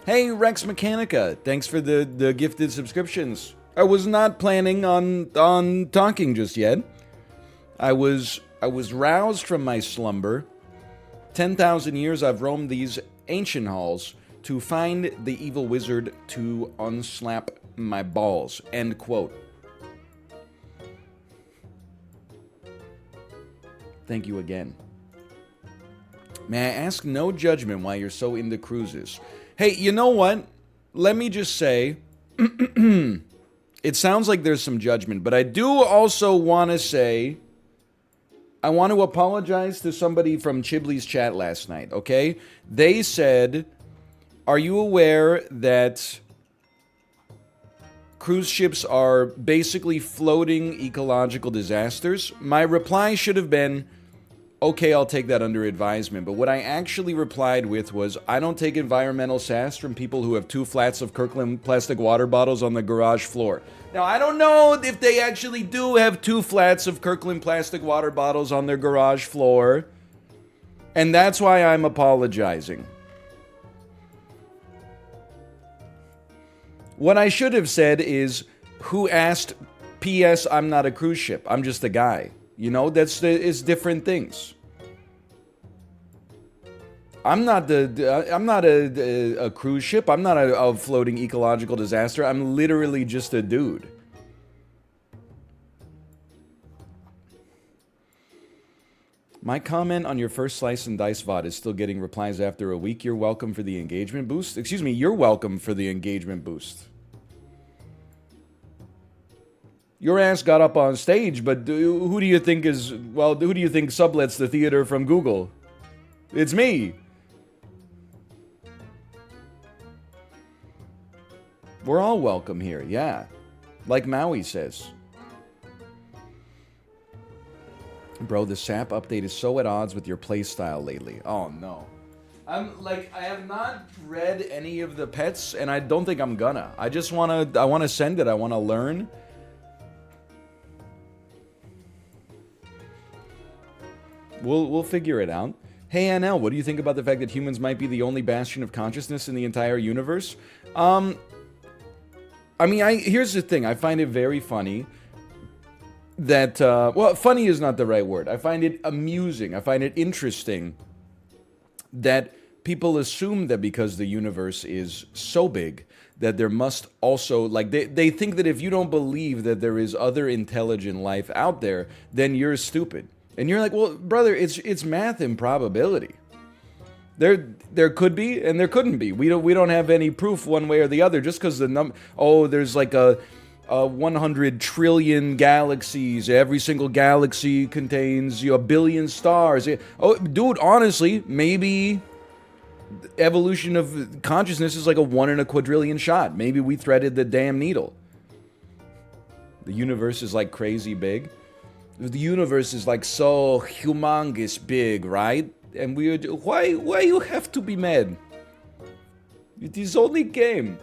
Hey, Rex Mechanica, thanks for the gifted subscriptions. I was not planning on talking just yet. I was roused from my slumber. 10,000 years I've roamed these ancient halls to find the evil wizard to unslap my balls. End quote. Thank you again. May I ask no judgment why you're so into cruises? Hey, you know what? Let me just say, it sounds like there's some judgment, but I do also want to say, I want to apologize to somebody from Chibley's chat last night, okay? They said, are you aware that cruise ships are basically floating ecological disasters? My reply should have been, okay, I'll take that under advisement. But what I actually replied with was, I don't take environmental sass from people who have 2 flats of Kirkland plastic water bottles on the garage floor. Now, I don't know if they actually do have 2 flats of Kirkland plastic water bottles on their garage floor. And that's why I'm apologizing. What I should have said is, who asked, P.S. I'm not a cruise ship, I'm just a guy. You know, it's different things. I'm not a cruise ship. I'm not a floating ecological disaster. I'm literally just a dude. My comment on your first slice and dice VOD is still getting replies after a week. You're welcome for the engagement boost. Excuse me, you're welcome for the engagement boost. Your ass got up on stage, but who do you think who do you think sublets the theater from Google? It's me. We're all welcome here, yeah. Like Maui says. Bro, the SAP update is so at odds with your playstyle lately. Oh no. I have not read any of the pets, and I don't think I'm gonna. I wanna send it, I wanna learn. We'll figure it out. Hey, NL, what do you think about the fact that humans might be the only bastion of consciousness in the entire universe? I mean, here's the thing. I find it very funny that, well, funny is not the right word. I find it amusing. I find it interesting that people assume that because the universe is so big, that there must also, like, they think that if you don't believe that there is other intelligent life out there, then you're stupid. And you're like, well, brother, it's math and probability. There could be and there couldn't be. We don't have any proof one way or the other. Just because there's like a 100 trillion galaxies. Every single galaxy contains a billion stars. Oh, dude, honestly, maybe evolution of consciousness is like a 1 in a quadrillion shot. Maybe we threaded the damn needle. The universe is like crazy big. The universe is like so humongous big, right? And why you have to be mad? It is only game.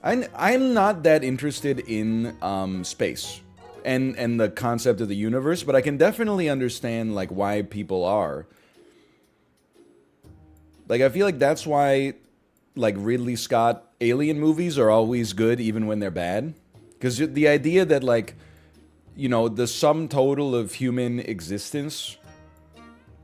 I'm not that interested in space and the concept of the universe, but I can definitely understand like why people are. Like I feel like that's why like Ridley Scott alien movies are always good even when they're bad. Because the idea that like, you know, the sum total of human existence,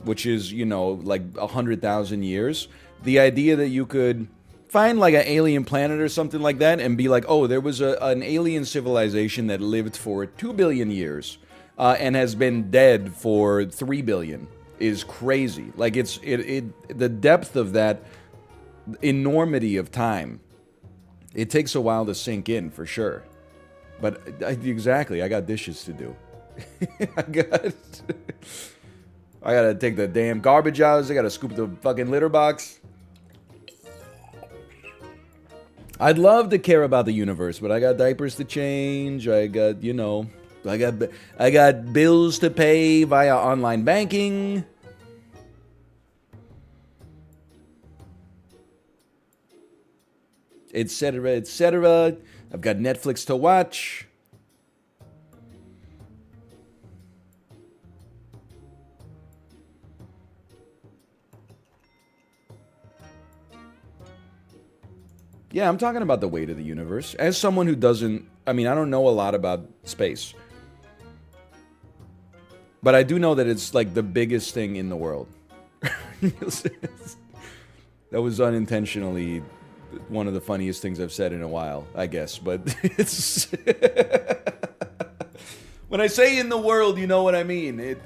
which is, you know, like 100,000 years, the idea that you could find like an alien planet or something like that and be like, oh, there was an alien civilization that lived for 2 billion years and has been dead for 3 billion is crazy. Like the depth of that enormity of time, it takes a while to sink in for sure. But exactly, I got dishes to do. I gotta take the damn garbage out. I gotta scoop the fucking litter box. I'd love to care about the universe, but I got diapers to change. I got, you know, I got bills to pay via online banking. Etc., etc. I've got Netflix to watch. Yeah, I'm talking about the weight of the universe. As someone who doesn't, I mean, I don't know a lot about space. But I do know that it's like the biggest thing in the world. That was unintentionally one of the funniest things I've said in a while, I guess. But it's when I say in the world, you know what I mean.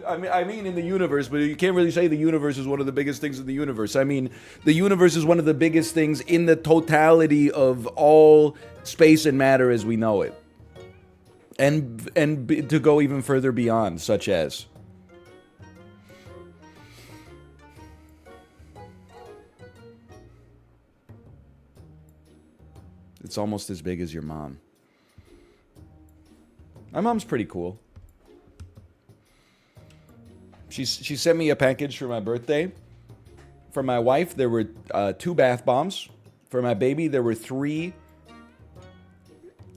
I mean in the universe, but you can't really say the universe is one of the biggest things in the universe. I mean, the universe is one of the biggest things in the totality of all space and matter as we know it. And to go even further beyond, such as... It's almost as big as your mom. My mom's pretty cool. She sent me a package for my birthday. For my wife, there were 2 bath bombs. For my baby, there were 3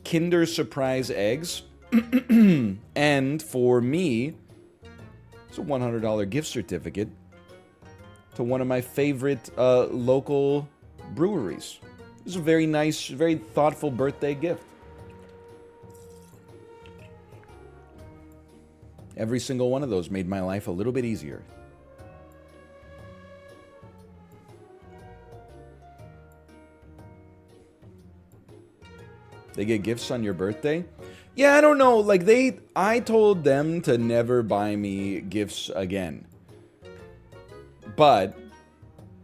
Kinder Surprise eggs. And for me, it's a $100 gift certificate to one of my favorite local breweries. It was a very nice, very thoughtful birthday gift. Every single one of those made my life a little bit easier. They get gifts on your birthday? Yeah, I don't know. Like, I told them to never buy me gifts again. But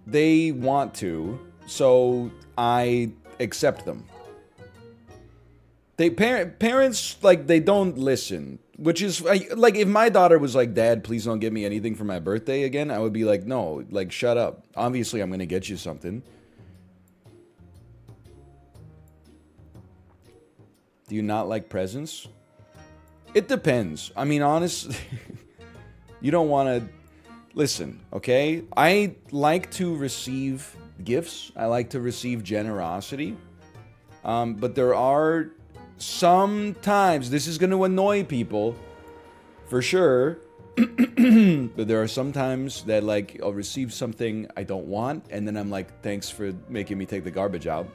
they want to, so I accept them. Parents, like, they don't listen. Which is, like, if my daughter was like, Dad, please don't get me anything for my birthday again, I would be like, no, like, shut up. Obviously, I'm going to get you something. Do you not like presents? It depends. I mean, honestly, you don't want to... Listen, okay? I like to receive gifts. I like to receive generosity. But there are sometimes, this is going to annoy people, for sure. But there are some times that, like, I'll receive something I don't want, and then I'm like, thanks for making me take the garbage out.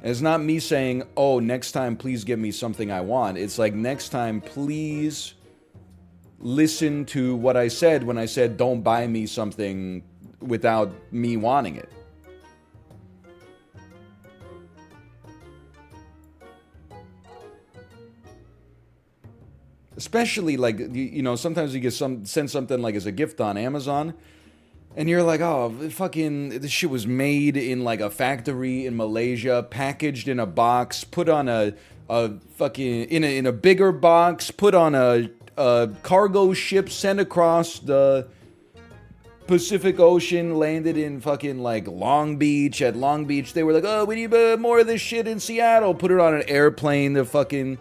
It's not me saying, oh, next time please give me something I want. It's like, next time please listen to what I said when I said don't buy me something without me wanting it. Especially, like, you know, sometimes you get send something like as a gift on Amazon, and you're like, oh, fucking, this shit was made in, like, a factory in Malaysia, packaged in a box, put on a fucking, in a bigger box, put on a cargo ship, sent across the Pacific Ocean, landed in fucking, like, Long Beach. At Long Beach, they were like, oh, we need more of this shit in Seattle. Put it on an airplane to fucking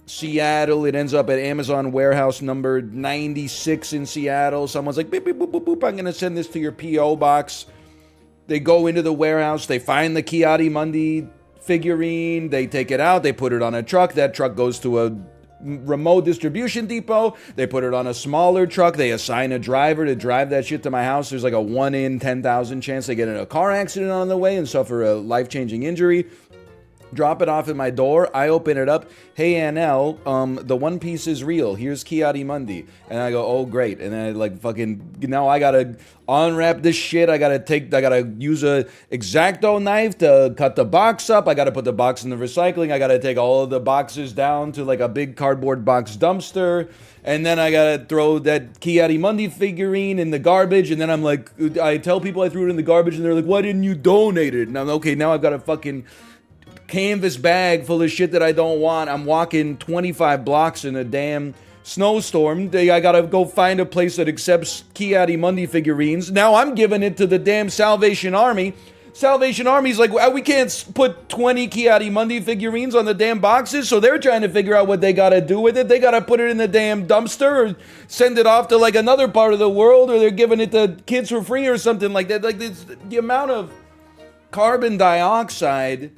Seattle. It ends up at Amazon warehouse number 96 in Seattle. Someone's like, beep, beep, boop, boop, boop, I'm gonna send this to your P.O. box. They go into the warehouse, they find the Ki-Adi-Mundi figurine, they take it out, they put it on a truck. That truck goes to a remote distribution depot. They put it on a smaller truck. They assign a driver to drive that shit to my house. There's like a 1 in 10,000 chance they get in a car accident on the way and suffer a life-changing injury. Drop it off at my door. I open it up. Hey, NL, the One Piece is real. Here's Ki-Adi-Mundi. And I go, oh, great. And then I, like, fucking, now I gotta unwrap this shit. I gotta use a X-Acto knife to cut the box up. I gotta put the box in the recycling. I gotta take all of the boxes down to, like, a big cardboard box dumpster. And then I gotta throw that Ki-Adi-Mundi figurine in the garbage. And then I'm like, I tell people I threw it in the garbage, and they're like, why didn't you donate it? And I'm okay, now I've got a fucking canvas bag full of shit that I don't want. I'm walking 25 blocks in a damn snowstorm. I gotta go find a place that accepts Ki-Adi-Mundi figurines. Now I'm giving it to the damn Salvation Army. Salvation Army's like, we can't put 20 Ki-Adi-Mundi figurines on the damn boxes, so they're trying to figure out what they gotta do with it. They gotta put it in the damn dumpster or send it off to, like, another part of the world, or they're giving it to kids for free or something like that. Like, the amount of carbon dioxide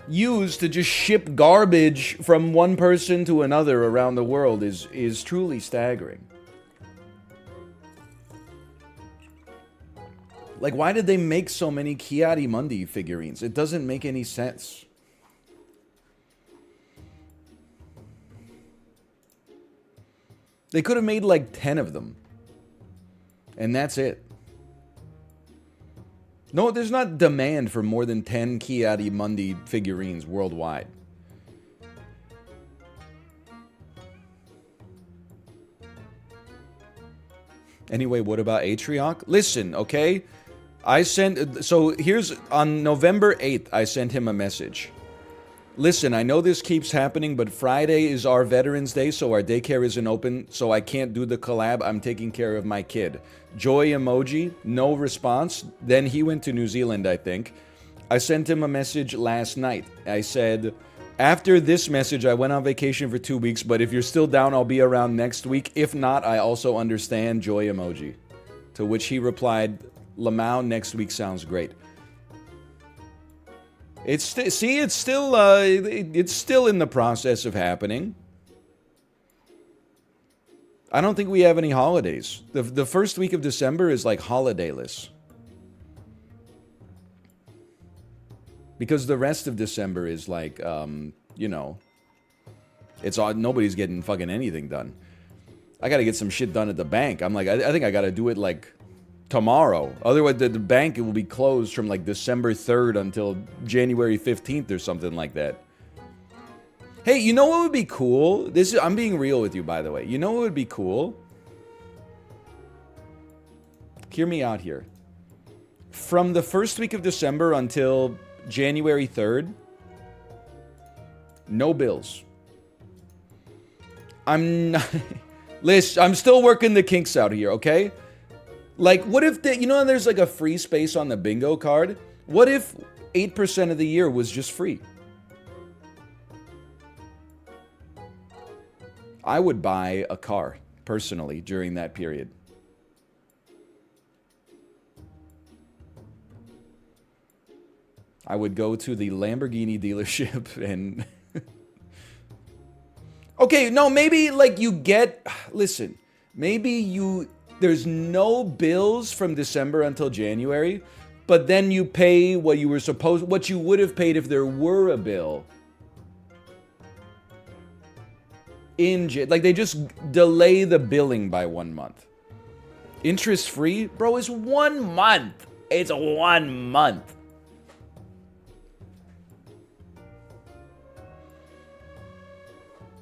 used to just ship garbage from one person to another around the world is truly staggering. Like, why did they make so many Kiadimundi figurines? It doesn't make any sense. They could have made like 10 of them. And that's it. No, there's not demand for more than 10 Kiadimundi figurines worldwide. Anyway, what about Atrioc? Listen, okay? So here's, on November 8th, I sent him a message. Listen, I know this keeps happening, but Friday is our Veterans Day, so our daycare isn't open, so I can't do the collab. I'm taking care of my kid. Joy emoji, no response. Then he went to New Zealand, I think. I sent him a message last night. I said, after this message, I went on vacation for 2 weeks, but if you're still down, I'll be around next week. If not, I also understand, joy emoji. To which he replied, Lamau, next week sounds great. It's still in the process of happening. I don't think we have any holidays. The first week of December is like holidayless. Because the rest of December is like, you know, it's odd. Nobody's getting fucking anything done. I gotta get some shit done at the bank. I'm like, I think I gotta do it like tomorrow. Otherwise, the bank will be closed from like December 3rd until January 15th or something like that. Hey, you know what would be cool? I'm being real with you, by the way. You know what would be cool? Hear me out here. From the first week of December until January 3rd, no bills. I'm not... Listen, I'm still working the kinks out here, okay? Like, what if, you know, there's like a free space on the bingo card? What if 8% of the year was just free? I would buy a car, personally, during that period. I would go to the Lamborghini dealership and... Okay, no, maybe, like, you get... Listen, maybe you... There's no bills from December until January, but then you pay what you would have paid if there were a bill. Like, they just delay the billing by 1 month. Interest free? Bro, it's 1 month. It's 1 month.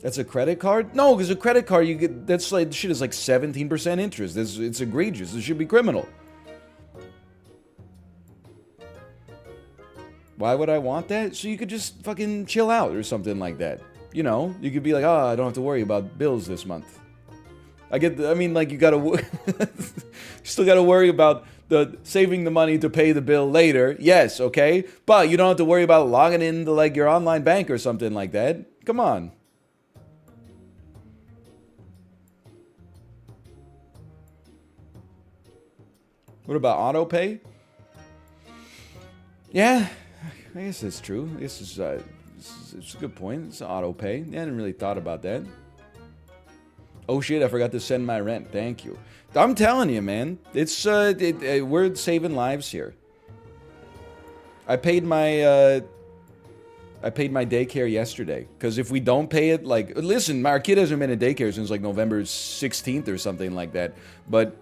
That's a credit card? No, because a credit card, you get, that's like, shit is like 17% interest. It's egregious. This should be criminal. Why would I want that? So you could just fucking chill out or something like that. You know, you could be like, I don't have to worry about bills this month. Like, you gotta, you still gotta worry about saving the money to pay the bill later. Yes, okay? But you don't have to worry about logging into, like, your online bank or something like that. Come on. What about auto pay? Yeah, I guess that's true. I guess it's a good point. It's auto pay. Yeah, I hadn't really thought about that. Oh shit, I forgot to send my rent. Thank you. I'm telling you, man. It's we're saving lives here. I paid my daycare yesterday. Because if we don't pay it, like, listen, our kid hasn't been in daycare since like November 16th or something like that. But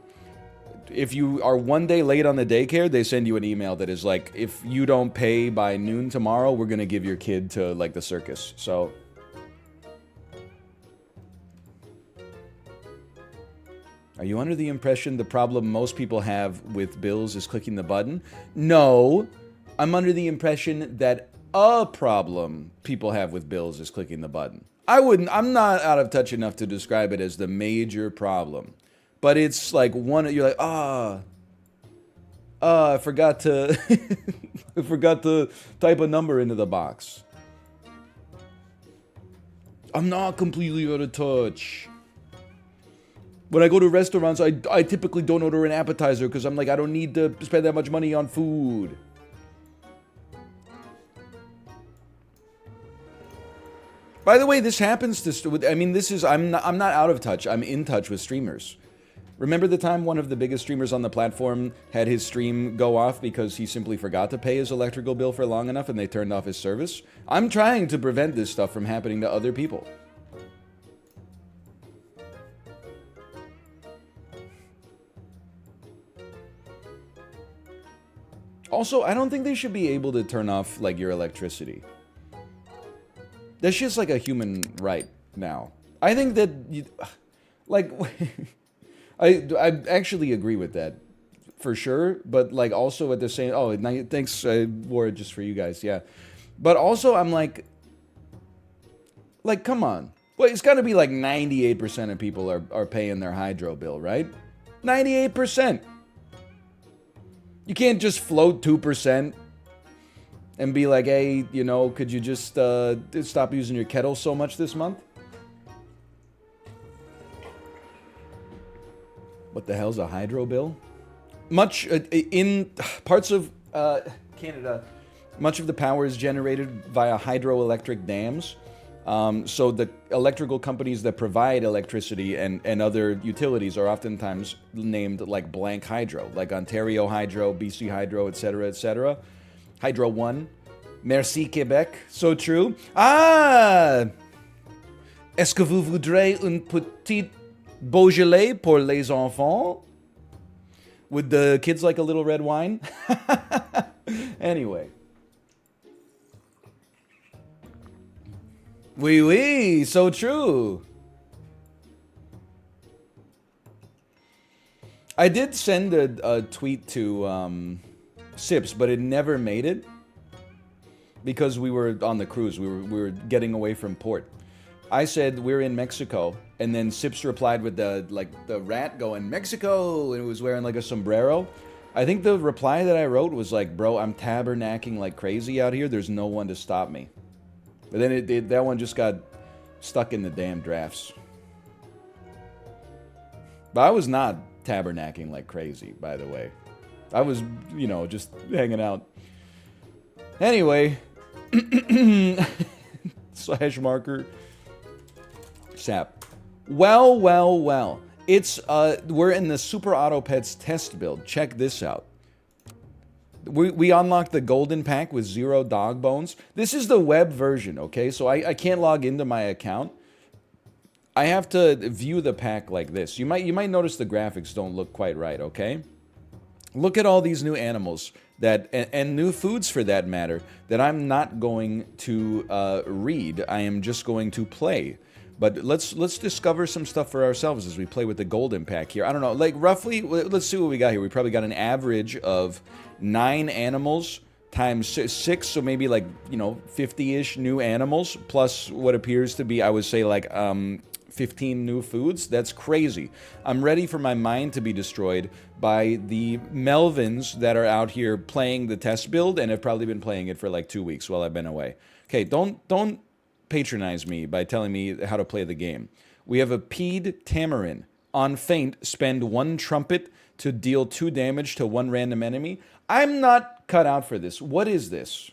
if you are 1 day late on the daycare, they send you an email that is like, if you don't pay by noon tomorrow, we're going to give your kid to, like, the circus. So, are you under the impression the problem most people have with bills is clicking the button? No, I'm under the impression that a problem people have with bills is clicking the button. I'm not out of touch enough to describe it as the major problem. But it's like you're like, I forgot to, I forgot to type a number into the box. I'm not completely out of touch. When I go to restaurants, I typically don't order an appetizer because I'm like, I don't need to spend that much money on food. By the way, this happens to, I'm not out of touch. I'm in touch with streamers. Remember the time one of the biggest streamers on the platform had his stream go off because he simply forgot to pay his electrical bill for long enough and they turned off his service? I'm trying to prevent this stuff from happening to other people. Also, I don't think they should be able to turn off, like, your electricity. That's just, like, a human right now. I think that, like, I actually agree with that, for sure. But, like, also at the same... Oh, thanks, I wore it just for you guys, yeah. But also, I'm like, come on. Well, it's got to be, like, 98% of people are paying their hydro bill, right? 98%. You can't just float 2% and be like, hey, you know, could you just stop using your kettle so much this month? What the hell's a hydro bill? Much in parts of Canada, much of the power is generated via hydroelectric dams. So the electrical companies that provide electricity and other utilities are oftentimes named like blank hydro, like Ontario Hydro, BC Hydro, etc., etc. Hydro 1. Merci Québec. So true. Ah! Est-ce que vous voudrez une petite Beaujolais pour les enfants? Would the kids like a little red wine? Anyway. Oui, oui, so true. I did send a tweet to Sips, but it never made it because we were on the cruise. We were getting away from port. I said we're in Mexico, and then Sips replied with the rat going Mexico, and it was wearing like a sombrero. I think the reply that I wrote was like, bro, I'm tabernacling like crazy out here. There's no one to stop me. But then that one just got stuck in the damn drafts. But I was not tabernacling like crazy, by the way. I was, you know, just hanging out. Anyway. Slash marker. SAP. Well. It's, we're in the Super Auto Pets test build. Check this out. We unlocked the golden pack with 0 dog bones. This is the web version, okay? So I can't log into my account. I have to view the pack like this. You might notice the graphics don't look quite right, okay? Look at all these new animals that and new foods for that matter that I'm not going to read. I am just going to play. But let's discover some stuff for ourselves as we play with the golden pack here. I don't know, like roughly, let's see what we got here. We probably got an average of 9 animals times 6, so maybe like, you know, 50-ish new animals, plus what appears to be, I would say, like 15 new foods. That's crazy. I'm ready for my mind to be destroyed by the Melvins that are out here playing the test build and have probably been playing it for like 2 weeks while I've been away. Okay, don't patronize me by telling me how to play the game. We have a Peed Tamarin. On feint, spend 1 trumpet to deal 2 damage to 1 random enemy. I'm not cut out for this. What is this?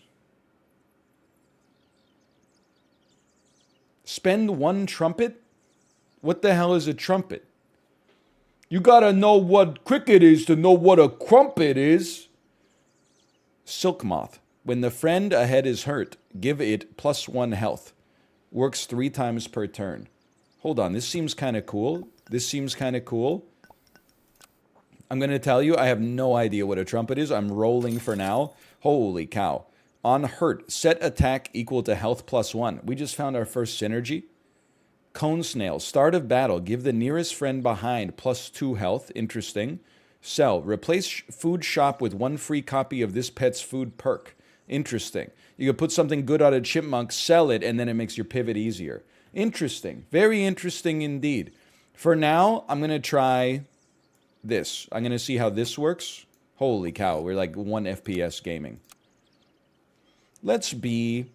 Spend 1 trumpet? What the hell is a trumpet? You gotta know what cricket is to know what a crumpet is. Silk Moth. When the friend ahead is hurt, give it +1 health. Works 3 times per turn. Hold on, this seems kind of cool. I'm going to tell you, I have no idea what a trumpet is. I'm rolling for now. Holy cow. On hurt, set attack equal to health +1. We just found our first synergy. Cone Snail, start of battle. Give the nearest friend behind +2 health. Interesting. Sell, replace food shop with 1 free copy of this pet's food perk. Interesting. You can put something good on a chipmunk, sell it, and then it makes your pivot easier. Interesting. Very interesting indeed. For now, I'm going to try this. I'm going to see how this works. Holy cow, we're like 1 FPS gaming. Let's be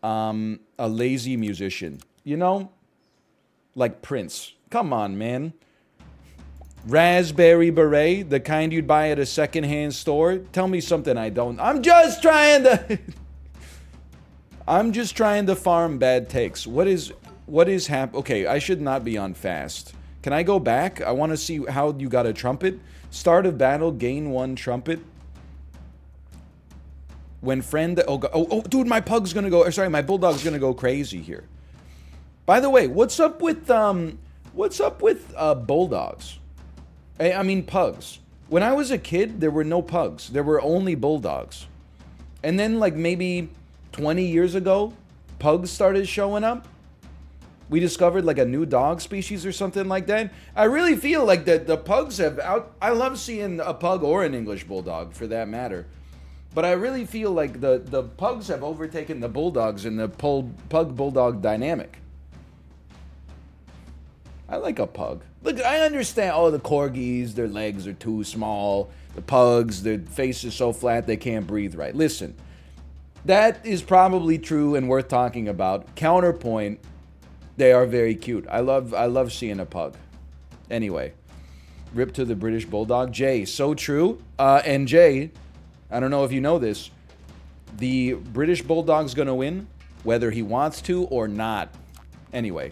a lazy musician. You know? Like Prince. Come on, man. Raspberry beret, the kind you'd buy at a secondhand store. Tell me something I don't. I'm just trying to farm bad takes. What is okay, I should not be on fast Can I go back? I want to see how you got a trumpet. Start of battle, gain 1 trumpet. When friend... Oh, dude, my pug's gonna go... Sorry, my bulldog's gonna go crazy here. By the way, what's up with bulldogs? I mean pugs. When I was a kid, there were no pugs. There were only bulldogs. And then, like, maybe 20 years ago, pugs started showing up. We discovered, like, a new dog species or something like that. I really feel like the pugs have I love seeing a pug or an English bulldog, for that matter. But I really feel like the pugs have overtaken the bulldogs in the pug-bulldog dynamic. I like a pug. Look, I understand all the corgis, their legs are too small. The pugs, their face is so flat they can't breathe right. Listen, that is probably true and worth talking about. Counterpoint, they are very cute. I love seeing a pug. Anyway, rip to the British Bulldog. Jay, so true. And Jay, I don't know if you know this, the British Bulldog's gonna win, whether he wants to or not. Anyway.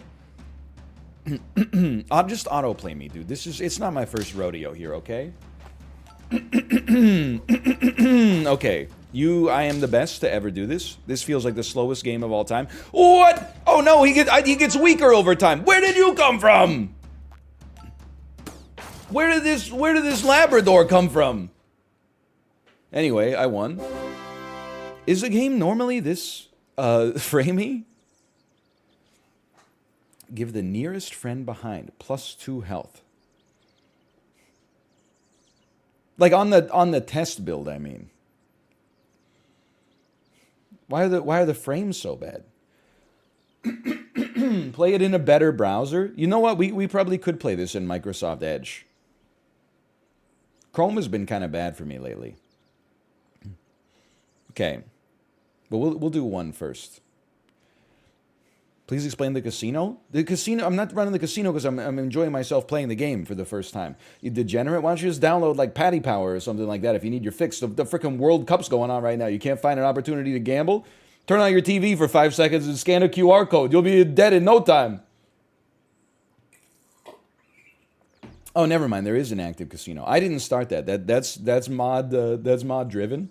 I'll just autoplay me, dude. It's not my first rodeo here, okay? Okay. I am the best to ever do this. This feels like the slowest game of all time. What? Oh no, he gets weaker over time. Where did you come from? Where did this Labrador come from? Anyway, I won. Is the game normally this framey? Give the nearest friend behind +2 health. Like on the test build, I mean. Why are the frames so bad? Play it in a better browser. You know what? We probably could play this in Microsoft Edge. Chrome has been kind of bad for me lately. Okay. But we'll do one first. Please explain the casino. The casino, I'm not running the casino because I'm enjoying myself playing the game for the first time. You degenerate, why don't you just download like Paddy Power or something like that if you need your fix. The freaking World Cup's going on right now. You can't find an opportunity to gamble? Turn on your TV for 5 seconds and scan a QR code. You'll be dead in no time. Oh, never mind. There is an active casino. I didn't start that. That's mod driven.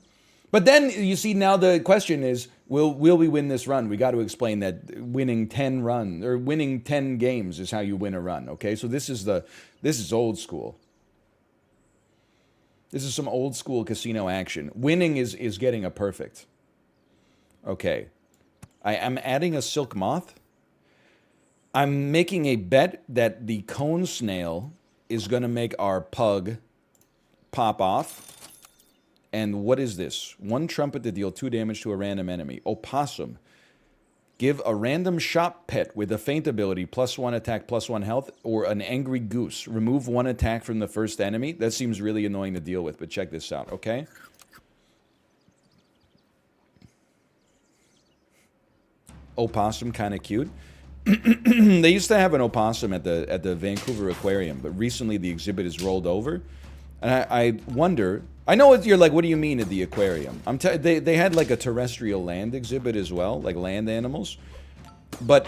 But then you see now the question is, will we win this run? We got to explain that winning 10 games is how you win a run. Okay, so this is old school. This is some old school casino action. Winning is getting a perfect. Okay, I am adding a silk moth. I'm making a bet that the cone snail is going to make our pug pop off. And what is this? 1 trumpet to deal 2 damage to a random enemy. Opossum. Give a random shop pet with a feint ability, +1 attack, +1 health, or an angry goose. Remove 1 attack from the first enemy. That seems really annoying to deal with, but check this out, okay? Opossum, kind of cute. They used to have an opossum at the Vancouver Aquarium, but recently the exhibit is rolled over. And I wonder... I know you're like, what do you mean at the aquarium? They had like a terrestrial land exhibit as well, like land animals. But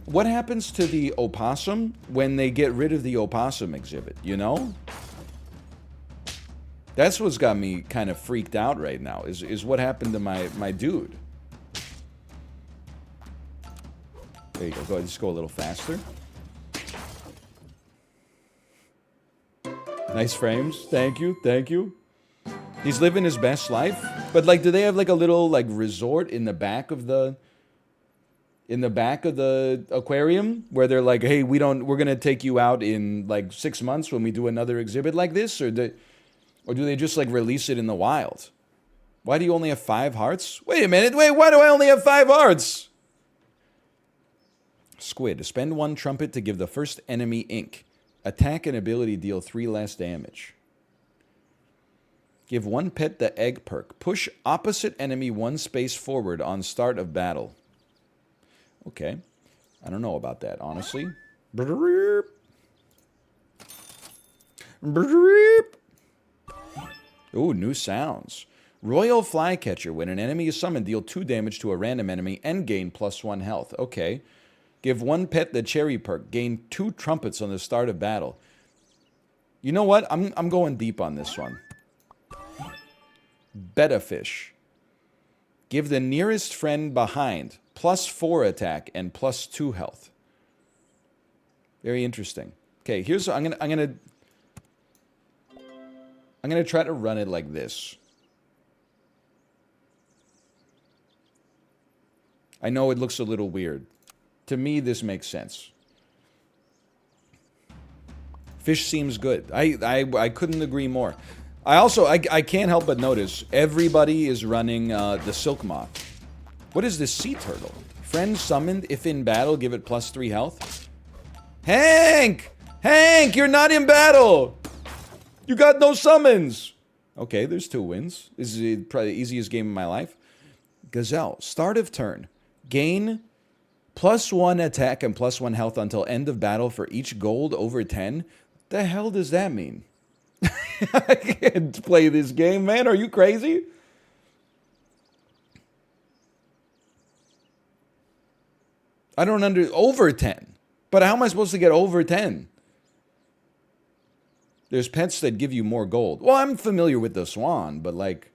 what happens to the opossum when they get rid of the opossum exhibit, you know? That's what's got me kind of freaked out right now, is what happened to my dude. There you go. Go ahead, just go a little faster. Nice frames. Thank you. Thank you. He's living his best life. But like, do they have like a little like resort in the back of the aquarium where they're like, hey, we're gonna take you out in like 6 months when we do another exhibit like this, or do they just like release it in the wild? Why do you only have 5 hearts? Wait a minute. Wait, why do I only have 5 hearts? Squid. Spend 1 trumpet to give the first enemy ink. Attack and ability deal 3 less damage. Give 1 pet the egg perk. Push opposite enemy 1 space forward on start of battle. Okay. I don't know about that, honestly. Ooh, new sounds. Royal Flycatcher. When an enemy is summoned, deal 2 damage to a random enemy and gain +1 health. Okay. Give one pet the cherry perk. Gain 2 trumpets on the start of battle. You know what? I'm going deep on this one. Betta fish. Give the nearest friend behind +4 attack and +2 health. Very interesting. Okay, here's I'm gonna try to run it like this. I know it looks a little weird. To me, this makes sense. Fish seems good. I couldn't agree more. I can't help but notice everybody is running the silk moth. What is this sea turtle? Friend summoned. If in battle, give it +3 health. Hank! Hank, you're not in battle! You got no summons! Okay, there's 2 wins. This is probably the easiest game of my life. Gazelle. Start of turn. Gain +1 attack and +1 health until end of battle for each gold over 10. The hell does that mean? I can't play this game, man. Are you crazy? I don't over 10. But how am I supposed to get over 10? There's pets that give you more gold. Well, I'm familiar with the swan, but like...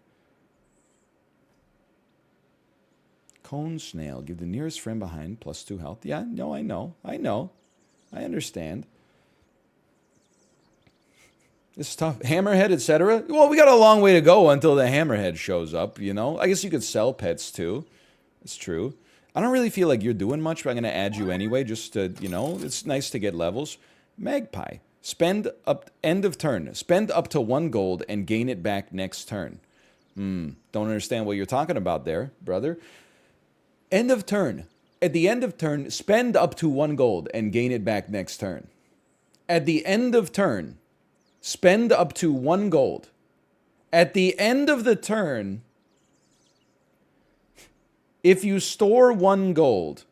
Cone snail. Give the nearest friend behind +2 health. Yeah, no, I know. I understand. This is tough. Hammerhead, etc. Well, we got a long way to go until the hammerhead shows up, you know? I guess you could sell pets, too. It's true. I don't really feel like you're doing much, but I'm going to add you anyway, just to, you know, it's nice to get levels. Magpie. Spend up... End of turn. Spend up to 1 gold and gain it back next turn. Don't understand what you're talking about there, brother. End of turn. At the end of turn, spend up to 1 gold and gain it back next turn. At the end of turn... Spend up to 1 gold. At the end of the turn, if you store 1 gold,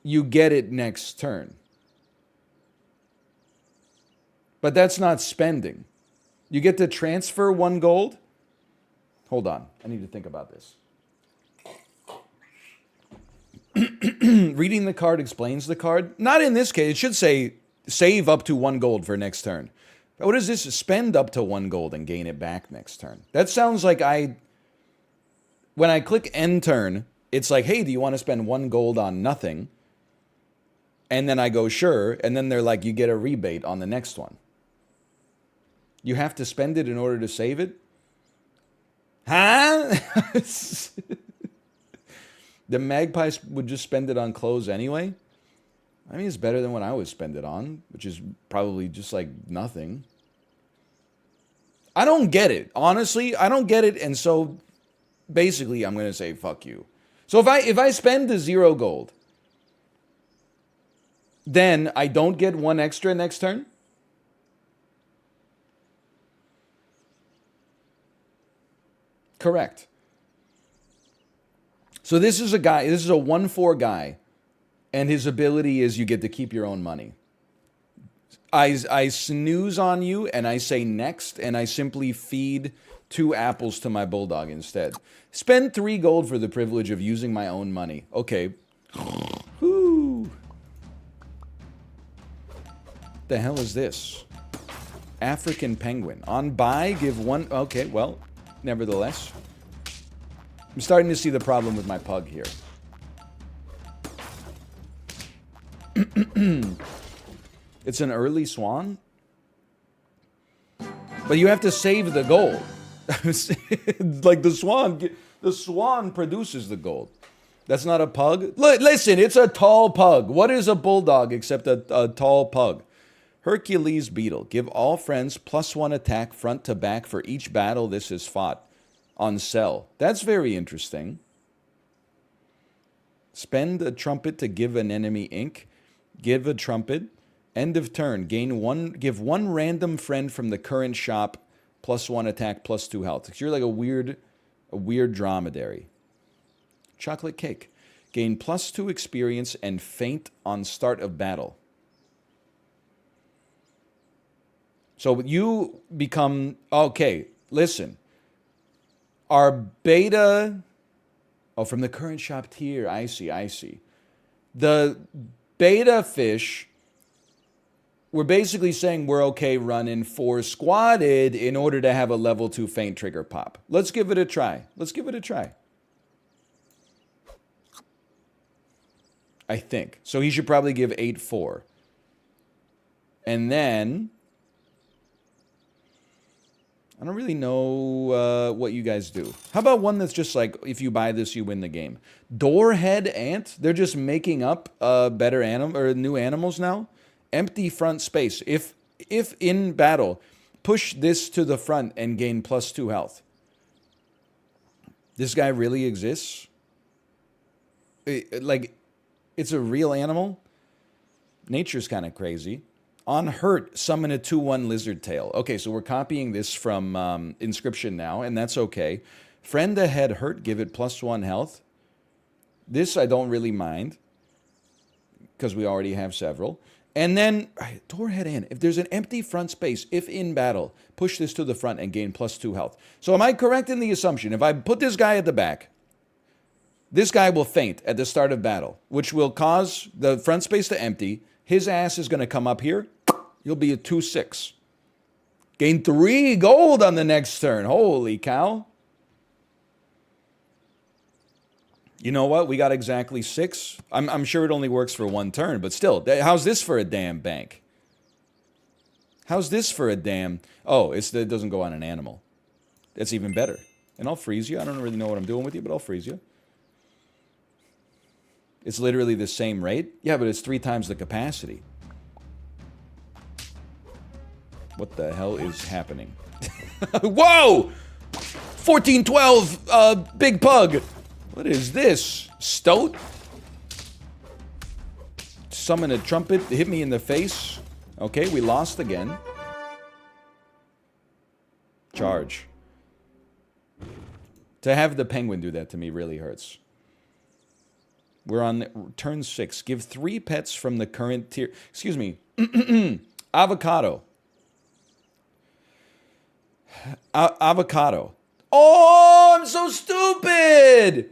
you get it next turn. But that's not spending. You get to transfer 1 gold. Hold on. I need to think about this. Reading the card explains the card. Not in this case. It should say... Save up to 1 gold for next turn. But what is this? Spend up to 1 gold and gain it back next turn. That sounds like when I click end turn, it's like, hey, do you want to spend 1 gold on nothing? And then I go, sure. And then they're like, you get a rebate on the next one. You have to spend it in order to save it? Huh? The magpies would just spend it on clothes anyway? I mean, it's better than what I would spend it on, which is probably just like nothing. I don't get it. Honestly, I don't get it. And so basically, I'm going to say, fuck you. So if I spend the 0 gold, then I don't get 1 extra next turn? Correct. So this is a 1/4 guy. And his ability is you get to keep your own money. I snooze on you, and I say next, and I simply feed 2 apples to my bulldog instead. Spend 3 gold for the privilege of using my own money. Okay. Whoo. The hell is this? African penguin. On buy, give 1... Okay, well, nevertheless. I'm starting to see the problem with my pug here. It's an early swan? But you have to save the gold. Like the swan produces the gold. That's not a pug? Listen, it's a tall pug. What is a bulldog except a tall pug? Hercules beetle. Give all friends +1 attack front to back for each battle this is fought. On sell. That's very interesting. Spend a trumpet to give an enemy ink. Give a trumpet. End of turn. Give 1 random friend from the current shop +1 attack, +2 health. Because you're like a weird dromedary. Chocolate cake. Gain +2 experience and faint on start of battle. So you become... Okay, listen. Our beta... Oh, from the current shop tier. I see. The beta fish, we're basically saying we're okay running 4 squatted in order to have a level 2 faint trigger pop. Let's give it a try. Let's give it a try. I think. So he should probably give 8-4. And then, I don't really know what you guys do. How about one that's just like, if you buy this, you win the game? Doorhead Ant? They're just making up better animal or new animals now? Empty front space. If in battle, push this to the front and gain +2 health. This guy really exists? Like, it's a real animal? Nature's kind of crazy. On hurt, summon a 2/1 lizard tail. Okay, so we're copying this from Inscription now, and that's okay. Friend ahead hurt, give it +1 health. This I don't really mind, because we already have several. And then, Doorhead in. If there's an empty front space, if in battle, push this to the front and gain +2 health. So am I correct in the assumption, if I put this guy at the back, this guy will faint at the start of battle, which will cause the front space to empty. His ass is going to come up here. You'll be a 2/6. Gain 3 gold on the next turn. Holy cow. You know what? We got exactly 6. I'm sure it only works for 1 turn, but still, how's this for a damn bank? How's this for a damn... Oh, it doesn't go on an animal. That's even better. And I'll freeze you. I don't really know what I'm doing with you, but I'll freeze you. It's literally the same rate? Yeah, but it's 3 times the capacity. What the hell is happening? Whoa! 1412, big pug. What is this? Stoat? Summon a trumpet, hit me in the face. Okay, we lost again. Charge. To have the penguin do that to me really hurts. We're on turn 6. Give 3 pets from the current tier. Excuse me. Avocado. Avocado. Oh, I'm so stupid!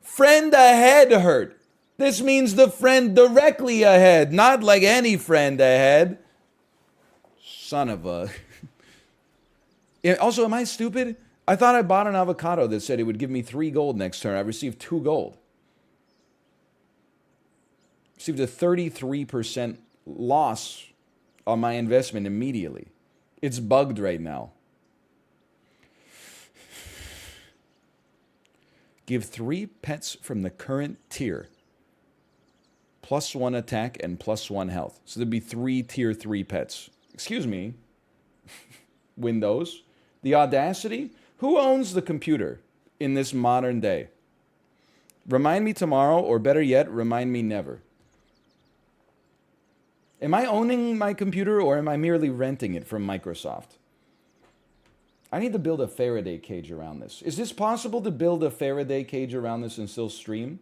Friend ahead hurt. This means the friend directly ahead, not like any friend ahead. Son of a... Also, am I stupid? I thought I bought an avocado that said it would give me 3 gold next turn. I received 2 gold. Received a 33% loss on my investment immediately. It's bugged right now. Give 3 pets from the current tier. +1 attack and +1 health. So there'd be 3 tier 3 pets. Excuse me. Windows. The audacity? Who owns the computer in this modern day? Remind me tomorrow, or better yet, remind me never. Am I owning my computer, or am I merely renting it from Microsoft? I need to build a Faraday cage around this. Is this possible to build a Faraday cage around this and still stream?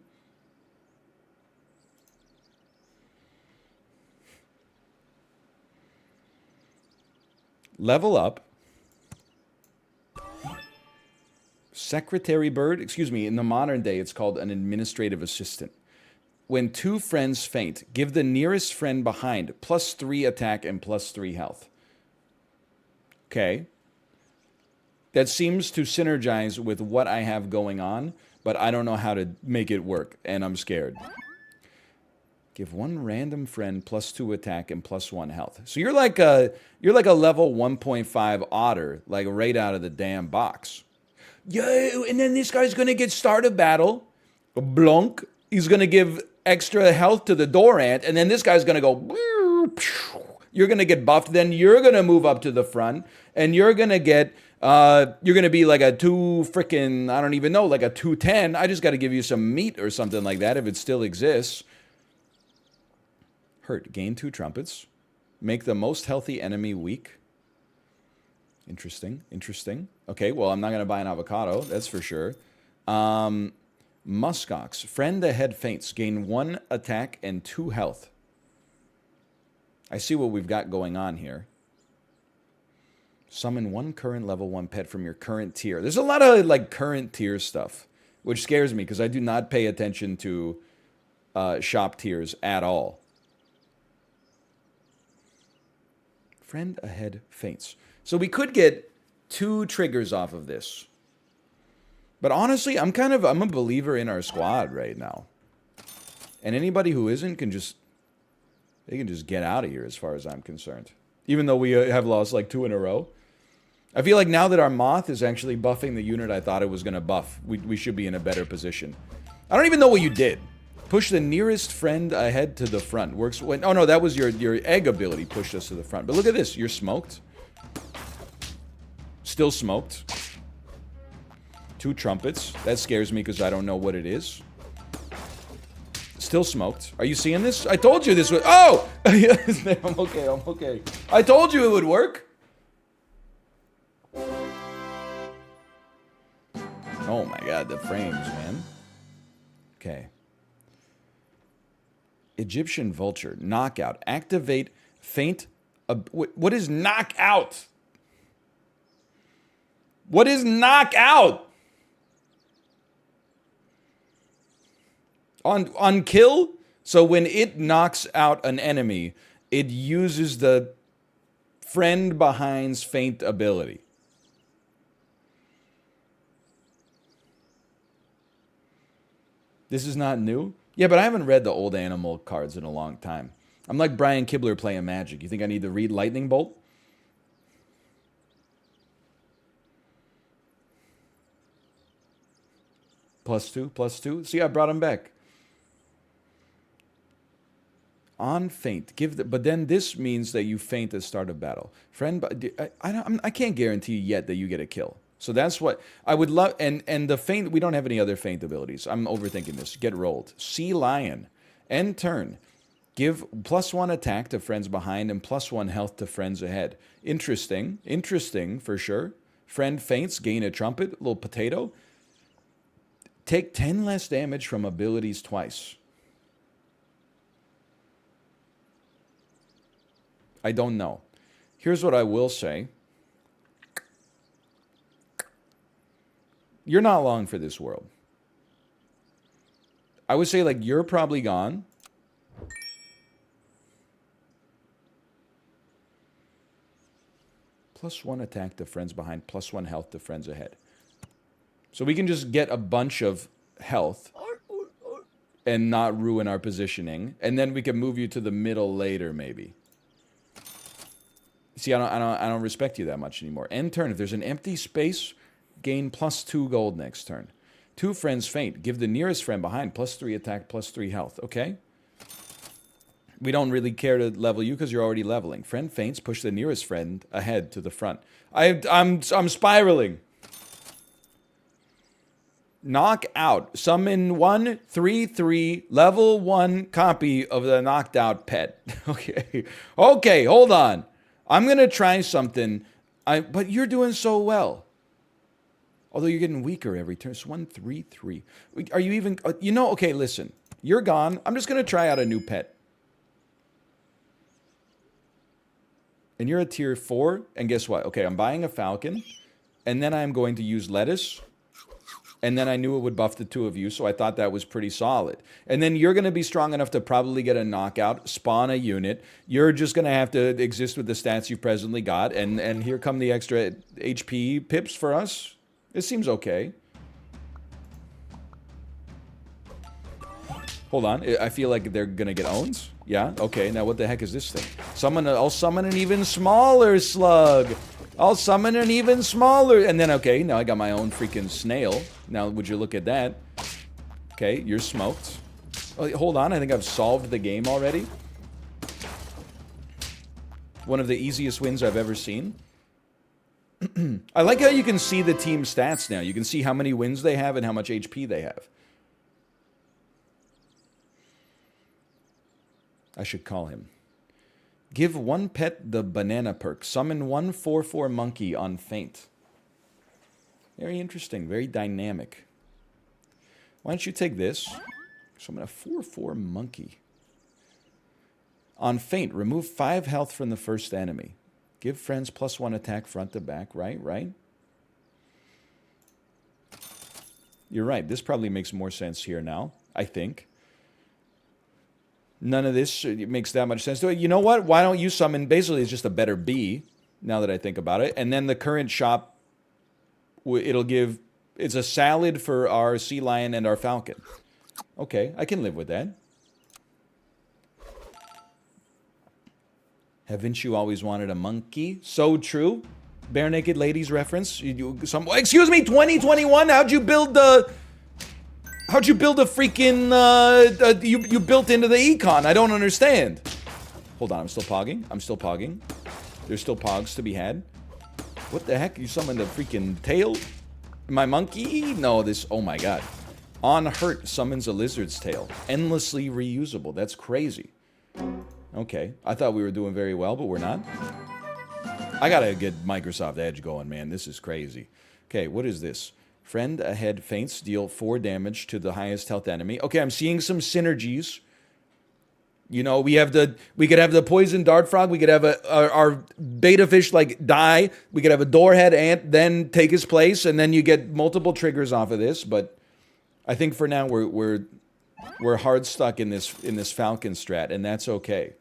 Level up. Secretary bird. Excuse me, in the modern day, it's called an administrative assistant. When 2 friends faint, give the nearest friend behind +3 attack and +3 health. Okay. That seems to synergize with what I have going on, but I don't know how to make it work, and I'm scared. Give 1 random friend +2 attack and +1 health. So you're like a level 1.5 otter, like right out of the damn box. Yo, and then this guy's gonna get start of battle. Blunk. He's gonna give extra health to the door ant, and then this guy's gonna go. You're gonna get buffed. Then you're gonna move up to the front, and you're gonna get. You're gonna be like a 2 frickin', I don't even know, like a 210. I just got to give you some meat or something like that if it still exists. Hurt. Gain 2 trumpets. Make the most healthy enemy weak. Interesting. Interesting. Okay, well, I'm not going to buy an avocado. That's for sure. Muskox. Friend ahead faints. Gain 1 attack and 2 health. I see what we've got going on here. Summon 1 current level 1 pet from your current tier. There's a lot of like current tier stuff, which scares me because I do not pay attention to shop tiers at all. Friend ahead faints. So we could get 2 triggers off of this. But honestly, I'm a believer in our squad right now. And anybody who isn't they can just get out of here as far as I'm concerned. Even though we have lost like 2 in a row. I feel like now that our Moth is actually buffing the unit I thought it was going to buff, we should be in a better position. I don't even know what you did. Push the nearest friend ahead to the front. Works when... Oh, no, that was your egg ability pushed us to the front. But look at this. You're smoked. Still smoked. 2 trumpets. That scares me because I don't know what it is. Still smoked. Are you seeing this? I told you this would... Oh! I'm okay, I'm okay. I told you it would work. Oh my god, the frames, man. Okay. Egyptian Vulture. Knockout. Activate faint... what is knockout? What is knockout? On kill? So when it knocks out an enemy, it uses the friend behind's faint ability. This is not new? Yeah, but I haven't read the old animal cards in a long time. I'm like Brian Kibler playing Magic. You think I need to read Lightning Bolt? +2, +2. See, I brought him back. On feint. But then this means that you feint at start of battle. Friend, I can't guarantee yet that you get a kill. So that's what I would love. And the feint, we don't have any other feint abilities. I'm overthinking this. Get rolled. Sea Lion. End turn. Give +1 attack to friends behind and +1 health to friends ahead. Interesting. Interesting for sure. Friend feints. Gain a trumpet. Little potato. Take 10 less damage from abilities twice. I don't know. Here's what I will say. You're not long for this world. I would say, like, you're probably gone. +1 attack to friends behind, +1 health to friends ahead. So we can just get a bunch of health and not ruin our positioning. And then we can move you to the middle later, maybe. See, I don't respect you that much anymore. End turn. If there's an empty space, gain +2 gold next turn. 2 friends faint. Give the nearest friend behind +3 attack, +3 health. Okay? We don't really care to level you because you're already leveling. Friend faints. Push the nearest friend ahead to the front. I'm spiraling. Knock out. Summon 1 3/3 level 1 copy of the knocked out pet. Okay. Okay, hold on. I'm going to try something. But you're doing so well. Although you're getting weaker every turn. It's 1 3/3. Are you even... You know, okay, listen. You're gone. I'm just going to try out a new pet. And you're a tier 4. And guess what? Okay, I'm buying a falcon. And then I'm going to use lettuce. And then I knew it would buff the 2 of you, so I thought that was pretty solid. And then you're going to be strong enough to probably get a knockout, spawn a unit. You're just going to have to exist with the stats you've presently got. And here come the extra HP pips for us. It seems okay. Hold on. I feel like they're going to get owned. Yeah? Okay, now what the heck is this thing? I'll summon an even smaller slug. I'll summon an even smaller... And then, okay, now I got my own freaking snail. Now, would you look at that? Okay, you're smoked. Oh, hold on, I think I've solved the game already. One of the easiest wins I've ever seen. I like how you can see the team stats now. You can see how many wins they have and how much HP they have. I should call him. Give 1 pet the banana perk. Summon 1 4/4 monkey on feint. Very interesting. Very dynamic. Why don't you take this? Summon a 4/4 monkey. On feint, remove 5 health from the first enemy. Give friends +1 attack front to back. Right? You're right. This probably makes more sense here now, I think. None of this makes that much sense to it. You know what? Why don't you summon? Basically, it's just a better bee. Now that I think about it, and then the current shop, it'll give. It's a salad for our sea lion and our falcon. Okay, I can live with that. Haven't you always wanted a monkey? So true. Bare naked ladies reference. Excuse me, 2021. How'd you build the? How'd you build a freaking? You built into the econ. I don't understand. Hold on, I'm still pogging. I'm still pogging. There's still pogs to be had. What the heck? You summoned a freaking tail? My monkey? No, this. Oh my god. On hurt summons a lizard's tail. Endlessly reusable. That's crazy. Okay, I thought we were doing very well, but we're not. I gotta get Microsoft Edge going, man. This is crazy. Okay, what is this? Friend ahead faints, deal 4 damage to the highest health enemy. Okay, I'm seeing some synergies. You know, we could have the poison dart frog. We could have our beta fish like die. We could have a doorhead ant then take his place, and then you get multiple triggers off of this. But I think for now we're hard stuck in this falcon strat, and that's okay.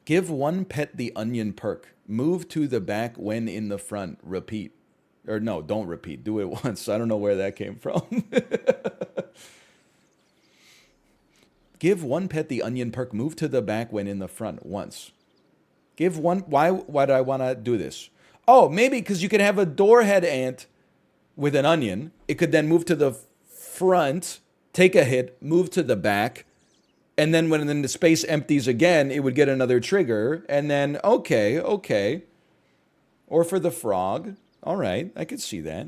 Give one pet the onion perk. Move to the back when in the front. Repeat. Or no, don't repeat. Do it once. I don't know where that came from. Give one pet the onion perk. Move to the back when in the front once. Give one. Why do I want to do this? Oh, maybe because you could have a doorhead ant with an onion. It could then move to the front, take a hit, move to the back, and then when the space empties again, it would get another trigger. And then, okay. Or for the frog. All right, I could see that.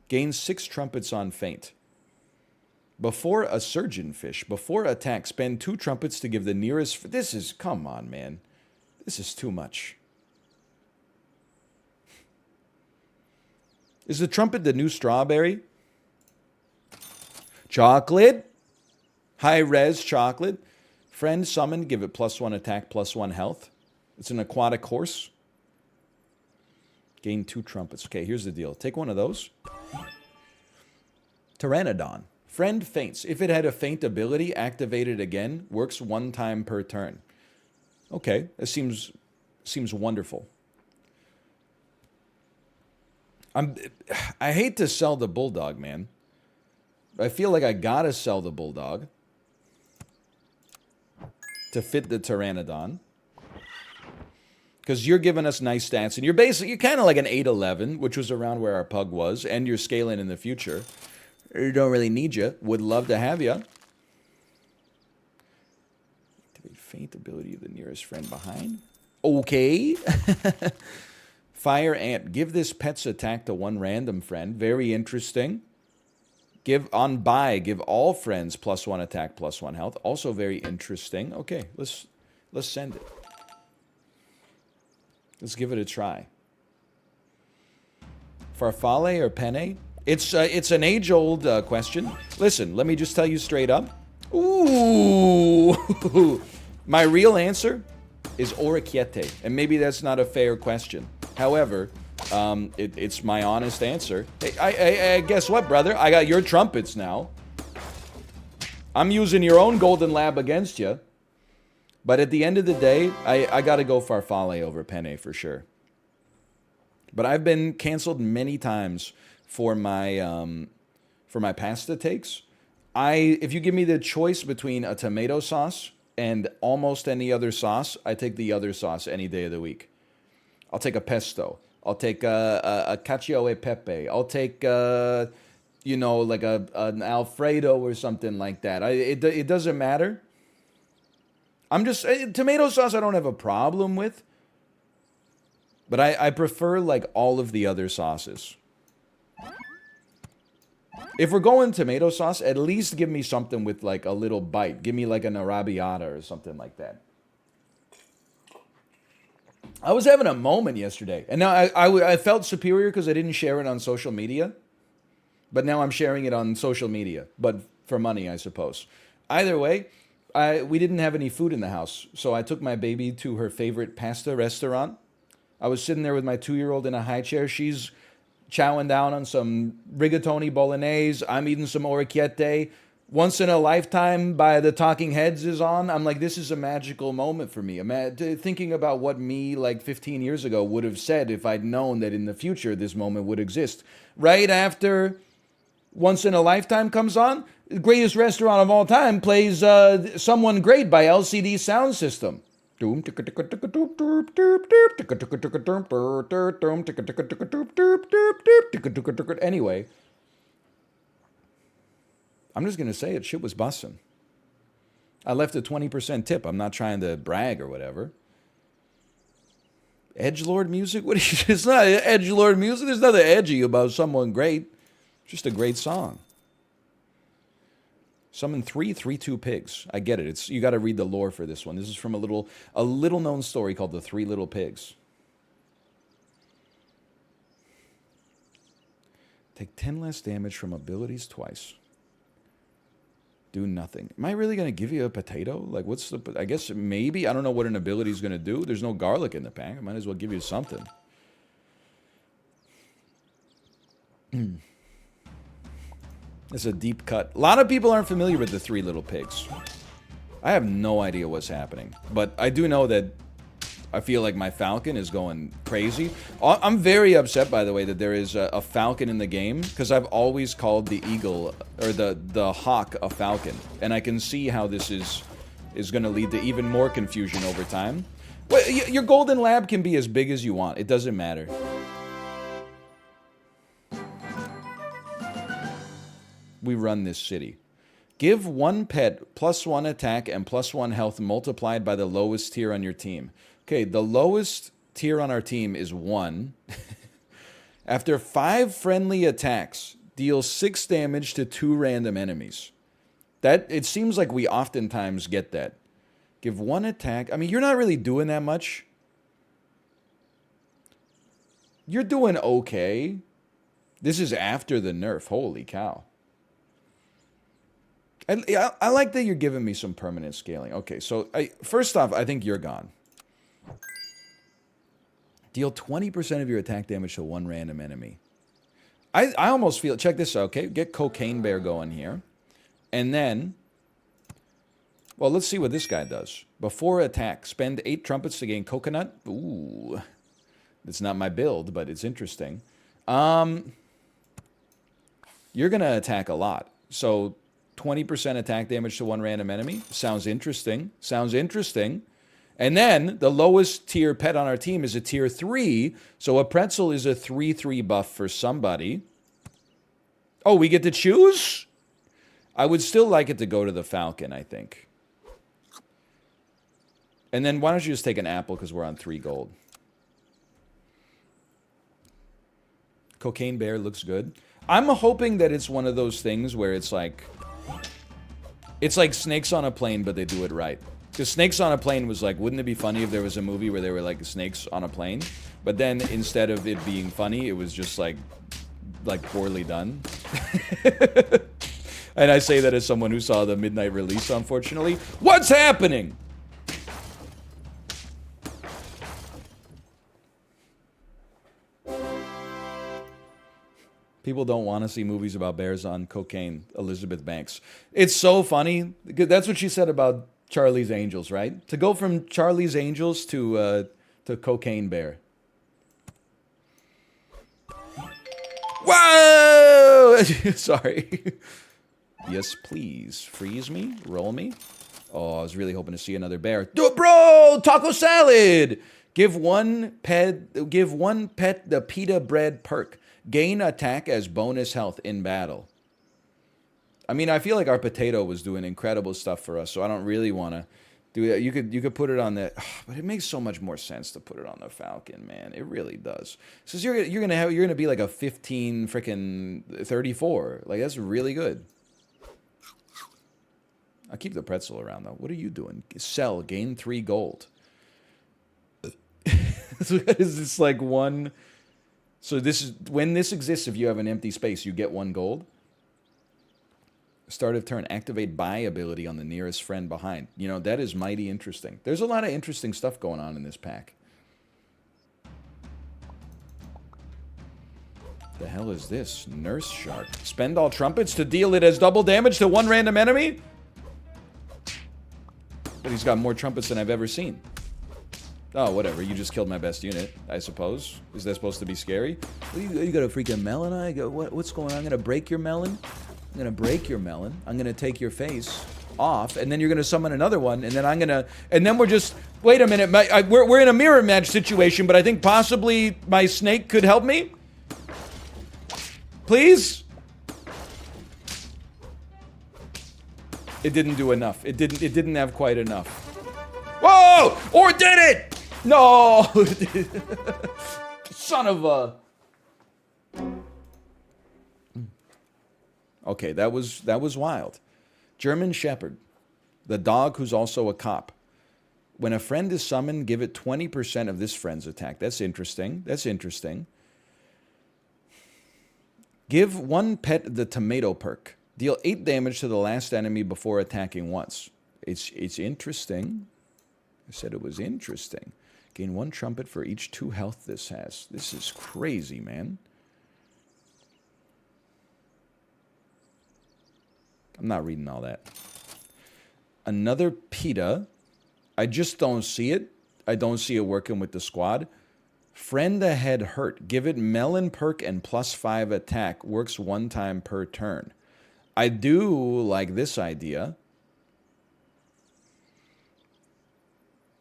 Gain 6 trumpets on feint. Before a surgeon fish, before attack, spend 2 trumpets to give the nearest... This is... Come on, man. This is too much. Is the trumpet the new strawberry? Chocolate? High-res chocolate. Friend summoned, give it +1 attack, +1 health. It's an aquatic horse. Gain 2 trumpets. Okay, here's the deal. Take one of those. Pteranodon. Friend faints. If it had a faint ability, activate it again. Works 1 time per turn. Okay, that seems wonderful. I hate to sell the bulldog, man. I feel like I gotta sell the bulldog to fit the pteranodon. Because you're giving us nice stats, and you're kind of like an 8-11, which was around where our pug was, and you're scaling in the future. You don't really need you. Would love to have you. Activate faint ability of the nearest friend behind. Okay. Fire ant. Give this pet's attack to 1 random friend. Very interesting. Give all friends +1 attack, +1 health. Also very interesting. Okay, let's send it. Let's give it a try. Farfalle or penne? It's an age-old question. Listen, let me just tell you straight up. Ooh! My real answer is orecchiette, and maybe that's not a fair question. However, it's my honest answer. Hey, I guess what, brother? I got your trumpets now. I'm using your own golden lab against you. But at the end of the day, I got to go Farfalle over penne for sure. But I've been canceled many times for my pasta takes. If you give me the choice between a tomato sauce and almost any other sauce, I take the other sauce any day of the week. I'll take a pesto. I'll take a cacio e pepe. I'll take like an Alfredo or something like that. It doesn't matter. Tomato sauce I don't have a problem with. But I prefer like all of the other sauces. If we're going tomato sauce, at least give me something with like a little bite. Give me like an arrabbiata or something like that. I was having a moment yesterday. And now I felt superior because I didn't share it on social media. But now I'm sharing it on social media. But for money, I suppose. Either way, we didn't have any food in the house. So I took my baby to her favorite pasta restaurant. I was sitting there with my 2-year-old in a high chair. She's chowing down on some rigatoni bolognese. I'm eating some orecchiette. Once in a Lifetime by the Talking Heads is on. I'm like, this is a magical moment for me. Thinking about what me like 15 years ago would have said if I'd known that in the future this moment would exist. Right after Once in a Lifetime comes on, the greatest restaurant of all time plays Someone Great by LCD Sound System. Anyway, I'm just going to say it. Shit was bussin'. I left a 20% tip. I'm not trying to brag or whatever. Edgelord music? What? It's not edgelord music. There's nothing edgy about Someone Great. It's just a great song. Summon 3 pigs. I get it. You got to read the lore for this one. This is from a little known story called The 3 Little Pigs. Take 10 less damage from abilities twice. Do nothing. Am I really going to give you a potato? Like, what's the... I guess maybe. I don't know what an ability is going to do. There's no garlic in the pack. I might as well give you something. It's a deep cut. A lot of people aren't familiar with the 3 Little Pigs. I have no idea what's happening. But I do know that I feel like my falcon is going crazy. I'm very upset, by the way, that there is a falcon in the game, because I've always called the eagle, or the hawk, a falcon. And I can see how this is going to lead to even more confusion over time. Well, your golden lab can be as big as you want. It doesn't matter. We run this city. Give 1 pet +1 attack and +1 health multiplied by the lowest tier on your team. Okay, the lowest tier on our team is 1. After 5 friendly attacks, deal 6 damage to 2 random enemies. It seems like we oftentimes get that. Give 1 attack. I mean, you're not really doing that much. You're doing okay. This is after the nerf. Holy cow. I like that you're giving me some permanent scaling. Okay, so first off, I think you're gone. Deal 20% of your attack damage to 1 random enemy. I almost feel... Check this out, okay? Get Cocaine Bear going here. And then... Well, let's see what this guy does. Before attack, spend 8 trumpets to gain coconut. Ooh. It's not my build, but it's interesting. You're going to attack a lot. So... 20% attack damage to 1 random enemy. Sounds interesting. Sounds interesting. And then, the lowest tier pet on our team is a tier 3. So a pretzel is a 3/3 buff for somebody. Oh, we get to choose? I would still like it to go to the falcon, I think. And then why don't you just take an apple because we're on 3 gold. Cocaine Bear looks good. I'm hoping that it's one of those things where it's like... It's like Snakes on a Plane, but they do it right. Because Snakes on a Plane was like, wouldn't it be funny if there was a movie where they were like snakes on a plane? But then instead of it being funny, it was just like poorly done. And I say that as someone who saw the midnight release, unfortunately. What's happening? People don't want to see movies about bears on cocaine, Elizabeth Banks. It's so funny. That's what she said about Charlie's Angels, right? To go from Charlie's Angels to Cocaine Bear. Whoa! Sorry. Yes, please. Freeze me? Roll me? Oh, I was really hoping to see another bear. Bro! Taco salad! Give one pet the pita bread perk. Gain attack as bonus health in battle. I mean, I feel like our potato was doing incredible stuff for us, so I don't really want to do that. You could put it on the... But it makes so much more sense to put it on the Falcon, man. It really does. So you're gonna be like a 15 freaking 34. Like, that's really good. I'll keep the pretzel around, though. What are you doing? Sell. Gain 3 gold. Is this like one... So this is... When this exists, if you have an empty space, you get 1 gold. Start of turn. Activate buy ability on the nearest friend behind. You know, that is mighty interesting. There's a lot of interesting stuff going on in this pack. The hell is this? Nurse Shark. Spend all trumpets to deal it as double damage to one random enemy? But he's got more trumpets than I've ever seen. Oh, whatever. You just killed my best unit, I suppose. Is that supposed to be scary? You got a freaking melon eye? What's going on? I'm going to break your melon. I'm going to break your melon. I'm going to take your face off. And then you're going to summon another one. And then I'm going to... And then we're just... Wait a minute. We're in a mirror match situation, but I think possibly my snake could help me? Please? It didn't do enough. It didn't have quite enough. Whoa! Or did it? No! Son of a... Okay, that was wild. German Shepherd. The dog who's also a cop. When a friend is summoned, give it 20% of this friend's attack. That's interesting. That's interesting. Give one pet the tomato perk. Deal 8 damage to the last enemy before attacking once. It's interesting. I said it was interesting. Gain 1 trumpet for each 2 health this has. This is crazy, man. I'm not reading all that. Another PETA. I just don't see it. I don't see it working with the squad. Friend ahead hurt. Give it melon perk and +5 attack. Works 1 time per turn. I do like this idea.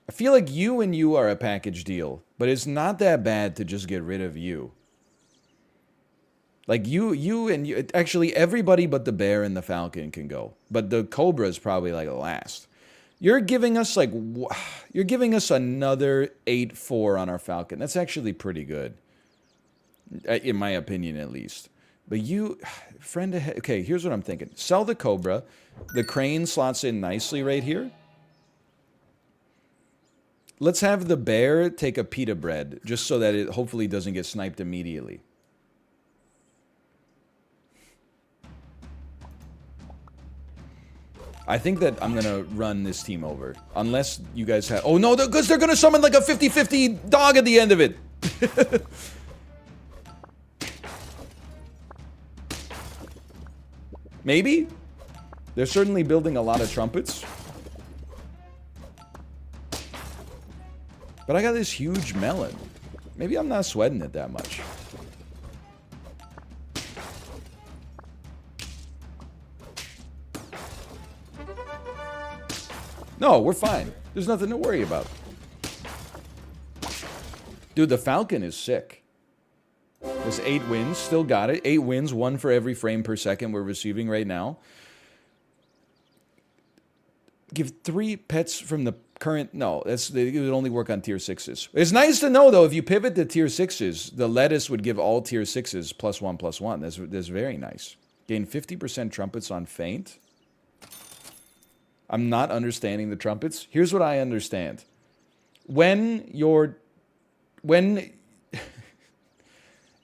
I feel like you and you are a package deal, but it's not that bad to just get rid of you. Like you and you, actually everybody but the bear and the falcon can go, but the cobra is probably like the last. You're giving us like, you're giving us another 8-4 on our falcon. That's actually pretty good, in my opinion at least. But you, friend ahead. Okay, here's what I'm thinking. Sell the cobra. The crane slots in nicely right here. Let's have the bear take a pita bread, just so that it hopefully doesn't get sniped immediately. I think that I'm gonna run this team over. Unless you guys have... Oh no, because they're gonna summon like a 50-50 dog at the end of it! Maybe? They're certainly building a lot of trumpets. But I got this huge melon. Maybe I'm not sweating it that much. No, we're fine. There's nothing to worry about. Dude, the Falcon is sick. There's 8 wins. Still got it. 8 wins, 1 for every frame per second we're receiving right now. Give 3 pets from the current... No, it would only work on tier 6s. It's nice to know, though, if you pivot to tier 6s, the lettuce would give all tier 6s +1/+1. That's very nice. Gain 50% trumpets on feint. I'm not understanding the trumpets. Here's what I understand. When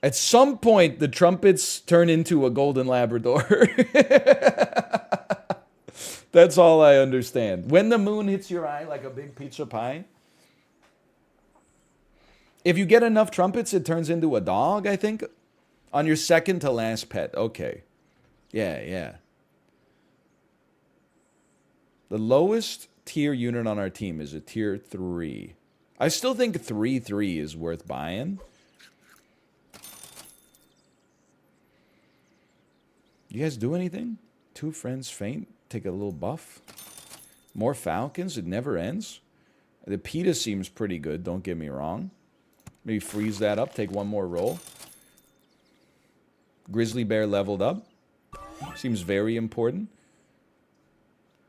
at some point the trumpets turn into a golden Labrador. That's all I understand. When the moon hits your eye like a big pizza pie. If you get enough trumpets, it turns into a dog, I think. On your second to last pet. Okay. Yeah. The lowest tier unit on our team is a tier 3. I still think 3/3 is worth buying. You guys do anything? 2 friends faint. Take a little buff. More falcons. It never ends. The PETA seems pretty good. Don't get me wrong. Maybe freeze that up. Take 1 more roll. Grizzly bear leveled up. Seems very important.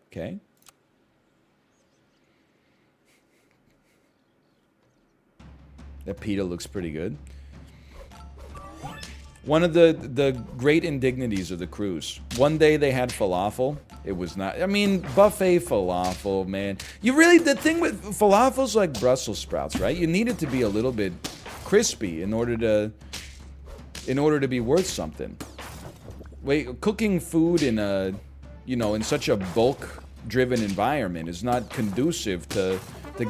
Okay. That PETA looks pretty good. One of the great indignities of the cruise. One day they had falafel. It was not... I mean, buffet falafel, man. You really... The thing with falafel's like Brussels sprouts, right? You need it to be a little bit crispy in order to be worth something. Wait, cooking food in a... You know, in such a bulk-driven environment is not conducive to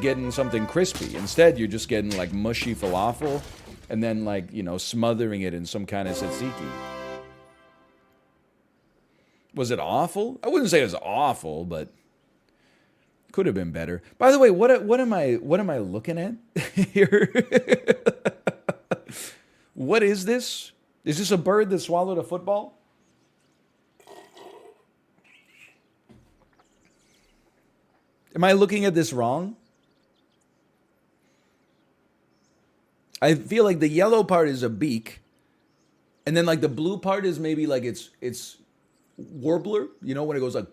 getting something crispy. Instead, you're just getting like mushy falafel and then, like, you know, smothering it in some kind of tzatziki. Was it awful? I wouldn't say it was awful, but could have been better. By the way, what am I looking at here? What is this? Is this a bird that swallowed a football? Am I looking at this wrong? I feel like the yellow part is a beak, and then like the blue part is maybe like it's warbler. You know, when it goes like.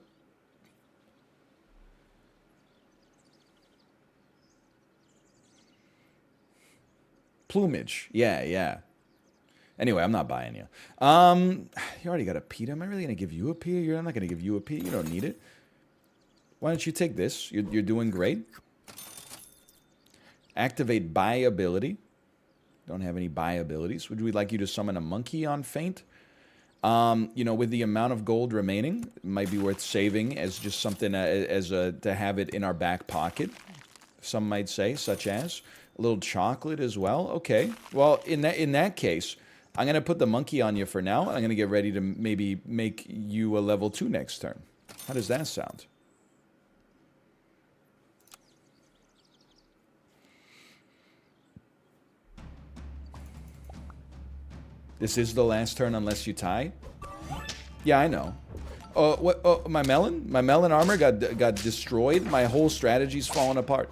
Plumage. Yeah, yeah. Anyway, I'm not buying you. You already got a P. Am I really going to give you a P? I'm not going to give you a P. You don't need it. Why don't you take this? You're doing great. Activate buy ability. Don't have any buy abilities. Would we like you to summon a monkey on feint? You know, with the amount of gold remaining, it might be worth saving as just something to have it in our back pocket. Some might say, such as a little chocolate as well. Okay. Well, in that case, I'm going to put the monkey on you for now. I'm going to get ready to maybe make you a level 2 next turn. How does that sound? This is the last turn unless you tie? Yeah, I know. What? Oh, my melon? My melon armor got destroyed. My whole strategy's falling apart.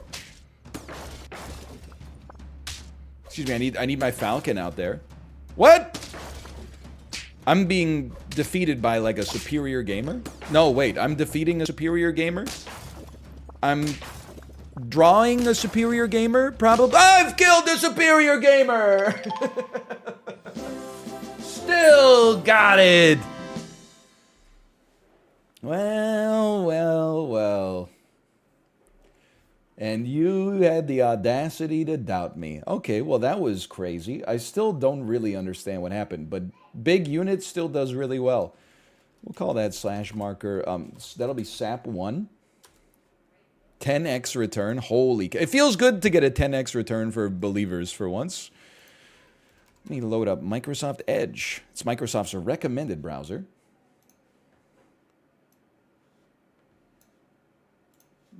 Excuse me, I need my falcon out there. What? I'm being defeated by like a superior gamer? No, wait, I'm defeating a superior gamer? I'm drawing a superior gamer? Probably. I've killed a superior gamer! Still got it! Well, well, well. And you had the audacity to doubt me. Okay, well, that was crazy. I still don't really understand what happened, but big unit still does really well. We'll call that slash marker. That'll be SAP 1. 10x return. Holy... It feels good to get a 10x return for believers for once. Let me load up Microsoft Edge. It's Microsoft's recommended browser.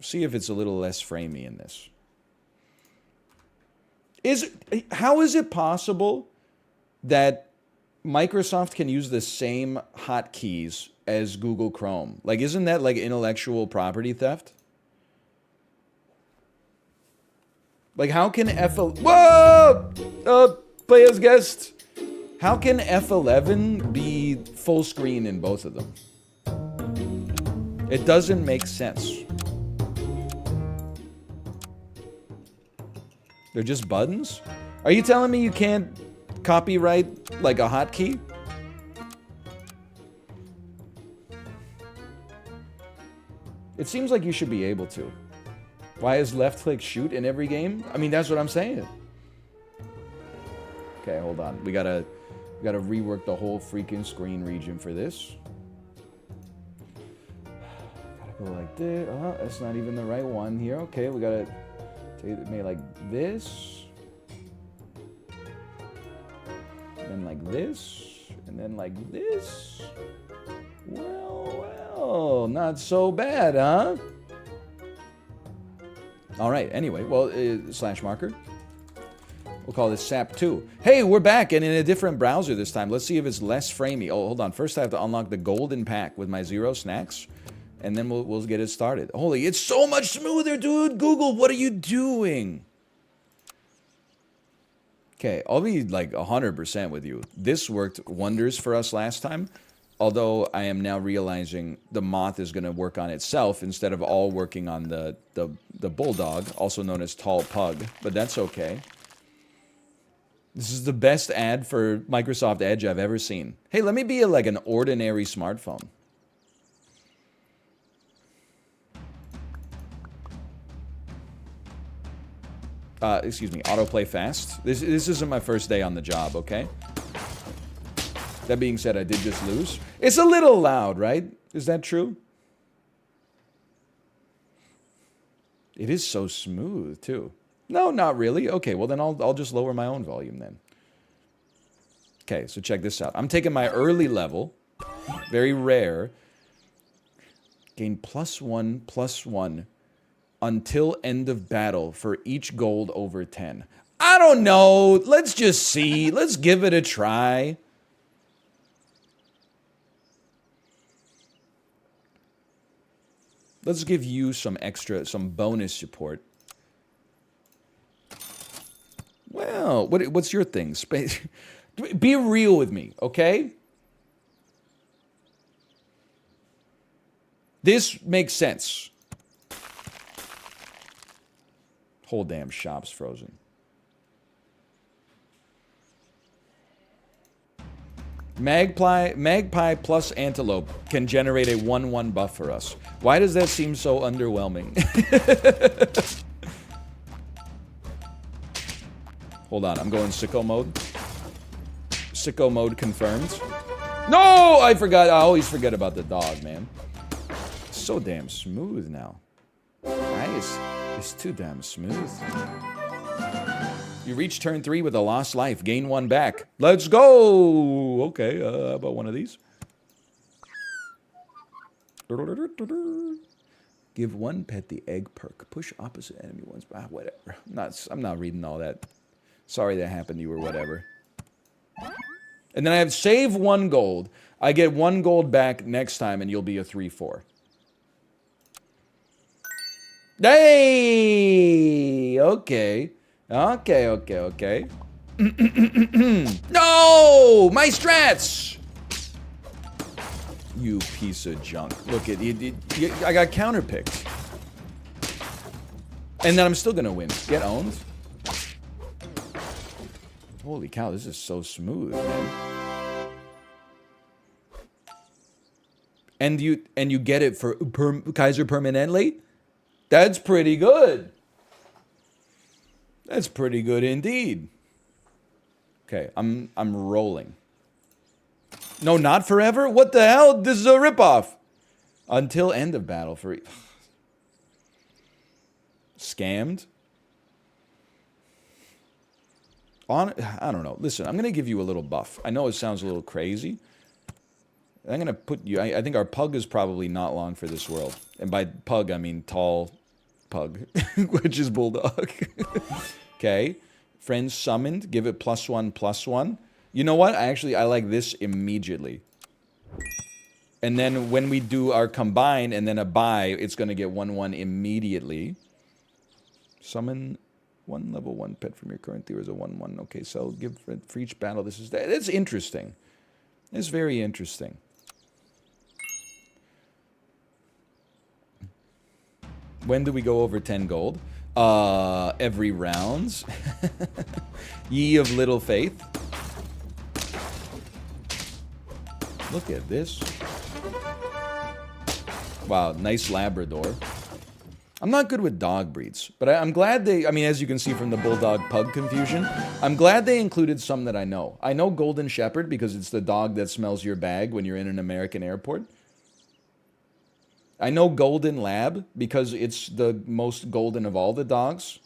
See if it's a little less framey in this. How is it possible that Microsoft can use the same hotkeys as Google Chrome? Like, isn't that like intellectual property theft? Like, how can Whoa! Play as guest. How can F11 be full screen in both of them? It doesn't make sense. They're just buttons? Are you telling me you can't copyright like a hotkey? It seems like you should be able to. Why is left click shoot in every game? I mean, that's what I'm saying. Okay, hold on. We gotta rework the whole freaking screen region for this. Gotta go like this. Oh, that's not even the right one here. Okay, we gotta take it maybe like this. And then like this. And then like this. Well, well, not so bad, huh? All right, anyway, well, slash marker. We'll call this SAP 2. Hey, we're back and in a different browser this time. Let's see if it's less framey. Oh, hold on. First, I have to unlock the golden pack with my 0 snacks, and then we'll get it started. Holy, it's so much smoother, dude. Google, what are you doing? Okay, I'll be like 100% with you. This worked wonders for us last time, although I am now realizing the moth is going to work on itself instead of all working on the bulldog, also known as tall pug, but that's okay. This is the best ad for Microsoft Edge I've ever seen. Hey, let me be like an ordinary smartphone. Excuse me, autoplay fast. This isn't my first day on the job, okay? That being said, I did just lose. It's a little loud, right? Is that true? It is so smooth, too. No, not really. Okay, well then I'll just lower my own volume then. Okay, so check this out. I'm taking my early level, very rare, gain +1/+1 until end of battle for each gold over 10. I don't know. Let's just see. Let's give it a try. Let's give you some bonus support. Well, what's your thing? Be real with me, okay? This makes sense. Whole damn shop's frozen. Magpie plus Antelope can generate a 1/1 buff for us. Why does that seem so underwhelming? Hold on, I'm going sicko mode. Sicko mode confirmed. No! I forgot. I always forget about the dog, man. It's so damn smooth now. Nice. It's too damn smooth. You reach turn 3 with a lost life. Gain 1 back. Let's go! Okay, how about one of these? Give one pet the egg perk. Push opposite enemy ones. Whatever. I'm not reading all that. Sorry that happened to you or whatever. And then I have save 1 gold. I get 1 gold back next time and you'll be a 3/4. Hey! Okay. Okay. No! My strats! You piece of junk. Look at it. I got counterpicked. And then I'm still gonna win. Get owned. Holy cow, this is so smooth, man. And you get it for Kaiser permanently? That's pretty good. That's pretty good indeed. Okay, I'm rolling. No, not forever? What the hell? This is a ripoff. Until end of battle for... Scammed? I don't know. Listen, I'm going to give you a little buff. I know it sounds a little crazy. I'm going to put you... I think our pug is probably not long for this world. And by pug, I mean tall pug, which is bulldog. Okay. Friends summoned. Give it +1/+1. You know what? I like this immediately. And then when we do our combine and then a buy, it's going to get 1/1 immediately. Summon 1 level 1 pet from your current tier as a 1/1. Okay, so give for each battle. That's interesting. It's very interesting. When do we go over 10 gold? Every rounds. Ye of little faith. Look at this. Wow, nice Labrador. I'm not good with dog breeds, but I'm glad they, as you can see from the bulldog pug confusion, I'm glad they included some that I know. I know Golden Shepherd because it's the dog that smells your bag when you're in an American airport. I know Golden Lab because it's the most golden of all the dogs.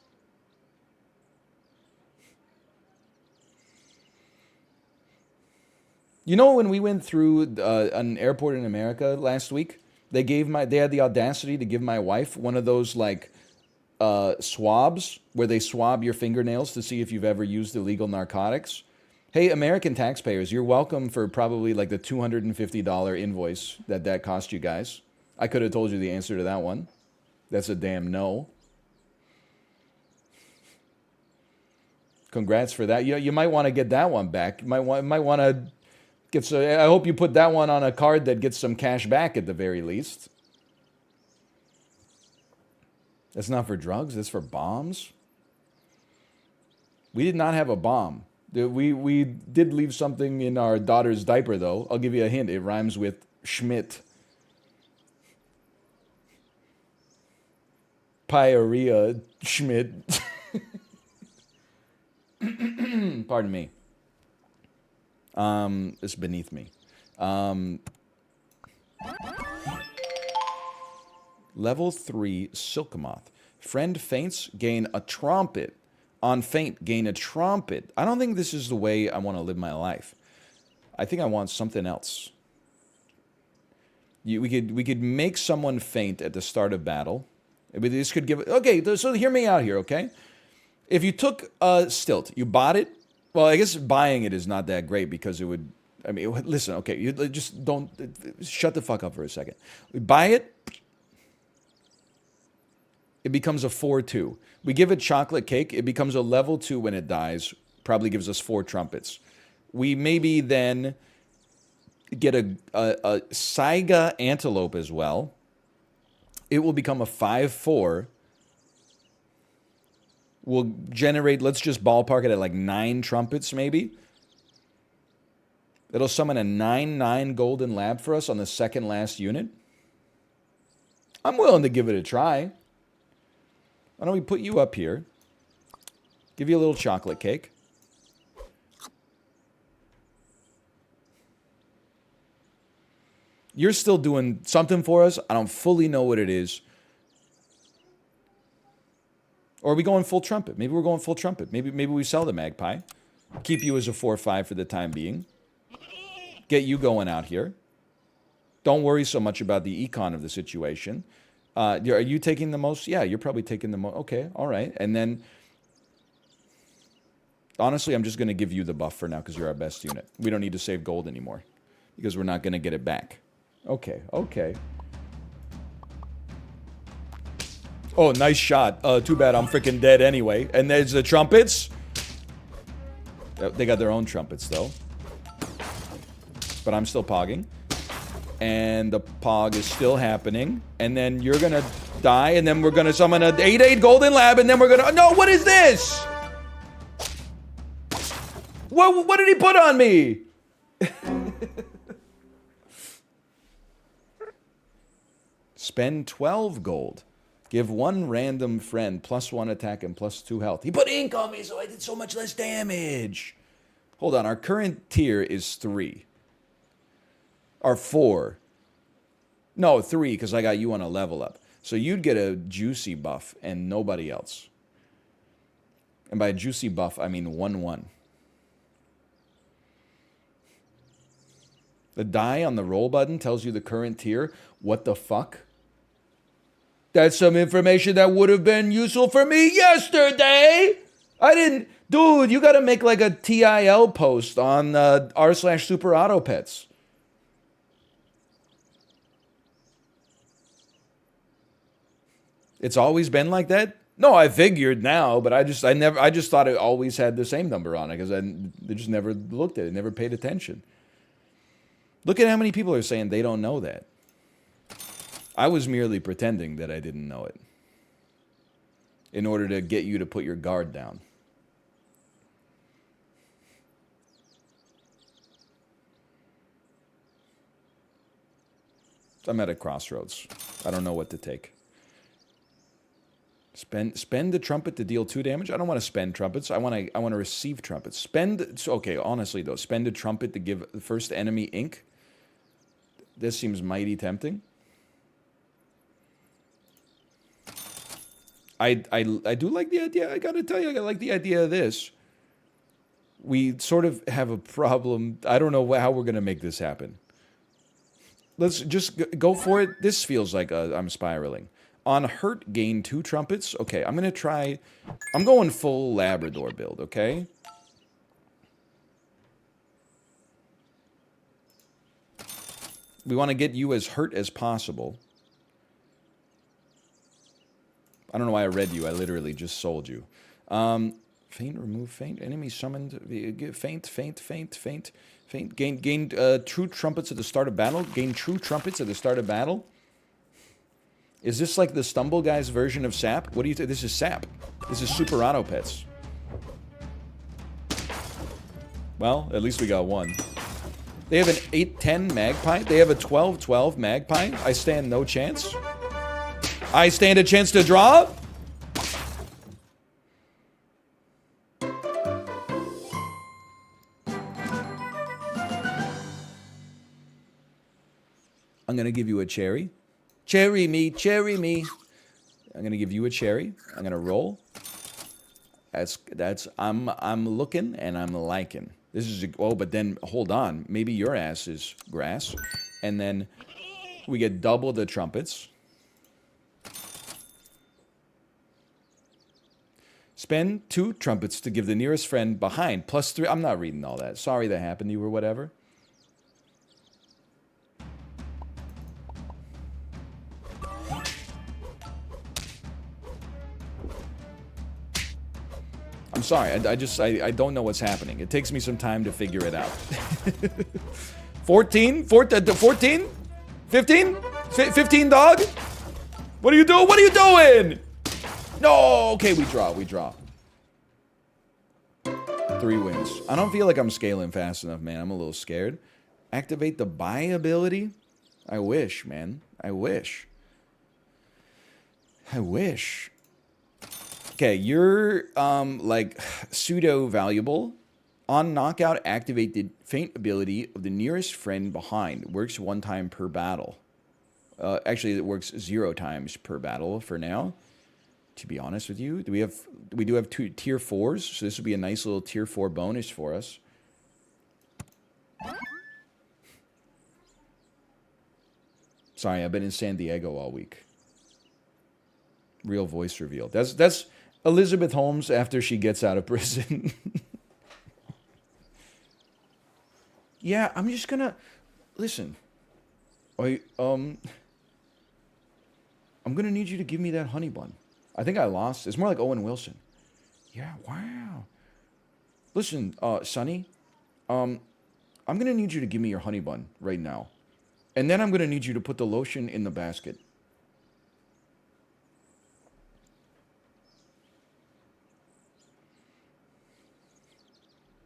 You know, when we went through an airport in America last week, they had the audacity to give my wife one of those like swabs where they swab your fingernails to see if you've ever used illegal narcotics. Hey, American taxpayers, you're welcome for probably like the $250 invoice that cost you guys. I could have told you the answer to that one. That's a damn no. Congrats for that. You might want to get that one back. You might want to get some, I hope you put that one on a card that gets some cash back at the very least. That's not for drugs. That's for bombs. We did not have a bomb. We did leave something in our daughter's diaper, though. I'll give you a hint. It rhymes with Schmidt. Pyorrhea Schmidt. Pardon me. It's beneath me. Level 3 Silk Moth. Friend faints, gain a trumpet. On faint, gain a trumpet. I don't think this is the way I want to live my life. I think I want something else. We could make someone faint at the start of battle. This could give... Okay, so hear me out here, okay? If you took Stilt, you bought it. Well, I guess buying it is not that great because it would... I mean, listen, okay, you just don't... Shut the fuck up for a second. We buy it. It becomes a 4-2. We give it chocolate cake. It becomes a level 2 when it dies. Probably gives us 4 trumpets. We maybe then get a Saiga antelope as well. It will become a 5-4. We'll generate, let's just ballpark it at like 9 trumpets maybe. It'll summon a 9/9 golden lab for us on the second last unit. I'm willing to give it a try. Why don't we put you up here? Give you a little chocolate cake. You're still doing something for us. I don't fully know what it is. Or are we going full trumpet? Maybe we're going full trumpet. Maybe we sell the magpie. Keep you as a 4/5 for the time being. Get you going out here. Don't worry so much about the econ of the situation. Are you taking the most? Yeah, you're probably taking the most. Okay, all right. And then, honestly, I'm just going to give you the buff for now because you're our best unit. We don't need to save gold anymore because we're not going to get it back. Okay, okay. Oh, nice shot. Too bad I'm freaking dead anyway. And there's the trumpets. They got their own trumpets, though. But I'm still pogging. And the pog is still happening. And then you're going to die. And then we're going to summon an 8/8 golden lab. And then we're going to... No, what is this? What did he put on me? Spend 12 gold. Give 1 random friend +1 attack and +2 health. He put ink on me, so I did so much less damage. Hold on, our current tier is 3. Or 4. No, 3, because I got you on a level up. So you'd get a juicy buff and nobody else. And by juicy buff, I mean 1/1. The die on the roll button tells you the current tier. What the fuck? That's some information that would have been useful for me yesterday. I didn't... Dude, you got to make like a TIL post on r/super auto pets. It's always been like that? No, I figured now, but I just thought it always had the same number on it because I just never looked at it, never paid attention. Look at how many people are saying they don't know that. I was merely pretending that I didn't know it in order to get you to put your guard down. I'm at a crossroads. I don't know what to take. Spend the trumpet to deal 2 damage. I don't want to spend trumpets. I want to receive trumpets. Okay, honestly though, spend a trumpet to give the first enemy ink. This seems mighty tempting. I do like the idea. I gotta tell you, I like the idea of this. We sort of have a problem. I don't know how we're gonna make this happen. Let's just go for it. This feels like I'm spiraling. On hurt, gain 2 trumpets. Okay, I'm gonna try. I'm going full Labrador build. Okay. We want to get you as hurt as possible. I don't know why I read you. I literally just sold you. Faint, remove faint. Enemy summoned. Faint. Gain true trumpets at the start of battle. Gain true trumpets at the start of battle. Is this like the Stumble Guys version of SAP? What do you think? This is SAP. This is Super Auto Pets. Well, at least we got one. They have an 8-10 Magpie. They have a 12-12 Magpie. I stand no chance. I stand a chance to draw. I'm going to give you a cherry. Cherry me, cherry me. I'm going to give you a cherry. I'm going to roll. I'm looking and I'm liking. This is... Oh, but then, hold on. Maybe your ass is grass. And then we get double the trumpets. Spend 2 trumpets to give the nearest friend behind. Plus 3... I'm not reading all that. Sorry that happened to you or whatever. I'm sorry, I don't know what's happening. It takes me some time to figure it out. 14? 14? 15? 15, dog? What are you doing? What are you doing? No, okay, we draw. 3 wins. I don't feel like I'm scaling fast enough, man. I'm a little scared. Activate the buy ability? I wish, man. I wish. Okay, you're, like, pseudo-valuable. On knockout, activate the feint ability of the nearest friend behind. Works 1 time per battle. Actually, it works 0 times per battle for now. To be honest with you, we do have 2 tier 4s, so this would be a nice little tier 4 bonus for us. Sorry, I've been in San Diego all week. Real voice reveal. That's Elizabeth Holmes after she gets out of prison. Yeah, I'm just gonna listen. I'm gonna need you to give me that honey bun. I think I lost. It's more like Owen Wilson. Yeah, wow. Listen, Sonny, I'm gonna need you to give me your honey bun right now. And then I'm gonna need you to put the lotion in the basket.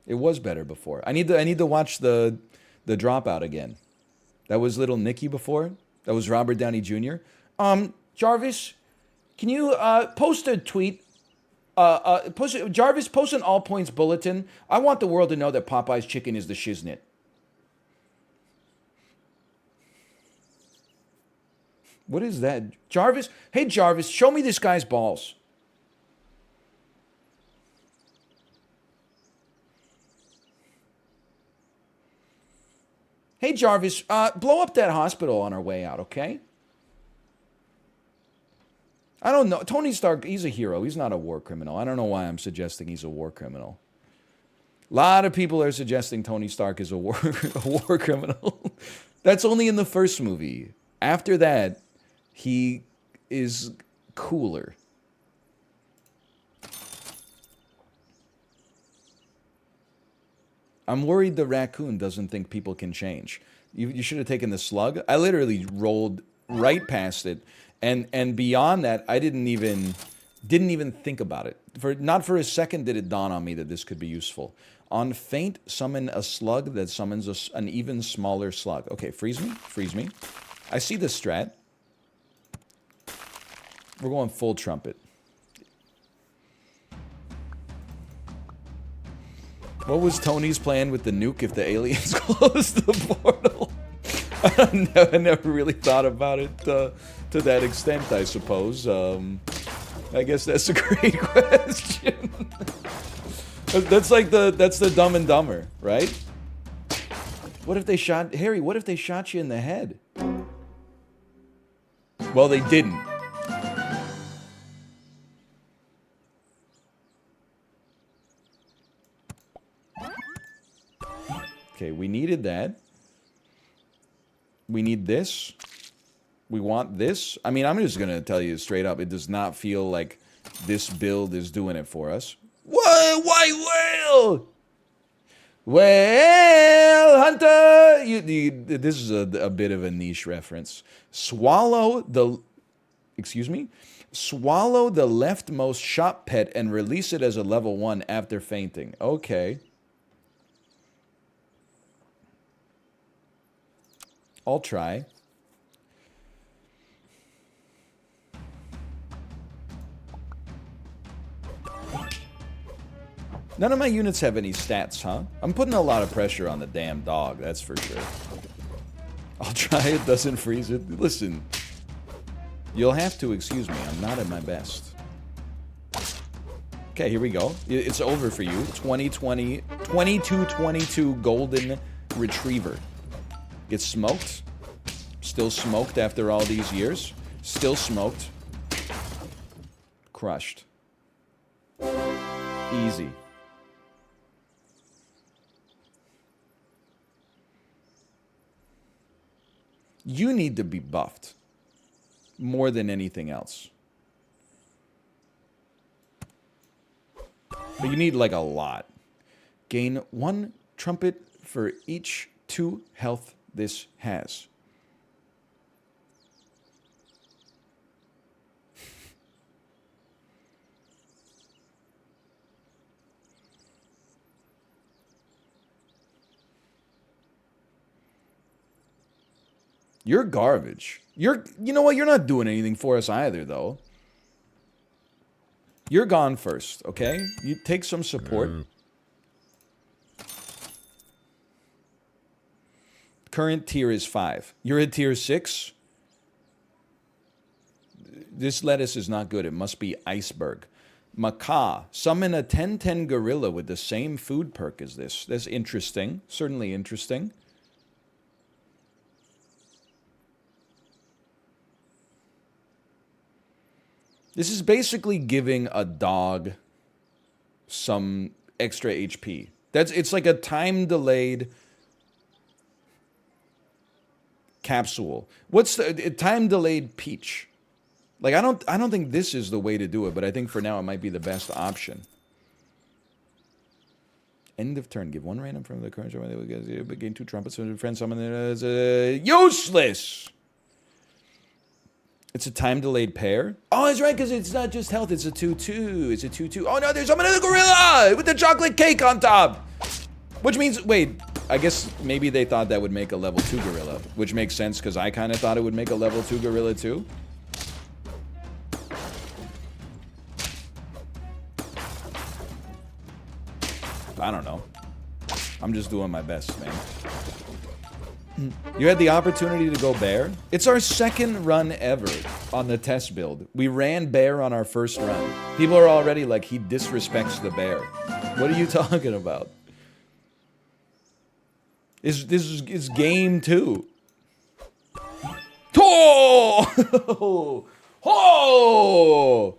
It was better before. I need to watch the Dropout again. That was little Nicky before. That was Robert Downey Jr. Jarvis, can you post a tweet? Jarvis, post an all points bulletin. I want the world to know that Popeye's chicken is the shiznit. What is that? Jarvis? Hey, Jarvis, show me this guy's balls. Hey, Jarvis, blow up that hospital on our way out, okay? I don't know. Tony Stark, he's a hero. He's not a war criminal. I don't know why I'm suggesting he's a war criminal. A lot of people are suggesting Tony Stark is a war criminal. That's only in the first movie. After that, he is cooler. I'm worried the raccoon doesn't think people can change. You should have taken the slug. I literally rolled right past it, and beyond that, I didn't even think about it. Not for a second did it dawn on me that this could be useful. On feint, summon a slug that summons an even smaller slug. Okay, freeze me. I see the strat. We're going full trumpet. What was Tony's plan with the nuke if the aliens closed the portal? I never really thought about it to that extent, I suppose. I guess that's a great question. That's the Dumb and Dumber, right? What if they shot... Harry, what if they shot you in the head? Well, they didn't. Okay, we needed that. We need this. We want this. I mean, I'm just going to tell you straight up. It does not feel like this build is doing it for us. What? Why, well, Hunter, this is a bit of a niche reference. Swallow the leftmost shop pet and release it as a level 1 after fainting. Okay. I'll try. None of my units have any stats, huh? I'm putting a lot of pressure on the damn dog, that's for sure. I'll try, it doesn't freeze it. Listen, you'll have to excuse me, I'm not at my best. Okay, here we go. It's over for you. 20, 20, 2222 golden retriever. Gets smoked. Still smoked after all these years. Still smoked. Crushed. Easy. You need to be buffed more than anything else. But you need like a lot. Gain 1 trumpet for each 2 health this has. You're garbage. You know what? You're not doing anything for us either, though. You're gone first, okay? You take some support. Current tier is 5. You're at tier 6. This lettuce is not good. It must be iceberg. Macaw. Summon a 10-10 gorilla with the same food perk as this. That's interesting. Certainly interesting. This is basically giving a dog some extra HP. It's like a time-delayed capsule. What's the time-delayed peach? Like I don't think this is the way to do it, but I think for now it might be the best option. End of turn. Give 1 random from the current show. Gain 2 trumpets from a friend. Summon it as useless. It's a time-delayed pair. Oh, that's right, because it's not just health. It's a 2-2. It's a 2-2. Oh, no, there's another gorilla with the chocolate cake on top. Which means, wait, I guess maybe they thought that would make a level 2 gorilla, which makes sense because I kind of thought it would make a level 2 gorilla too. I don't know. I'm just doing my best, man. You had the opportunity to go bear. It's our 2nd run ever on the test build. We ran bear on our 1st run. People are already like, he disrespects the bear. What are you talking about? This is game 2. Oh! Oh!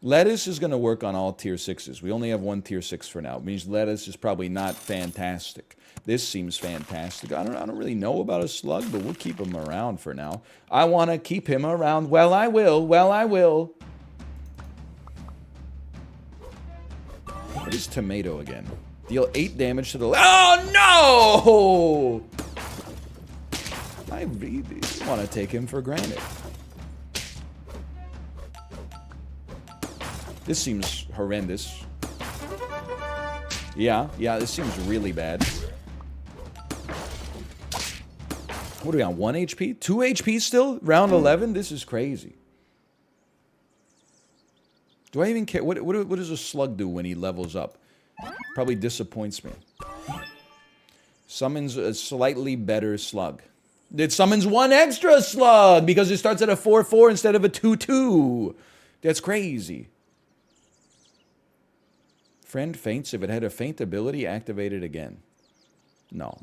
Lettuce is going to work on all tier 6s. We only have 1 tier 6 for now. It means lettuce is probably not fantastic. This seems fantastic. I don't really know about a slug, but we'll keep him around for now. I want to keep him around. Well, I will. Well, I will. What is tomato again? Deal 8 damage to the... Oh, no! I really want to take him for granted. This seems horrendous. Yeah, this seems really bad. What are we on, 1 HP? 2 HP still? Round 11? This is crazy. Do I even care? What does a slug do when he levels up? Probably disappoints me. Summons a slightly better slug. It summons 1 extra slug because it starts at a 4-4 instead of a 2-2. That's crazy. Friend faints. If it had a faint ability, activate it again. No.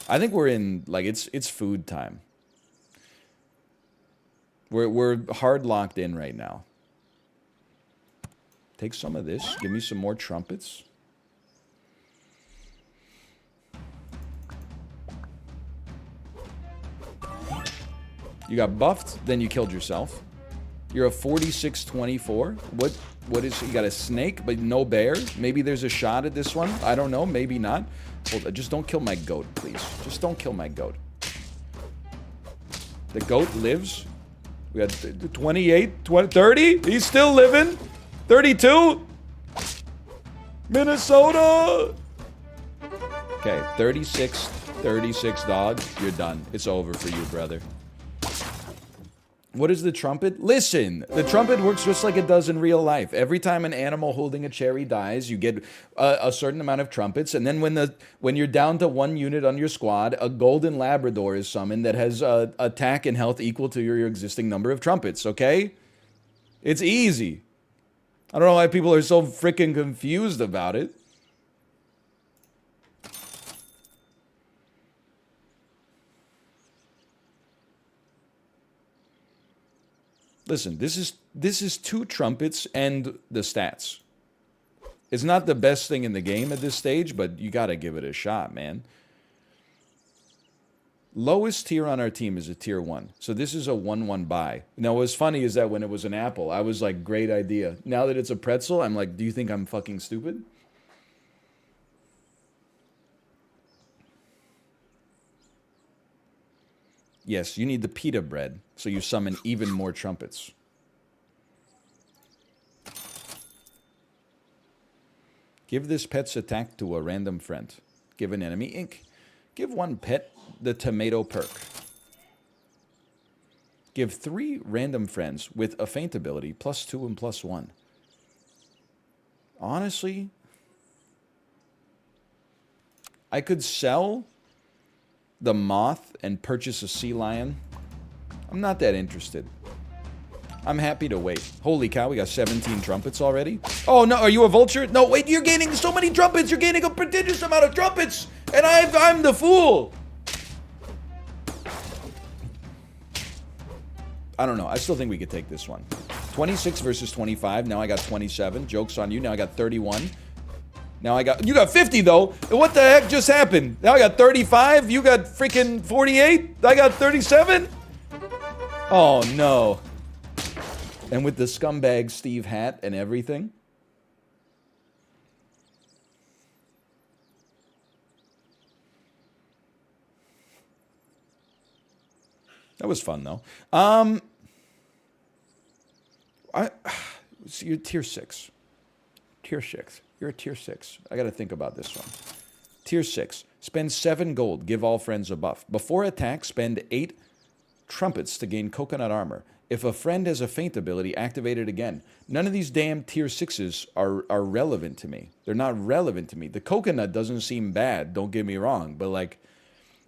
I think we're in, like, it's food time. We're hard locked in right now. Take some of this. Give me some more trumpets. You got buffed, then you killed yourself. You're a 46-24. What is, you got a snake, but no bear? Maybe there's a shot at this one. I don't know, maybe not. Hold on, just don't kill my goat, please. Just don't kill my goat. The goat lives. We got 28, 20, 30. He's still living. 32. Minnesota. Okay, 36 dog. You're done. It's over for you, brother. What is the trumpet? Listen, the trumpet works just like it does in real life. Every time an animal holding a cherry dies, you get a certain amount of trumpets, and then when you're down to 1 unit on your squad, a golden Labrador is summoned that has attack and health equal to your existing number of trumpets, okay? It's easy. I don't know why people are so freaking confused about it. Listen, this is 2 trumpets and the stats. It's not the best thing in the game at this stage, but you gotta give it a shot, man. Lowest tier on our team is a tier 1. So this is a 1-1 buy. Now, what's funny is that when it was an apple, I was like, great idea. Now that it's a pretzel, I'm like, do you think I'm fucking stupid? Yes, you need the pita bread, so you summon even more trumpets. Give this pet's attack to a random friend. Give an enemy ink. Give 1 pet the tomato perk. Give 3 random friends with a feint ability, +2 and +1. Honestly, I could sell the moth and purchase a sea lion. I'm not that interested. I'm happy to wait. Holy cow, we got 17 trumpets already. Oh no, are you a vulture? No, wait, you're gaining so many trumpets. You're gaining a prodigious amount of trumpets. And I'm the fool. I don't know. I still think we could take this one. 26 versus 25. Now I got 27. Joke's on you. Now I got 31. Now you got 50 though. What the heck just happened? Now I got 35. You got freaking 48. I got 37. Oh no. And with the scumbag Steve hat and everything. That was fun though. So you're tier 6. Tier 6. You're a tier 6. I gotta think about this one. Tier 6. Spend 7 gold. Give all friends a buff. Before attack, spend 8 trumpets to gain coconut armor. If a friend has a feint ability, activate it again. None of these damn tier 6s are relevant to me. They're not relevant to me. The coconut doesn't seem bad, don't get me wrong. But like,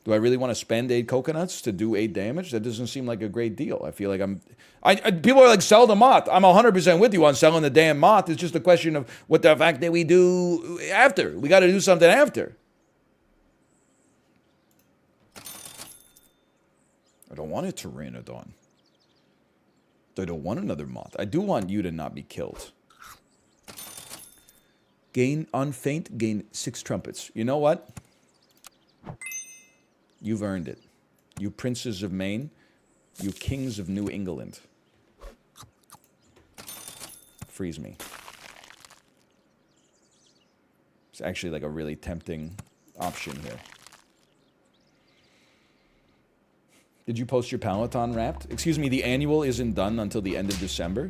do I really want to spend 8 coconuts to do 8 damage? That doesn't seem like a great deal. I feel like people are like, sell the moth. I'm 100% with you on selling the damn moth. It's just a question of what the fact that we do after. We got to do something after. I don't want a Pteranodon. I don't want another moth. I do want you to not be killed. Gain on feint, gain 6 trumpets. You know what? You've earned it. You princes of Maine, you kings of New England. Freeze me. It's actually like a really tempting option here. Did you post your Peloton Wrapped? Excuse me, the annual isn't done until the end of December.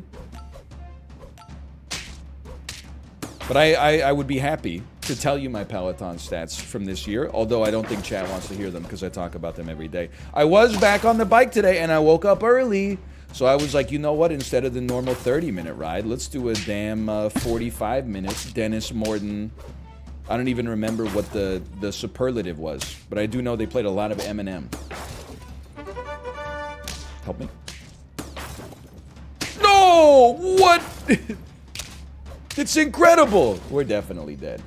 But I would be happy to tell you my Peloton stats from this year, although I don't think chat wants to hear them because I talk about them every day. I was back on the bike today and I woke up early. So I was like, you know what? Instead of the normal 30-minute ride, let's do a damn 45 minutes. Dennis Morton. I don't even remember what the superlative was, but I do know they played a lot of Eminem. Help me. No! What? It's incredible! We're definitely dead.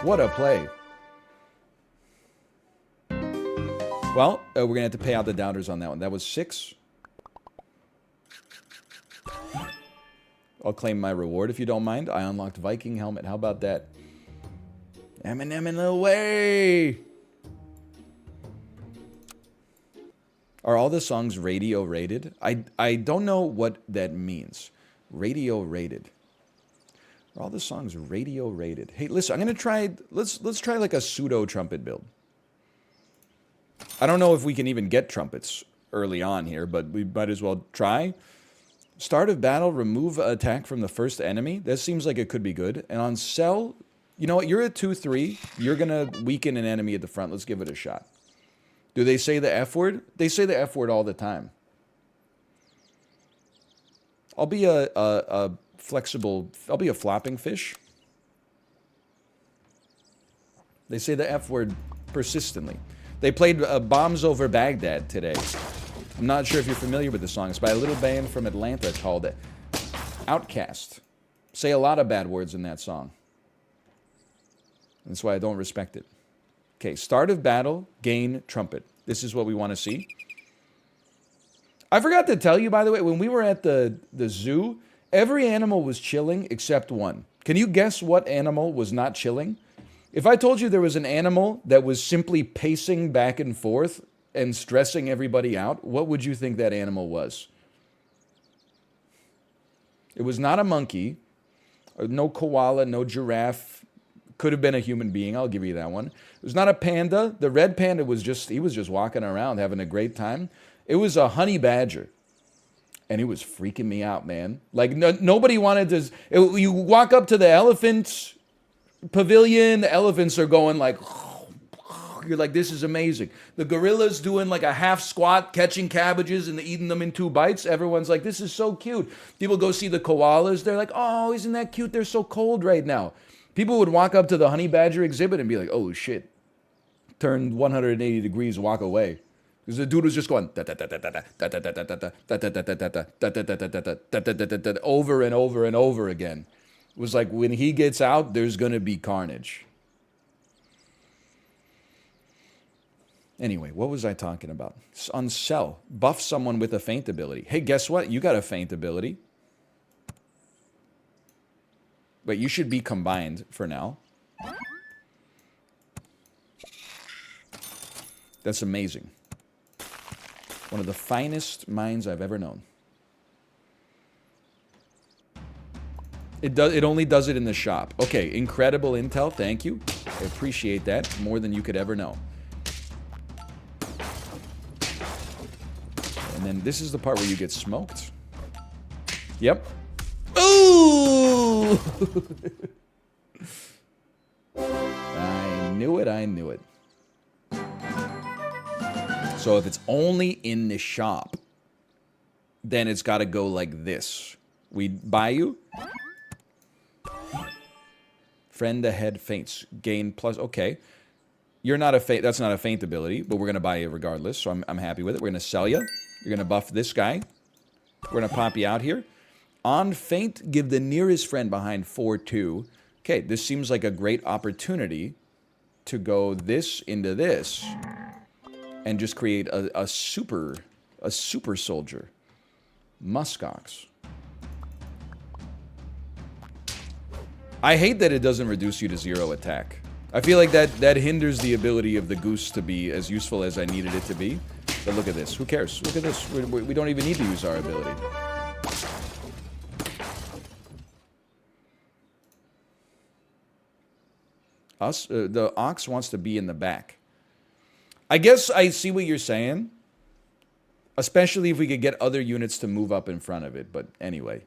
What a play. Well, we're going to have to pay out the doubters on that one. That was 6. I'll claim my reward if you don't mind. I unlocked Viking helmet. How about that? Eminem in the way! Are all the songs radio rated? I don't know what that means. Radio rated. Are all the songs radio rated? Hey, listen, I'm gonna try. Let's try like a pseudo trumpet build. I don't know if we can even get trumpets early on here, but we might as well try. Start of battle, remove attack from the first enemy. That seems like it could be good. And on sell, you know what? You're at 2-3. You're gonna weaken an enemy at the front. Let's give it a shot. Do they say the F word? They say the F word all the time. I'll be a flexible, I'll be a flopping fish. They say the F word persistently. They played bombs over Baghdad today. I'm not sure if you're familiar with the song. It's by a little band from Atlanta called Outcast. Say a lot of bad words in that song. That's why I don't respect it. Okay, start of battle, gain trumpet. This is what we want to see. I forgot to tell you, by the way, when we were at the zoo, every animal was chilling except one. Can you guess what animal was not chilling? If I told you there was an animal that was simply pacing back and forth and stressing everybody out, what would you think that animal was? It was not a monkey, no koala, no giraffe. Could have been a human being, I'll give you that one. It was not a panda. The red panda was just walking around having a great time. It was a honey badger. And it was freaking me out, man. Like, nobody wanted to... You walk up to the elephant pavilion, the elephants are going like... You're like, this is amazing. The gorilla's doing like a half squat, catching cabbages and eating them in 2 bites. Everyone's like, this is so cute. People go see the koalas. They're like, oh, isn't that cute? They're so cold right now. People would walk up to the honey badger exhibit and be like, oh, shit. Turn 180 degrees, walk away. Because the dude was just going over and over and over again. It was like, when he gets out, there's going to be carnage. Anyway, what was I talking about? On Cell, buff someone with a feint ability. Hey, guess what? You got a feint ability. But you should be combined for now. That's amazing. One of the finest minds I've ever known. It only does it in the shop. Okay, incredible intel. Thank you. I appreciate that more than you could ever know. And then this is the part where you get smoked. Yep. Ooh! I knew it, I knew it. So if it's only in the shop, then it's got to go like this. We buy you. Friend ahead feints. Gain plus. Okay. You're not a feint. That's not a feint ability, but we're going to buy you regardless, so I'm happy with it. We're going to sell you. You're going to buff this guy. We're going to pop you out here. On feint, give the nearest friend behind 4-2. Okay, this seems like a great opportunity to go this into this and just create a super soldier. Muskox. I hate that it doesn't reduce you to 0 attack. I feel like that hinders the ability of the goose to be as useful as I needed it to be. But look at this. Who cares? Look at this. We don't even need to use our ability. The ox wants to be in the back. I guess I see what you're saying. Especially if we could get other units to move up in front of it. But anyway.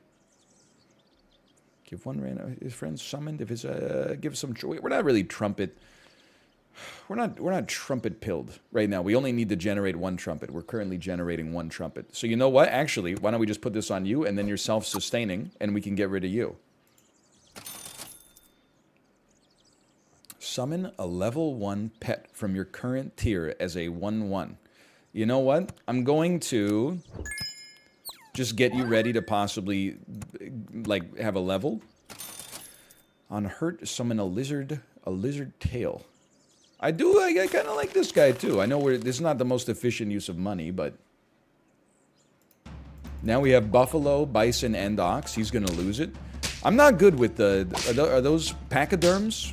Give one random his friends summoned. If it's give some. We're not really trumpet. We're not trumpet pilled right now. We only need to generate 1 trumpet. We're currently generating 1 trumpet. So you know what? Actually, why don't we just put this on you, and then you're self-sustaining, and we can get rid of you. Summon a level 1 pet from your current tier as a 1/1. You know what? I'm going to just get you ready to possibly, like, have a level. On hurt, summon a lizard tail. I kind of like this guy, too. I know this is not the most efficient use of money, but... Now we have buffalo, bison, and ox. He's going to lose it. I'm not good with are those pachyderms?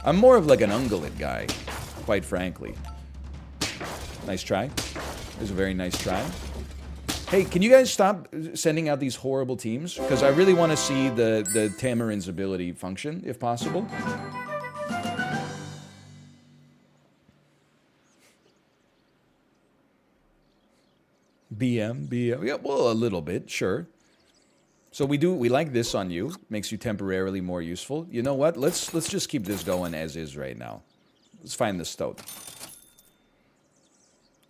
I'm more of like an ungulate guy, quite frankly. Nice try. It was a very nice try. Hey, can you guys stop sending out these horrible teams? Because I really want to see the Tamarin's ability function, if possible. BM. Yeah, well, a little bit, sure. So we like this on you. Makes you temporarily more useful. You know what? Let's just keep this going as is right now. Let's find the stoat.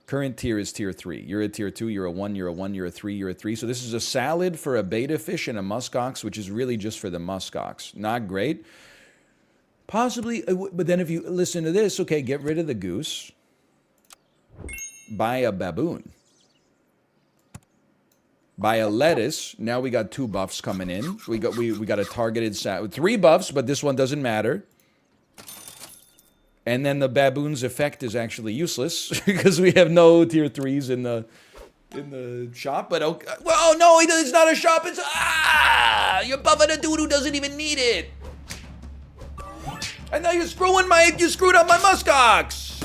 Current tier is tier 3. You're a tier 2, you're a 1, you're a 1, you're a 3, you're a 3. So this is a salad for a beta fish and a muskox, which is really just for the muskox. Not great. Possibly, but then if you listen to this, okay, get rid of the goose. Buy a baboon. Buy a lettuce. Now we got 2 buffs coming in. We got a targeted 3 buffs, but this one doesn't matter. And then the baboon's effect is actually useless because we have no tier 3s in the shop. But okay, well, no, it's not a shop. It's you're buffing a dude who doesn't even need it. And now you screwed up my muskox.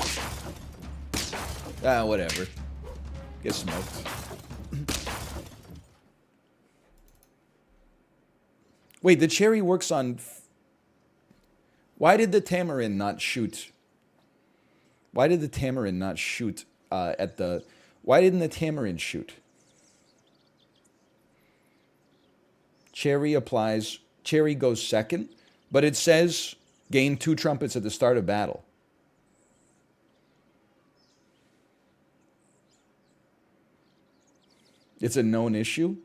Whatever. Get smoked. Wait, the cherry works on... Why did the tamarind not shoot? Why did the tamarind not shoot at the... Why didn't the tamarind shoot? Cherry applies... Cherry goes second, but it says gain 2 trumpets at the start of battle. It's a known issue.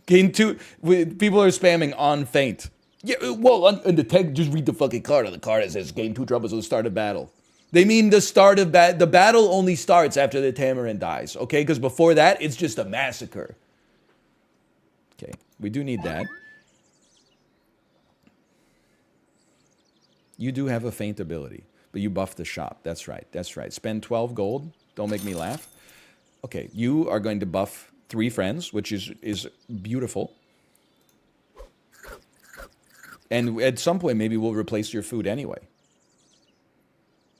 Gain 2... People are spamming on feint. Yeah, well, in the tech, just read the fucking card. On the card it says gain 2 trumpets at the start of battle. They mean the start of the battle only starts after the tamarind dies, okay? Because before that, it's just a massacre. Okay, we do need that. You do have a feint ability, but you buff the shop. That's right, that's right. Spend 12 gold. Don't make me laugh. Okay, you are going to buff 3 friends, which is beautiful. And at some point, maybe we'll replace your food anyway.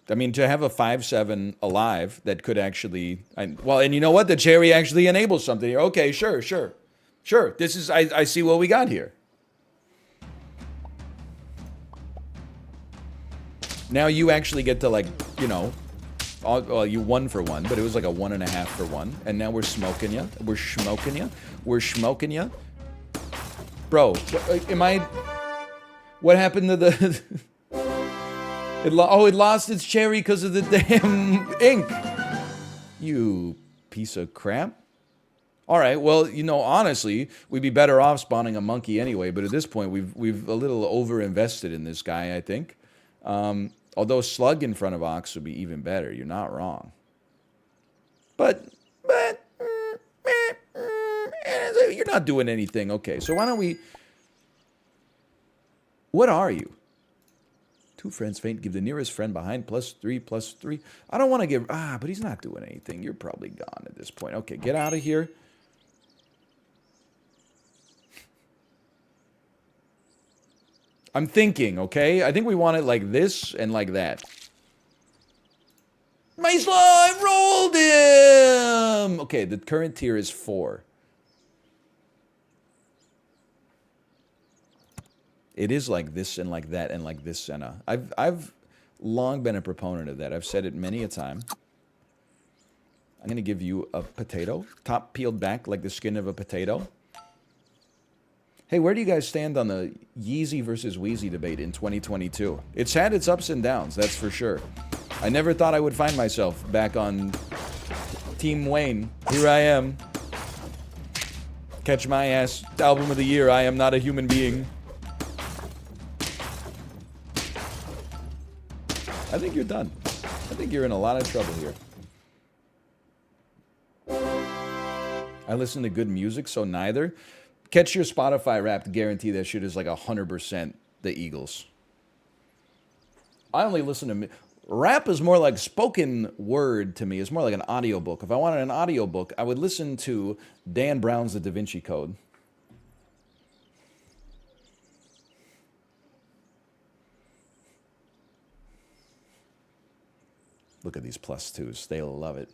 I mean, to have a 5/7 alive that could actually... well, and you know what? The cherry actually enables something here. Okay, sure. This is... I see what we got here. Now you actually get to, like, you know... Well, you 1 for 1, but it was like a 1.5 for 1. And now we're smoking you. We're smoking you. Bro, am I... What happened to the... it lost its cherry because of the damn ink. You piece of crap. All right, well, you know, honestly, we'd be better off spawning a monkey anyway, but at this point, we've a little over-invested in this guy, I think. Although slug in front of ox would be even better. You're not wrong. But you're not doing anything. Okay, so why don't we... What are you? 2 friends feint. Give the nearest friend behind +3/+3. I don't want to give... but he's not doing anything. You're probably gone at this point. Okay, get out of here. I'm thinking, okay? I think we want it like this and like that. My slime rolled him! Okay, the current tier is 4. It is like this and like that and like this, Senna. I've long been a proponent of that. I've said it many a time. I'm going to give you a potato. Top peeled back like the skin of a potato. Hey, where do you guys stand on the Yeezy versus Wheezy debate in 2022? It's had its ups and downs, that's for sure. I never thought I would find myself back on Team Wayne. Here I am. Catch my ass. Album of the year. I am not a human being. I think you're done. I think you're in a lot of trouble here. I listen to good music, so neither. Catch your Spotify Wrapped. Guarantee that shit is like 100% the Eagles. I only listen to... Rap is more like spoken word to me. It's more like an audiobook. If I wanted an audiobook, I would listen to Dan Brown's The Da Vinci Code. Look at these +2s. They love it.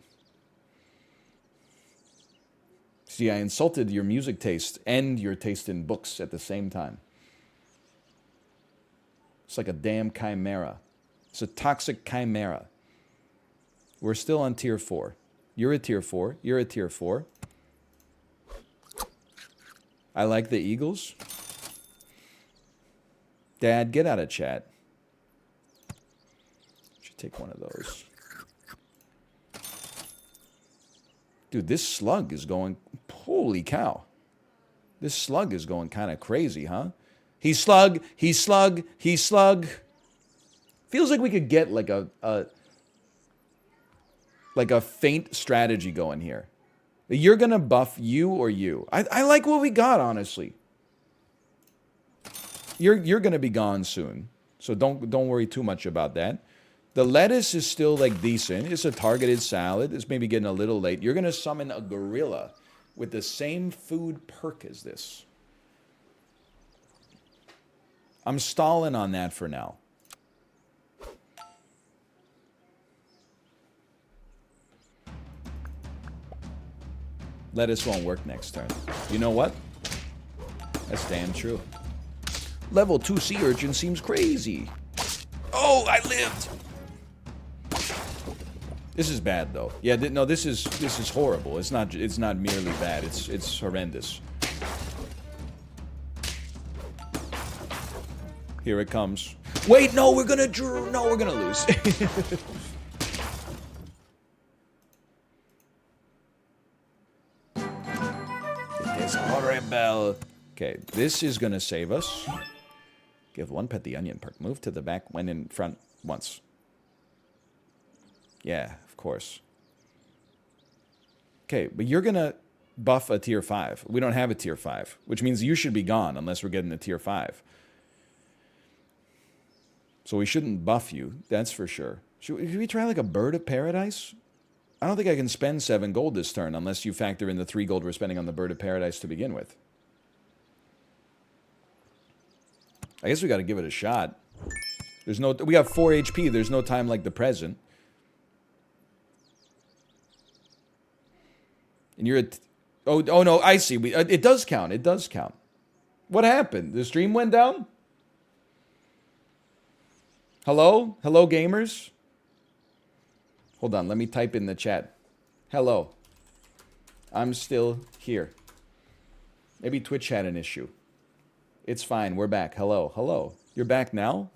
See, I insulted your music taste and your taste in books at the same time. It's like a damn chimera. It's a toxic chimera. We're still on tier 4. You're a tier 4. You're a tier 4. I like the Eagles. Dad, get out of chat. Should take one of those. Dude, this slug is going... Holy cow. This slug is going kind of crazy, huh? He's slug. He's slug. He's slug. Feels like we could get like a feint strategy going here. You're going to buff you or you. I like what we got, honestly. You're going to be gone soon. So don't worry too much about that. The lettuce is still like decent. It's a targeted salad. It's maybe getting a little late. You're going to summon a gorilla with the same food perk as this. I'm stalling on that for now. Lettuce won't work next turn. You know what? That's damn true. Level 2 sea urchin seems crazy. Oh, I lived! This is bad though. Yeah, no, this is horrible. It's not merely bad. It's horrendous. Here it comes. Wait, no, we're gonna lose. It is horrible. Okay, this is gonna save us. Give one pet the onion perk. Move to the back when in front once. Yeah, of course. Okay, but you're gonna buff a tier 5. We don't have a tier 5, which means you should be gone unless we're getting a tier 5. So we shouldn't buff you, that's for sure. Should we try like a bird of paradise? I don't think I can spend 7 gold this turn unless you factor in the 3 gold we're spending on the bird of paradise to begin with. I guess we got to give it a shot. We have 4 HP. There's no time like the present. And you're oh no, I see. It does count. It does count. What happened? The stream went down? Hello? Hello, gamers? Hold on, let me type in the chat. Hello. I'm still here. Maybe Twitch had an issue. It's fine, we're back. Hello, hello. You're back now?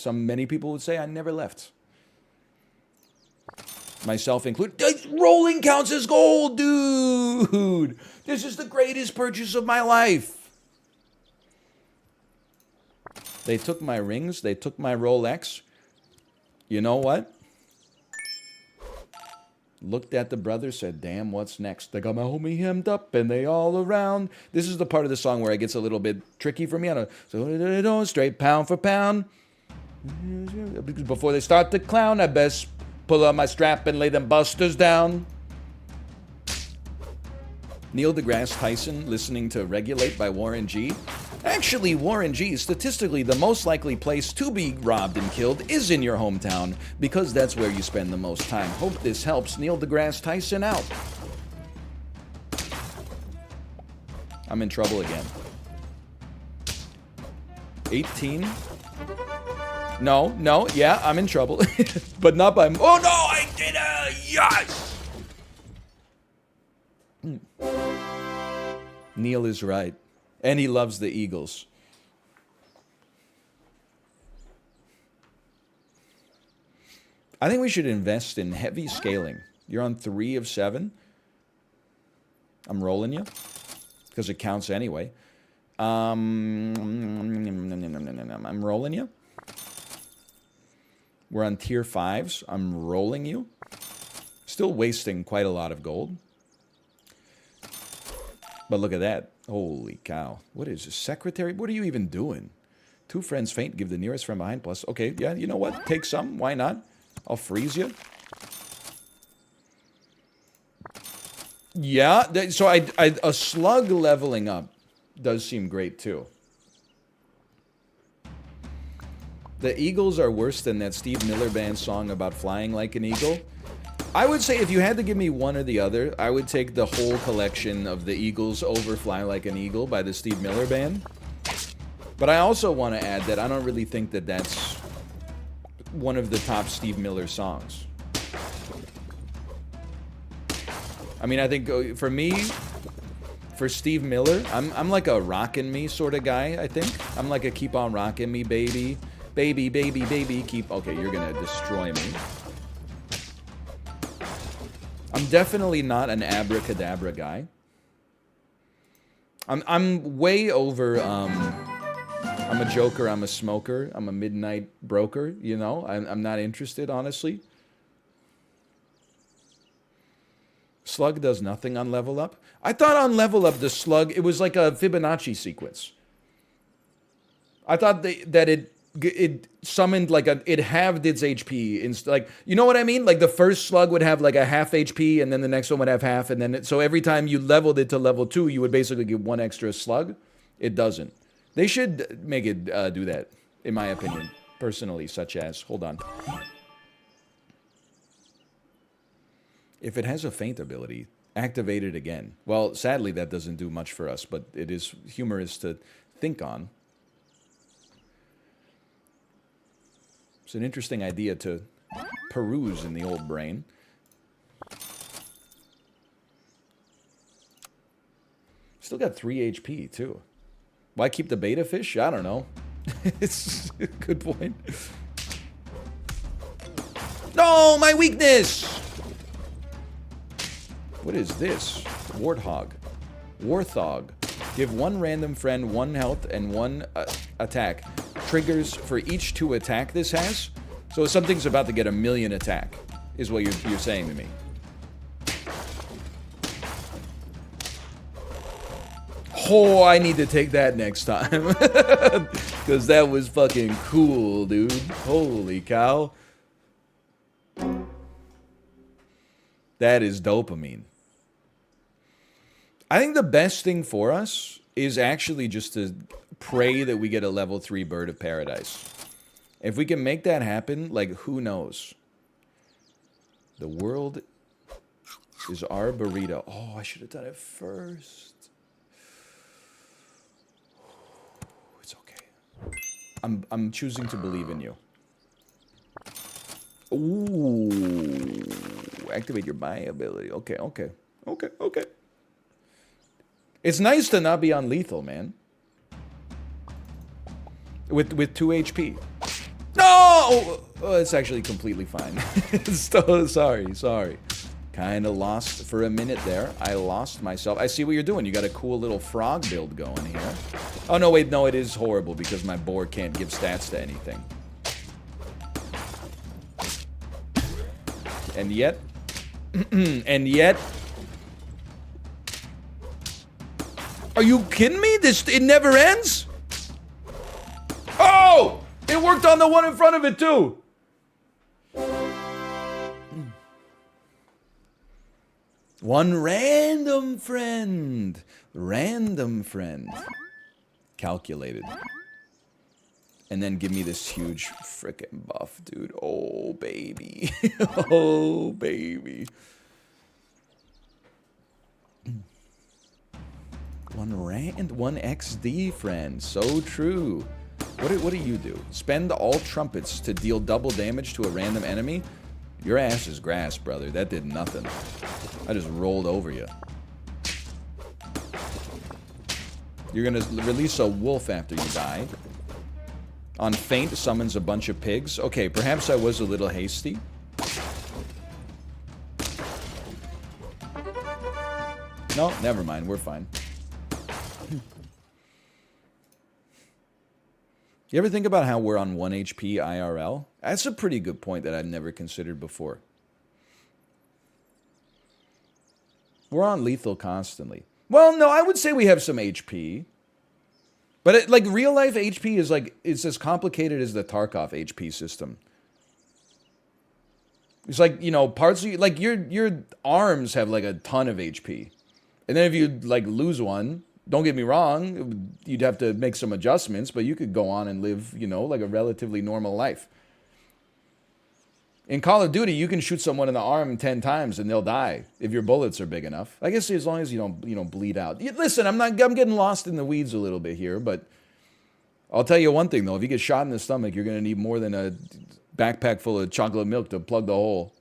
Many people would say I never left. Myself included. Rolling counts as gold, dude! This is the greatest purchase of my life. They took my rings. They took my Rolex. You know what? Looked at the brother, said, damn, what's next? They got my homie hemmed up and they all around. This is the part of the song where it gets a little bit tricky for me. I don't, so straight pound for pound. Before they start to clown, I best pull out my strap and lay them busters down. Neil deGrasse Tyson listening to Regulate by Warren G. Actually, Warren G, statistically, the most likely place to be robbed and killed is in your hometown, because that's where you spend the most time. Hope this helps Neil deGrasse Tyson out. I'm in trouble again. 18? No, yeah, I'm in trouble. But not by... Oh, no, I did it! Yes! Neil is right. And he loves the Eagles. I think we should invest in heavy scaling. You're on 3 of 7. I'm rolling you. Because it counts anyway. I'm rolling you. We're on tier 5s. I'm rolling you. Still wasting quite a lot of gold. But look at that. Holy cow. What is this? Secretary? What are you even doing? 2 friends faint. Give the nearest friend behind plus. Okay, yeah, you know what? Take some. Why not? I'll freeze you. Yeah, so a slug leveling up does seem great too. The Eagles are worse than that Steve Miller Band song about flying like an eagle. I would say if you had to give me one or the other, I would take the whole collection of the Eagles over Fly Like an Eagle by the Steve Miller Band. But I also want to add that I don't really think that that's one of the top Steve Miller songs. I mean, I think for me, for Steve Miller, I'm like a rockin' me sort of guy, I think. I'm like a keep on rockin' me, baby. Baby, baby, baby, keep... Okay, you're gonna destroy me. I'm definitely not an abracadabra guy. I'm way over, I'm a joker, I'm a smoker, I'm a midnight broker, you know? I'm not interested, honestly. Slug does nothing on level up? I thought on level up the slug, it was like a Fibonacci sequence. I thought that it summoned like it halved its HP. Like, you know what I mean? Like the first slug would have like a half HP, and then the next one would have half, and then so every time you leveled it to level 2, you would basically get one extra slug. It doesn't. They should make it do that, in my opinion, personally. Such as, hold on. If it has a feint ability, activate it again. Well, sadly, that doesn't do much for us, but it is humorous to think on. It's an interesting idea to peruse in the old brain. Still got 3 HP, too. Why keep the beta fish? I don't know. It's a good point. No, my weakness! What is this? Warthog. Warthog. Give one random friend 1 health and 1 attack. Triggers for each 2 attack this has. So something's about to get 1,000,000 attack, is what you're saying to me. Oh, I need to take that next time. Because that was fucking cool, dude. Holy cow. That is dopamine. I think the best thing for us is actually just to pray that we get a level 3 Bird of Paradise. If we can make that happen, like, who knows? The world is our burrito. Oh, I should have done it first. It's okay. I'm choosing to believe in you. Ooh. Activate your buy ability. Okay, okay. Okay, okay. It's nice to not be on lethal, man. With 2 HP. No! Oh, it's actually completely fine. Sorry. Kinda lost for a minute there. I lost myself. I see what you're doing. You got a cool little frog build going here. Oh, no, wait. No, it is horrible because my boar can't give stats to anything. And yet... and yet... Are you kidding me? It never ends? Oh! It worked on the one in front of it, too! One random friend. Random friend. Calculated. And then give me this huge frickin' buff, dude. Oh, baby. Oh, baby. One XD friend. So true. What do you do? Spend all trumpets to deal double damage to a random enemy? Your ass is grass, brother. That did nothing. I just rolled over you. You're gonna release a wolf after you die. On feint, summons a bunch of pigs. Okay, perhaps I was a little hasty. No, never mind. We're fine. You ever think about how we're on 1 HP IRL? That's a pretty good point that I've never considered before. We're on lethal constantly. Well, no, I would say we have some HP. But like real life HP is like, it's as complicated as the Tarkov HP system. It's like, you know, parts of you, like your arms have like a ton of HP. And then if you like lose one, don't get me wrong, you'd have to make some adjustments, but you could go on and live, you know, like a relatively normal life. In Call of Duty, you can shoot someone in the arm 10 times and they'll die if your bullets are big enough. I guess as long as you don't bleed out. Listen, I'm getting lost in the weeds a little bit here, but I'll tell you one thing though, if you get shot in the stomach, you're going to need more than a backpack full of chocolate milk to plug the hole.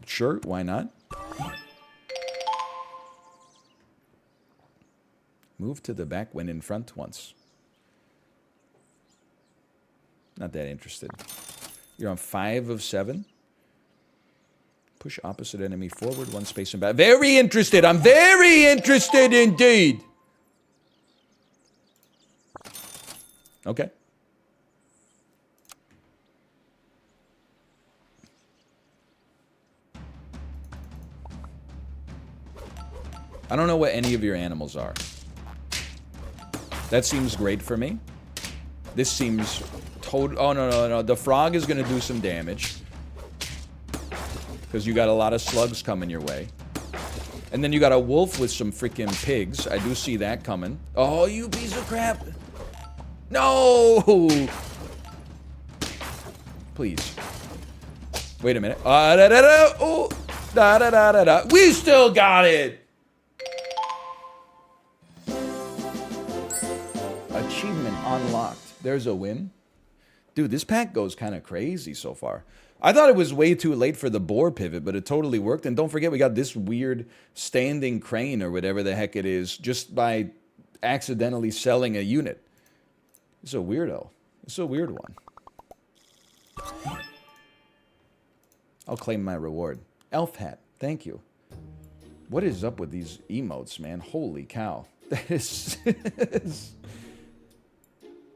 Sure, why not? Move to the back when in front once. Not that interested. You're on 5 of 7. Push opposite enemy forward, 1 space and back. Very interested. I'm very interested indeed. Okay. I don't know what any of your animals are. That seems great for me. This seems total... Oh, no. The frog is going to do some damage. Because you got a lot of slugs coming your way. And then you got a wolf with some freaking pigs. I do see that coming. Oh, you piece of crap. No! Please. Wait a minute. Oh, we still got it! Achievement unlocked. There's a win. Dude, this pack goes kind of crazy so far. I thought it was way too late for the boar pivot, but it totally worked. And don't forget, we got this weird standing crane or whatever the heck it is just by accidentally selling a unit. It's a weirdo. It's a weird one. I'll claim my reward. Elf hat. Thank you. What is up with these emotes, man? Holy cow. That is...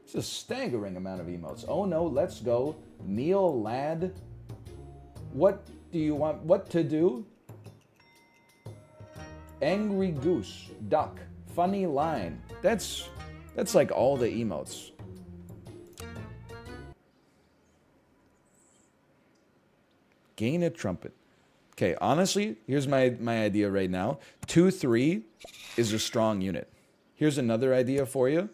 It's a staggering amount of emotes. Oh no, let's go. Neil Ladd. What do you want? What to do? Angry goose. Duck. Funny line. That's like all the emotes. Gain a trumpet. Okay, honestly, here's my idea right now. 2-3 is a strong unit. Here's another idea for you.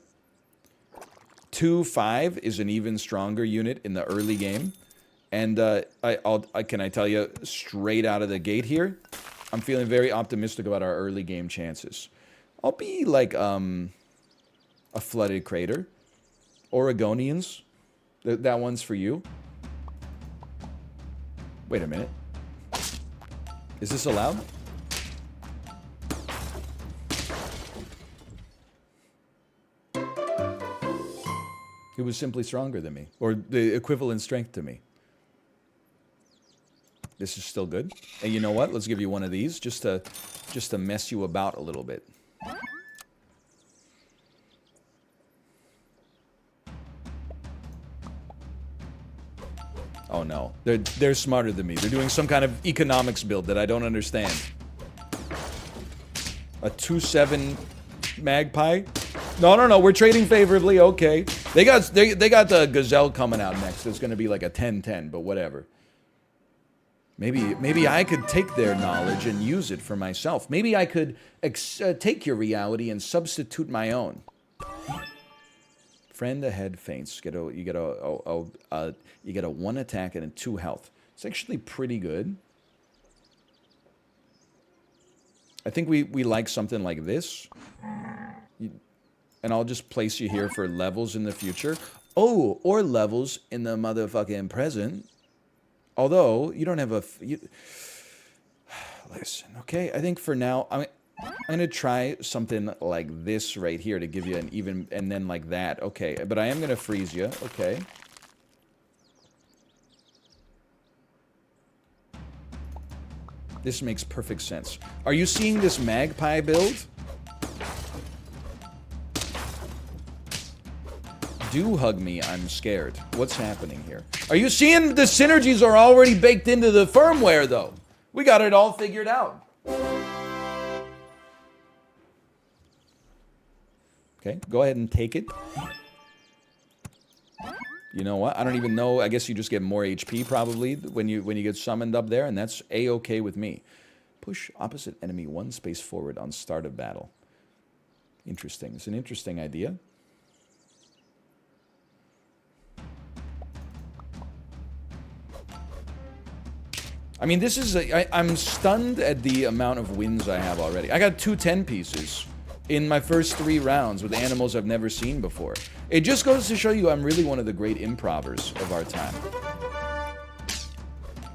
2-5 is an even stronger unit in the early game. And can I tell you straight out of the gate here, I'm feeling very optimistic about our early game chances. I'll be like a flooded crater. Oregonians. That one's for you. Wait a minute. Is this allowed? He was simply stronger than me, or the equivalent strength to me. This is still good. And you know what? Let's give you one of these just to mess you about a little bit. Oh no, they're smarter than me. They're doing some kind of economics build that I don't understand. A 2-7 magpie? No, we're trading favorably. Okay, they got the gazelle coming out next. It's going to be like a 10-10, but whatever. Maybe I could take their knowledge and use it for myself. Maybe I could take your reality and substitute my own. Friend ahead faints. You get a 1 attack and a 2 health. It's actually pretty good. I think we like something like this. And I'll just place you here for levels in the future. Oh, or levels in the motherfucking present. Although you don't have a. Listen, okay. I think for now I'm gonna try something like this right here to give you an even, and then like that. Okay, but I am gonna freeze you. Okay. This makes perfect sense. Are you seeing this magpie build? Do hug me, I'm scared. What's happening here? Are you seeing the synergies are already baked into the firmware, though? We got it all figured out. Okay, go ahead and take it. You know what? I don't even know. I guess you just get more HP probably when you get summoned up there, and that's A-okay with me. Push opposite enemy 1 space forward on start of battle. Interesting. It's an interesting idea. I mean, this is I'm stunned at the amount of wins I have already. I got 2 10 pieces in my first 3 rounds with animals I've never seen before. It just goes to show you I'm really one of the great improvers of our time.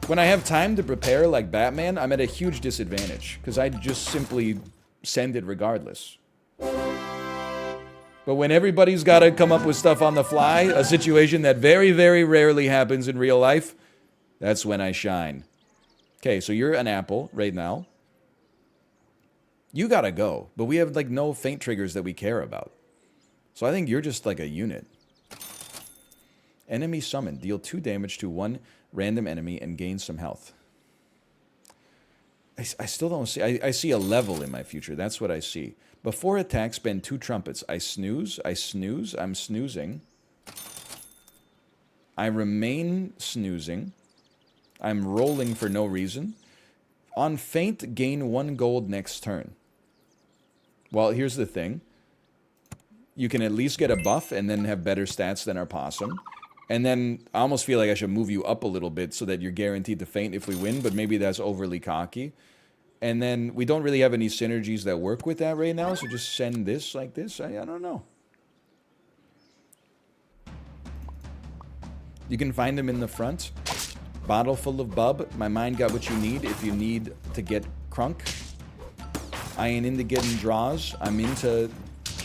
When I have time to prepare like Batman, I'm at a huge disadvantage, because I just simply send it regardless. But when everybody's got to come up with stuff on the fly, a situation that very, very rarely happens in real life, that's when I shine. Okay, so you're an apple right now. You gotta go, but we have like no faint triggers that we care about. So I think you're just like a unit. Enemy summoned. Deal 2 damage to 1 random enemy and gain some health. I still don't see. I see a level in my future. That's what I see. Before attack, spend 2 trumpets. I snooze. I'm snoozing. I remain snoozing. I'm rolling for no reason. On feint, gain 1 gold next turn. Well, here's the thing. You can at least get a buff and then have better stats than our possum. And then I almost feel like I should move you up a little bit so that you're guaranteed to feint if we win, but maybe that's overly cocky. And then we don't really have any synergies that work with that right now, so just send this like this. I don't know. You can find them in the front. Bottle full of bub. My mind got what you need if you need to get crunk. I ain't into getting draws. I'm into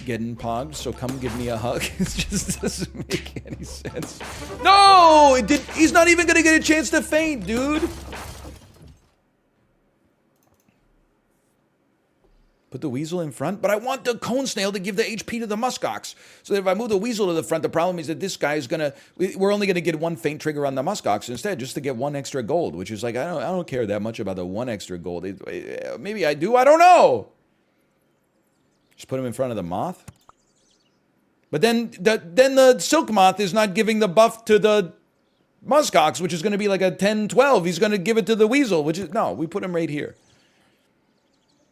getting pogged, so come give me a hug. It just doesn't make any sense. No! He's not even gonna get a chance to feint, dude! Put the weasel in front, but I want the cone snail to give the HP to the muskox. So that if I move the weasel to the front, the problem is that this guy is gonna... We're only gonna get 1 feint trigger on the muskox instead, just to get 1 extra gold, which is like, I don't care that much about the 1 extra gold. Maybe I do, I don't know! Just put him in front of the moth. But then the silk moth is not giving the buff to the muskox, which is gonna be like a 10-12. He's gonna give it to the weasel, which is... No, we put him right here.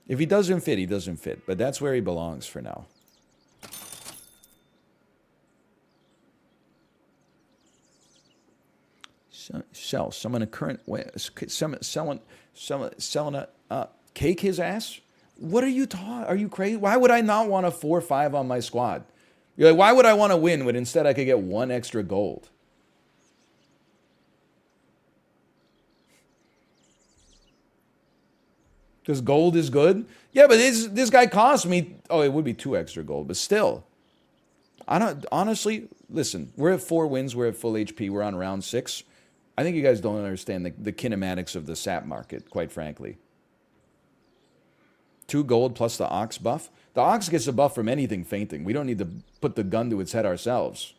If he doesn't fit, he doesn't fit. But that's where he belongs for now. Sell. Someone a current way. Selling a cake his ass? What are you talking? Are you crazy? Why would I not want a 4-5 on my squad? You're like, why would I want to win when instead I could get 1 extra gold? Because gold is good? Yeah, but this guy cost me... Oh, it would be 2 extra gold, but still. I don't... Honestly, listen. We're at 4 wins. We're at full HP. We're on round 6. I think you guys don't understand the kinematics of the SAP market, quite frankly. 2 gold plus the ox buff. The ox gets a buff from anything fainting. We don't need to put the gun to its head ourselves.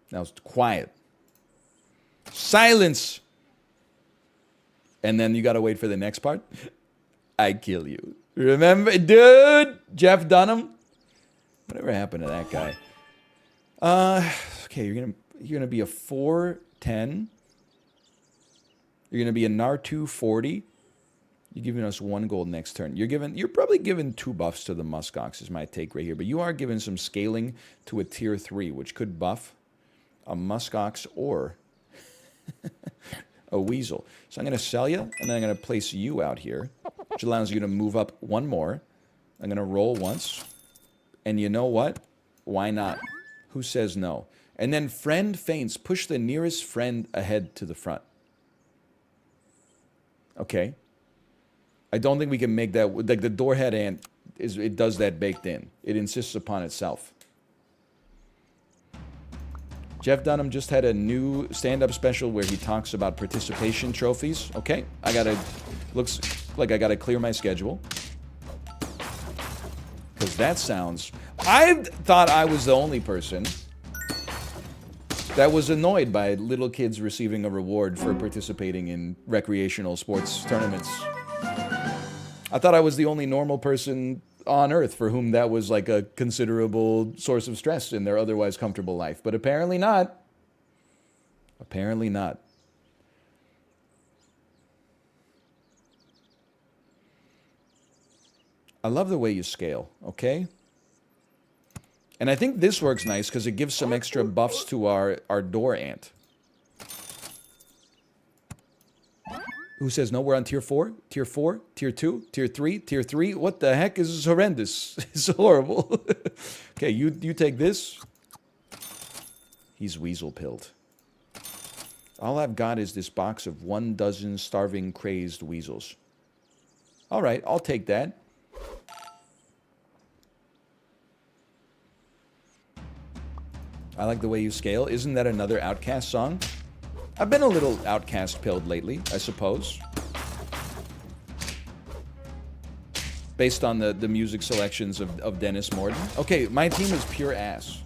Now it's quiet. Silence! And then you gotta wait for the next part. I kill you. Remember? Dude! Jeff Dunham? Whatever happened to that guy? Okay, you're gonna be a 4-10. You're gonna be a Nartu 40. You're giving us 1 gold next turn. You're probably giving 2 buffs to the muskox is my take right here. But you are giving some scaling to a tier 3, which could buff a muskox or a weasel. So I'm going to sell you, and then I'm going to place you out here, which allows you to move up 1 more. I'm going to roll once. And you know what? Why not? Who says no? And then friend feints. Push the nearest friend ahead to the front. Okay. I don't think we can make that... Like, the doorhead ant, it does that baked in. It insists upon itself. Jeff Dunham just had a new stand-up special where he talks about participation trophies. Okay, looks like I gotta clear my schedule. Because that sounds... I thought I was the only person that was annoyed by little kids receiving a reward for participating in recreational sports tournaments. I thought I was the only normal person on Earth for whom that was like a considerable source of stress in their otherwise comfortable life. But apparently not. Apparently not. I love the way you scale, okay? And I think this works nice because it gives some extra buffs to our door ant. Who says no? We're on tier 4, tier 4, tier 2, tier 3, tier 3. What the heck? This is horrendous. It's horrible. Okay, you take this. He's weasel pilled. All I've got is this box of 12 starving, crazed weasels. All right, I'll take that. I like the way you scale. Isn't that another Outcast song? I've been a little Outcast-pilled lately, I suppose. Based on the music selections of Dennis Morton. Okay, my team is pure ass.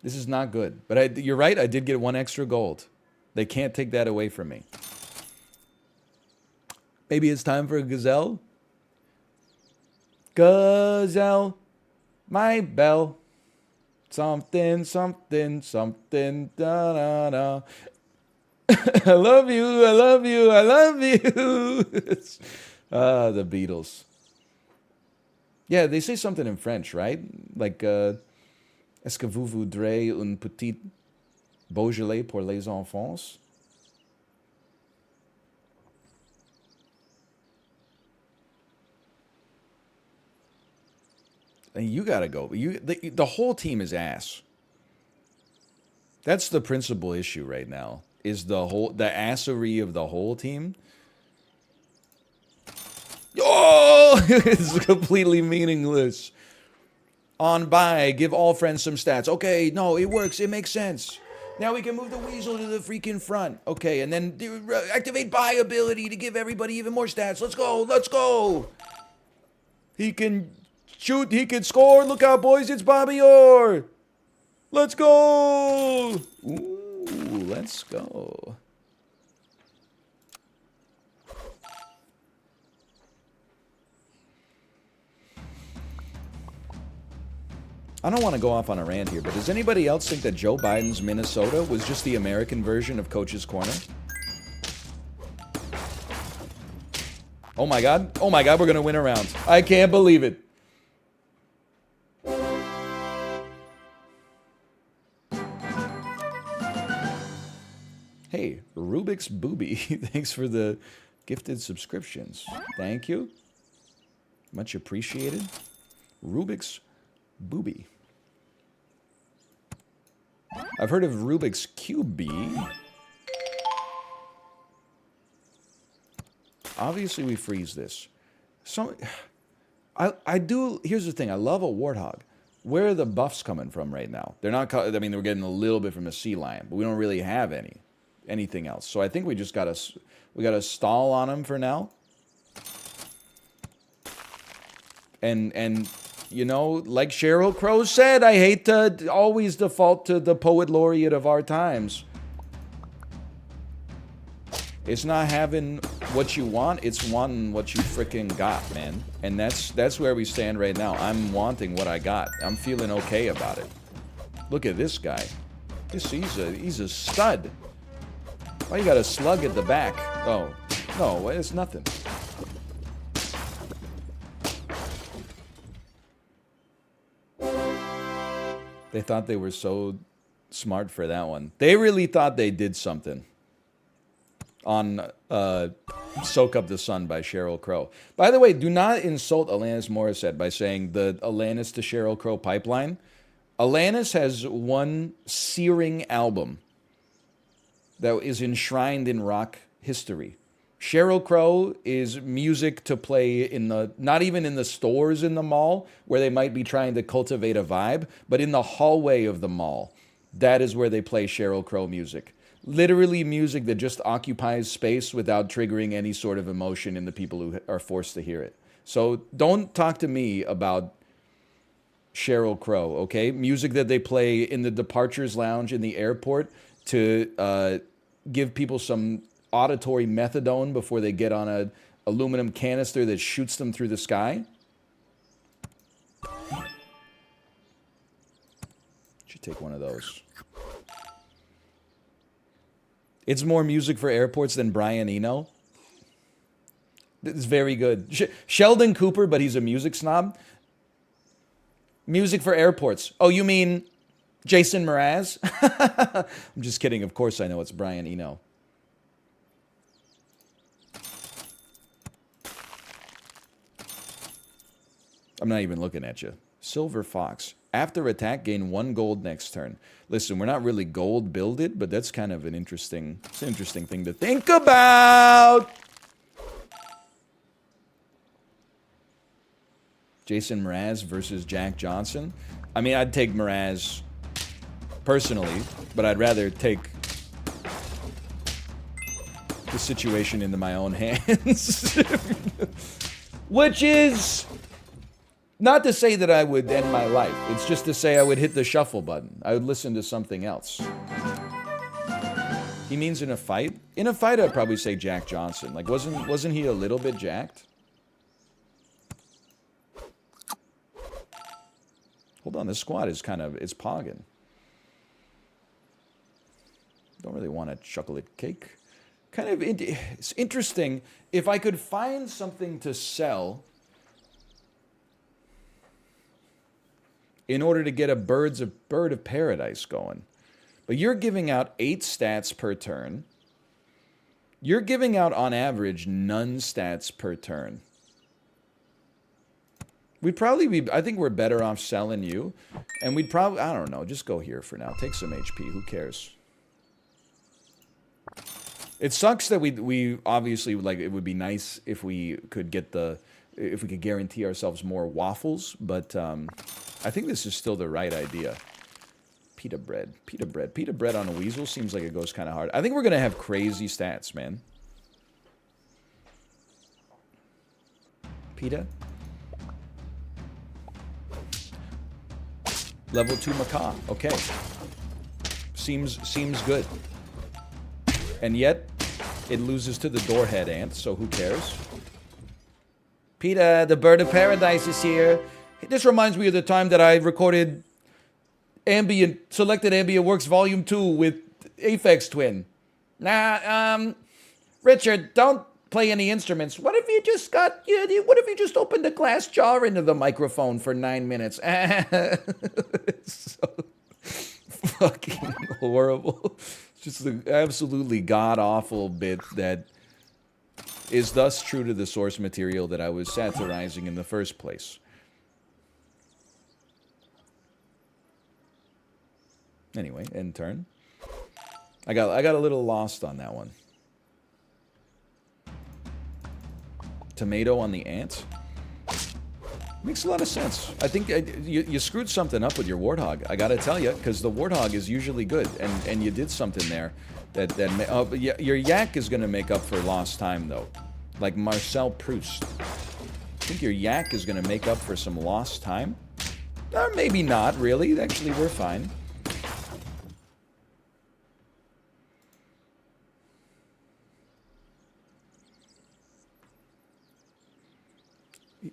This is not good. But you're right, I did get 1 extra gold. They can't take that away from me. Maybe it's time for a gazelle? Gazelle, my bell. Something, something, something, da da da. I love you, I love you, I love you. The Beatles. Yeah, they say something in French, right? Like, est-ce que vous voudrez une petite Beaujolais pour les enfants? And you gotta go. The whole team is ass. That's the principal issue right now. Is the assery of the whole team. Oh, it's completely meaningless. On by, give all friends some stats. Okay, no, it works. It makes sense. Now we can move the weasel to the freaking front. Okay, and then activate buy ability to give everybody even more stats. Let's go, let's go. He can shoot, he can score. Look out, boys, it's Bobby Orr. Let's go. Ooh, let's go. I don't want to go off on a rant here, but does anybody else think that Joe Biden's Minnesota was just the American version of Coach's Corner? Oh my God, we're going to win a round. I can't believe it. Hey, Rubik's Booby, thanks for the gifted subscriptions. Thank you. Much appreciated. Rubik's Booby. I've heard of Rubik's QB. Obviously, we freeze this. So, I do. Here's the thing. I love a warthog. Where are the buffs coming from right now? They're not. I mean, we're getting a little bit from a sea lion, but we don't really have anything else. So I think we just gotta stall on them for now. And you know, like Sheryl Crow said, I hate to always default to the poet laureate of our times. It's not having what you want, it's wanting what you frickin' got, man. And that's where we stand right now. I'm wanting what I got. I'm feeling okay about it. Look at this guy. He's a stud. Why you got a slug at the back? Oh, no, it's nothing. They thought they were so smart for that one. They really thought they did something on Soak Up the Sun by Sheryl Crow. By the way, do not insult Alanis Morissette by saying the Alanis to Sheryl Crow pipeline. Alanis has one searing album that is enshrined in rock history. Sheryl Crow is music to play in not even in the stores in the mall, where they might be trying to cultivate a vibe, but in the hallway of the mall. That is where they play Sheryl Crow music. Literally music that just occupies space without triggering any sort of emotion in the people who are forced to hear it. So don't talk to me about Sheryl Crow, okay? Music that they play in the departures lounge in the airport to give people some auditory methadone before they get on a aluminum canister that shoots them through the sky. Should take one of those. It's more music for airports than Brian Eno. It's very good. Sheldon Cooper, but he's a music snob. Music for airports. Oh, you mean Jason Mraz? I'm just kidding. Of course I know it's Brian Eno. I'm not even looking at you. Silver Fox. After attack, gain 1 gold next turn. Listen, we're not really gold builded, but that's kind of an interesting thing to think about. Jason Mraz versus Jack Johnson. I mean, I'd take Mraz personally, but I'd rather take the situation into my own hands. Which is Not to say that I would end my life. It's just to say I would hit the shuffle button. I would listen to something else. He means in a fight? In a fight, I'd probably say Jack Johnson. Like, wasn't he a little bit jacked? Hold on, this squad is it's pogging. Don't really want a chocolate cake. It's interesting. If I could find something to sell in order to get a bird of paradise going. But you're giving out 8 stats per turn. You're giving out, on average, none stats per turn. We'd probably be, I think we're better off selling you. And we'd probably, I don't know, just go here for now. Take some HP, who cares? It sucks that we obviously, like, it would be nice if we could get if we could guarantee ourselves more waffles. But I think this is still the right idea. Pita bread on a weasel seems like it goes kind of hard. I think we're going to have crazy stats, man. Pita. Level 2 macaw. Okay. Seems good. And yet, it loses to the doorhead ant, so who cares? Pita, the bird of paradise is here. This reminds me of the time that I recorded Selected Ambient Works Volume 2 with Aphex Twin. Nah, Richard, don't play any instruments. What if you just opened a glass jar into the microphone for 9 minutes? It's so fucking horrible. It's just an absolutely god-awful bit that is thus true to the source material that I was satirizing in the first place. Anyway, end turn. I got a little lost on that one. Tomato on the ant. Makes a lot of sense. I think you screwed something up with your warthog. I gotta tell you, because the warthog is usually good, and you did something there but your yak is gonna make up for lost time though, like Marcel Proust. I think your yak is gonna make up for some lost time, or maybe not really. Actually, we're fine.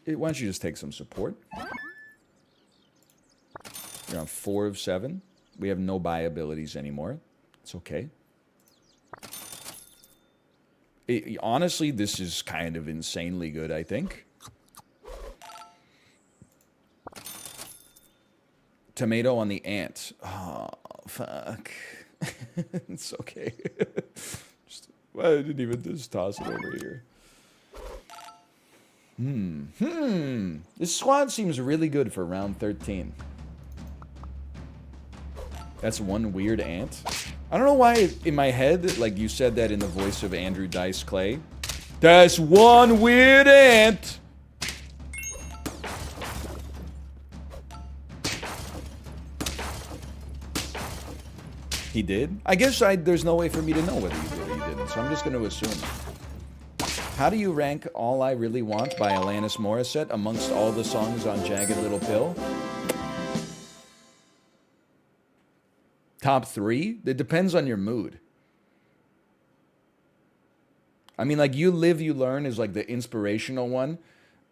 Why don't you just take some support? You're on 4 of 7. We have no buy abilities anymore. It's okay. Honestly, this is kind of insanely good, I think. Tomato on the ant. Oh, fuck. It's okay. I didn't even just toss it over here. This squad seems really good for round 13. That's one weird ant. I don't know why in my head, like you said that in the voice of Andrew Dice Clay. That's one weird ant! He did? I guess there's no way for me to know whether he did or he didn't, so I'm just going to assume. How do you rank All I Really Want by Alanis Morissette amongst all the songs on Jagged Little Pill? Top 3? It depends on your mood. I mean, like, You Live, You Learn is like the inspirational one.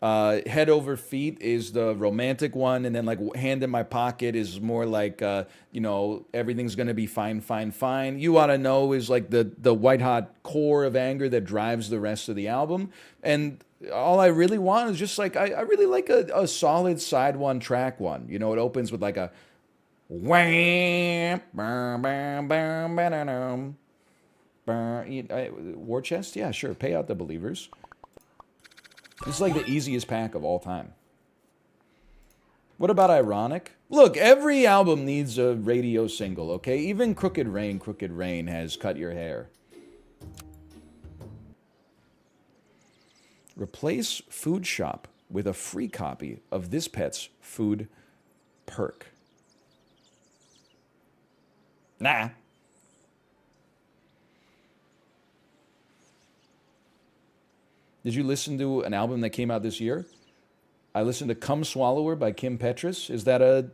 Head Over Feet is the romantic one, and then like Hand in My Pocket is more like you know, everything's gonna be fine, fine, fine. You Oughta Know is like the white hot core of anger that drives the rest of the album. And All I Really Want is just like I really like a solid side one, track one. You know, it opens with like a wham, bam, bam, bam, bam, War Chest? Yeah, sure. Pay Out the Believers. It's like the easiest pack of all time. What about Ironic? Look, every album needs a radio single, okay? Even Crooked Rain has Cut Your Hair. Replace Food Shop with a free copy of this pet's food perk. Nah. Did you listen to an album that came out this year? I listened to Come Swallower by Kim Petras. Was that a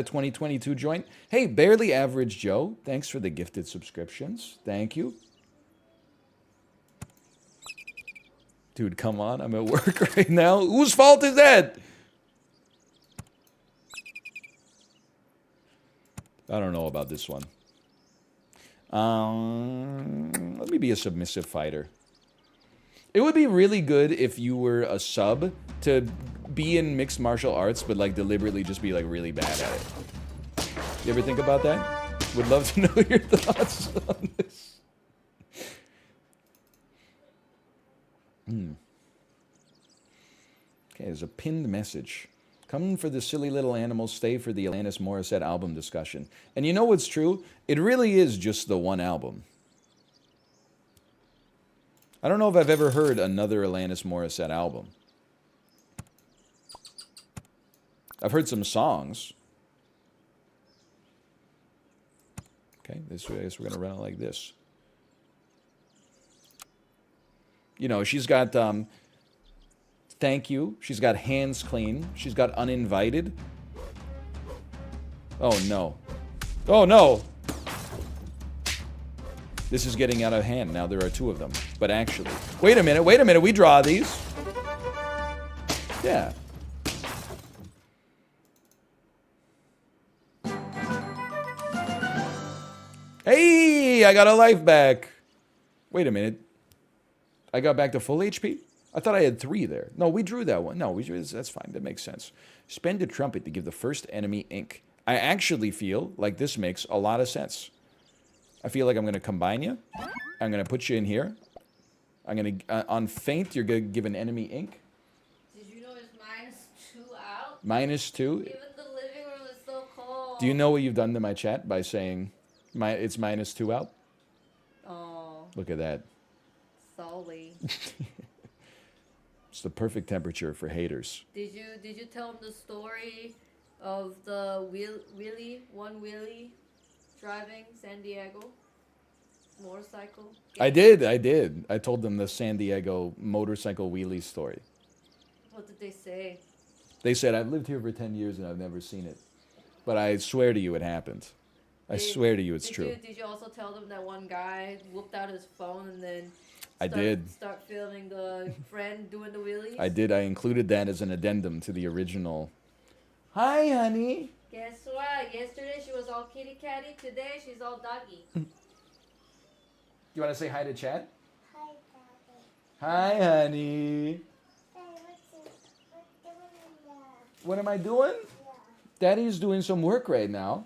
2022 joint? Hey, Barely Average Joe, thanks for the gifted subscriptions. Thank you. Dude, come on. I'm at work right now. Whose fault is that? I don't know about this one. Let me be a submissive fighter. It would be really good if you were a sub to be in mixed martial arts, but like deliberately just be like really bad at it. You ever think about that? Would love to know your thoughts on this. Okay, there's a pinned message. Come for the silly little animals, stay for the Alanis Morissette album discussion. And you know what's true? It really is just the one album. I don't know if I've ever heard another Alanis Morissette album. I've heard some songs. Okay, I guess we're going to run it like this. You know, she's got Thank You. She's got Hands Clean. She's got Uninvited. Oh, no. Oh, no! This is getting out of hand. Now there are two of them. But actually... Wait a minute, we draw these. Yeah. Hey! I got a life back. Wait a minute. I got back to full HP? I thought I had 3 there. No, we drew that one. No, that's fine. That makes sense. Spend a trumpet to give the first enemy ink. I actually feel like this makes a lot of sense. I feel like I'm going to combine you. I'm going to put you in here. I'm going to, on feint, you're going to give an enemy ink. Did you know it's -2 out? -2? Even the living room is so cold. Do you know what you've done to my chat by saying it's -2 out? Oh. Look at that. Sorry. It's the perfect temperature for haters. Did you tell him the story of the Willie driving San Diego motorcycle? I did. I told them the San Diego motorcycle wheelie story. What did they say? They said, I've lived here for 10 years and I've never seen it. But I swear to you it happened. I swear to you it's true. Did you also tell them that one guy whooped out his phone and then start filming the friend doing the wheelies? I did. I included that as an addendum to the original. Hi, honey. Guess what? Yesterday she was all kitty catty. Today she's all doggy. You want to say hi to Chad? Hi, Daddy. Hi, honey. Daddy, what's doing in there? What am I doing? Yeah. Daddy's doing some work right now.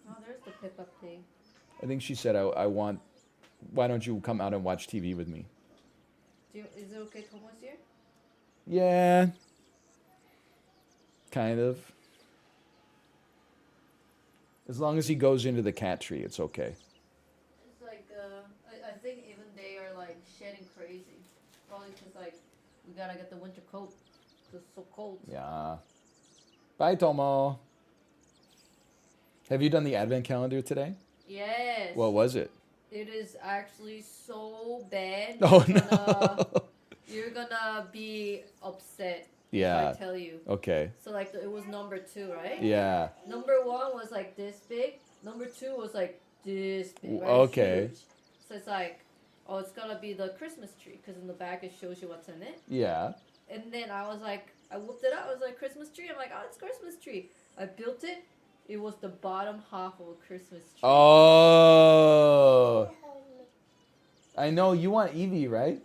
Oh, there's the pip-up thing. I think she said, why don't you come out and watch TV with me? Is it okay Tomo's here? Yeah. Kind of. As long as he goes into the cat tree, it's okay. It's like, I think even they are like shedding crazy. Probably because like, we gotta get the winter coat. Because it's so cold. Yeah. Bye, Tomo. Have you done the advent calendar today? Yes. What was it? It is actually so bad. Oh, no. You're gonna be upset. Yeah. If I tell you. Okay. So like it was number 2, right? Yeah. Number 1 was like this big. Number 2 was like this big. Right? Okay. Huge. So it's like, oh, it's gonna be the Christmas tree because in the back it shows you what's in it. Yeah. And then I was like, I whooped it out. I was like, Christmas tree. I'm like, oh, it's Christmas tree. I built it. It was the bottom half of a Christmas tree. Oh. I know you want Eevee, right?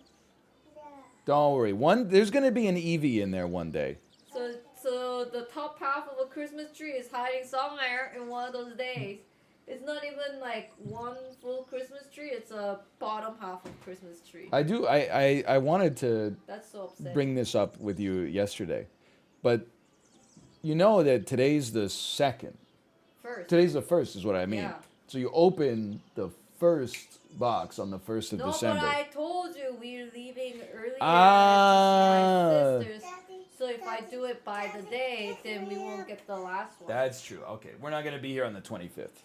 Yeah. Don't worry. There's gonna be an Eevee in there one day. So the top half of a Christmas tree is hiding somewhere in one of those days. It's not even like one full Christmas tree. It's a bottom half of Christmas tree. I wanted to That's so upsetting. bring this up with you yesterday, but you know that today's the 2nd. Today's the 1st is what I mean. Yeah. So you open the first box on the 1st of December. No, but I told you we're leaving earlier than my sisters. So if I do it by the day, then we won't get the last one. That's true. Okay. We're not going to be here on the 25th.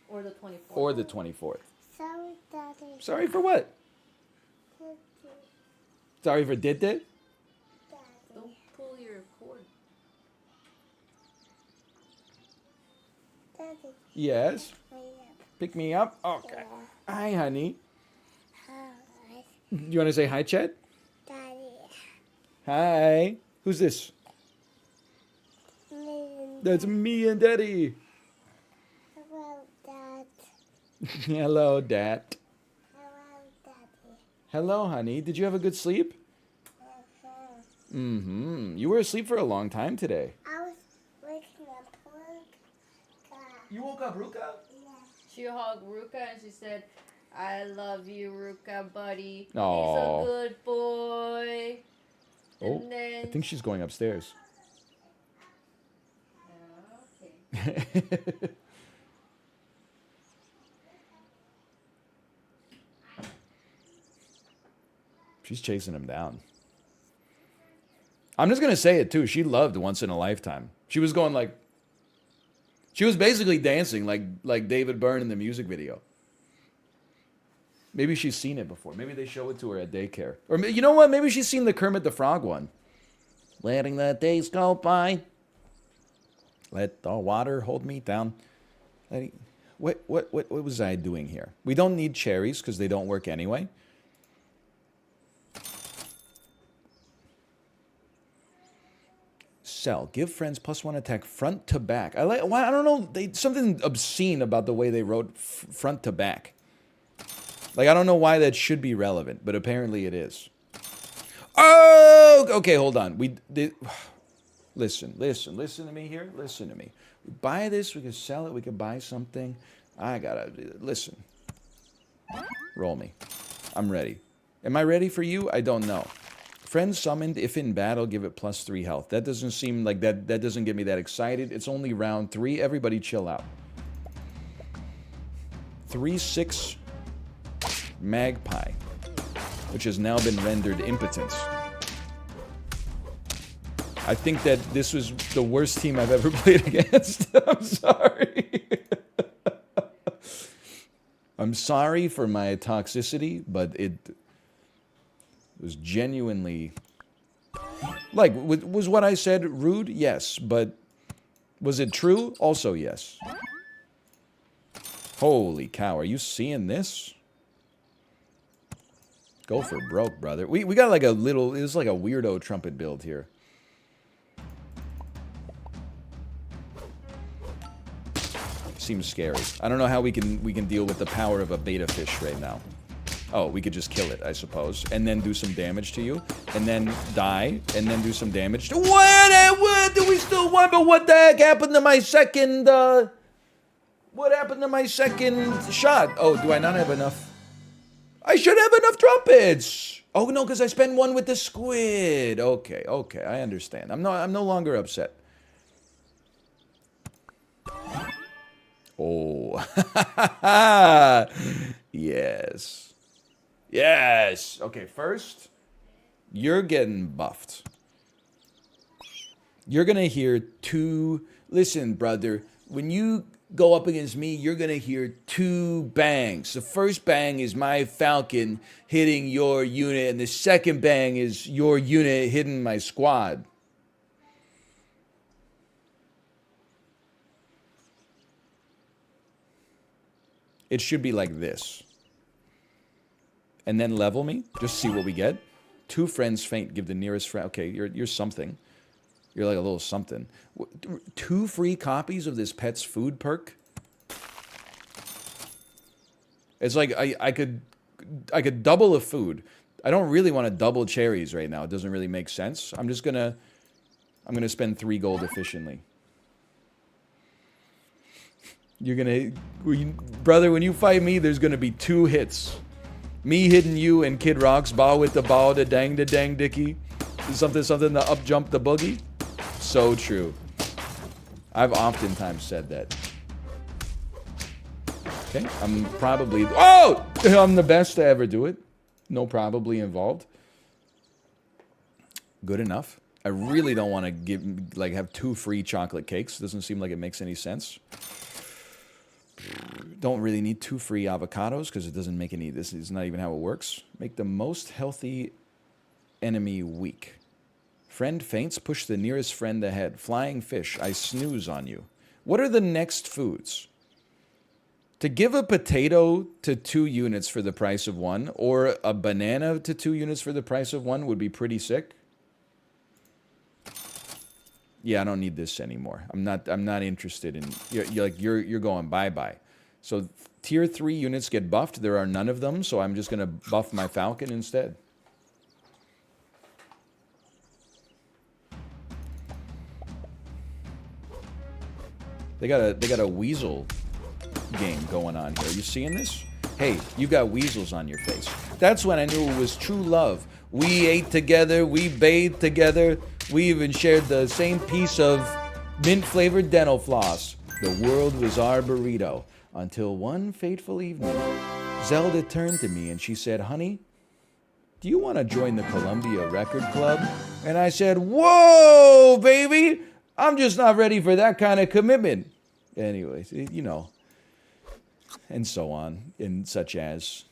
Or the 24th. Or the 24th. Sorry, Daddy. Sorry for what? Daddy. Sorry for did it? Don't pull your cord. Daddy. Yes. Wait Pick me up. up. Okay. Hi, honey. Hi, You want to say hi, Chet? Daddy. Hi. Who's this? Me. That's me and Daddy. Hello, Dad. Hello, Dad. Hello, Daddy. Hello, honey. Did you have a good sleep? Uh-huh. Mm-hmm. You were asleep for a long time today. I was waking up Ruka. You woke up, Ruka? Yeah. She hugged Ruka and she said, I love you, Ruka, buddy. Aw. He's a good boy. Oh, And then... I think she's going upstairs. Okay. She's chasing him down. I'm just going to say it, too. She loved Once in a Lifetime. She was going like... She was basically dancing like David Byrne in the music video. Maybe she's seen it before. Maybe they show it to her at daycare. Or you know what? Maybe she's seen the Kermit the Frog one. Letting the days go by. Let the water hold me down. What was I doing here? We don't need cherries because they don't work anyway. Sell. Give friends +1 attack front to back. I don't know. Something obscene about the way they wrote front to back. Like, I don't know why that should be relevant, but apparently it is. Oh, okay, hold on. Listen to me here. Listen to me. We buy this, we could sell it, we could buy something. I gotta, listen. Roll me. I'm ready. Am I ready for you? I don't know. Friends summoned, if in battle, give it +3 health. That doesn't seem like, that doesn't get me that excited. It's only round 3. Everybody chill out. 3/6 Magpie, which has now been rendered impotence. I think that this was the worst team I've ever played against. I'm sorry. I'm sorry for my toxicity, but it was genuinely... Like, was what I said rude? Yes, but was it true? Also yes. Holy cow, are you seeing this? Go for broke, brother. We got like a little... It was like a weirdo trumpet build here. Seems scary. I don't know how we can deal with the power of a beta fish right now. Oh, we could just kill it, I suppose, and then do some damage to you, and then die, and then do some damage to... What do we still want? But what the heck happened to my second, What happened to my second shot? Oh, do I not have enough? I should have enough trumpets! Oh, no, because I spent one with the squid. Okay, I understand. I'm no longer upset. Oh. Yes. Yes! Okay, first, you're getting buffed. You're gonna hear two... Listen, brother, when you go up against me, you're gonna hear two bangs. The first bang is my falcon hitting your unit, and the second bang is your unit hitting my squad. It should be like this. And then level me. Just see what we get. 2 friends faint. Give the nearest friend... Okay, you're something. You're like a little something. 2 free copies of this pet's food perk? It's like I could double a food. I don't really want to double cherries right now. It doesn't really make sense. I'm gonna spend 3 gold efficiently. You're gonna... Brother, when you fight me, there's gonna be 2 hits. Me hitting you and Kid Rock's ball with the ball, the dang dicky. Something, the up jump the boogie. So true. I've oftentimes said that. Okay, I'm probably... Oh! I'm the best to ever do it. No probably involved. Good enough. I really don't want to have 2 free chocolate cakes. Doesn't seem like it makes any sense. Don't really need 2 free avocados because it doesn't make any. This is not even how it works. Make the most healthy enemy weak. Friend faints, push the nearest friend ahead. Flying fish, I snooze on you. What are the next foods? To give a potato to 2 units for the price of 1, or a banana to 2 units for the price of 1 would be pretty sick. Yeah, I don't need this anymore. I'm not interested in. You're going bye-bye. So tier 3 units get buffed. There are none of them, so I'm just gonna buff my Falcon instead. They got a weasel game going on here. Are you seeing this? Hey, you got weasels on your face. That's when I knew it was true love. We ate together, we bathed together, we even shared the same piece of mint-flavored dental floss. The world was our burrito. Until one fateful evening, Zelda turned to me and she said, honey, do you want to join the Columbia Record Club? And I said, whoa, baby! I'm just not ready for that kind of commitment. Anyways, you know, and so on, and such as.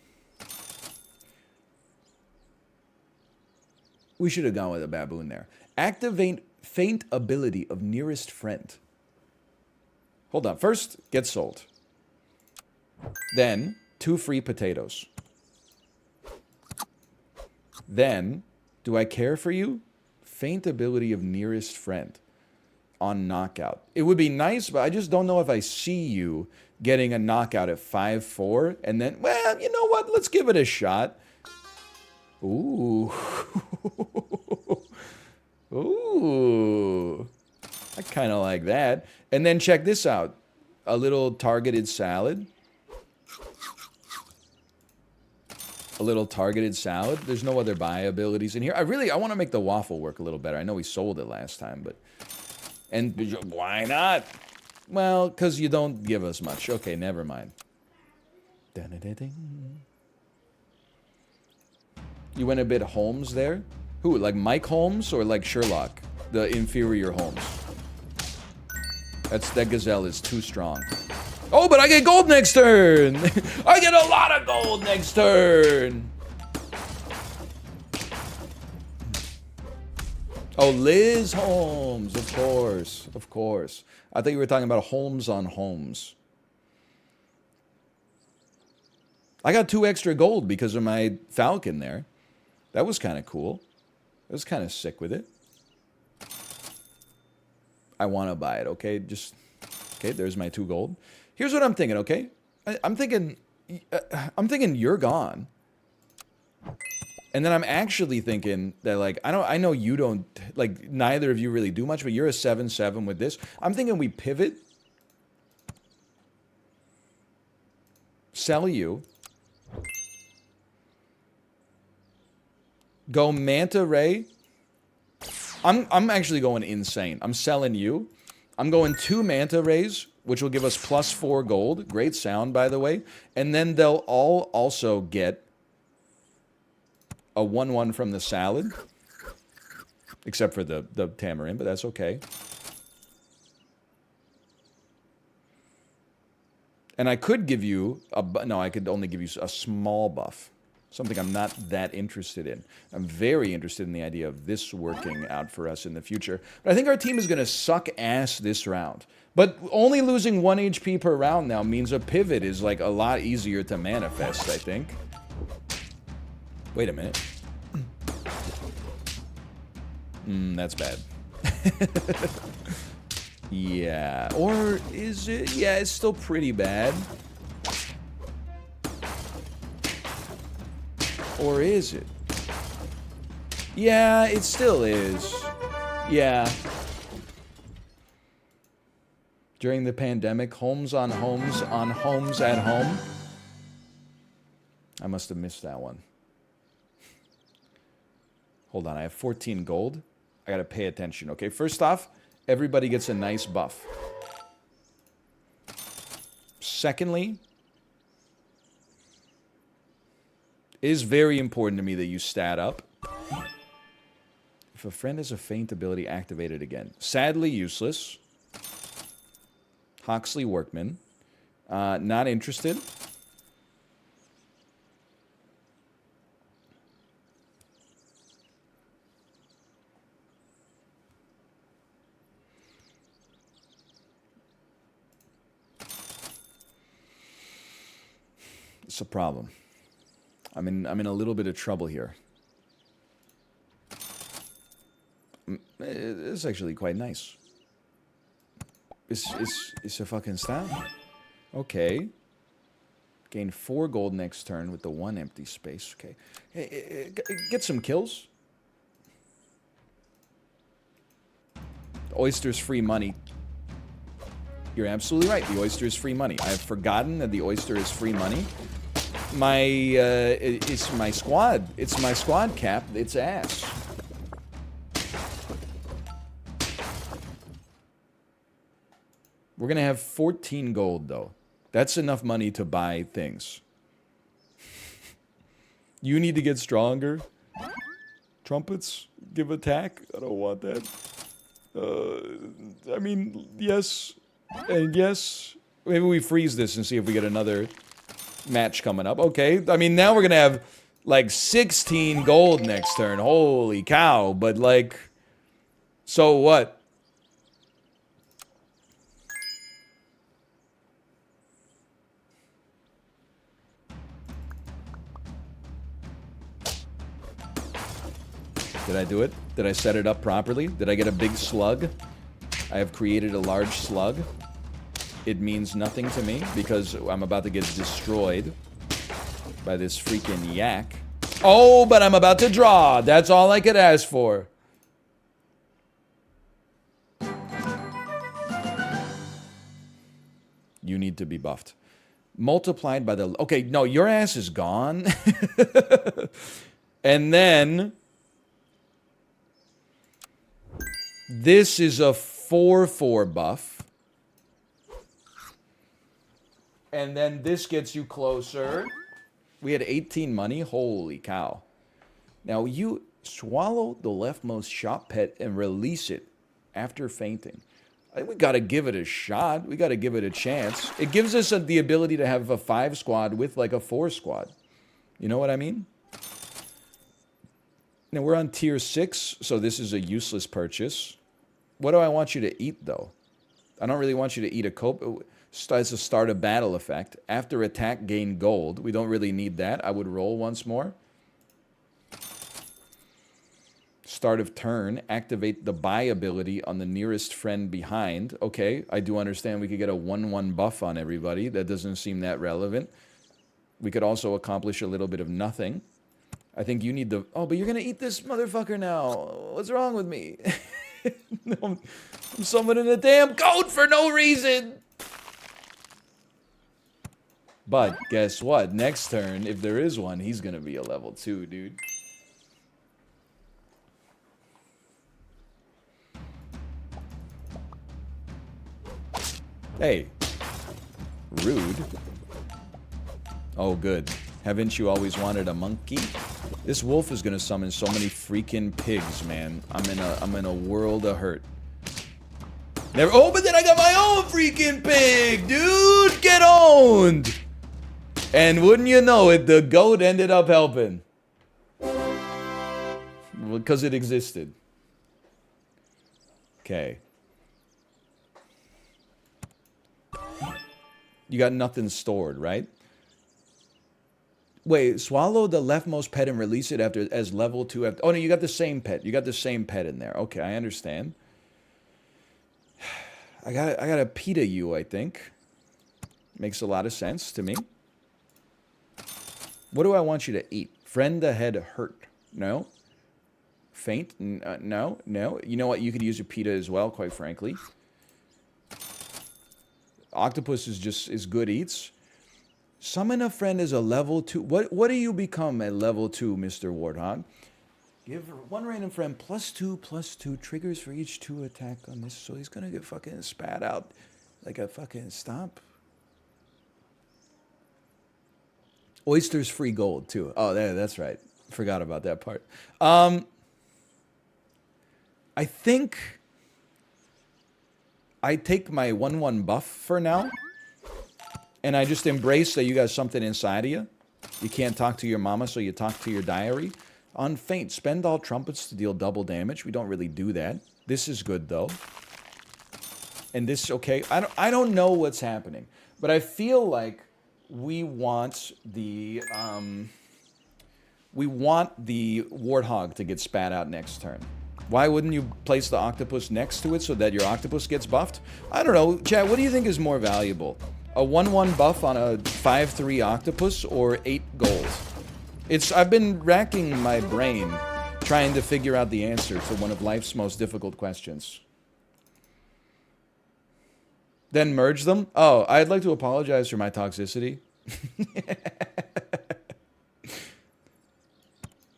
We should have gone with a baboon there. Activate faint ability of nearest friend. Hold on. First, get sold. Then, 2 free potatoes. Then, do I care for you? Faint ability of nearest friend. On knockout. It would be nice, but I just don't know if I see you getting a knockout at 5-4, and then, well, you know what? Let's give it a shot. Ooh. Ooh. I kind of like that. And then check this out. A little targeted salad. A little targeted salad. There's no other buy abilities in here. I want to make the waffle work a little better. I know we sold it last time, but... And why not? Well, because you don't give us much. Okay, never mind. You went a bit Holmes there? Who, like Mike Holmes or like Sherlock? The inferior Holmes. That gazelle is too strong. Oh, but I get gold next turn! I get a lot of gold next turn! Oh, Liz Holmes, of course, of course. I thought you were talking about Holmes on Holmes. I got 2 extra gold because of my Falcon there. That was kind of cool. I was kind of sick with it. I want to buy it, okay? Okay, there's my 2 gold. Here's what I'm thinking, okay? I'm thinking you're gone. And then I'm actually thinking that, like, I know you don't, like, neither of you really do much, but you're a 7-7 with this. I'm thinking we pivot. Sell you. Go Manta Ray. I'm actually going insane. I'm selling you. I'm going 2 Manta Rays, which will give us +4 gold. Great sound, by the way. And then they'll all also get a 1-1 from the salad, except for the tamarind, but that's okay. And I could give you no, I could only give you a small buff, something I'm not that interested in. I'm very interested in the idea of this working out for us in the future. But I think our team is going to suck ass this round. But only losing 1 HP per round now means a pivot is like a lot easier to manifest, I think. Wait a minute. That's bad. Yeah. Or is it? Yeah, it's still pretty bad. Or is it? Yeah, it still is. Yeah. During the pandemic, homes on homes on homes at home. I must have missed that one. Hold on, I have 14 gold. I gotta pay attention, okay? First off, everybody gets a nice buff. Secondly, it is very important to me that you stat up. If a friend has a faint ability, activate it again. Sadly useless. Hoxley Workman. Not interested. It's a problem. I'm in a little bit of trouble here. It's actually quite nice. It's a fucking stab. Okay. Gain 4 gold next turn with the 1 empty space. Okay. Hey, get some kills. The oyster's free money. You're absolutely right. The oyster is free money. I have forgotten that the oyster is free money. It's my squad. It's my squad cap. It's ass. We're gonna have 14 gold though. That's enough money to buy things. You need to get stronger. Trumpets, give attack. I don't want that. I mean, yes and yes. Maybe we freeze this and see if we get another match coming up. Okay, I mean, now we're gonna have like 16 gold next turn. Holy cow. But like, so what? Did I do it? Did I set it up properly? Did I get a big slug? I have created a large slug. It means nothing to me because I'm about to get destroyed by this freaking yak. Oh, but I'm about to draw. That's all I could ask for. You need to be buffed. Multiplied by the... Okay, no, your ass is gone. And then... This is a 4/4 buff. And then this gets you closer. We had 18 money. Holy cow. Now you swallow the leftmost shop pet and release it after fainting. I think we got to give it a shot. We got to give it a chance. It gives us the ability to have a 5 squad with like a 4 squad. You know what I mean? Now we're on tier 6, so this is a useless purchase. What do I want you to eat, though? I don't really want you to eat a cope. It's a start a battle effect. After attack, gain gold. We don't really need that. I would roll once more. Start of turn. Activate the buy ability on the nearest friend behind. Okay, I do understand we could get a 1/1 buff on everybody. That doesn't seem that relevant. We could also accomplish a little bit of nothing. I think you need the... Oh, but you're going to eat this motherfucker now. What's wrong with me? No, I'm summoning a damn goat for no reason. But guess what? Next turn, if there is one, he's going to be a level 2, dude. Hey. Rude. Oh, good. Haven't you always wanted a monkey? This wolf is gonna summon so many freaking pigs, man. I'm in a world of hurt. Never. Oh, but then I got my own freaking pig, dude. Get owned. And wouldn't you know it, the goat ended up helping because it existed. Okay. You got nothing stored, right? Wait, swallow the leftmost pet and release it after as level 2. After, oh, no, you got the same pet. You got the same pet in there. Okay, I understand. I got to PETA you, I think. Makes a lot of sense to me. What do I want you to eat? Friend ahead hurt. No. Faint? No. No. You know what? You could use a PETA as well, quite frankly. Octopus is good eats. Summon a friend as a level 2. What do you become at level 2, Mr. Warthog? Give one random friend +2/+2 triggers for each 2 attack on this. So he's gonna get fucking spat out like a fucking stomp. Oysters free gold too. Oh, that's right. Forgot about that part. I think I take my 1/1 buff for now. and I just embrace that you got something inside of you. You can't talk to your mama, so you talk to your diary. On Feint, spend all trumpets to deal double damage. We don't really do that. This is good, though. And this, okay, I don't know what's happening, but I feel like we want the warthog to get spat out next turn. Why wouldn't you place the octopus next to it so that your octopus gets buffed? I don't know. Chat, what do you think is more valuable? A 1-1 buff on a 5-3 octopus or 8 gold? I've been racking my brain trying to figure out the answer to one of life's most difficult questions. Then merge them? Oh, I'd like to apologize for my toxicity.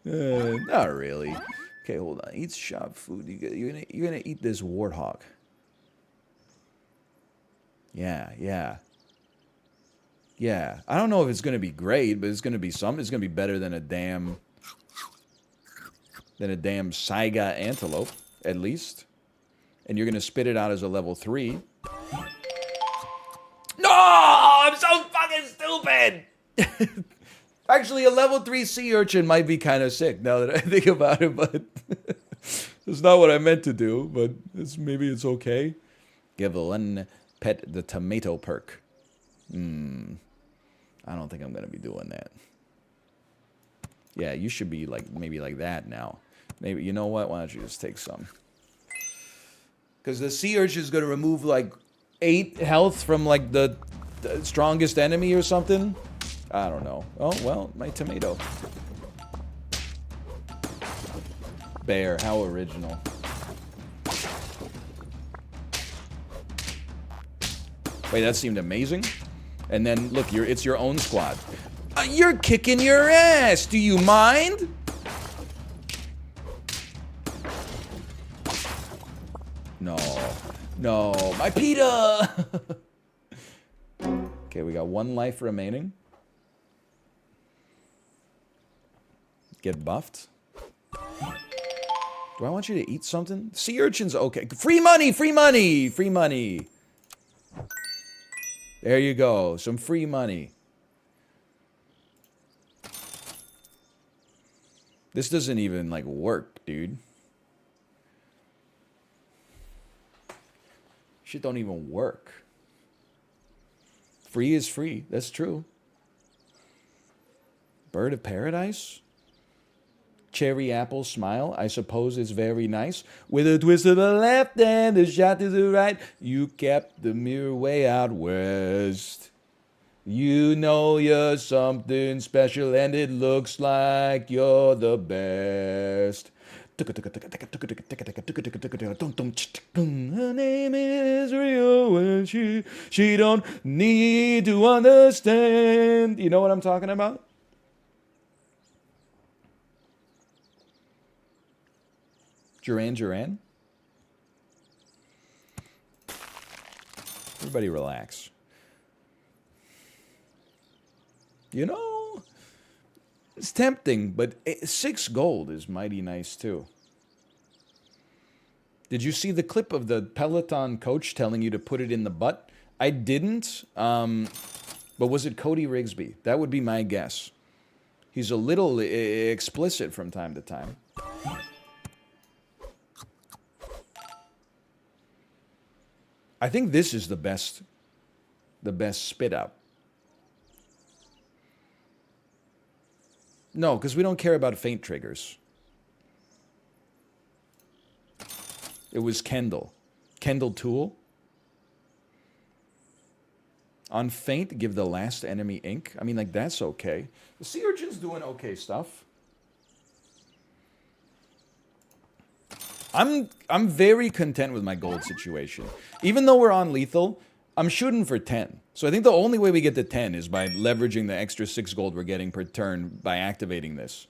Not really. Okay, hold on. Eat shop food. You're gonna eat this warthog. Yeah. I don't know if it's gonna be great, but it's gonna be something. It's gonna be better than a damn Saiga antelope, at least. And you're gonna spit it out as a level 3. No! I'm so fucking stupid! Actually, a level 3 sea urchin might be kind of sick now that I think about it, but it's not what I meant to do, but maybe it's okay. Give one pet the tomato perk. I don't think I'm going to be doing that. Yeah, you should be like maybe like that now. Maybe, you know what? Why don't you just take some? Because the sea urchin is going to remove like 8 health from like the strongest enemy or something. I don't know. Oh, well, my tomato. Bear, how original. Wait, that seemed amazing. And then, look, it's your own squad. You're kicking your ass! Do you mind? No, my PETA! Okay, we got 1 life remaining. Get buffed. Do I want you to eat something? Sea urchin's okay. Free money, free money, free money. There you go, some free money. This doesn't even, like, work, dude. Shit don't even work. Free is free, that's true. Bird of paradise? Cherry apple smile, I suppose it's very nice. With a twist to the left and a shot to the right, you kept the mirror way out west. You know you're something special and it looks like you're the best. Her name is Rio and she don't need to understand. You know what I'm talking about? Duran? Everybody relax. You know, it's tempting, but 6 gold is mighty nice too. Did you see the clip of the Peloton coach telling you to put it in the butt? I didn't, but was it Cody Rigsby? That would be my guess. He's a little explicit from time to time. I think this is the best spit out. No, because we don't care about feint triggers. It was Kendall. Kendall Tool. On feint, give the last enemy ink. I mean, like, that's okay. The sea urchin's doing okay stuff. I'm very content with my gold situation. Even though we're on lethal, I'm shooting for 10. So I think the only way we get to 10 is by leveraging the extra 6 gold we're getting per turn by activating this.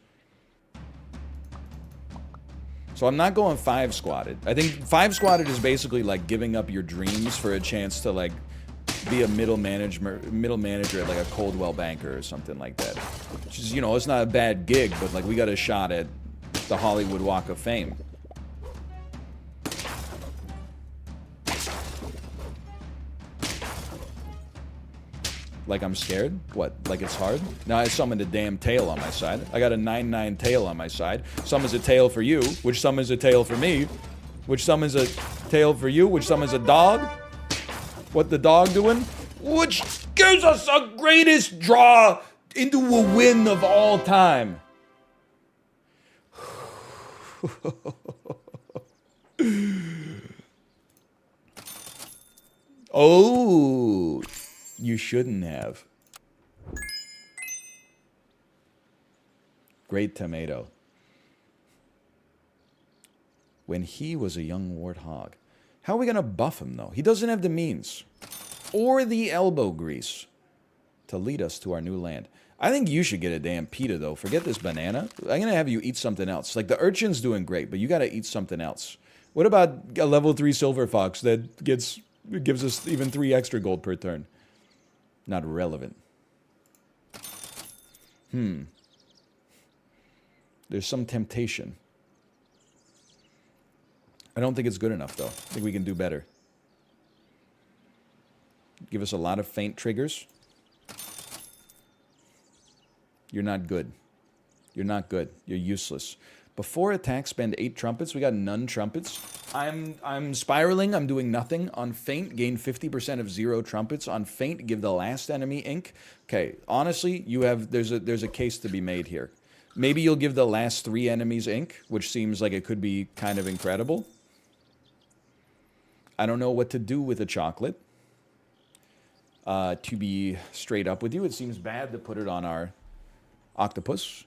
So I'm not going 5 squatted. I think 5 squatted is basically like giving up your dreams for a chance to like be a middle manager at like a Coldwell Banker or something like that. Which is, you know, it's not a bad gig, but like we got a shot at the Hollywood Walk of Fame. Like I'm scared? What? Like it's hard? Now I summoned a damn tail on my side. I got a 9/9 tail on my side. Summons a tail for you, which summons a tail for me, which summons a tail for you, which summons a dog. What the dog doing? Which gives us the greatest draw into a win of all time. Oh, you shouldn't have. Great tomato. When he was a young warthog. How are we going to buff him, though? He doesn't have the means. Or the elbow grease. To lead us to our new land. I think you should get a damn pita, though. Forget this banana. I'm going to have you eat something else. Like, the urchin's doing great, but you got to eat something else. What about a level 3 silver fox that gives us even 3 extra gold per turn? Not relevant. There's some temptation. I don't think it's good enough, though. I think we can do better. Give us a lot of feint triggers. You're not good. You're not good. You're useless. Before attack, spend 8 trumpets. We got none trumpets. I'm spiraling. I'm doing nothing. On feint, gain 50% of 0 trumpets. On feint, give the last enemy ink. Okay, honestly, there's a case to be made here. Maybe you'll give the last 3 enemies ink, which seems like it could be kind of incredible. I don't know what to do with a chocolate. To be straight up with you, it seems bad to put it on our octopus.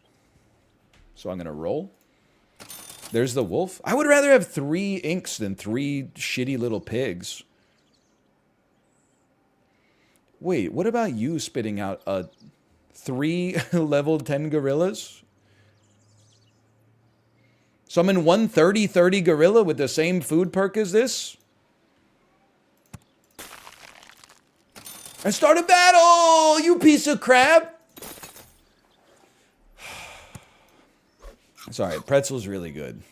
So I'm going to roll. There's the wolf. I would rather have 3 inks than 3 shitty little pigs. Wait, what about you spitting out 3 level 10 gorillas? Summon 1 30/30 gorilla with the same food perk as this? And start a battle, you piece of crap! Sorry, pretzel's really good.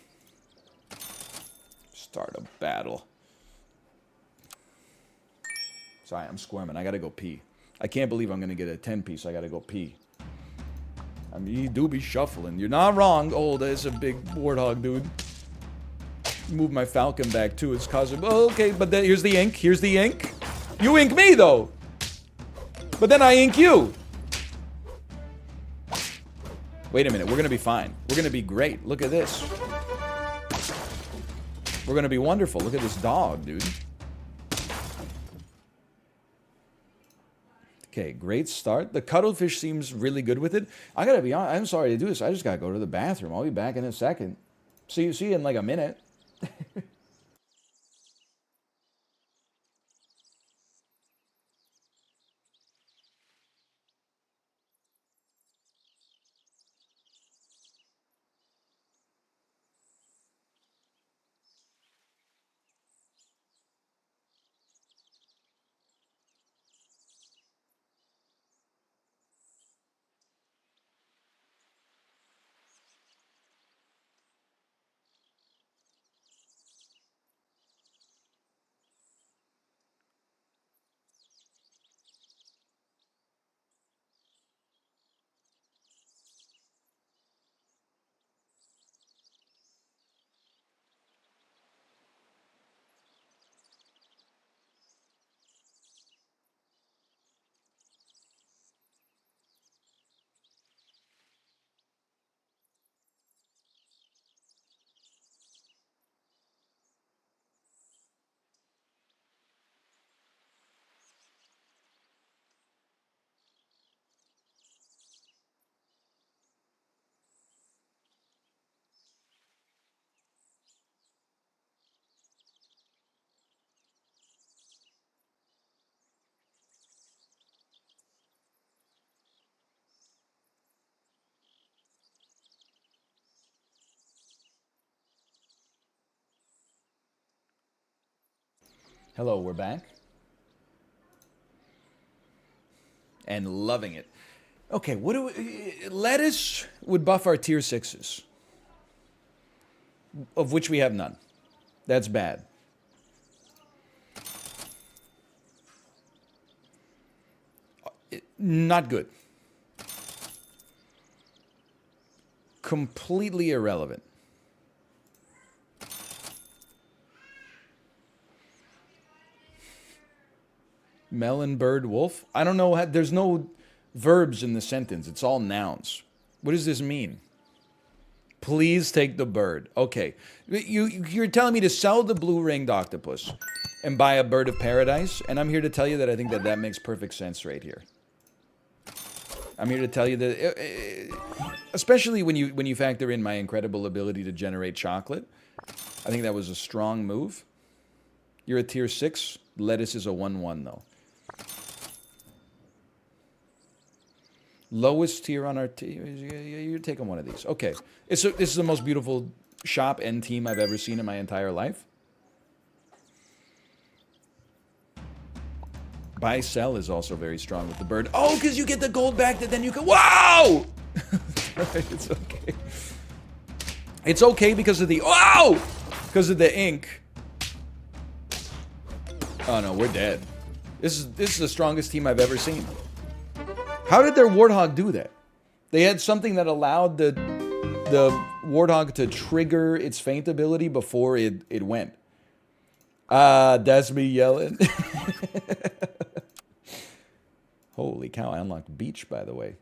Start a battle. Sorry, I'm squirming. I gotta go pee. I can't believe I'm gonna get a 10-piece. I gotta go pee. I mean, you do be shuffling. You're not wrong. Oh, there's a big warthog, dude. Move my falcon back, too. It's causing... Oh, okay, but then here's the ink. Here's the ink. You ink me, though. But then I ink you. Wait a minute. We're going to be fine. We're going to be great. Look at this. We're going to be wonderful. Look at this dog, dude. Okay, great start. The cuttlefish seems really good with it. I gotta be honest, I'm sorry to do this. I just gotta go to the bathroom. I'll be back in a second. See you in like a minute. Hello, we're back. And loving it. Okay, what do we... Lettuce would buff our tier 6s. Of which we have none. That's bad. Not good. Completely irrelevant. Melon, bird, wolf? I don't know. There's no verbs in the sentence. It's all nouns. What does this mean? Please take the bird. Okay. You're telling me to sell the blue-ringed octopus and buy a bird of paradise, and I'm here to tell you that I think that that makes perfect sense right here. I'm here to tell you that, especially when you factor in my incredible ability to generate chocolate, I think that was a strong move. You're a tier 6. Lettuce is a 1-1, though. Lowest tier on our team. You're taking one of these. Okay. This is the most beautiful shop and team I've ever seen in my entire life. Buy sell is also very strong with the bird. Oh, because you get the gold back that then you can. Wow! It's okay. It's okay because of the. Wow! Because of the ink. Oh no, we're dead. This is the strongest team I've ever seen. How did their Warthog do that? They had something that allowed the Warthog to trigger its feint ability before it went. That's me yelling. Holy cow, I unlocked Beach, by the way.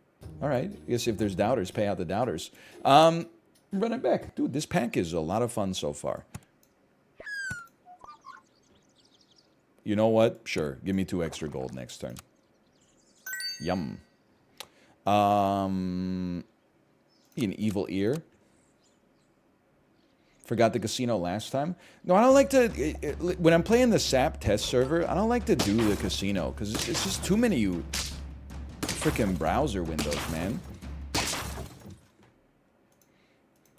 All right, I guess if there's doubters, pay out the doubters. Run it back. Dude, this pack is a lot of fun so far. You know what? Sure, give me 2 extra gold next turn. Yum. An evil ear. Forgot the casino last time. No, I don't like to... when I'm playing the SAP test server, I don't like to do the casino, because it's just too many freaking browser windows, man.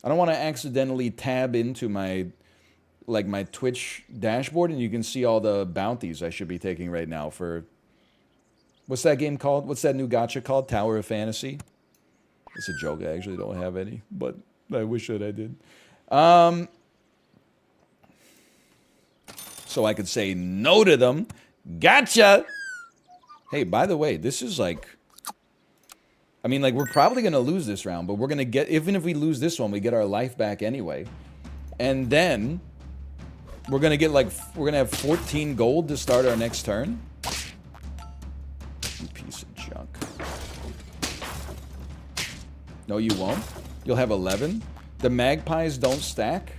I don't want to accidentally tab into my Twitch dashboard, and you can see all the bounties I should be taking right now for... What's that game called? What's that new gacha called? Tower of Fantasy? It's a joke. I actually don't have any, but I wish that I did. So I could say no to them. Gotcha! Hey, by the way, this is like... I mean, like, we're probably going to lose this round, but we're going to get... Even if we lose this one, we get our life back anyway. And then... We're going to get, like... We're going to have 14 gold to start our next turn. You piece of junk. No, you won't. You'll have 11. The magpies don't stack.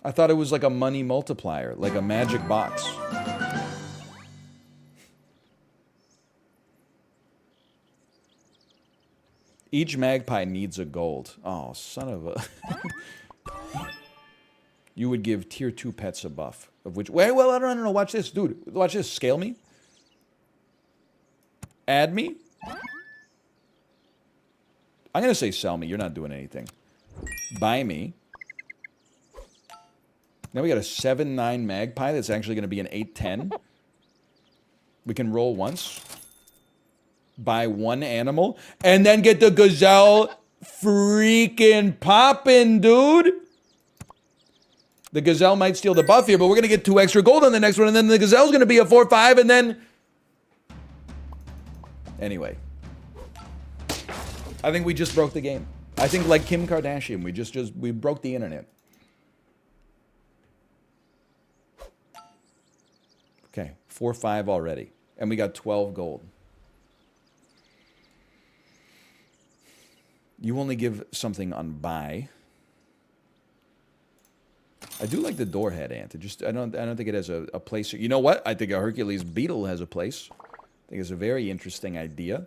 I thought it was like a money multiplier, like a magic box. Each magpie needs a gold. Oh, son of a... You would give tier 2 pets a buff. Of which... Wait, well, I don't know. Watch this. Dude, watch this. Scale me. Add me. I'm going to say sell me. You're not doing anything. Buy me. Now we got a 7-9 magpie that's actually going to be an 8-10. We can roll once. Buy 1 animal. And then get the gazelle freaking popping, dude. The gazelle might steal the buff here, but we're going to get 2 extra gold on the next one. And then the gazelle's going to be a 4-5. And then... Anyway. I think we just broke the game. I think like Kim Kardashian, we broke the internet. Okay, 4-5 already. And we got 12 gold. You only give something on buy. I do like the door head ant. I don't think it has a place. You know what? I think a Hercules beetle has a place. I think it's a very interesting idea.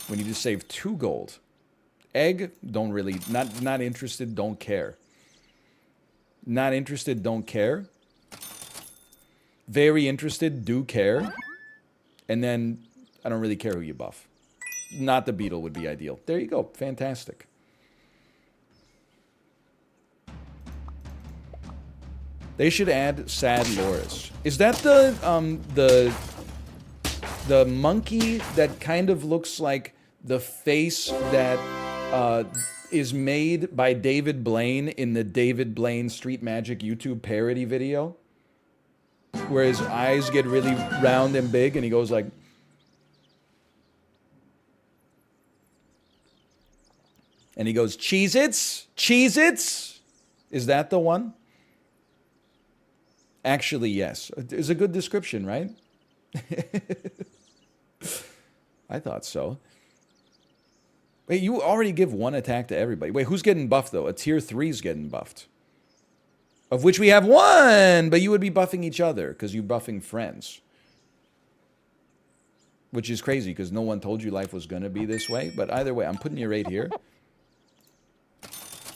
We need to save 2 gold. Egg, don't really, not interested, don't care. Not interested, don't care. Very interested, do care. And then, I don't really care who you buff. Not the beetle would be ideal. There you go, fantastic. They should add Sad Loris. Is that the monkey that kind of looks like the face that is made by David Blaine in the David Blaine Street Magic YouTube parody video? where his eyes get really round and big, and he goes like... And he goes, Cheez-Its? Cheez-Its? Is that the one? Actually, yes. It's a good description, right? I thought so. Wait, you already give one attack to everybody. Wait, who's getting buffed, though? A tier 3's getting buffed. Of which we have one, but you would be buffing each other, because you're buffing friends. Which is crazy, because no one told you life was going to be this way. But either way, I'm putting you right here.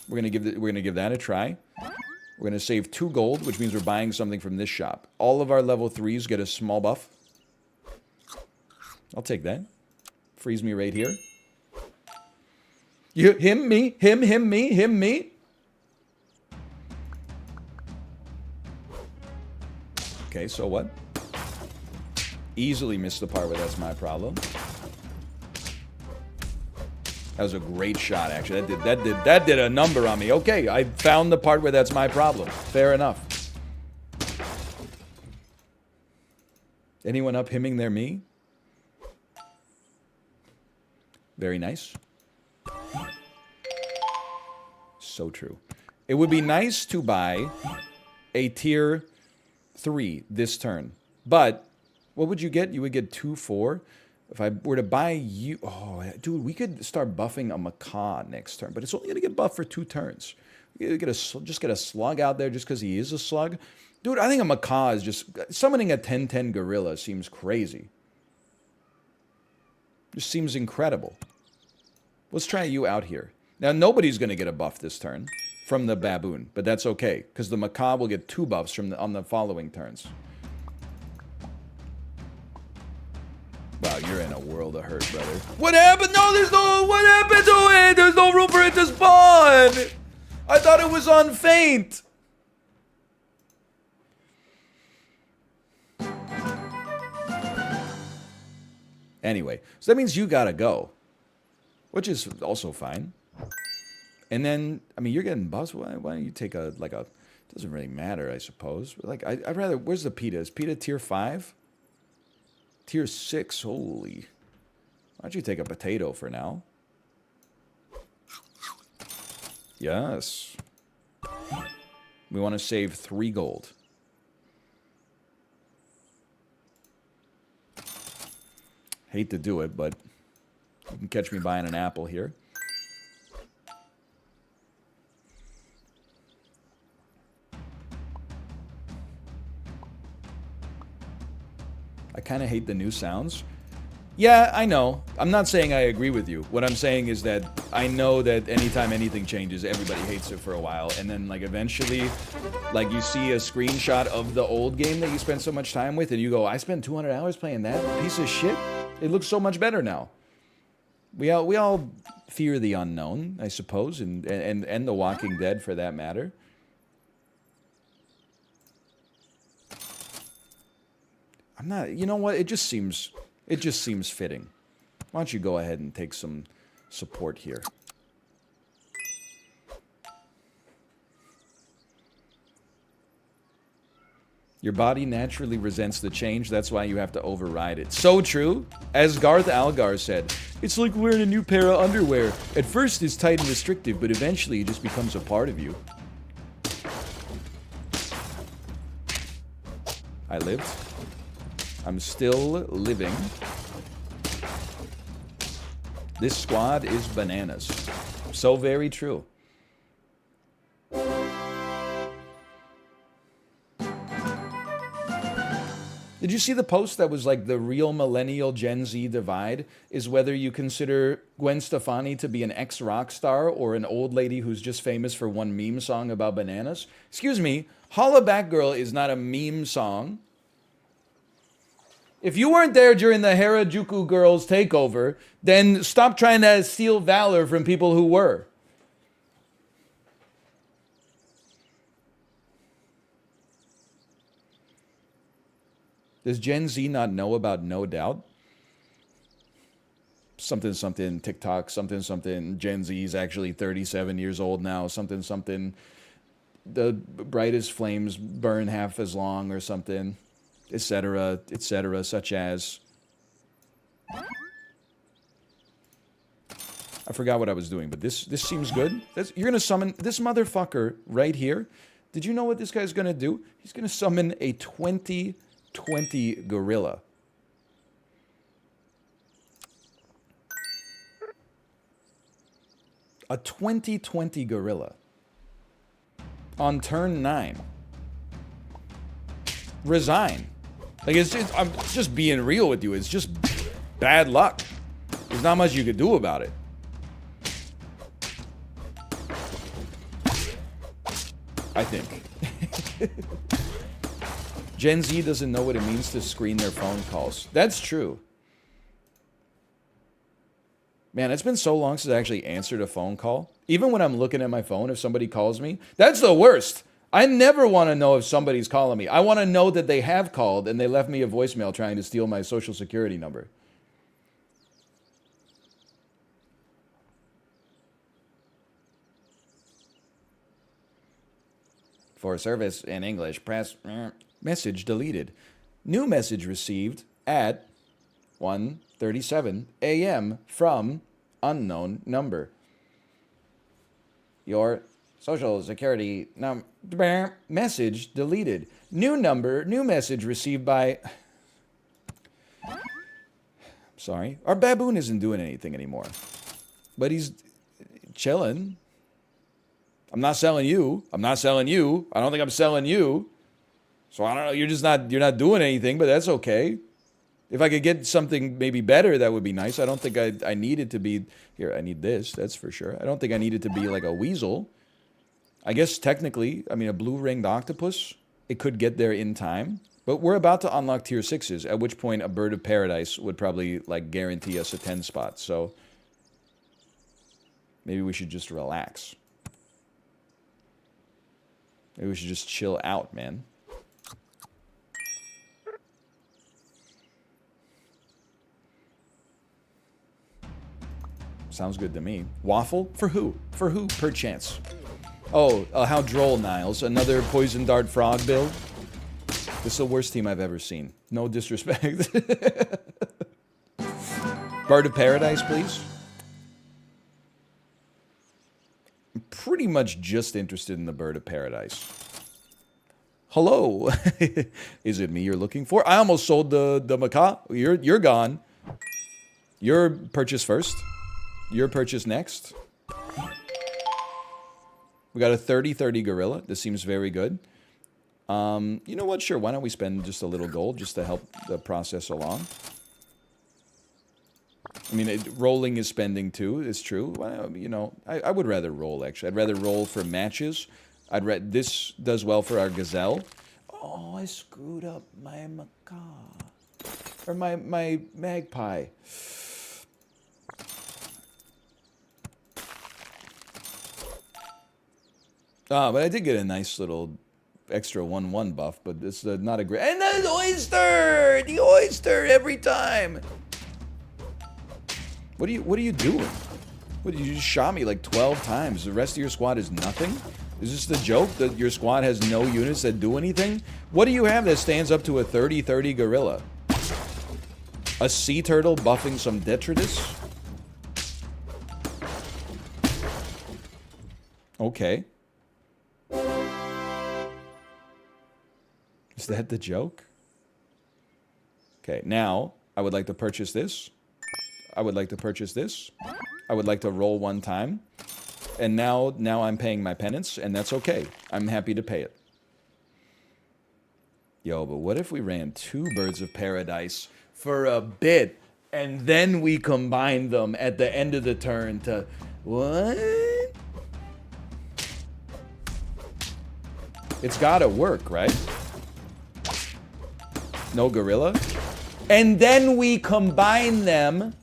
We're gonna give that a try. We're gonna save 2 gold, which means we're buying something from this shop. All of our level 3s get a small buff. I'll take that. Freeze me right here. Him, me. Okay, so what? Easily missed the part where that's my problem. That was a great shot, actually. That did a number on me. Okay, I found the part where that's my problem. Fair enough. Anyone up hemming their me? Very nice. So true. It would be nice to buy a tier 3 this turn. But what would you get? You would get 2-4. If I were to buy you... Oh, dude, we could start buffing a macaw next turn. But it's only going to get buffed for 2 turns. We just get a slug out there just because he is a slug. Dude, I think a macaw is just... Summoning a 10-10 gorilla seems crazy. Just seems incredible. Let's try you out here. Now, nobody's going to get a buff this turn from the baboon. But that's okay. Because the macaw will get 2 buffs on the following turns. Wow, you're in a world of hurt, brother. What happened? No, what happened to it? There's no room for it to spawn. I thought it was on faint. Anyway, so that means you gotta go. Which is also fine. And then, I mean, you're getting buffs. Why don't you take a... Doesn't really matter, I suppose. Like, I'd rather... Where's the PETA? Is PETA tier 5? Tier 6, holy. Why don't you take a potato for now? Yes. We want to save 3 gold. Hate to do it, but you can catch me buying an apple here. I kind of hate the new sounds. Yeah, I know. I'm not saying I agree with you. What I'm saying is that I know that anytime anything changes, everybody hates it for a while. And then, like, eventually, like, you see a screenshot of the old game that you spent so much time with, and you go, I spent 200 hours playing that piece of shit? It looks so much better now. We all fear the unknown, I suppose, and The Walking Dead, for that matter. I'm not... You know what? It just seems fitting. Why don't you go ahead and take some support here? Your body naturally resents the change. That's why you have to override it. So true. As Garth Algar said, it's like wearing a new pair of underwear. At first it's tight and restrictive, but eventually it just becomes a part of you. I lived. I'm still living. This squad is bananas. So very true. Did you see the post that was like the real millennial Gen Z divide is whether you consider Gwen Stefani to be an ex-rock star or an old lady who's just famous for one meme song about bananas? Excuse me, Holla Back Girl is not a meme song. If you weren't there during the Harajuku Girls takeover, then stop trying to steal valor from people who were. Does Gen Z not know about No Doubt? Something, something, TikTok, something, something. Gen Z is actually 37 years old now. Something, something. The brightest flames burn half as long or something. etc., such as... I forgot what I was doing, but this seems good. You're gonna summon this motherfucker right here. Did you know what this guy's gonna do? He's gonna summon a 2020 gorilla. A 2020 gorilla. On turn 9. Resign. Like, I'm just being real with you. It's just bad luck. There's not much you could do about it. I think. Gen Z doesn't know what it means to screen their phone calls. That's true. Man, it's been so long since I actually answered a phone call. Even when I'm looking at my phone, if somebody calls me, that's the worst. I never want to know if somebody's calling me. I want to know that they have called and they left me a voicemail trying to steal my social security number. For service in English, press message deleted. New message received at 1:37 a.m. from unknown number. Your social security number message deleted. New number, new message received by... Sorry. Our baboon isn't doing anything anymore. But he's chilling. I'm not selling you. I'm not selling you. I don't think I'm selling you. So I don't know. You're not doing anything, but that's okay. If I could get something maybe better, that would be nice. I don't think I need it to be... Here, I need this, that's for sure. I don't think I need it to be like a weasel. I guess technically, I mean, a blue-ringed octopus, it could get there in time. But we're about to unlock tier 6s, at which point a bird of paradise would probably, like, guarantee us a 10 spot. So maybe we should just relax. Maybe we should just chill out, man. Sounds good to me. Waffle? For who? For who, perchance? Oh, how droll, Niles. Another poison dart frog build? This is the worst team I've ever seen. No disrespect. Bird of Paradise, please. I'm pretty much just interested in the Bird of Paradise. Hello. Is it me you're looking for? I almost sold the macaw. You're gone. Your purchase first. Your purchase next. We got a 30-30 gorilla. This seems very good. You know what? Sure, why don't we spend just a little gold just to help the process along? I mean, rolling is spending too, it's true. Well, you know, I would rather roll, actually. I'd rather roll for matches. This does well for our gazelle. Oh, I screwed up my macaw. Or my magpie. Ah, but I did get a nice little extra 1/1 buff, but it's not a great... And the oyster! The oyster every time! What are you doing? What, you just shot me like 12 times. The rest of your squad is nothing? Is this the joke that your squad has no units that do anything? What do you have that stands up to a 30-30 gorilla? A sea turtle buffing some detritus? Okay. Is that the joke? Okay, now I would like to purchase this. I would like to purchase this. I would like to roll one time. And now I'm paying my penance, and that's okay. I'm happy to pay it. Yo, but what if we ran 2 birds of paradise for a bit, and then we combined them at the end of the turn to... What? It's gotta work, right? No gorilla? And then we combine them...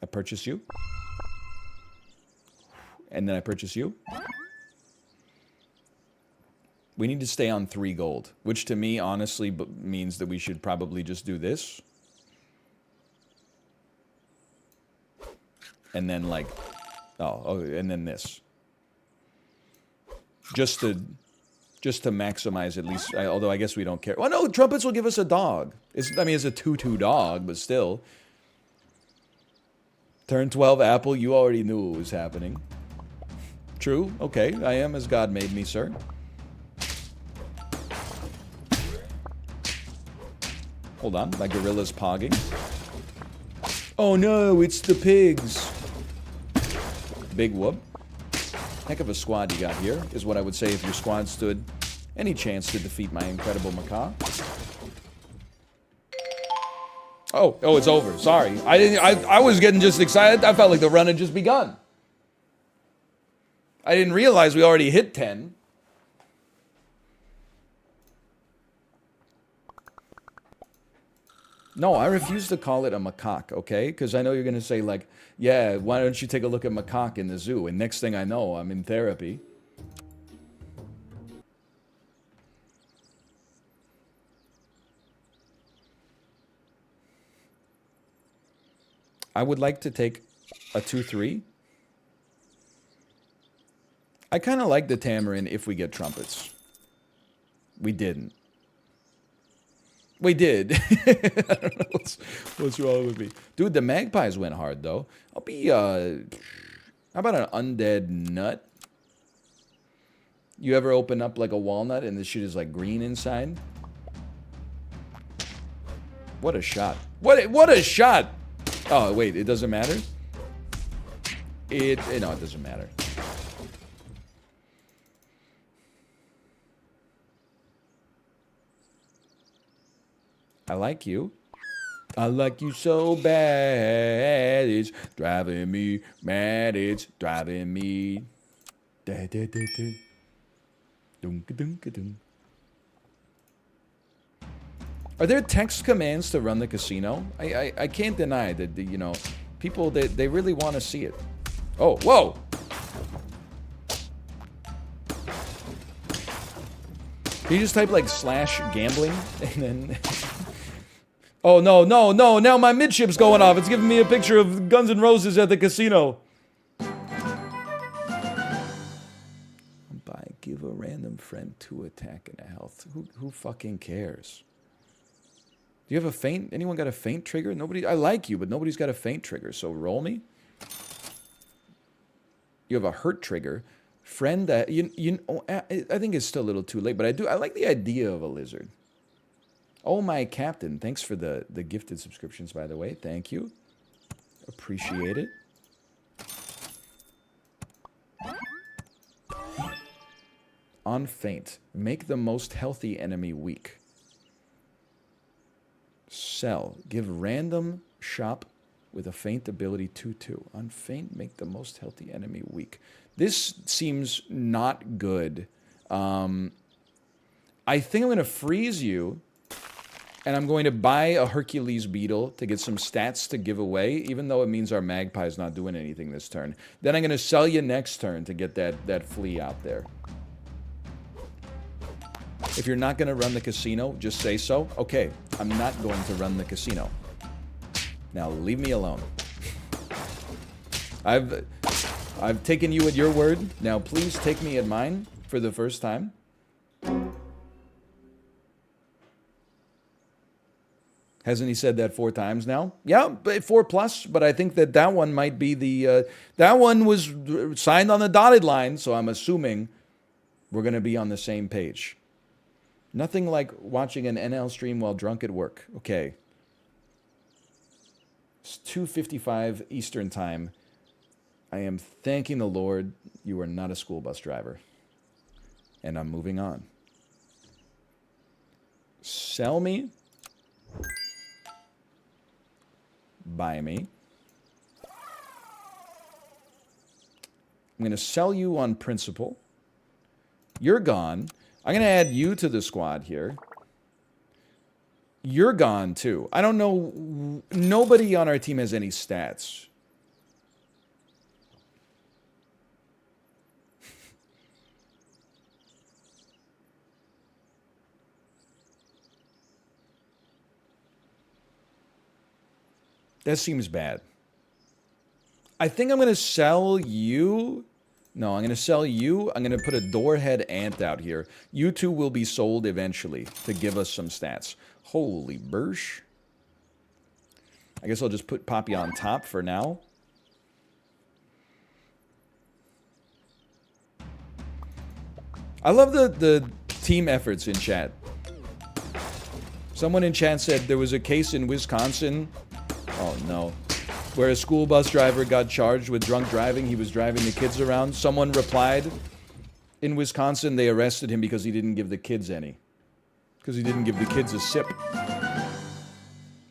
I purchase you. And then I purchase you. We need to stay on 3 gold, which to me honestly means that we should probably just do this. and then like, oh, and then this. Just to maximize at least, although I guess we don't care. Well, no, trumpets will give us a dog. It's a 2/2 dog, but still. Turn 12 apple, you already knew it was happening. True, okay, I am as God made me, sir. Hold on, my gorilla's pogging. Oh no, it's the pigs. Big whoop. Heck of a squad you got here, is what I would say if your squad stood any chance to defeat my incredible macaw. Oh, it's over. Sorry. I was getting just excited. I felt like the run had just begun. I didn't realize we already hit 10. No, I refuse to call it a macaque, okay? Because I know you're going to say, like, yeah, why don't you take a look at macaque in the zoo? And next thing I know, I'm in therapy. I would like to take a 2/3. I kind of like the Tamarin if we get trumpets. We didn't. We did. I don't know what's wrong with me. Dude, the magpies went hard, though. I'll be, how about an undead nut? You ever open up, like, a walnut and the shit is, like, green inside? What a shot. What a shot! Oh, wait, it doesn't matter? No, it doesn't matter. I like you. I like you so bad. It's driving me mad. It's driving me. Da, da, da, da. Dun-ka-dun-ka-dun. Are there text commands to run the casino? I can't deny that, you know, people, they really want to see it. Oh, whoa! Can you just type, like, /gambling? And then... Oh, no, now my midship's going off. It's giving me a picture of Guns N' Roses at the casino. Give a random friend 2 attack and a health. Who fucking cares? Do you have a feint? Anyone got a feint trigger? Nobody. I like you, but nobody's got a feint trigger. So roll me. You have a hurt trigger. Friend that I think it's still a little too late, but I like the idea of a lizard. Oh my captain, thanks for the gifted subscriptions, by the way. Thank you. Appreciate it. On feint, make the most healthy enemy weak. Sell, give random shop with a feint ability 2/2. On feint, make the most healthy enemy weak. This seems not good. I think I'm going to freeze you, and I'm going to buy a Hercules beetle to get some stats to give away, even though it means our magpie's not doing anything this turn. Then I'm going to sell you next turn to get that flea out there. If you're not going to run the casino, just say so. Okay, I'm not going to run the casino. Now leave me alone. I've taken you at your word. Now please take me at mine for the first time. Hasn't he said that 4 times now? Yeah, but 4+, but I think that one might be the... that one was signed on the dotted line, so I'm assuming we're going to be on the same page. Nothing like watching an NL stream while drunk at work. Okay. It's 2:55 Eastern Time. I am thanking the Lord you are not a school bus driver. And I'm moving on. Sell me. Buy me. I'm going to sell you on principle. You're gone. I'm going to add you to the squad here. You're gone, too. I don't know. Nobody on our team has any stats. That seems bad. I think I'm going to sell you. No, I'm going to sell you. I'm going to put a doorhead ant out here. You two will be sold eventually to give us some stats. Holy bursh. I guess I'll just put Poppy on top for now. I love the team efforts in chat. Someone in chat said there was a case in Wisconsin. Oh no. Where a school bus driver got charged with drunk driving. He was driving the kids around. Someone replied, in Wisconsin, they arrested him because he didn't give the kids any. Because he didn't give the kids a sip.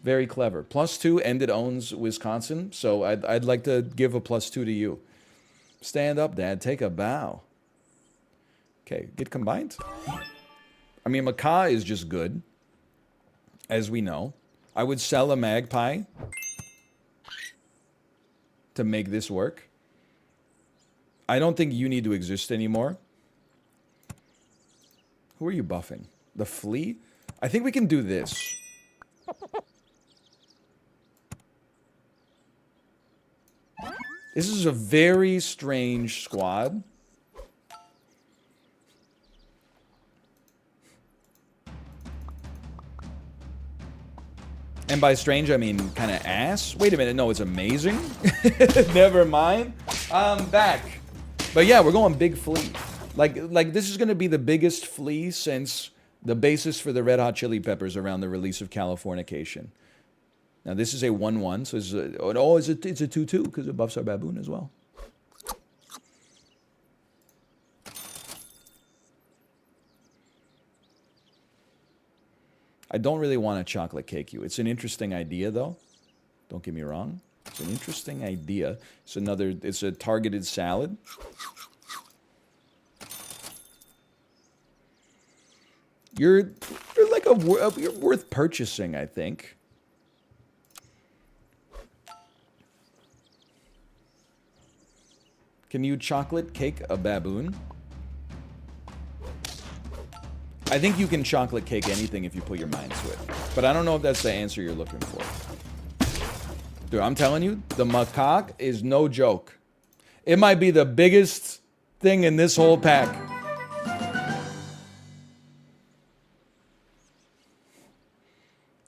Very clever. +2, Ended owns Wisconsin, so I'd like to give a +2 to you. Stand up, Dad. Take a bow. Okay, get combined. I mean, macaw is just good, as we know. I would sell a magpie to make this work. I don't think you need to exist anymore. Who are you buffing? The flea? I think we can do this. This is a very strange squad. And by strange, I mean kind of ass. Wait a minute, no, it's amazing. Never mind. I'm back. But yeah, we're going big flea. Like this is going to be the biggest flea since the basis for the Red Hot Chili Peppers around the release of Californication. Now this is a 1-1, so it's a 2-2 because it buffs our baboon as well. I don't really want to chocolate cake you. It's an interesting idea, though. Don't get me wrong. It's an interesting idea. It's a targeted salad. You're worth purchasing, I think. Can you chocolate cake a baboon? I think you can chocolate cake anything if you put your mind to it. But I don't know if that's the answer you're looking for. Dude, I'm telling you, the macaque is no joke. It might be the biggest thing in this whole pack.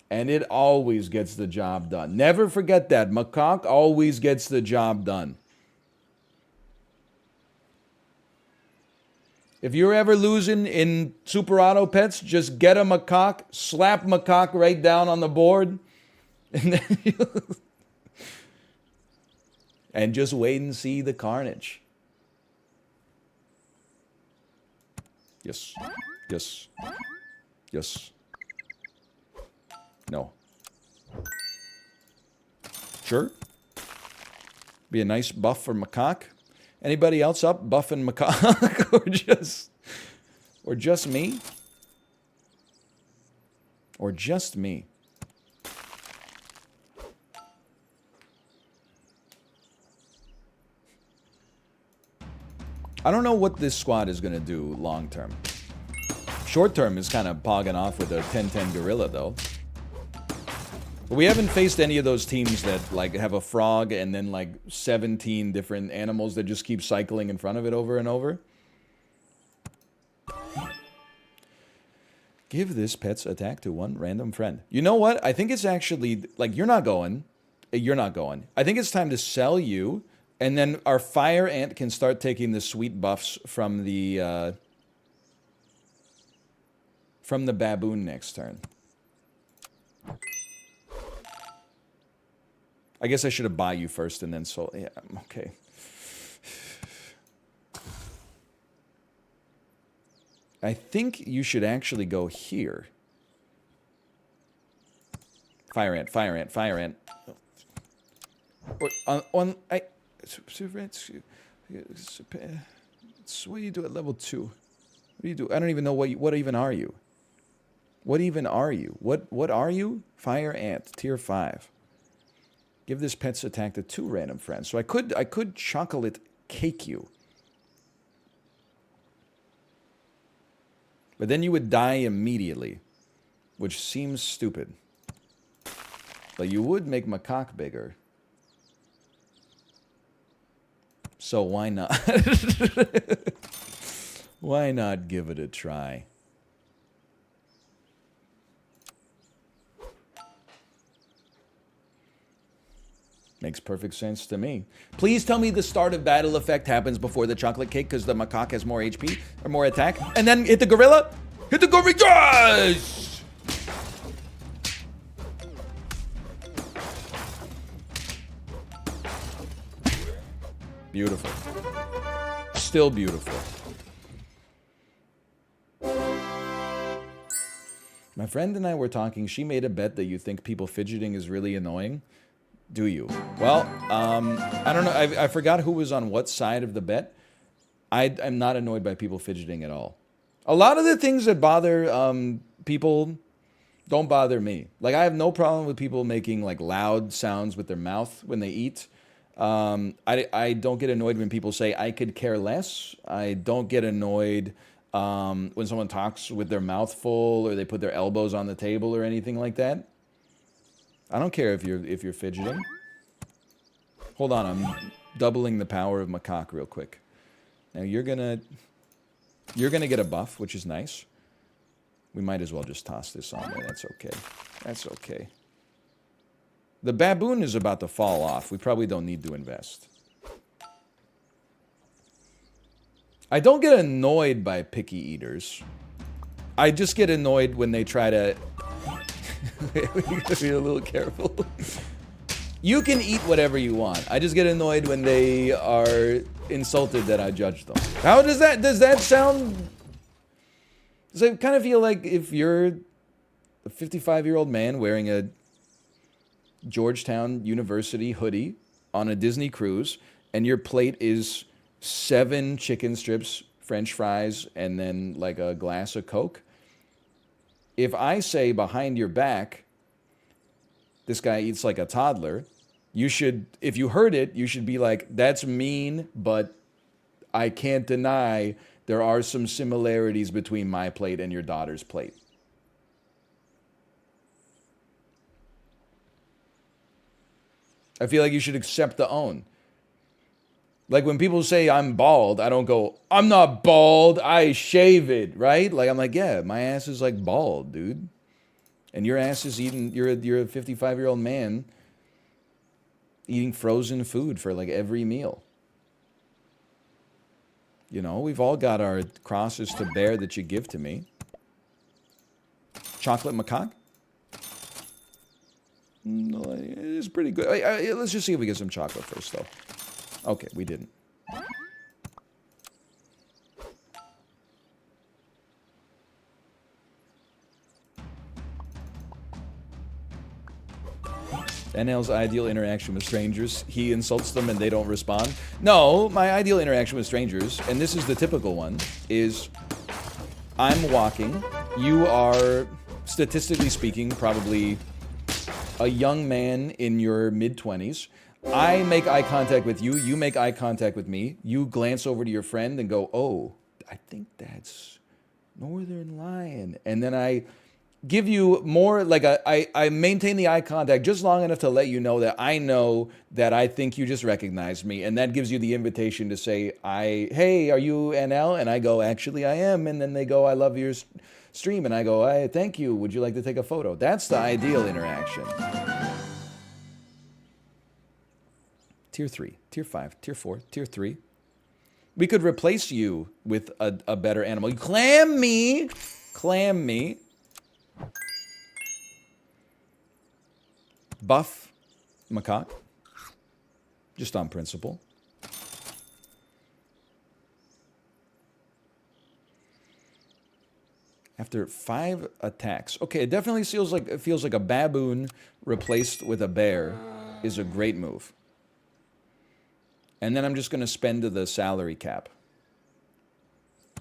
And it always gets the job done. Never forget that. Macaque always gets the job done. If you're ever losing in Super Auto Pets, just get a macaque, slap macaque right down on the board, and then and just wait and see the carnage. Yes. Yes. Yes. No. Sure. Be a nice buff for macaque. Anybody else up buffing macaque or just me? Or just me? I don't know what this squad is going to do long term. Short term is kind of pogging off with a 10-10 gorilla though. But we haven't faced any of those teams that like have a frog and then like 17 different animals that just keep cycling in front of it over and over. Give this pet's attack to one random friend. You know what? I think it's actually like you're not going. I think it's time to sell you, and then our fire ant can start taking the sweet buffs from the baboon next turn. I guess I should have bought you first and then sold. Yeah, okay. I think you should actually go here. Fire ant, fire ant, fire ant. Or what do you do at level 2? What do you do? I don't even know what even are you? What even are you? What are you? Fire ant, tier 5. Give this pet's attack to 2 random friends. So I could chocolate cake you. But then you would die immediately, which seems stupid. But you would make macaque bigger. So why not? Why not give it a try? Makes perfect sense to me. Please tell me the start of battle effect happens before the chocolate cake because the macaque has more HP or more attack. And then hit the gorilla. Hit the gorilla. Yes! Beautiful. Still beautiful. My friend and I were talking. She made a bet that you think people fidgeting is really annoying. Do you? Well, I don't know. I forgot who was on what side of the bet. I'm not annoyed by people fidgeting at all. A lot of the things that bother people don't bother me. Like, I have no problem with people making, like, loud sounds with their mouth when they eat. I don't get annoyed when people say, I could care less. I don't get annoyed when someone talks with their mouth full or they put their elbows on the table or anything like that. I don't care if you're fidgeting. Hold on, I'm doubling the power of macaque real quick. Now you're gonna get a buff, which is nice. We might as well just toss this on there. That's okay. That's okay. The baboon is about to fall off. We probably don't need to invest. I don't get annoyed by picky eaters. I just get annoyed when they try to... We gotta be a little careful. You can eat whatever you want. I just get annoyed when they are insulted that I judge them. How does that sound? Does it kind of feel like if you're a 55-year-old man wearing a Georgetown University hoodie on a Disney cruise and your plate is 7 chicken strips, French fries, and then like a glass of Coke? If I say behind your back, this guy eats like a toddler, you should, if you heard it, you should be like, that's mean, but I can't deny there are some similarities between my plate and your daughter's plate. I feel like you should accept the own. Like when people say I'm bald, I don't go, I'm not bald, I shave it, right? Like I'm like, yeah, my ass is like bald, dude. And your ass is eating, you're a 55-year-old man eating frozen food for like every meal. You know, we've all got our crosses to bear that you give to me. Chocolate macaque? No, it's pretty good. Let's just see if we get some chocolate first, though. Okay, we didn't. NL's ideal interaction with strangers. He insults them and they don't respond. No, my ideal interaction with strangers, and this is the typical one, is I'm walking. You are, statistically speaking, probably a young man in your mid-20s. I make eye contact with you. You make eye contact with me. You glance over to your friend and go, oh, I think that's Northern Lion. And then I give you more, like I maintain the eye contact just long enough to let you know that I think you just recognized me. And that gives you the invitation to say, hey, are you NL? And I go, actually, I am. And then they go, I love your stream. And I go, thank you. Would you like to take a photo? That's the ideal interaction. Tier 3, Tier 5, Tier 4, Tier 3. We could replace you with a better animal. You clam me. Clam me. Buff macaque. Just on principle. After 5 attacks. Okay, it definitely feels like a baboon replaced with a bear is a great move. And then I'm just going to spend the salary cap.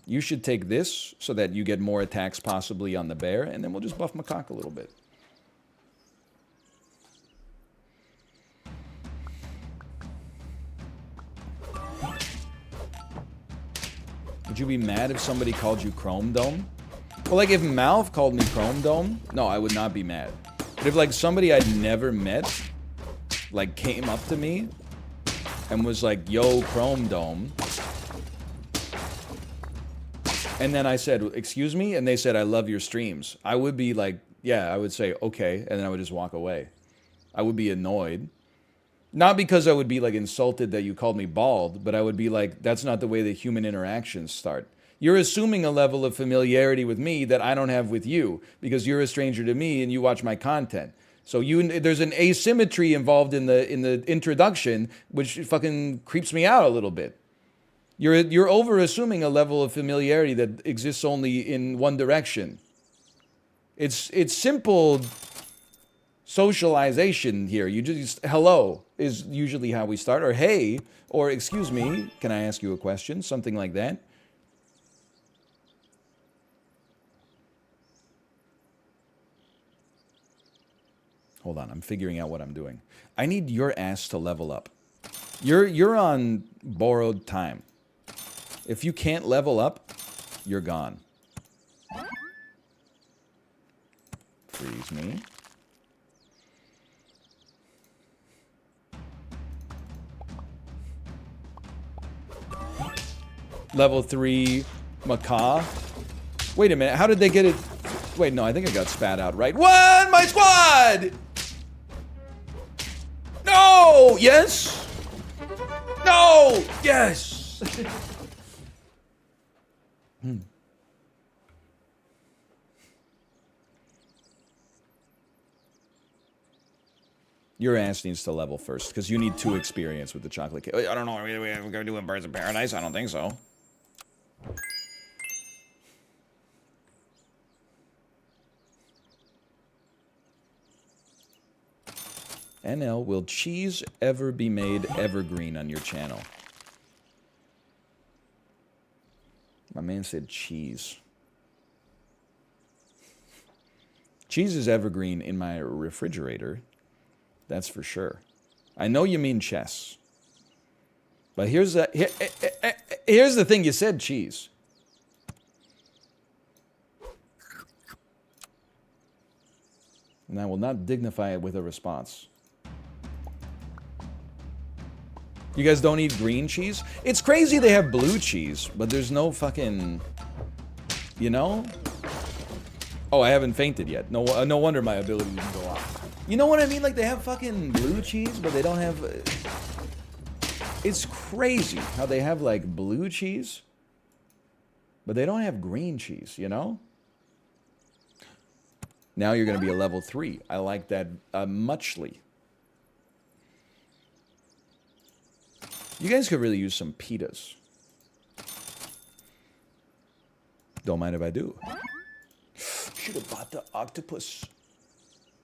You should take this so that you get more attacks possibly on the bear, and then we'll just buff macaque a little bit. Would you be mad if somebody called you Chrome Dome? Well, like if Malv called me Chrome Dome, no, I would not be mad. But if like somebody I'd never met, like came up to me and was like, yo, Chrome Dome. And then I said, excuse me? And they said, I love your streams. I would be like, yeah, I would say, okay. And then I would just walk away. I would be annoyed. Not because I would be like insulted that you called me bald, but I would be like, that's not the way that human interactions start. You're assuming a level of familiarity with me that I don't have with you because you're a stranger to me and you watch my content. So there's an asymmetry involved in the introduction, which fucking creeps me out a little bit. You're over assuming a level of familiarity that exists only in one direction. It's simple socialization here. You just hello is usually how we start, or hey, or excuse me, can I ask you a question? Something like that. Hold on, I'm figuring out what I'm doing. I need your ass to level up. You're on borrowed time. If you can't level up, you're gone. Freeze me. Level 3 macaw. Wait a minute, how did they get it? Wait, no, I think I got spat out right. One, my squad! No! Yes! No! Yes! Your ass needs to level first, because you need 2 experience with the chocolate cake. I don't know, are we going to do in Birds of Paradise? I don't think so. NL, will cheese ever be made evergreen on your channel? My man said cheese. Cheese is evergreen in my refrigerator. That's for sure. I know you mean chess. But here's the thing, you said cheese. And I will not dignify it with a response. You guys don't eat green cheese? It's crazy they have blue cheese, but there's no fucking... You know? Oh, I haven't fainted yet. No wonder my ability didn't go off. You know what I mean? Like, they have fucking blue cheese, but they don't have... It's crazy how they have, like, blue cheese, but they don't have green cheese, you know? Now you're going to be a level 3. I like that muchly. You guys could really use some pitas. Don't mind if I do. Should have bought the octopus.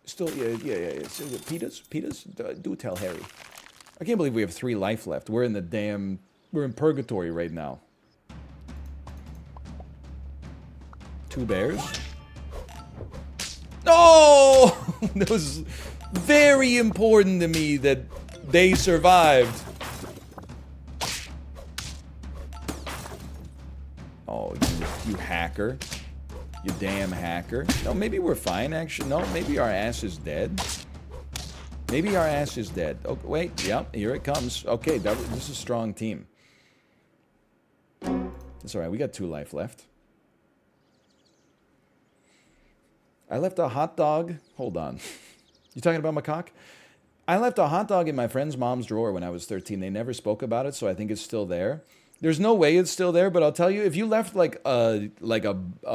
Still, yeah. Pitas? Do tell Harry. I can't believe we have 3 life left. We're in purgatory right now. 2 bears? No! That was very important to me that they survived. Oh, you hacker. You damn hacker. No, maybe we're fine, actually. No, maybe our ass is dead. Maybe our ass is dead. Oh, wait. Yep, here it comes. Okay, this is a strong team. It's alright. We got 2 life left. I left a hot dog. Hold on. You talking about my cock? I left a hot dog in my friend's mom's drawer when I was 13. They never spoke about it, so I think it's still there. There's no way it's still there, but I'll tell you, if you left like a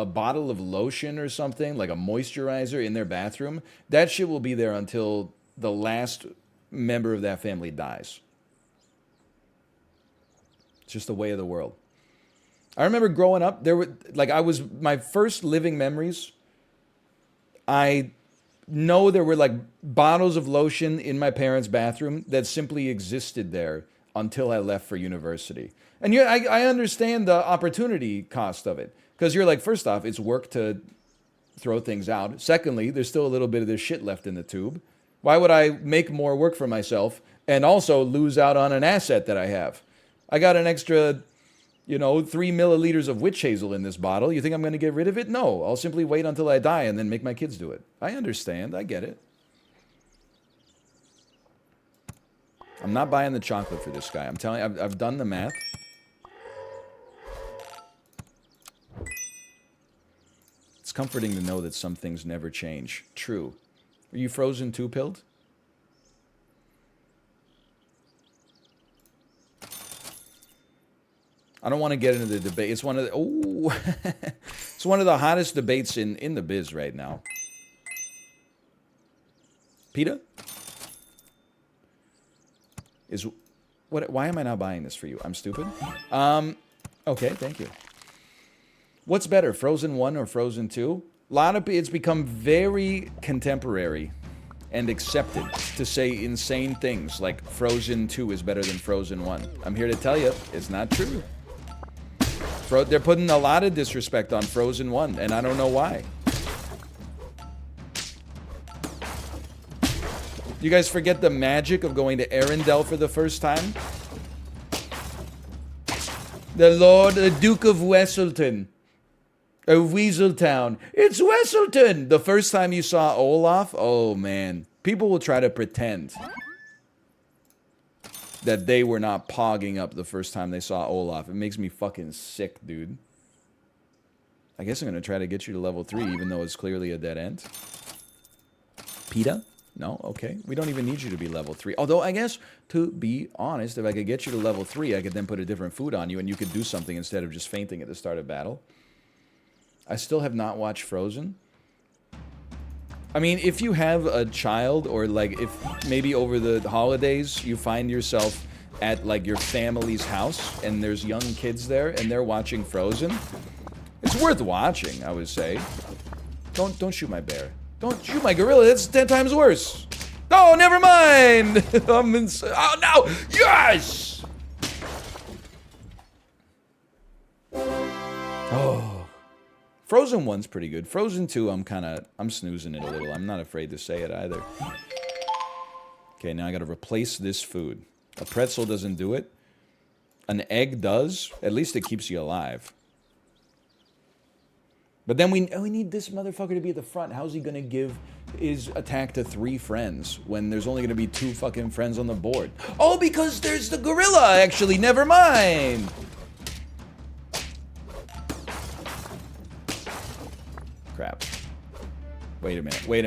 bottle of lotion or something, like a moisturizer in their bathroom, that shit will be there until the last member of that family dies. It's just the way of the world. I remember growing up, my first living memories, I know there were like bottles of lotion in my parents' bathroom that simply existed there until I left for university. And I understand the opportunity cost of it. Because you're like, first off, it's work to throw things out. Secondly, there's still a little bit of this shit left in the tube. Why would I make more work for myself and also lose out on an asset that I have? I got an extra, 3 milliliters of witch hazel in this bottle. You think I'm going to get rid of it? No, I'll simply wait until I die and then make my kids do it. I understand. I get it. I'm not buying the chocolate for this guy. I'm telling you, I've done the math. It's comforting to know that some things never change. True. Are you Frozen 2-pilled? I don't want to get into the debate. It's one of the... Oh! It's one of the hottest debates in the biz right now. PETA? Why am I not buying this for you? I'm stupid? Okay, thank you. What's better, Frozen 1 or Frozen 2? It's become very contemporary and accepted to say insane things like Frozen 2 is better than Frozen 1. I'm here to tell you, it's not true. They're putting a lot of disrespect on Frozen 1, and I don't know why. You guys forget the magic of going to Arendelle for the first time? The Duke of Wesselton. Of Weaseltown. It's Wesselton! The first time you saw Olaf, oh man. People will try to pretend that they were not pogging up the first time they saw Olaf. It makes me fucking sick, dude. I guess I'm gonna try to get you to level 3, even though it's clearly a dead end. PETA? No? Okay. We don't even need you to be level 3. Although, I guess, to be honest, if I could get you to level 3, I could then put a different food on you, and you could do something instead of just fainting at the start of battle. I still have not watched Frozen. I mean, if you have a child, or, like, if maybe over the holidays you find yourself at, like, your family's house, and there's young kids there, and they're watching Frozen, it's worth watching, I would say. Don't shoot my bear. Don't shoot my gorilla, that's 10 times worse. Oh, never mind! Oh, no! Yes! Oh. Frozen 1's pretty good. Frozen 2, I'm snoozing it a little. I'm not afraid to say it either. Okay, now I gotta replace this food. A pretzel doesn't do it. An egg does. At least it keeps you alive. But then we need this motherfucker to be at the front. How's he gonna give his attack to 3 friends when there's only gonna be 2 fucking friends on the board? Oh, because there's the gorilla, actually. Never mind. Crap. Wait a minute. We're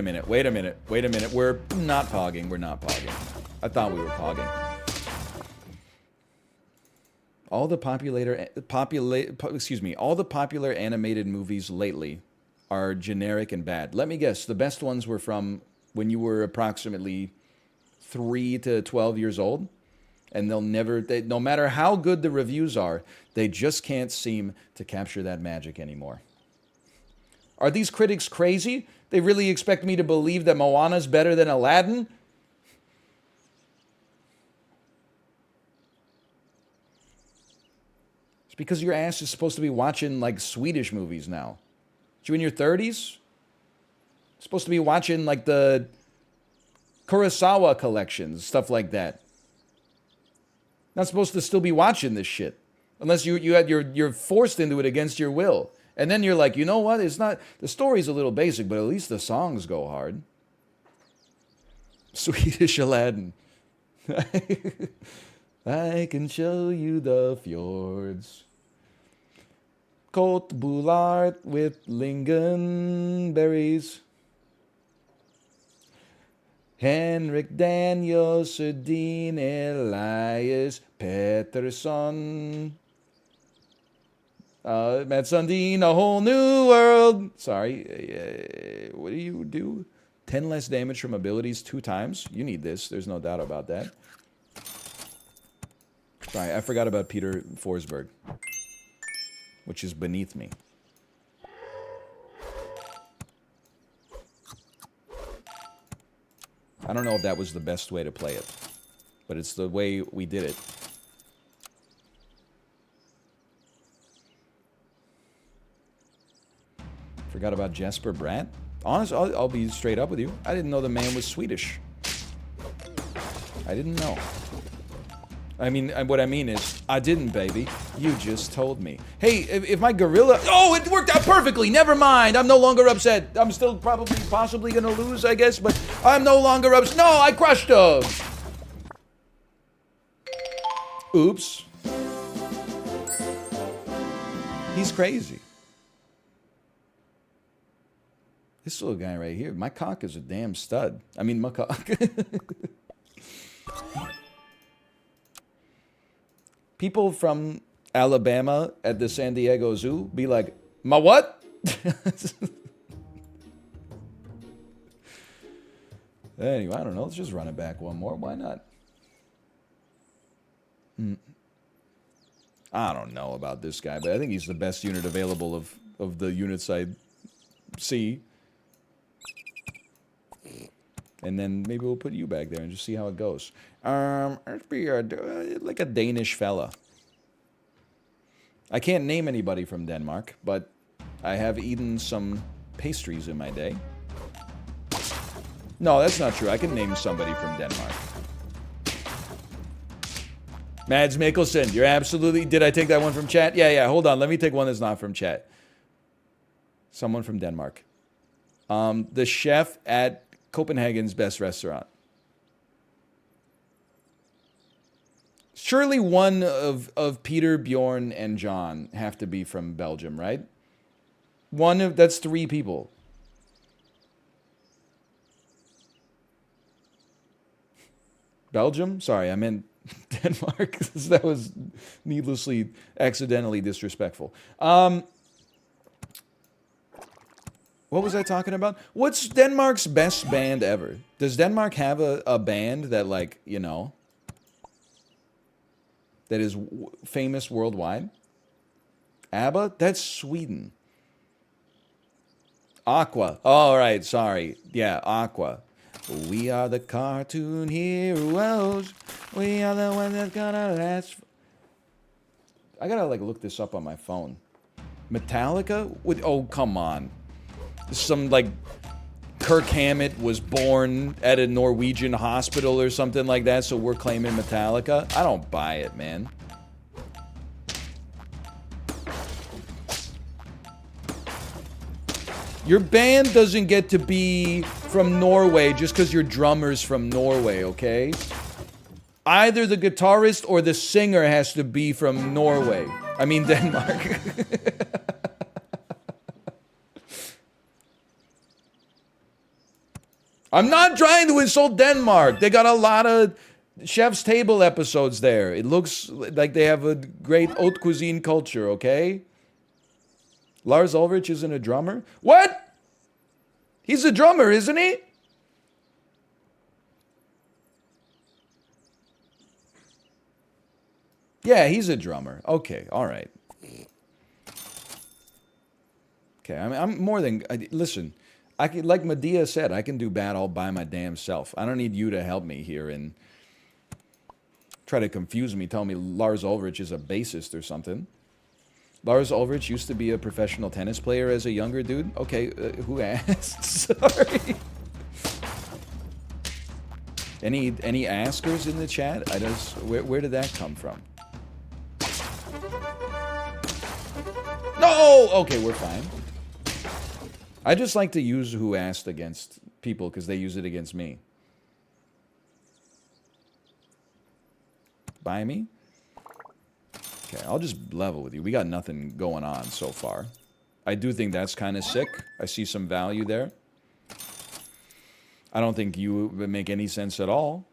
not pogging. I thought we were pogging. All the popular animated movies lately are generic and bad. Let me guess, the best ones were from when you were approximately 3 to 12 years old, and no matter how good the reviews are, they just can't seem to capture that magic anymore. Are these critics crazy? They really expect me to believe that Moana's better than Aladdin? It's because your ass is supposed to be watching, like, Swedish movies now. You in your 30s? Supposed to be watching, like, the Kurosawa collections, stuff like that. Not supposed to still be watching this shit. Unless you're forced into it against your will. And then you're like, you know what? It's not... The story's a little basic, but at least the songs go hard. Swedish Aladdin. I can show you the fjords. Colt Boulard with lingonberries. Henrik Daniel Sundin Elias Pettersson. Matt Sundin, A Whole New World. Sorry. What do you do? 10 less damage from abilities 2 times. You need this. There's no doubt about that. Sorry, I forgot about Peter Forsberg, which is beneath me. I don't know if that was the best way to play it, but it's the way we did it. Forgot about Jesper Bratt? Honest, I'll be straight up with you. I didn't know the man was Swedish. I didn't know. I mean, what I mean is, I didn't, baby. You just told me. Hey, if my gorilla... Oh, it worked out perfectly! Never mind! I'm no longer upset. I'm still possibly gonna lose, I guess, but I'm no longer upset. No, I crushed him! Oops. He's crazy. This little guy right here. My cock is a damn stud. I mean, my cock. People from Alabama at the San Diego Zoo be like, my what? Anyway, I don't know. Let's just run it back one more. Why not? I don't know about this guy, but I think he's the best unit available of the units I see. And then maybe we'll put you back there and just see how it goes. Let's be like a Danish fella. I can't name anybody from Denmark, but I have eaten some pastries in my day. No, that's not true. I can name somebody from Denmark. Mads Mikkelsen, you're absolutely... Did I take that one from chat? Yeah, hold on. Let me take one that's not from chat. Someone from Denmark. The chef at Copenhagen's best restaurant. Surely one of Peter, Bjorn, and John have to be from Belgium, right? That's 3 people. Belgium? Sorry, I meant Denmark. That was needlessly, accidentally disrespectful. What was I talking about? What's Denmark's best band ever? Does Denmark have a band that, like, you know, that is famous worldwide? ABBA? That's Sweden. Aqua. All right, sorry. Yeah, Aqua. We are the cartoon heroes. We are the ones that's gonna last. I gotta, like, look this up on my phone. Metallica? Oh, come on. Some, like, Kirk Hammett was born at a Norwegian hospital or something like that, so we're claiming Metallica? I don't buy it, man. Your band doesn't get to be from Norway just because your drummer's from Norway, okay? Either the guitarist or the singer has to be from Norway. I mean, Denmark. I'm not trying to insult Denmark. They got a lot of Chef's Table episodes there. It looks like they have a great haute cuisine culture, okay? Lars Ulrich isn't a drummer? What? He's a drummer, isn't he? Yeah, he's a drummer. Okay, all right. Okay, I mean, I'm more than... Listen, I can, like Medea said, I can do bad all by my damn self. I don't need you to help me here and try to confuse me, tell me Lars Ulrich is a bassist or something. Lars Ulrich used to be a professional tennis player as a younger dude. Okay, who asked? Sorry. Any askers in the chat? Where did that come from? No! Okay, we're fine. I just like to use who asked against people because they use it against me. Buy me? Okay, I'll just level with you. We got nothing going on so far. I do think that's kind of sick. I see some value there. I don't think you make any sense at all.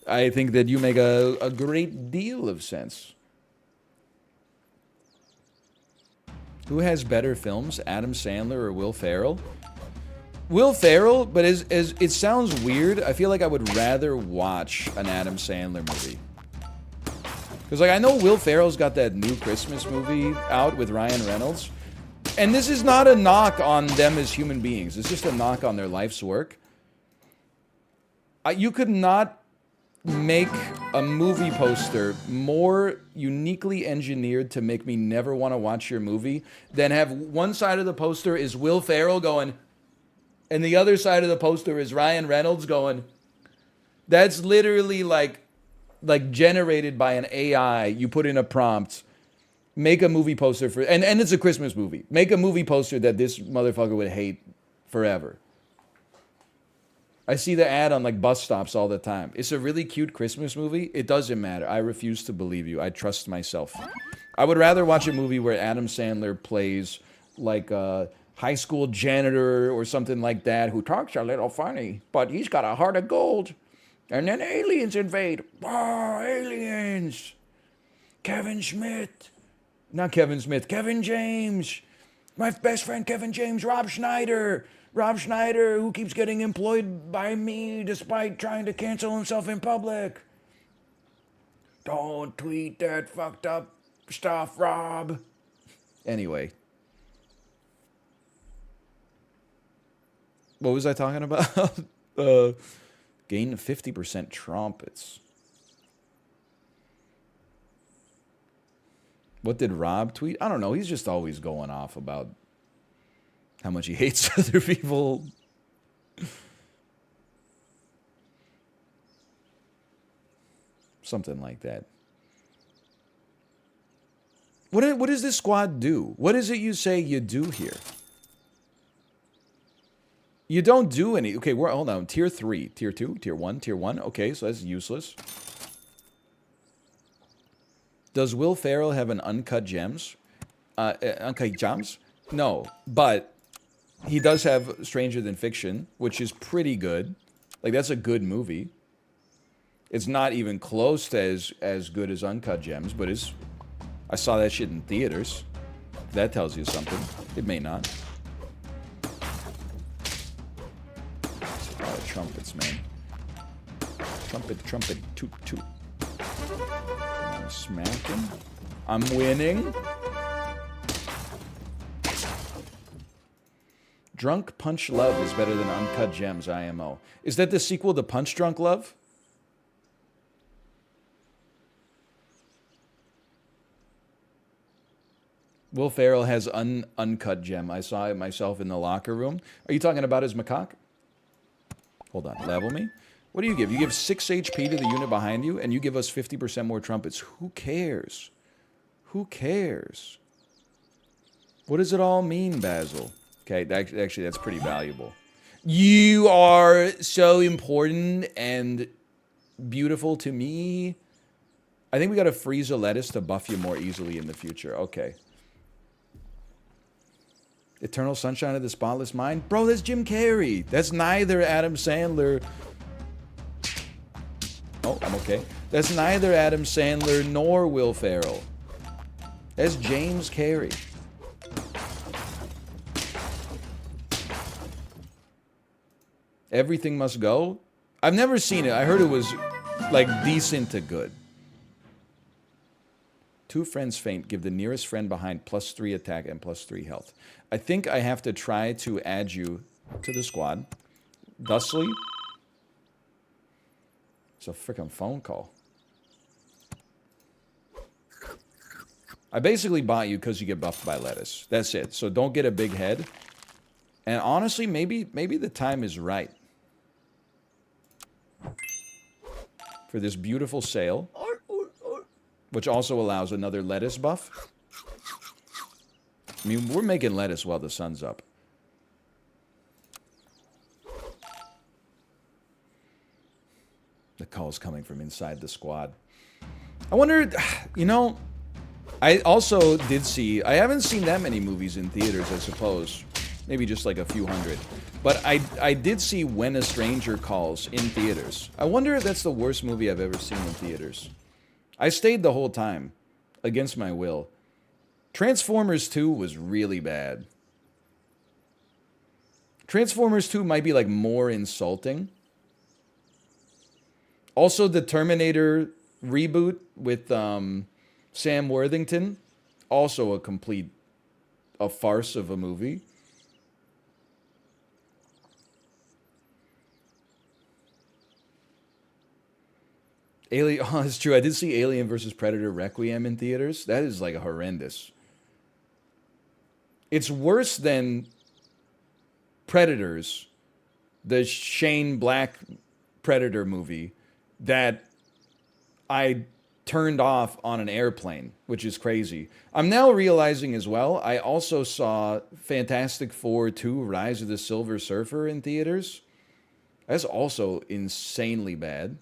I think that you make a great deal of sense. Who has better films, Adam Sandler or Will Ferrell? Will Ferrell, but as it sounds weird, I feel like I would rather watch an Adam Sandler movie. Because, like, I know Will Ferrell's got that new Christmas movie out with Ryan Reynolds. And this is not a knock on them as human beings. It's just a knock on their life's work. You could not make a movie poster more uniquely engineered to make me never want to watch your movie than have one side of the poster is Will Ferrell going, and the other side of the poster is Ryan Reynolds going. That's literally like generated by an AI. You put in a prompt, make a movie poster for, and it's a Christmas movie. Make a movie poster that this motherfucker would hate forever. I see the ad on like bus stops all the time. It's a really cute Christmas movie. It doesn't matter. I refuse to believe you. I trust myself. I would rather watch a movie where Adam Sandler plays like a high school janitor or something like that who talks a little funny, but he's got a heart of gold. And then aliens invade. Oh, aliens. Kevin Smith. Not Kevin Smith. Kevin James. My best friend Kevin James. Rob Schneider. Rob Schneider, who keeps getting employed by me despite trying to cancel himself in public. Don't tweet that fucked up stuff, Rob. Anyway. What was I talking about? Gain 50% trumpets. What did Rob tweet? I don't know. He's just always going off about how much he hates other people. Something like that. What does this squad do? What is it you say you do here? You don't do any. Okay, hold on. Tier 3, Tier 2, Tier 1, Tier 1. Okay, so that's useless. Does Will Ferrell have an uncut gems? Uncut gems? No, but he does have Stranger Than Fiction, which is pretty good. Like, that's a good movie. It's not even close to as good as Uncut Gems, but I saw that shit in theaters. That tells you something. It may not. Oh, trumpets, man. Trumpet, trumpet, toot, toot. I'm smacking. I'm winning. Drunk Punch Love is better than Uncut Gems, IMO. Is that the sequel to Punch Drunk Love? Will Ferrell has Uncut Gem. I saw it myself in the locker room. Are you talking about his macaque? Hold on. Level me? What do you give? You give 6 HP to the unit behind you, and you give us 50% more trumpets. Who cares? Who cares? What does it all mean, Basil? Okay, actually, that's pretty valuable. You are so important and beautiful to me. I think we got to freeze a lettuce to buff you more easily in the future. Okay. Eternal Sunshine of the Spotless Mind? Bro, that's Jim Carrey. That's neither Adam Sandler. Oh, I'm okay. That's neither Adam Sandler nor Will Ferrell. That's James Carrey. Everything Must Go? I've never seen it. I heard it was, like, decent to good. 2 friends faint. Give the nearest friend behind +3 attack and +3 health. I think I have to try to add you to the squad. Thusly. It's a freaking phone call. I basically bought you because you get buffed by lettuce. That's it. So don't get a big head. And honestly, maybe the time is right for this beautiful sale, which also allows another lettuce buff. I mean, we're making lettuce while the sun's up. The call's coming from inside the squad. I wonder, you know, I also did see, I haven't seen that many movies in theaters, I suppose. Maybe just like a few hundred. But I did see When a Stranger Calls in theaters. I wonder if that's the worst movie I've ever seen in theaters. I stayed the whole time, against my will. Transformers 2 was really bad. Transformers 2 might be like more insulting. Also, the Terminator reboot with Sam Worthington, also a farce of a movie. Alien, oh, it's true. I did see Alien vs. Predator Requiem in theaters. That is like horrendous. It's worse than Predators, the Shane Black Predator movie that I turned off on an airplane, which is crazy. I'm now realizing as well, I also saw Fantastic Four 2 Rise of the Silver Surfer in theaters. That's also insanely bad.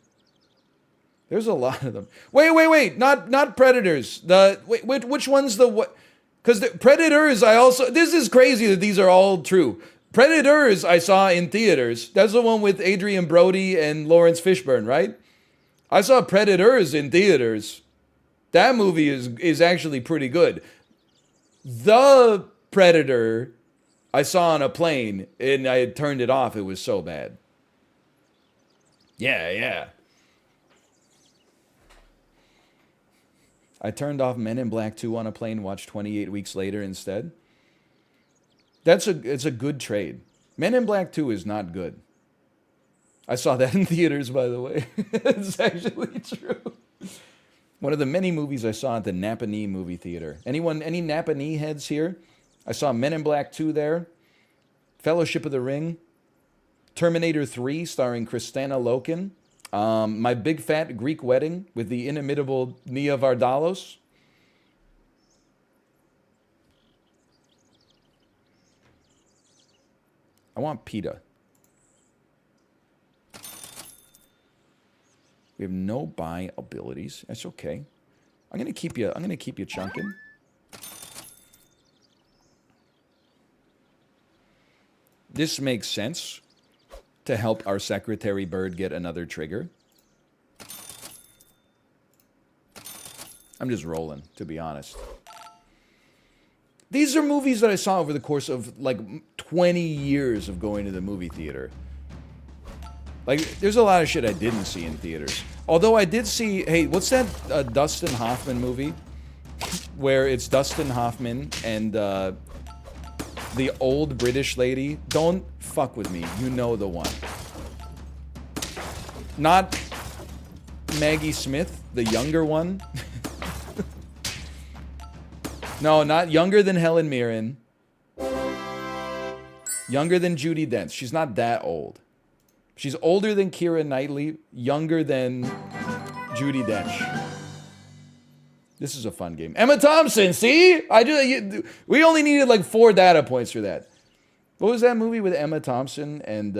There's a lot of them. Wait. Not Predators. Which one's the what? Because Predators, this is crazy that these are all true. Predators, I saw in theaters. That's the one with Adrian Brody and Lawrence Fishburne, right? I saw Predators in theaters. That movie is actually pretty good. The Predator, I saw on a plane, and I had turned it off. It was so bad. Yeah. I turned off Men in Black 2 on a plane, watched 28 Weeks Later instead. It's a good trade. Men in Black 2 is not good. I saw that in theaters, by the way. It's actually true. One of the many movies I saw at the Napanee movie theater. Any Napanee heads here? I saw Men in Black 2 there. Fellowship of the Ring. Terminator 3 starring Kristanna Loken. My Big Fat Greek Wedding with the inimitable Nia Vardalos. I want pita. We have no buy abilities. That's okay. I'm gonna keep you chunking. This makes sense to help our secretary bird get another trigger. I'm just rolling, to be honest. These are movies that I saw over the course of like 20 years of going to the movie theater. Like, there's a lot of shit I didn't see in theaters. Although I did see, hey, what's that Dustin Hoffman movie? Where it's Dustin Hoffman and the old British lady. Don't fuck with me. You know the one. Not Maggie Smith, the younger one. No, not younger than Helen Mirren. Younger than Judi Dench. She's not that old. She's older than Keira Knightley, younger than Judi Dench. This is a fun game. Emma Thompson, see? We only needed like 4 data points for that. What was that movie with Emma Thompson and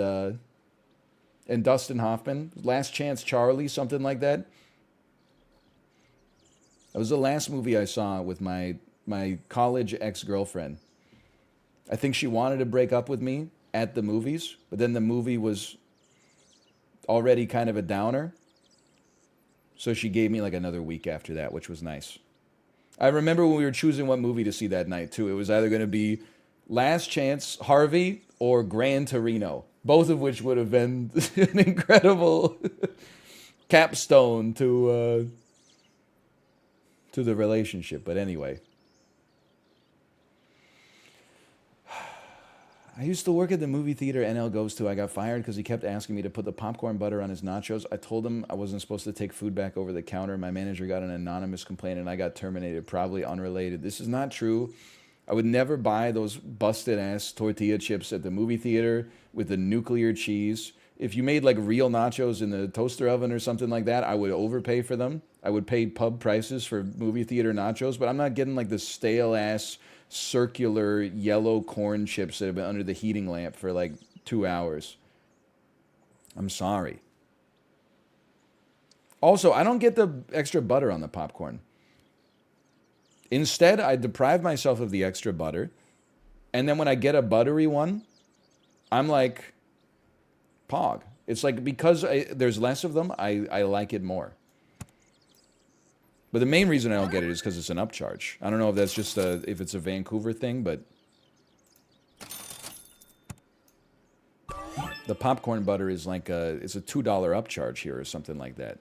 Dustin Hoffman? Last Chance Charlie, something like that. That was the last movie I saw with my college ex-girlfriend. I think she wanted to break up with me at the movies, but then the movie was already kind of a downer. So she gave me like another week after that, which was nice. I remember when we were choosing what movie to see that night, too. It was either going to be Last Chance, Harvey, or Gran Torino. Both of which would have been an incredible capstone to the relationship. But anyway. I used to work at the movie theater NL goes to. I got fired because he kept asking me to put the popcorn butter on his nachos. I told him I wasn't supposed to take food back over the counter. My manager got an anonymous complaint and I got terminated, probably unrelated. This is not true. I would never buy those busted-ass tortilla chips at the movie theater with the nuclear cheese. If you made like real nachos in the toaster oven or something like that, I would overpay for them. I would pay pub prices for movie theater nachos, but I'm not getting like the stale-ass circular yellow corn chips that have been under the heating lamp for like 2 hours. I'm sorry. Also, I don't get the extra butter on the popcorn. Instead, I deprive myself of the extra butter, and then when I get a buttery one, I'm like, pog. It's like because there's less of them, I like it more. But the main reason I don't get it is because it's an upcharge. I don't know if that's just if it's a Vancouver thing, but the popcorn butter is like it's a $2 upcharge here or something like that.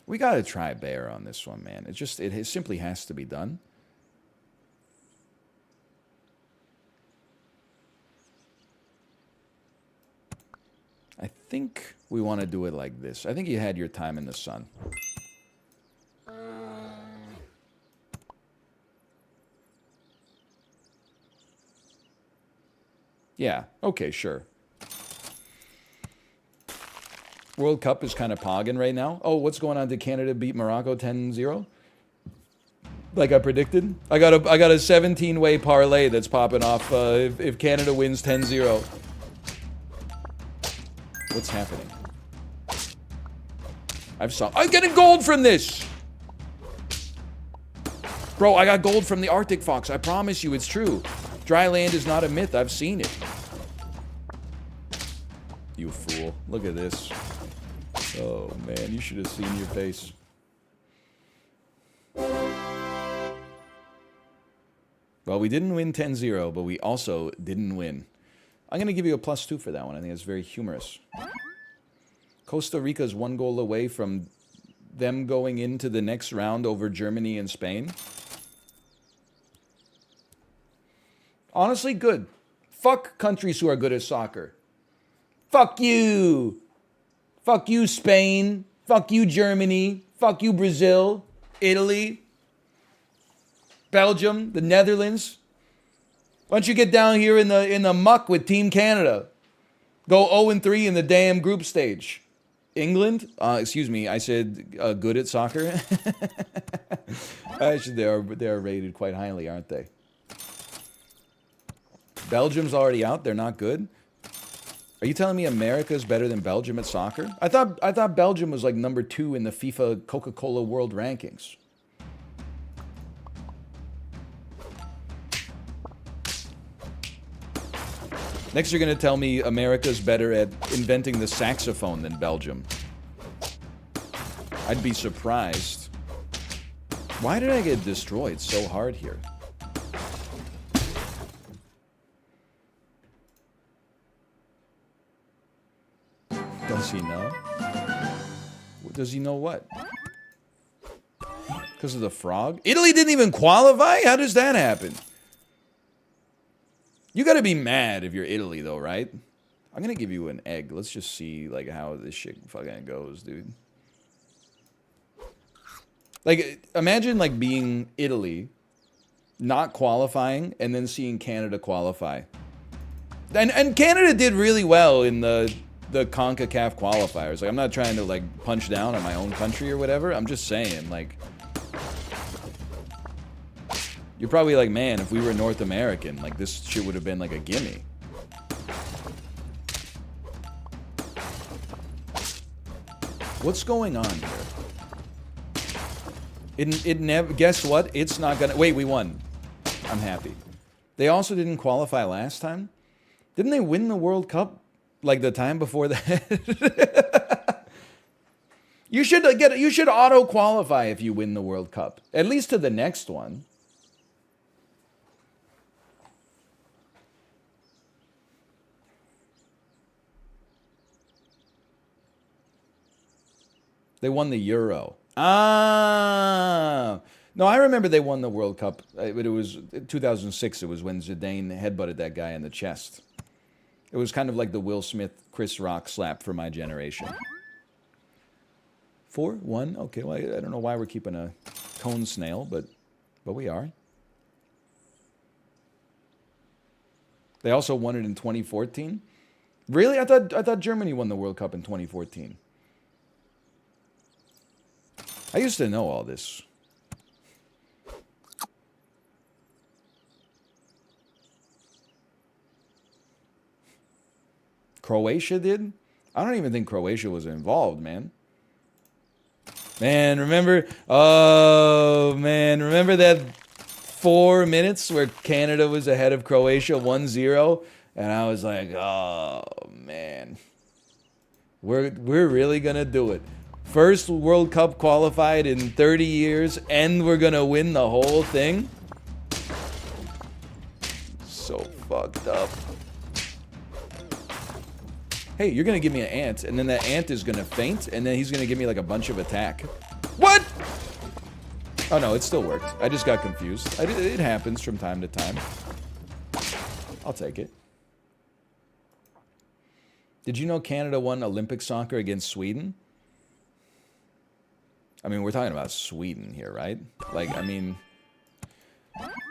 We gotta try Bear on this one, man. It simply has to be done. I think we want to do it like this. I think you had your time in the sun. Yeah, okay, sure. World Cup is kind of pogging right now. Oh, what's going on? Did Canada beat Morocco 10-0? Like I predicted? I got a 17-way parlay that's popping off if Canada wins 10-0. What's happening? I'm getting gold from this! Bro, I got gold from the Arctic fox. I promise you, it's true. Dry land is not a myth. I've seen it. You fool. Look at this. Oh, man. You should have seen your face. Well, we didn't win 10-0, but we also didn't win. I'm going to give you a +2 for that one. I think it's very humorous. Costa Rica's 1 goal away from them going into the next round over Germany and Spain. Honestly, good. Fuck countries who are good at soccer. Fuck you. Fuck you, Spain. Fuck you, Germany. Fuck you, Brazil. Italy. Belgium. The Netherlands. Why don't you get down here in the muck with Team Canada? Go 0-3 in the damn group stage. England? Excuse me, I said good at soccer. Actually, they are rated quite highly, aren't they? Belgium's already out. They're not good. Are you telling me America's better than Belgium at soccer? I thought Belgium was like number 2 in the FIFA Coca-Cola World Rankings. Next, you're going to tell me America's better at inventing the saxophone than Belgium. I'd be surprised. Why did I get destroyed so hard here? Does he know? Does he know what? Because of the frog? Italy didn't even qualify? How does that happen? You gotta be mad if you're Italy, though, right? I'm gonna give you an egg. Let's just see, like, how this shit fucking goes, dude. Like, imagine, like, being Italy, not qualifying, and then seeing Canada qualify. And Canada did really well in the CONCACAF qualifiers. Like, I'm not trying to, like, punch down on my own country or whatever. I'm just saying, like... You're probably like, man, if we were North American, like, this shit would have been like a gimme. What's going on here? It never... Guess what? It's not gonna... Wait, we won. I'm happy. They also didn't qualify last time? Didn't they win the World Cup, like, the time before that? You should auto-qualify if you win the World Cup. At least to the next one. They won the Euro. Ah! No, I remember they won the World Cup. But it was 2006. It was when Zidane headbutted that guy in the chest. It was kind of like the Will Smith, Chris Rock slap for my generation. 4-1? Okay, well, I don't know why we're keeping a cone snail, but we are. They also won it in 2014. Really? I thought Germany won the World Cup in 2014. I used to know all this. Croatia did? I don't even think Croatia was involved, man. Man, remember? Oh, man. Remember that 4 minutes where Canada was ahead of Croatia 1-0? And I was like, oh, man. We're really going to do it. First World Cup qualified in 30 years, and we're gonna win the whole thing? So fucked up. Hey, you're gonna give me an ant, and then that ant is gonna faint, and then he's gonna give me like a bunch of attack. What? Oh no, it still worked. I just got confused. It happens from time to time. I'll take it. Did you know Canada won Olympic soccer against Sweden? I mean, we're talking about Sweden here, right? Like, I mean...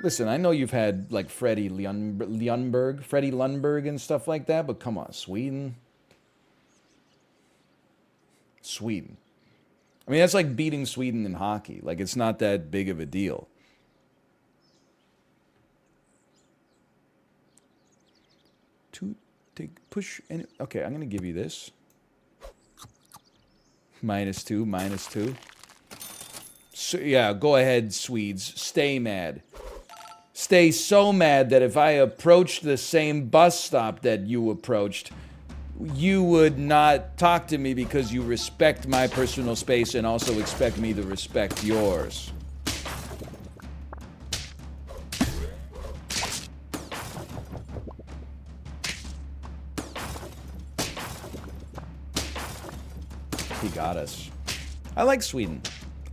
Listen, I know you've had, like, Freddie Lundberg and stuff like that, but come on, Sweden? Sweden. I mean, that's like beating Sweden in hockey. Like, it's not that big of a deal. Push... Okay, I'm going to give you this. -2, -2. So, yeah, go ahead, Swedes. Stay mad. Stay so mad that if I approached the same bus stop that you approached, you would not talk to me because you respect my personal space and also expect me to respect yours. He got us. I like Sweden.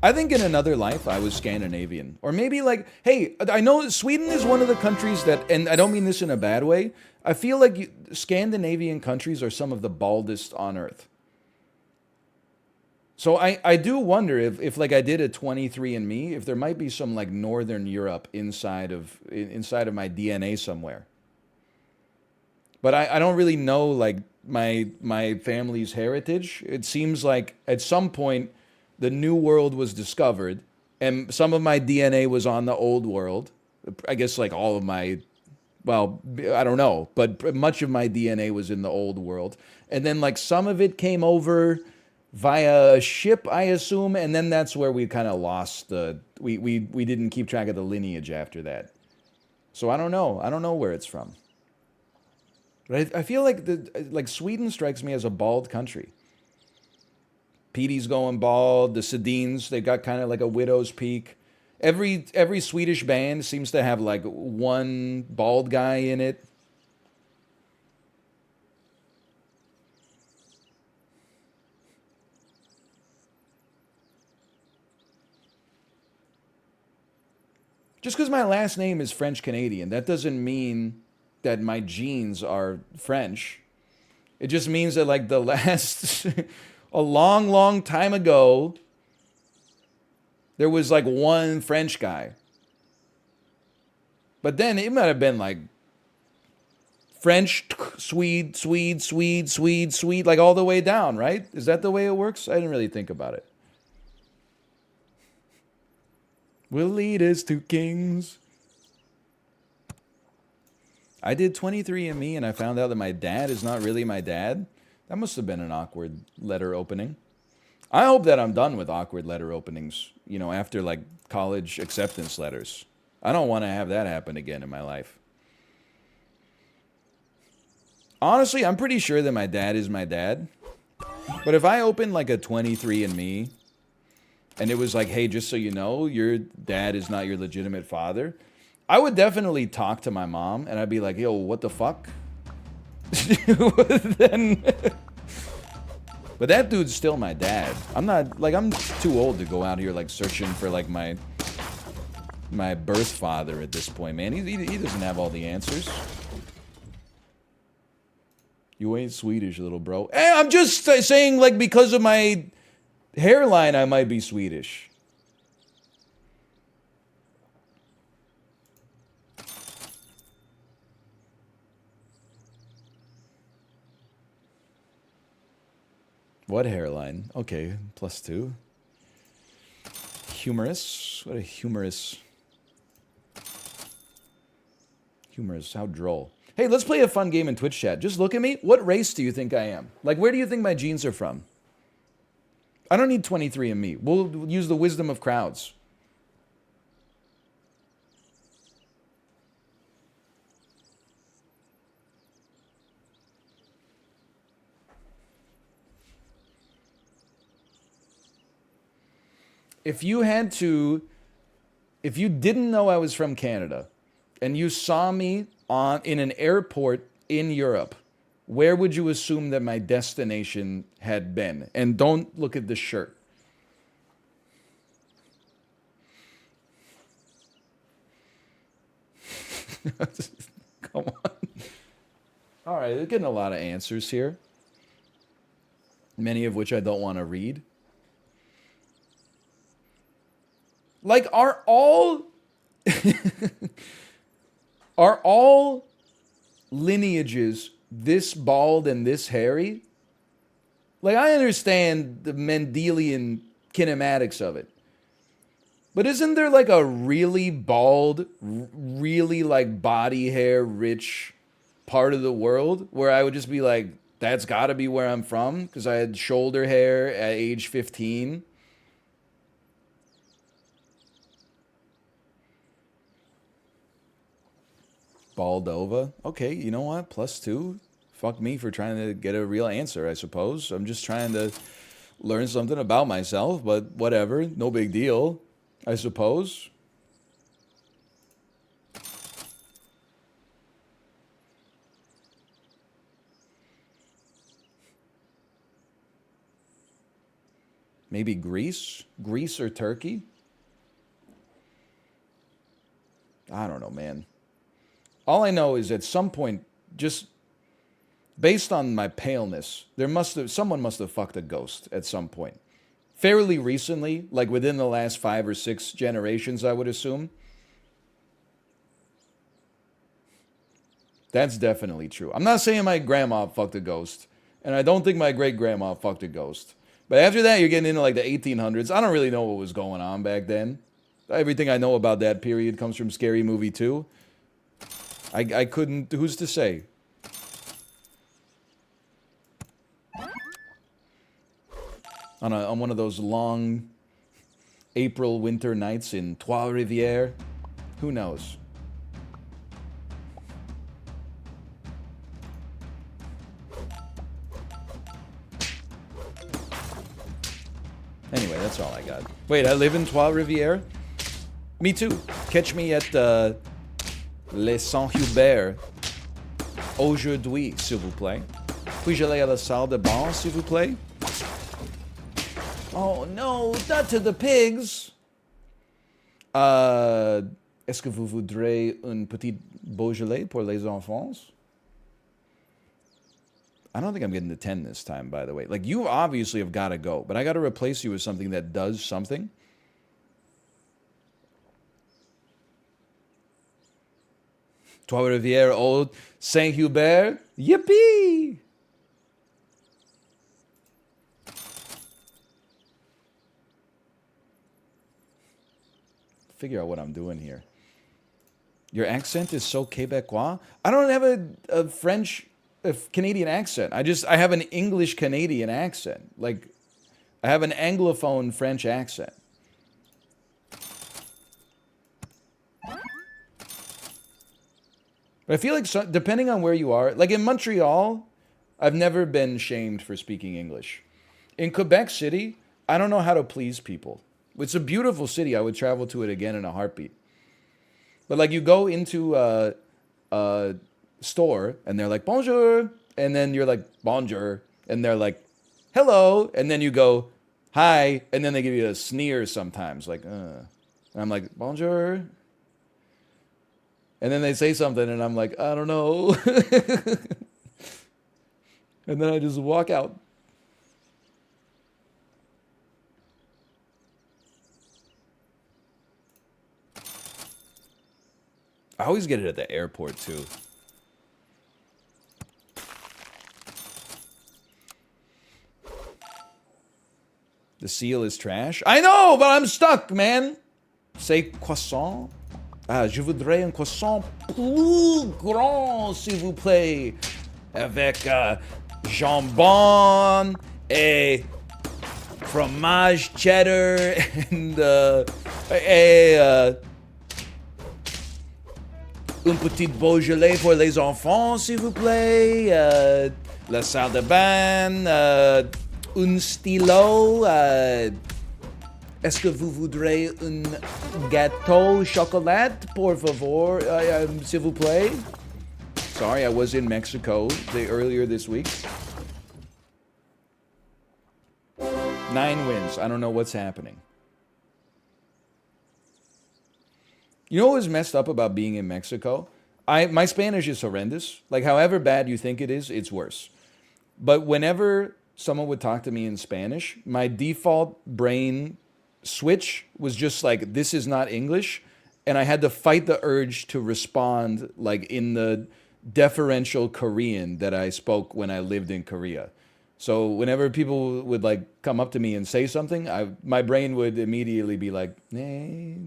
I think in another life I was Scandinavian. Or maybe like, hey, I know Sweden is one of the countries that, and I don't mean this in a bad way, I feel like Scandinavian countries are some of the baldest on earth. So I do wonder if like I did a 23andMe, if there might be some like Northern Europe inside of my DNA somewhere. But I don't really know like my family's heritage. It seems like at some point the new world was discovered and some of my DNA was on the old world. I guess like all of my, well, I don't know, but much of my DNA was in the old world. And then like some of it came over via a ship, I assume, and then that's where we kind of lost we didn't keep track of the lineage after that. So I don't know. I don't know where it's from. But I feel like Sweden strikes me as a bald country. Petey's going bald. The Sedins, they got kind of like a widow's peak. Every Swedish band seems to have like one bald guy in it. Just because my last name is French Canadian, that doesn't mean that my genes are French. It just means that like the last a long, long time ago, there was like one French guy. But then it might have been like French, Swede, Swede, Swede, Swede, Swede, like all the way down, right? Is that the way it works? I didn't really think about it. We'll lead us to kings. I did 23andMe and I found out that my dad is not really my dad. That must have been an awkward letter opening. I hope that I'm done with awkward letter openings, you know, after like college acceptance letters. I don't want to have that happen again in my life. Honestly, I'm pretty sure that my dad is my dad. But if I opened like a 23andMe and it was like, hey, just so you know, your dad is not your legitimate father, I would definitely talk to my mom and I'd be like, yo, what the fuck? Then, but that dude's still my dad. I'm not, like, I'm too old to go out here like searching for like my birth father at this point, man. He doesn't have all the answers. You ain't Swedish, little bro. Hey, I'm just saying, like, because of my hairline, I might be Swedish. What hairline? Okay, +2. Humorous. What a humorous. Humorous. How droll. Hey, let's play a fun game in Twitch chat. Just look at me. What race do you think I am? Like, where do you think my genes are from? I don't need 23andMe. We'll use the wisdom of crowds. If you didn't know I was from Canada and you saw me in an airport in Europe, where would you assume that my destination had been? And don't look at the shirt. Come on. All right, we're getting a lot of answers here, many of which I don't want to read. Like, are all lineages this bald and this hairy? Like, I understand the Mendelian kinematics of it. But isn't there like a really bald, really like body hair rich part of the world where I would just be like, That's got to be where I'm from because I had shoulder hair at age 15. Baldova. Okay, you know what? +2. Fuck me for trying to get a real answer, I suppose. I'm just trying to learn something about myself, but whatever. No big deal, I suppose. Maybe Greece? Greece or Turkey? I don't know, man. All I know is at some point, just based on my paleness, someone must have fucked a ghost at some point. Fairly recently, like within the last 5 or 6 generations, I would assume. That's definitely true. I'm not saying my grandma fucked a ghost, and I don't think my great grandma fucked a ghost. But after that, you're getting into like the 1800s. I don't really know what was going on back then. Everything I know about that period comes from Scary Movie 2. I couldn't, who's to say? On one of those long April winter nights in Trois-Rivières, who knows? Anyway, that's all I got. Wait, I live in Trois-Rivières? Me too. Catch me at Les Saint-Hubert aujourd'hui, s'il vous plaît. Puis-je aller à la salle de bain, s'il vous plaît? Oh no, not to the pigs! Est-ce que vous voudrez un petit Beaujolais pour les enfants? I don't think I'm getting the 10 this time, by the way. Like, you obviously have got to go, but I got to replace you with something that does something. Trois-Rivières, Old Saint-Hubert. Yippee! Figure out what I'm doing here. Your accent is so Quebecois. I don't have a French, Canadian accent. I have an English Canadian accent. Like, I have an Anglophone French accent. But I feel like, depending on where you are, like in Montreal, I've never been shamed for speaking English. In Quebec City, I don't know how to please people. It's a beautiful city. I would travel to it again in a heartbeat. But like you go into a store and they're like, bonjour. And then you're like, bonjour. And they're like, hello. And then you go, hi. And then they give you a sneer sometimes. Like, And I'm like, bonjour. And then they say something and I'm like, I don't know. And then I just walk out. I always get it at the airport too. The seal is trash. I know, but I'm stuck, man. Say croissant. Je voudrais un croissant plus grand, s'il vous plaît. Avec jambon et fromage cheddar and un petit Beaujolais pour les enfants, s'il vous plaît. La salle de bain. Un stylo. Est-ce que vous voudrez un gâteau au chocolat, por favor, s'il vous plaît? Sorry, I was in Mexico earlier this week. 9 wins. I don't know what's happening. You know what was messed up about being in Mexico? My Spanish is horrendous. Like, however bad you think it is, it's worse. But whenever someone would talk to me in Spanish, my default brain switch was just like, this is not English. And I had to fight the urge to respond like in the deferential Korean that I spoke when I lived in Korea. So whenever people would like come up to me and say something, my brain would immediately be like, 네,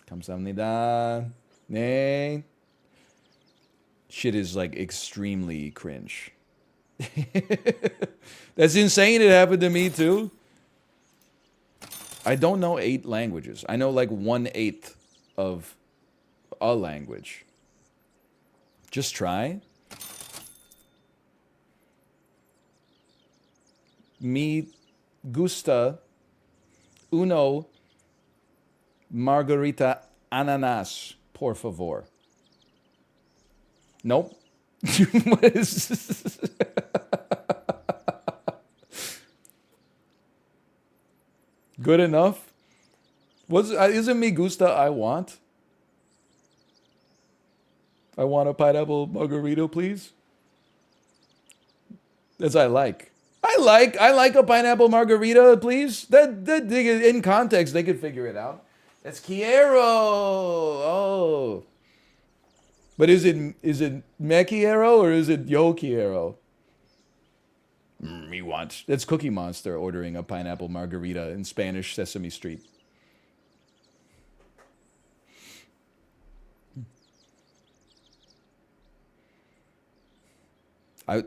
감사합니다, 네. Shit is like extremely cringe. That's insane. It happened to me too. I don't know 8 languages. I know like 1/8 of a language. Just try. Me gusta uno margarita ananas, por favor. Nope. What is this? Good enough? Isn't me gusta I want? I want a pineapple margarita, please. As I like. I like a pineapple margarita, please. That in context, they could figure it out. That's quiero. Oh. But is it me quiero or is it yo quiero? Me want. That's Cookie Monster ordering a pineapple margarita in Spanish Sesame Street.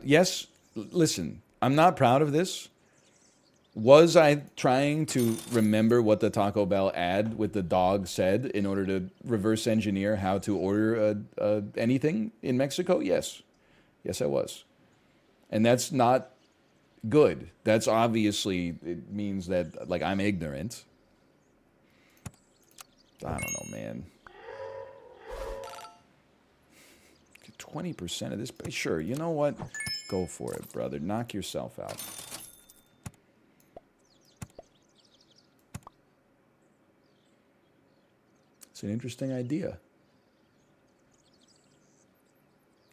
Yes, listen, I'm not proud of this. Was I trying to remember what the Taco Bell ad with the dog said in order to reverse engineer how to order anything in Mexico? Yes. Yes, I was. And that's not good. That's obviously, it means that, like, I'm ignorant. I don't know, man. 20% of this, sure, you know what? Go for it, brother. Knock yourself out. It's an interesting idea.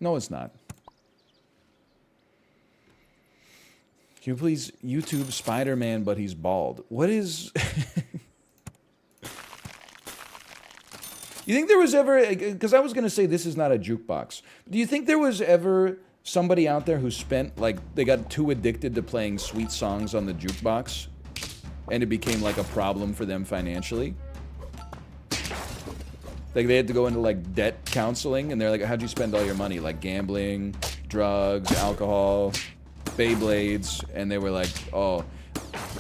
No, it's not. Can you please YouTube Spider-Man, but he's bald? What is... You think there was ever, because I was going to say this is not a jukebox. Do you think there was ever somebody out there who spent, like, they got too addicted to playing sweet songs on the jukebox and it became like a problem for them financially? Like they had to go into like debt counseling and they're like, how'd you spend all your money? Like gambling, drugs, alcohol, Beyblades, and they were like, oh,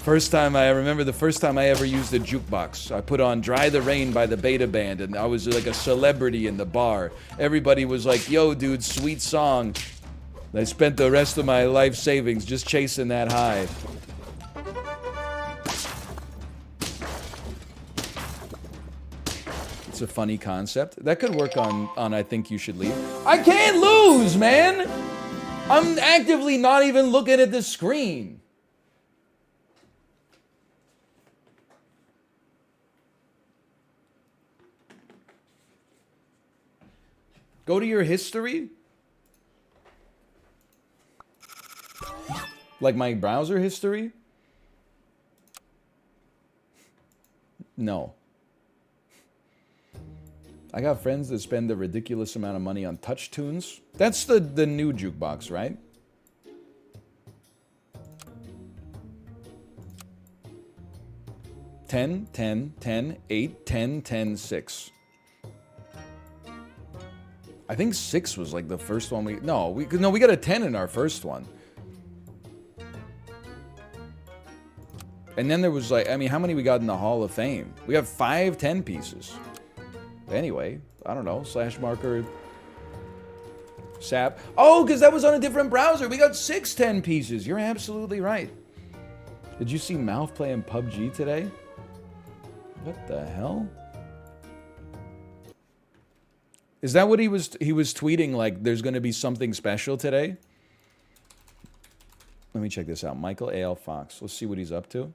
I remember the first time I ever used a jukebox. I put on Dry the Rain by the Beta Band, and I was like a celebrity in the bar. Everybody was like, yo, dude, sweet song. And I spent the rest of my life savings just chasing that high. It's a funny concept. That could work on I Think You Should Leave. I can't lose, man! I'm actively not even looking at the screen. Go to your history. Like my browser history? No. I got friends that spend a ridiculous amount of money on touch tunes. That's the new jukebox, right? $10, $10, $10, $8, $10, $10, $6. I think 6 was like the first one we got a 10 in our first one. And then there was like, I mean, how many we got in the Hall of Fame? We got 5 10 pieces. Anyway, I don't know, slash marker, SAP. Oh, because that was on a different browser. We got 6 10 pieces. You're absolutely right. Did you see Mouth playing PUBG today? What the hell? Is that what he was tweeting, like there's going to be something special today? Let me check this out. Michael A.L. Fox. Let's see what he's up to.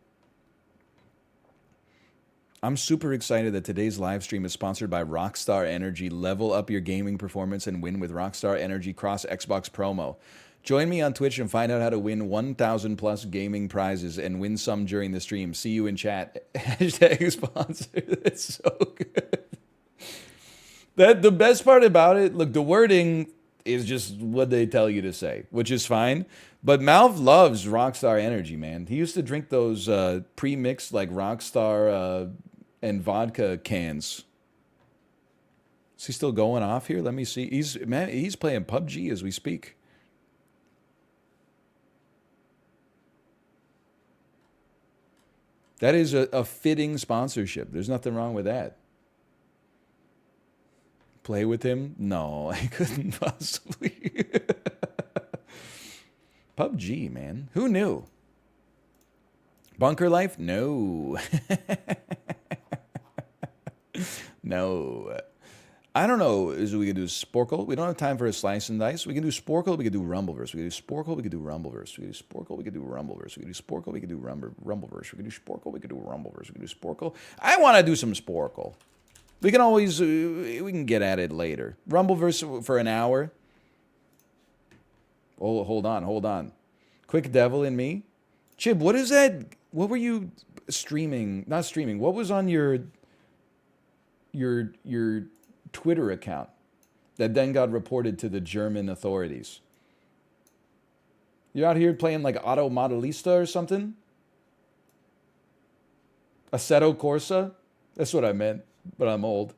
I'm super excited that today's live stream is sponsored by Rockstar Energy. Level up your gaming performance and win with Rockstar Energy Cross Xbox promo. Join me on Twitch and find out how to win 1,000 plus gaming prizes and win some during the stream. See you in chat. Hashtag sponsored. That's so good. The best part about it, look, the wording is just what they tell you to say, which is fine. But Malv loves Rockstar Energy, man. He used to drink those pre-mixed like Rockstar and vodka cans. Is he still going off here? Let me see. He's playing PUBG as we speak. That is a fitting sponsorship. There's nothing wrong with that. Play with him? No, I couldn't possibly. PUBG, man. Who knew? Bunker life? No. No. I don't know. Is we could do Sporcle. We don't have time for a slice and dice. We can do Sporcle. We could do Rumbleverse. We could do Sporcle. We could do Rumbleverse. We could do Sporcle. We could do Rumbleverse. We could do Sporcle. We could do Rumbleverse. We could do Sporcle. We could do Rumbleverse. We could do Sporcle. I want to do some Sporcle. We can always we can get at it later. Rumbleverse for an hour. Oh, hold on. Quick Devil in me. Chib, what is that? What were you streaming? Not streaming. What was on your Twitter account that then got reported to the German authorities? You're out here playing like Auto Modelista or something? Assetto Corsa? That's what I meant, but I'm old.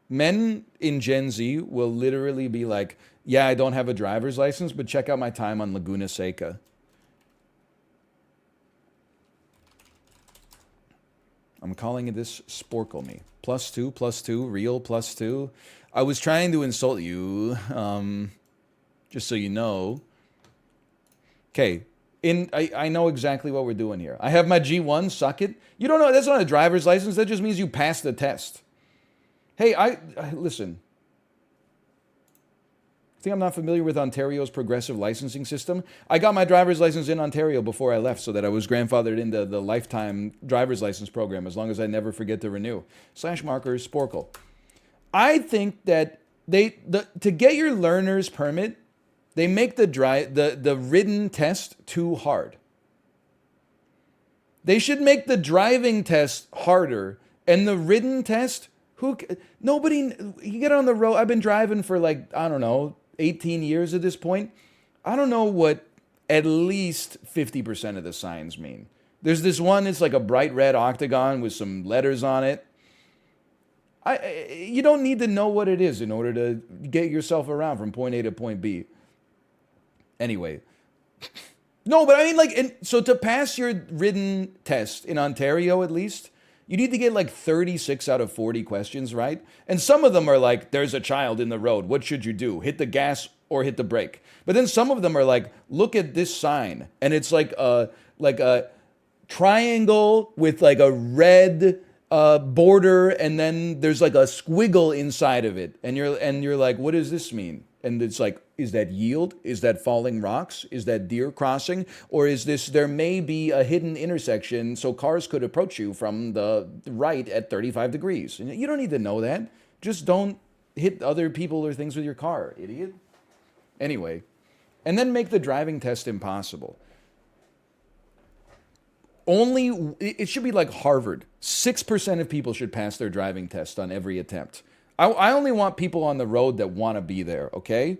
Men in Gen Z will literally be like, yeah, I don't have a driver's license, but check out my time on Laguna Seca. I'm calling it this Sporcle me. +2, real +2. I was trying to insult you, just so you know. Okay, I know exactly what we're doing here. I have my G1, suck it. You don't know, that's not a driver's license, that just means you passed the test. Hey, listen. I think I'm not familiar with Ontario's progressive licensing system. I got my driver's license in Ontario before I left so that I was grandfathered into the lifetime driver's license program as long as I never forget to renew. /marker Sporcle. I think that to get your learner's permit, they make the written test too hard. They should make the driving test harder and the written test, you get on the road. I've been driving for like, I don't know, 18 years at this point. I don't know what at least 50% of the signs mean. There's this one, it's like a bright red octagon with some letters on it. You don't need to know what it is in order to get yourself around from point A to point B. Anyway. No, but I mean, so to pass your written test in Ontario at least, you need to get like 36 out of 40 questions, right? And some of them are like, there's a child in the road. What should you do? Hit the gas or hit the brake? But then some of them are like, look at this sign. And it's like a triangle with like a red border. And then there's like a squiggle inside of it. And you're like, what does this mean? And it's like, is that yield? Is that falling rocks? Is that deer crossing? Or is this, there may be a hidden intersection so cars could approach you from the right at 35 degrees. And you don't need to know that. Just don't hit other people or things with your car, idiot. Anyway, and then make the driving test impossible. It should be like Harvard. 6% of people should pass their driving test on every attempt. I only want people on the road that want to be there, okay?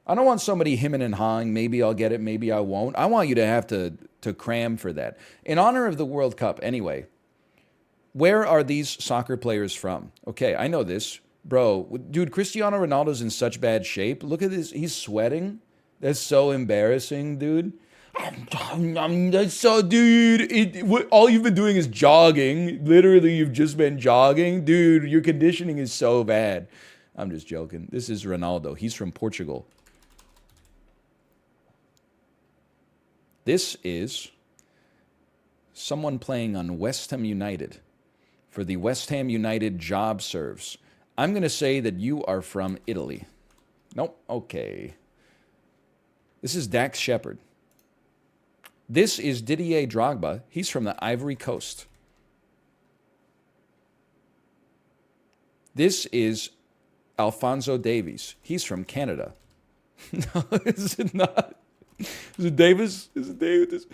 I don't want somebody hemming and hawing, maybe I'll get it, maybe I won't. I want you to have to cram for that. In honor of the World Cup, anyway, where are these soccer players from? Okay, I know this. Bro, dude, Cristiano Ronaldo's in such bad shape. Look at this, he's sweating. That's so embarrassing, dude. So, dude, all you've been doing is jogging. Literally, you've just been jogging. Dude, your conditioning is so bad. I'm just joking. This is Ronaldo. He's from Portugal. This is someone playing on West Ham United for the West Ham United job serves. I'm going to say that you are from Italy. Nope. Okay. This is Dax Shepard. This is Didier Drogba. He's from the Ivory Coast. This is Alphonso Davies. He's from Canada. No, is it not? Is it Davis? Is it Davis?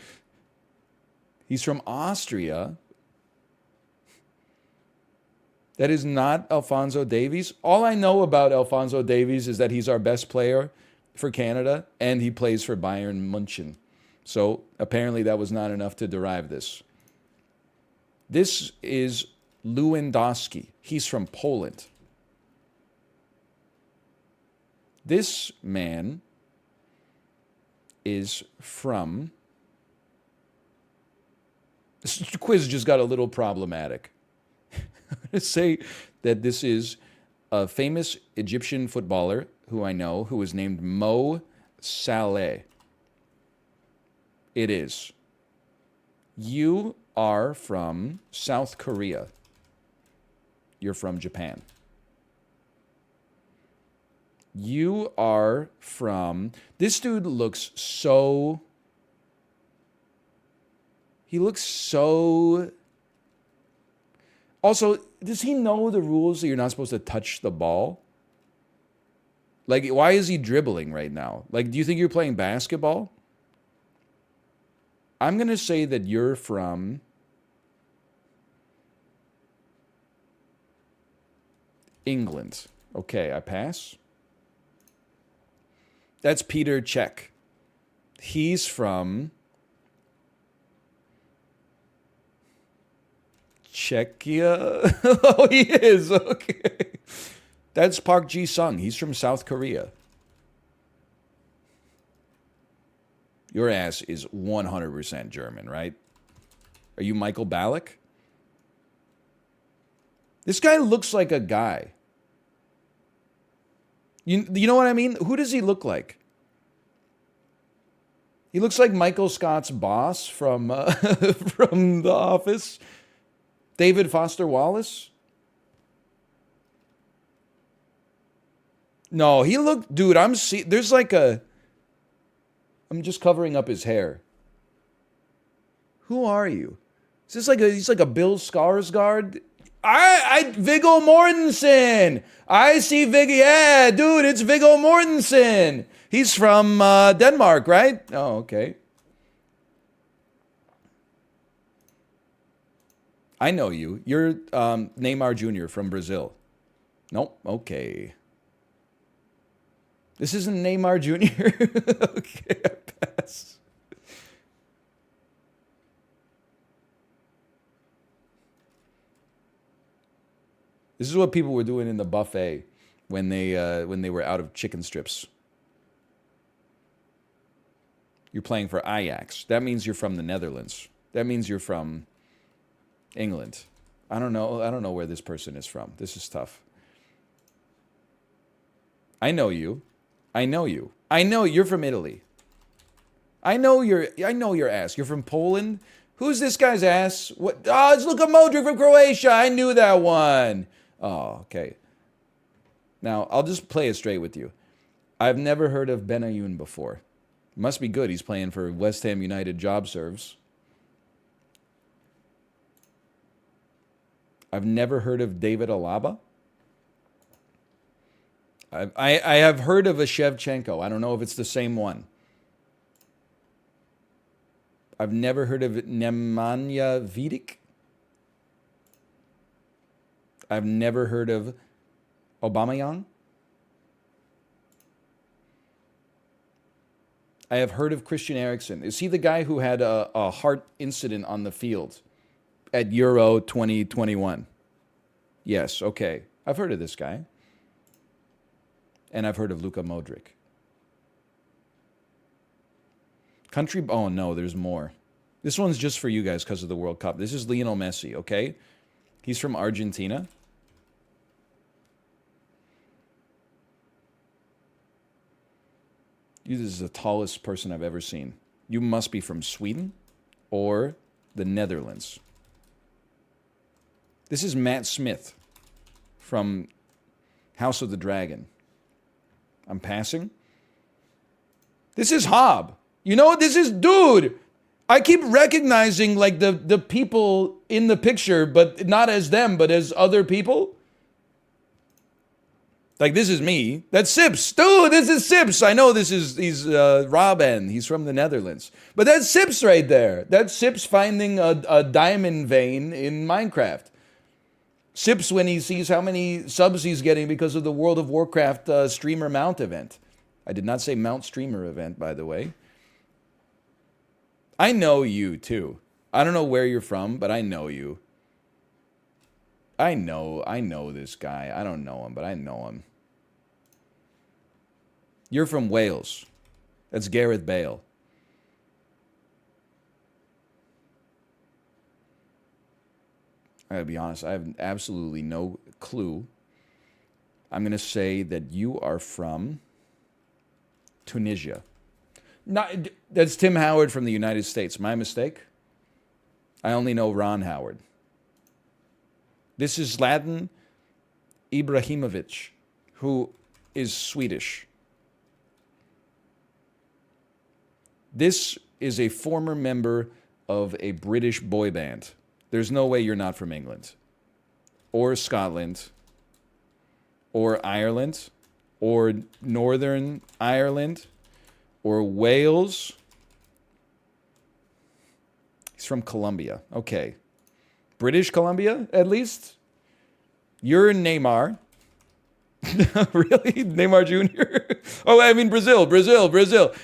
He's from Austria. That is not Alphonso Davies. All I know about Alphonso Davies is that he's our best player for Canada, and he plays for Bayern München. So apparently that was not enough to derive this. This is Lewandowski. He's from Poland. This man is from... This quiz just got a little problematic. I'm going to say that this is a famous Egyptian footballer who I know, who is named Mo Saleh. It is. You are from South Korea. You're from Japan. You are from... This dude looks so... He looks so... Also, does he know the rules that you're not supposed to touch the ball? Like, why is he dribbling right now? Like, do you think you're playing basketball? I'm going to say that you're from... England. Okay, I pass. That's Peter Cech. He's from... Czechia? Oh, he is. Okay. That's Park Ji-sung. He's from South Korea. Your ass is 100% German, right? Are you Michael Ballack? This guy looks like a guy. You know what I mean? Who does he look like? He looks like Michael Scott's boss from from The Office. David Foster Wallace? No, he looked... Dude, there's like a... I'm just covering up his hair. Who are you? Is this like he's like a Bill Skarsgård? Viggo Mortensen! I see Viggo... Yeah, dude, it's Viggo Mortensen! He's from Denmark, right? Oh, okay. I know you. You're Neymar Jr. from Brazil. Nope. Okay. This isn't Neymar Jr. Okay, I pass. This is what people were doing in the buffet when they were out of chicken strips. You're playing for Ajax. That means you're from the Netherlands. That means you're from England. I don't know where this person is from. This is tough. I know you. I know you. I know you're from Italy. I know your ass. You're from Poland. Who's this guy's ass? What? Oh, it's Luka Modric from Croatia. I knew that one. Oh, okay. Now, I'll just play it straight with you. I've never heard of Benayoun before. Must be good. He's playing for West Ham United Job Serves. I've never heard of David Alaba. I have heard of a Shevchenko. I don't know if it's the same one. I've never heard of Nemanja Vidic. I've never heard of Aubameyang. I have heard of Christian Eriksen. Is he the guy who had a heart incident on the field at Euro 2021? Yes, okay. I've heard of this guy. And I've heard of Luka Modric. Country... Oh, no, there's more. This one's just for you guys because of the World Cup. This is Lionel Messi, okay? He's from Argentina. This is the tallest person I've ever seen. You must be from Sweden or the Netherlands. This is Matt Smith from House of the Dragon. I'm passing. This is Hob. You know what this is? Dude, I keep recognizing like the people in the picture, but not as them, but as other people. Like, this is me. That's Sips. Dude, this is Sips. I know he's Robin. He's from the Netherlands. But that's Sips right there. That's Sips finding a diamond vein in Minecraft. Sips when he sees how many subs he's getting because of the World of Warcraft streamer mount event. I did not say mount streamer event, by the way. I know you, too. I don't know where you're from, but I know you. I know this guy. I don't know him, but I know him. You're from Wales. That's Gareth Bale. I gotta be honest, I have absolutely no clue. I'm gonna say that you are from Tunisia. Not, that's Tim Howard from the United States. My mistake? I only know Ron Howard. This is Zlatan Ibrahimovic, who is Swedish. This is a former member of a British boy band. There's no way you're not from England, or Scotland, or Ireland, or Northern Ireland, or Wales. He's from Colombia. Okay. British Columbia, at least? You're Neymar. Really? Neymar Jr.? Oh, I mean Brazil.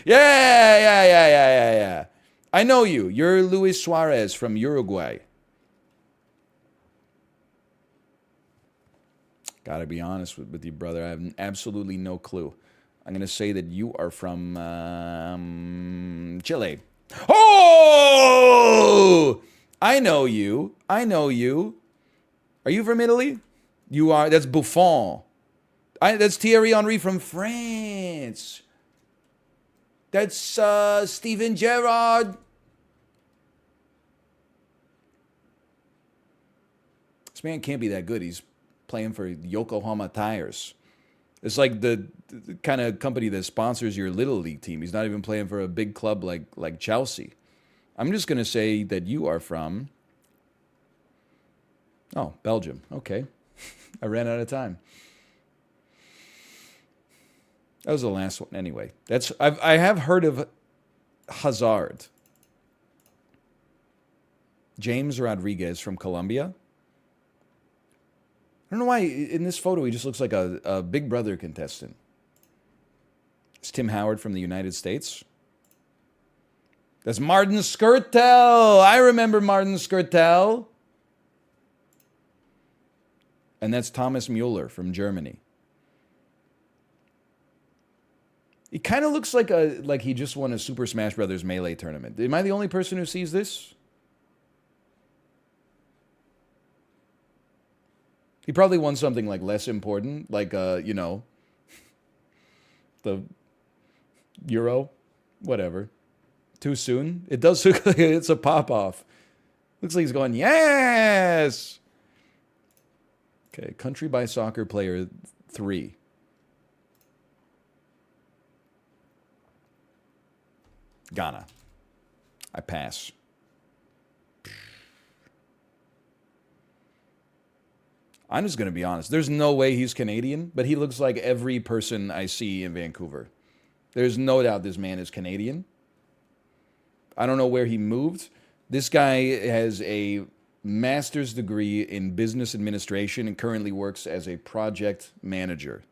Yeah. I know you. You're Luis Suarez from Uruguay. Gotta be honest with you, brother. I have absolutely no clue. I'm gonna say that you are from Chile. Oh! I know you. Are you from Italy? You are. That's Buffon. That's Thierry Henry from France. That's Steven Gerrard. This man can't be that good. He's playing for Yokohama Tires. It's like the kind of company that sponsors your little league team. He's not even playing for a big club like Chelsea. I'm just going to say that you are from... Oh, Belgium. Okay. I ran out of time. That was the last one. Anyway, I have heard of Hazard. James Rodriguez from Colombia. I don't know why in this photo he just looks like a Big Brother contestant. It's Tim Howard from the United States. That's Martin Skirtel. I remember Martin Skirtel. And that's Thomas Mueller from Germany. He kind of looks like he just won a Super Smash Brothers Melee tournament. Am I the only person who sees this? He probably won something like less important, like the Euro, whatever. Too soon? It does look like it's a pop-off. Looks like he's going, yes! Okay, country by soccer player 3. Ghana. I pass. I'm just going to be honest. There's no way he's Canadian, but he looks like every person I see in Vancouver. There's no doubt this man is Canadian. I don't know where he moved. This guy has a master's degree in business administration and currently works as a project manager.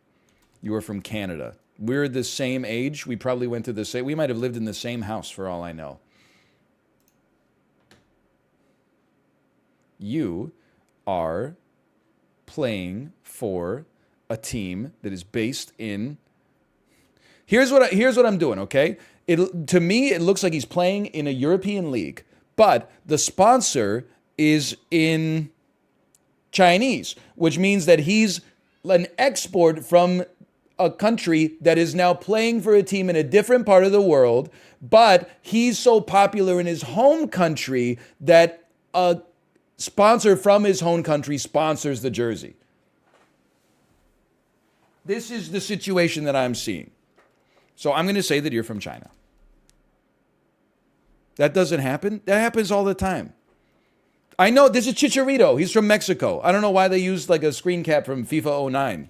You are from Canada. We're the same age. We probably went to the same... We might have lived in the same house for all I know. You are playing for a team that is based in... Here's what I'm doing, okay? To me, it looks like he's playing in a European league, but the sponsor is in Chinese, which means that he's an export from a country that is now playing for a team in a different part of the world, but he's so popular in his home country that a sponsor from his home country sponsors the jersey. This is the situation that I'm seeing. So I'm going to say that you're from China. That doesn't happen. That happens all the time. I know this is Chicharito. He's from Mexico. I don't know why they used like a screen cap from FIFA 09.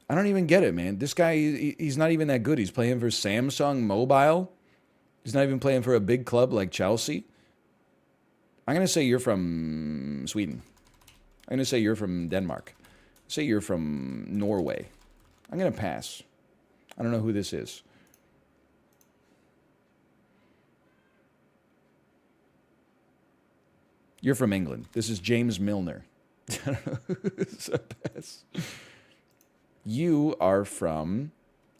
I don't even get it, man. This guy, he's not even that good. He's playing for Samsung Mobile. He's not even playing for a big club like Chelsea. I'm going to say you're from Sweden. I'm going to say you're from Denmark. Say you're from Norway. I'm going to pass. I don't know who this is. You're from England. This is James Milner. I don't know who this is. You are from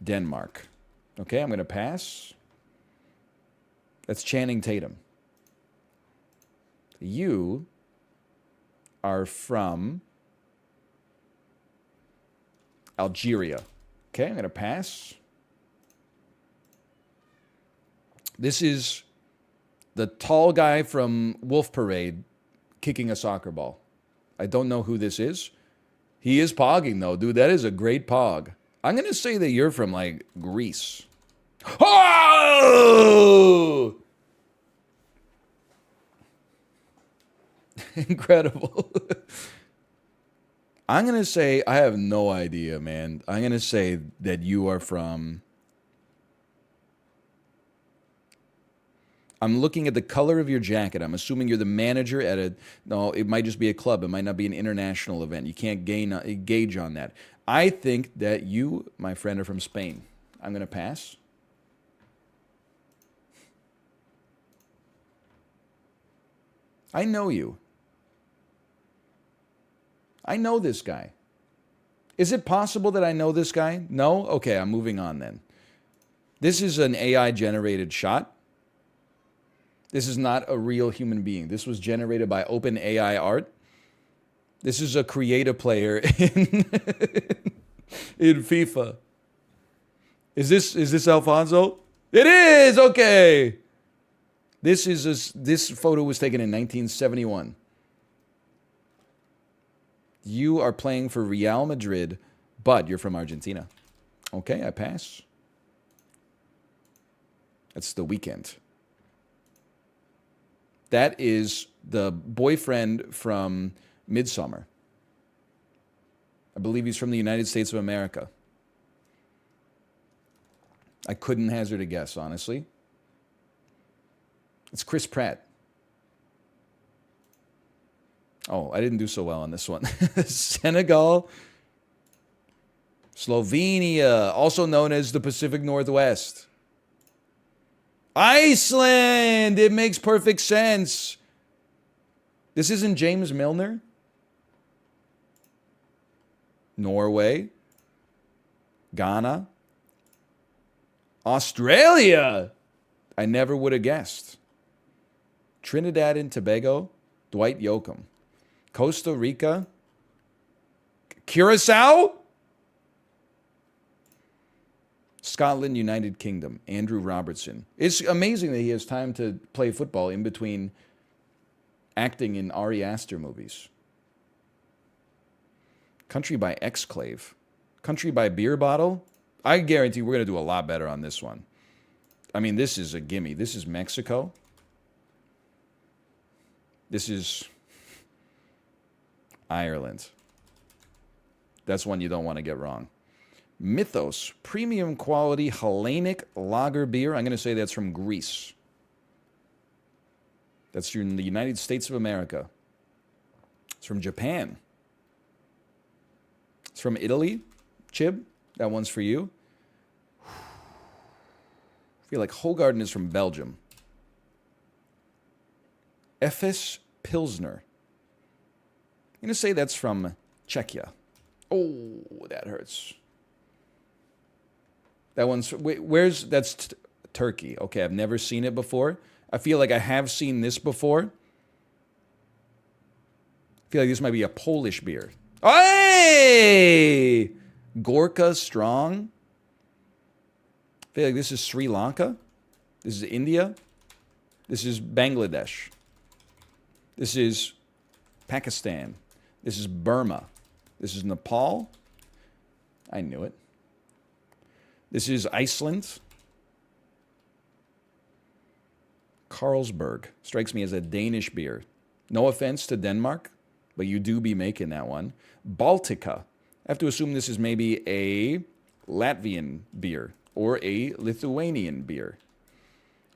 Denmark. Okay, I'm going to pass. That's Channing Tatum. You are from Algeria. Okay, I'm going to pass. This is the tall guy from Wolf Parade kicking a soccer ball. I don't know who this is. He is pogging, though. Dude, that is a great pog. I'm going to say that you're from, like, Greece. Oh! Incredible. I'm going to say, I have no idea, man. I'm going to say that you are from... I'm looking at the color of your jacket. I'm assuming you're the manager at a... No, it might just be a club. It might not be an international event. You can't gauge on that. I think that you, my friend, are from Spain. I'm going to pass. I know you. I know this guy. Is it possible that I know this guy? No? Okay, I'm moving on then. This is an AI-generated shot. This is not a real human being. This was generated by OpenAI art. This is a creative player in FIFA. Is this Alfonso? It is. Okay. This photo was taken in 1971. You are playing for Real Madrid, but you're from Argentina. Okay, I pass. That's The Weeknd. That is the boyfriend from Midsommar. I believe he's from the United States of America. I couldn't hazard a guess, honestly. It's Chris Pratt. Oh, I didn't do so well on this one. Senegal. Slovenia, also known as the Pacific Northwest. Iceland! It makes perfect sense. This isn't James Milner? Norway. Ghana. Australia! I never would have guessed. Trinidad and Tobago. Dwight Yoakam. Costa Rica. Curacao? Scotland, United Kingdom, Andrew Robertson. It's amazing that he has time to play football in between acting in Ari Aster movies. Country by Exclave. Country by Beer Bottle. I guarantee we're going to do a lot better on this one. I mean, this is a gimme. This is Mexico. This is Ireland. That's one you don't want to get wrong. Mythos, premium quality Hellenic lager beer. I'm going to say that's from Greece. That's in the United States of America. It's from Japan. It's from Italy. Chib, that one's for you. I feel like Hogarden is from Belgium. Efes Pilsner. I'm going to say that's from Czechia. Oh, that hurts. That one's, wait, that's Turkey. Okay, I've never seen it before. I feel like I have seen this before. I feel like this might be a Polish beer. Hey! Gorka Strong. I feel like this is Sri Lanka. This is India. This is Bangladesh. This is Pakistan. This is Burma. This is Nepal. I knew it. This is Iceland. Carlsberg. Strikes me as a Danish beer. No offense to Denmark, but you do be making that one. Baltica. I have to assume this is maybe a Latvian beer or a Lithuanian beer.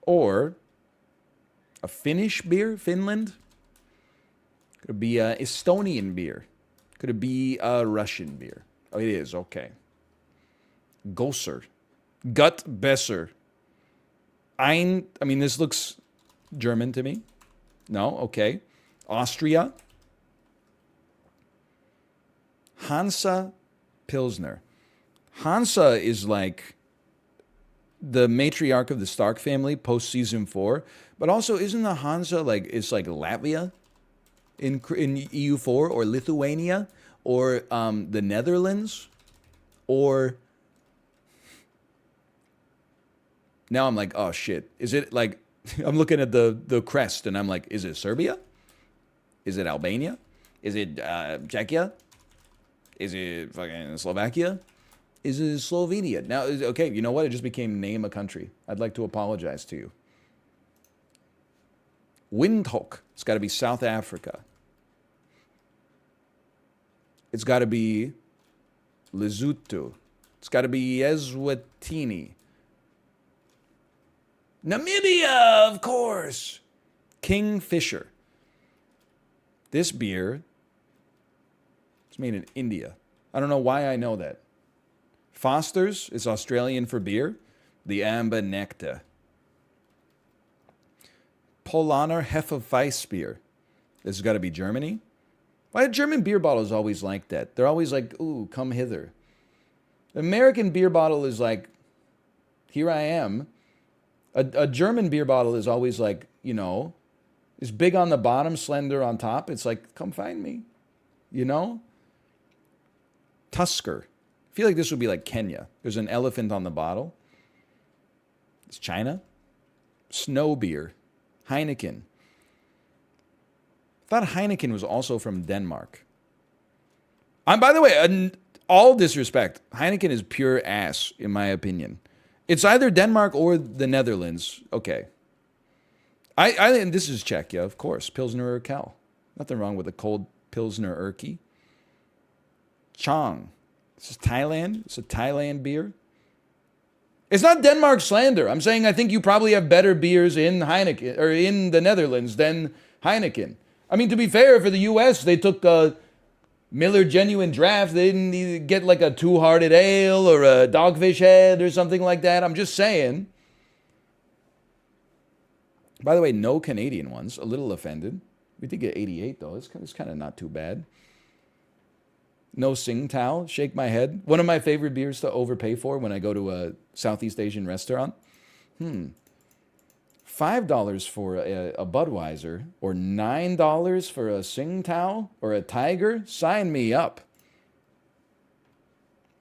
Or a Finnish beer, Finland. Could it be a Estonian beer? Could it be a Russian beer? Oh, it is, okay. Gosser. Gut Besser. I mean, this looks German to me. No? Okay. Austria. Hansa Pilsner. Hansa is like the matriarch of the Stark family post season 4. But also, isn't the Hansa like it's like Latvia in EU4 or Lithuania or the Netherlands or now I'm like, oh shit, is it like I'm looking at the crest and I'm like, is it Serbia? Is it Albania? Is it Czechia? Is it fucking Slovakia? Is it Slovenia? Now, okay, you know what? It just became name a country. I'd like to apologize to you. Windhoek. It's got to be South Africa. It's got to be Lesotho. It's got to be Eswatini. Namibia, of course. Kingfisher. This beer is made in India. I don't know why I know that. Foster's is Australian for beer. The Amber Nectar. Polaner Hefeweißbier. This has got to be Germany. Why are German beer bottles always like that? They're always like, ooh, come hither. The American beer bottle is like, here I am. A German beer bottle is always like, you know, is big on the bottom, slender on top. It's like, come find me. You know? Tusker. I feel like this would be like Kenya. There's an elephant on the bottle. It's China. Snow beer. Heineken. I thought Heineken was also from Denmark. By the way, all disrespect, Heineken is pure ass, in my opinion. It's either Denmark or the Netherlands. Okay. I think this is Czechia, of course. Pilsner Urquell. Nothing wrong with a cold Pilsner Urquell. Chang. This is Thailand. It's a Thailand beer. It's not Denmark slander. I'm saying I think you probably have better beers in Heineken or in the Netherlands than Heineken. I mean, to be fair, for the U.S., they took a Miller Genuine Draft. They didn't even get like a Two Hearted Ale or a Dogfish Head or something like that. I'm just saying. By the way, no Canadian ones. A little offended. We did get 88, though. It's kind of not too bad. No Tsingtao. Shake my head. One of my favorite beers to overpay for when I go to a Southeast Asian restaurant. $5 for a Budweiser or $9 for a Tsingtao or a Tiger? Sign me up.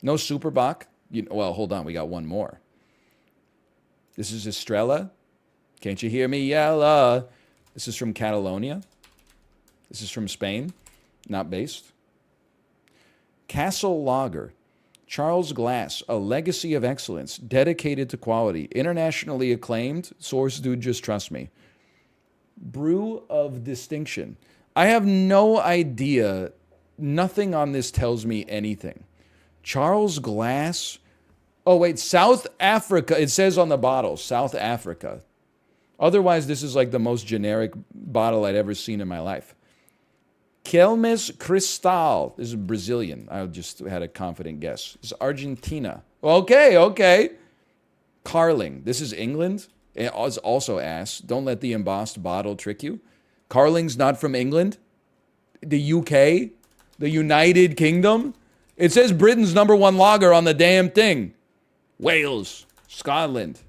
No Superbock. Well, hold on. We got one more. This is Estrella. Can't you hear me yell? This is from Catalonia. This is from Spain. Not based. Castle Lager. Charles Glass, a legacy of excellence, dedicated to quality, internationally acclaimed. Source, dude, just trust me. Brew of distinction. I have no idea. Nothing on this tells me anything. Charles Glass. Oh, wait, South Africa. It says on the bottle, South Africa. Otherwise, this is like the most generic bottle I'd ever seen in my life. Quilmes Cristal. This is Brazilian. I just had a confident guess. This is Argentina. Okay. Carling. This is England. It's also ass. Don't let the embossed bottle trick you. Carling's not from England. The UK. The United Kingdom. It says Britain's #1 lager on the damn thing. Wales. Scotland.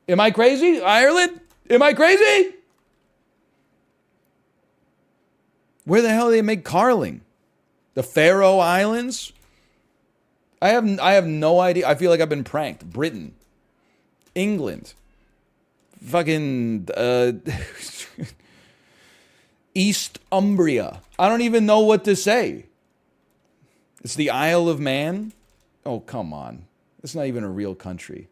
Am I crazy? Ireland? Am I crazy? Where the hell do they make Carling? The Faroe Islands? I have no idea. I feel like I've been pranked. Britain. England. Fucking East Umbria. I don't even know what to say. It's the Isle of Man? Oh, come on. It's not even a real country.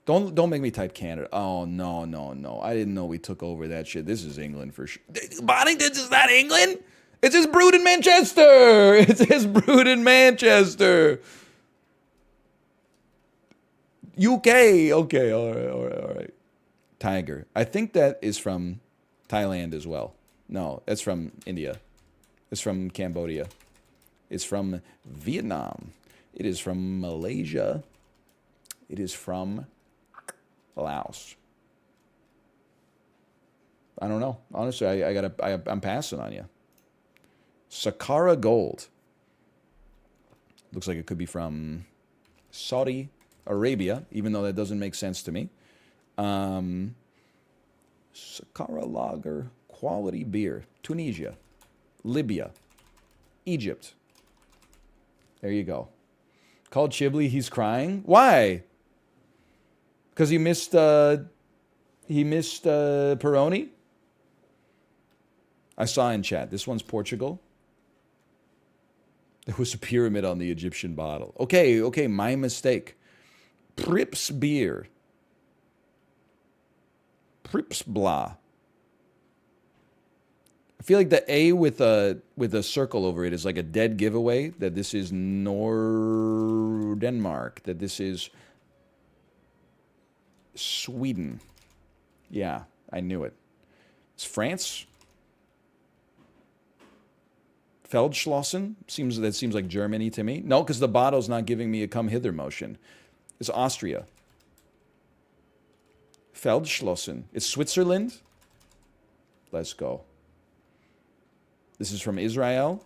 Don't make me type Canada. Oh, no. I didn't know we took over that shit. This is England for sure. Boddington's is not England? It says brewed in Manchester. It says brewed in Manchester. UK. Okay, all right. Tiger. I think that is from Thailand as well. No, that's from India. It's from Cambodia. It's from Vietnam. It is from Malaysia. It is from Laos. I don't know. Honestly, I'm passing on you. Sakara Gold. Looks like it could be from Saudi Arabia, even though that doesn't make sense to me. Saqqara Lager, quality beer. Tunisia, Libya, Egypt. There you go. Called Chibli, he's crying. Why? Because he missed Peroni? I saw in chat. This one's Portugal. There was a pyramid on the Egyptian bottle. Okay, my mistake. Prips beer. Prips blah. I feel like the A with a circle over it is like a dead giveaway that this is Denmark, that this is Sweden. Yeah, I knew it. It's France. Feldschlossen seems like Germany to me. No, because the bottle's not giving me a come hither motion. It's Austria. Feldschlossen. It's Switzerland. Let's go. This is from Israel.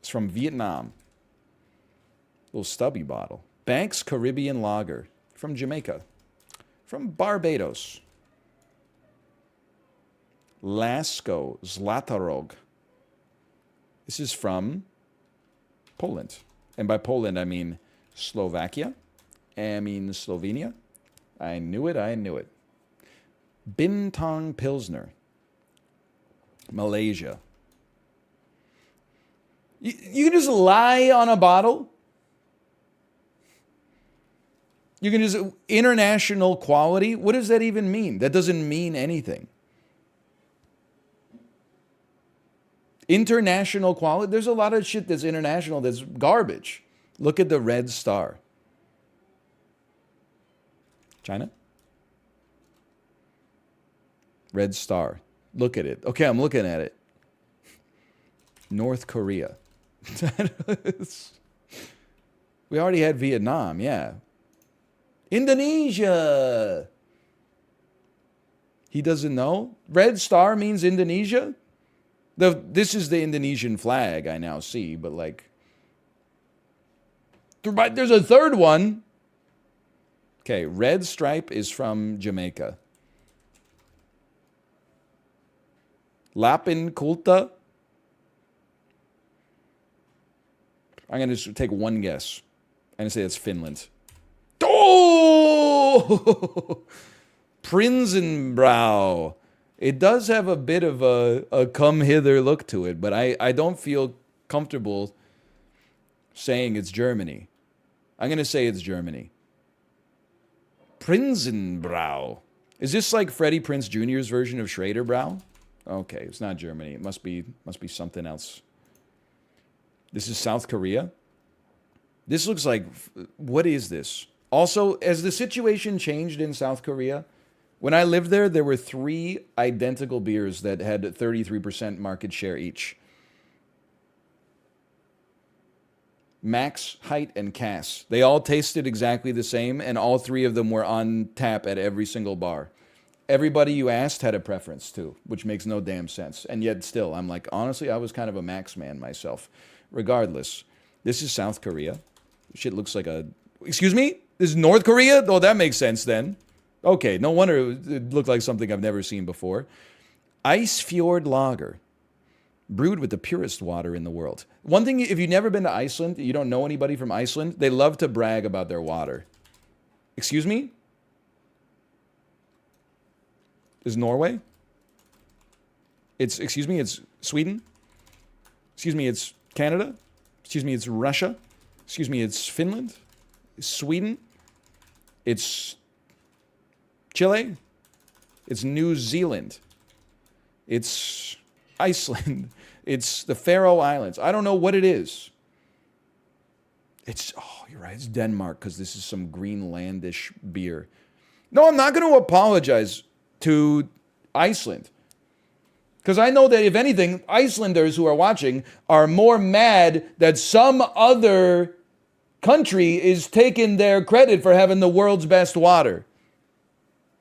It's from Vietnam. Little stubby bottle. Banks Caribbean Lager from Jamaica. From Barbados. Lasko Zlatarog. This is from Poland. And by Poland, I mean Slovakia. I mean Slovenia. I knew it. Bintang Pilsner. Malaysia. You can just lie on a bottle. You can just international quality. What does that even mean? That doesn't mean anything. International quality. There's a lot of shit that's international that's garbage. Look at the Red Star. China? Red Star. Look at it. Okay, I'm looking at it. North Korea. We already had Vietnam, yeah. Indonesia. He doesn't know? Red Star means Indonesia? This is the Indonesian flag I now see, but like... There's a third one. Okay, Red Stripe is from Jamaica. Lapin Kulta. I'm going to take one guess. I'm going to say it's Finland. Oh! Prinsenbrau. It does have a bit of a come hither look to it, but I don't feel comfortable saying it's Germany. I'm going to say it's Germany. Prinsenbrau. Is this like Freddie Prinze Jr.'s version of Schraderbrow? Okay, it's not Germany. It must be something else. This is South Korea. This looks like... What is this? Also, has the situation changed in South Korea? When I lived there, there were 3 identical beers that had 33% market share each. Max, Height, and Cass. They all tasted exactly the same, and all 3 of them were on tap at every single bar. Everybody you asked had a preference too, which makes no damn sense. And yet still, I'm like, honestly, I was kind of a Max man myself. Regardless, this is South Korea. Shit looks like a... Excuse me? This is North Korea? Oh, that makes sense then. Okay, no wonder it looked like something I've never seen before. Ice Fjord Lager. Brewed with the purest water in the world. One thing, if you've never been to Iceland, you don't know anybody from Iceland, they love to brag about their water. Excuse me? Is Norway? Excuse me, it's Sweden? Excuse me, it's Canada? Excuse me, it's Russia? Excuse me, it's Finland? Sweden? It's Chile? It's New Zealand? It's Iceland? It's the Faroe Islands? I don't know what it is. Oh, you're right, it's Denmark, because this is some Greenlandish beer. No, I'm not going to apologize to Iceland. Because I know that, if anything, Icelanders who are watching are more mad that some other country is taking their credit for having the world's best water.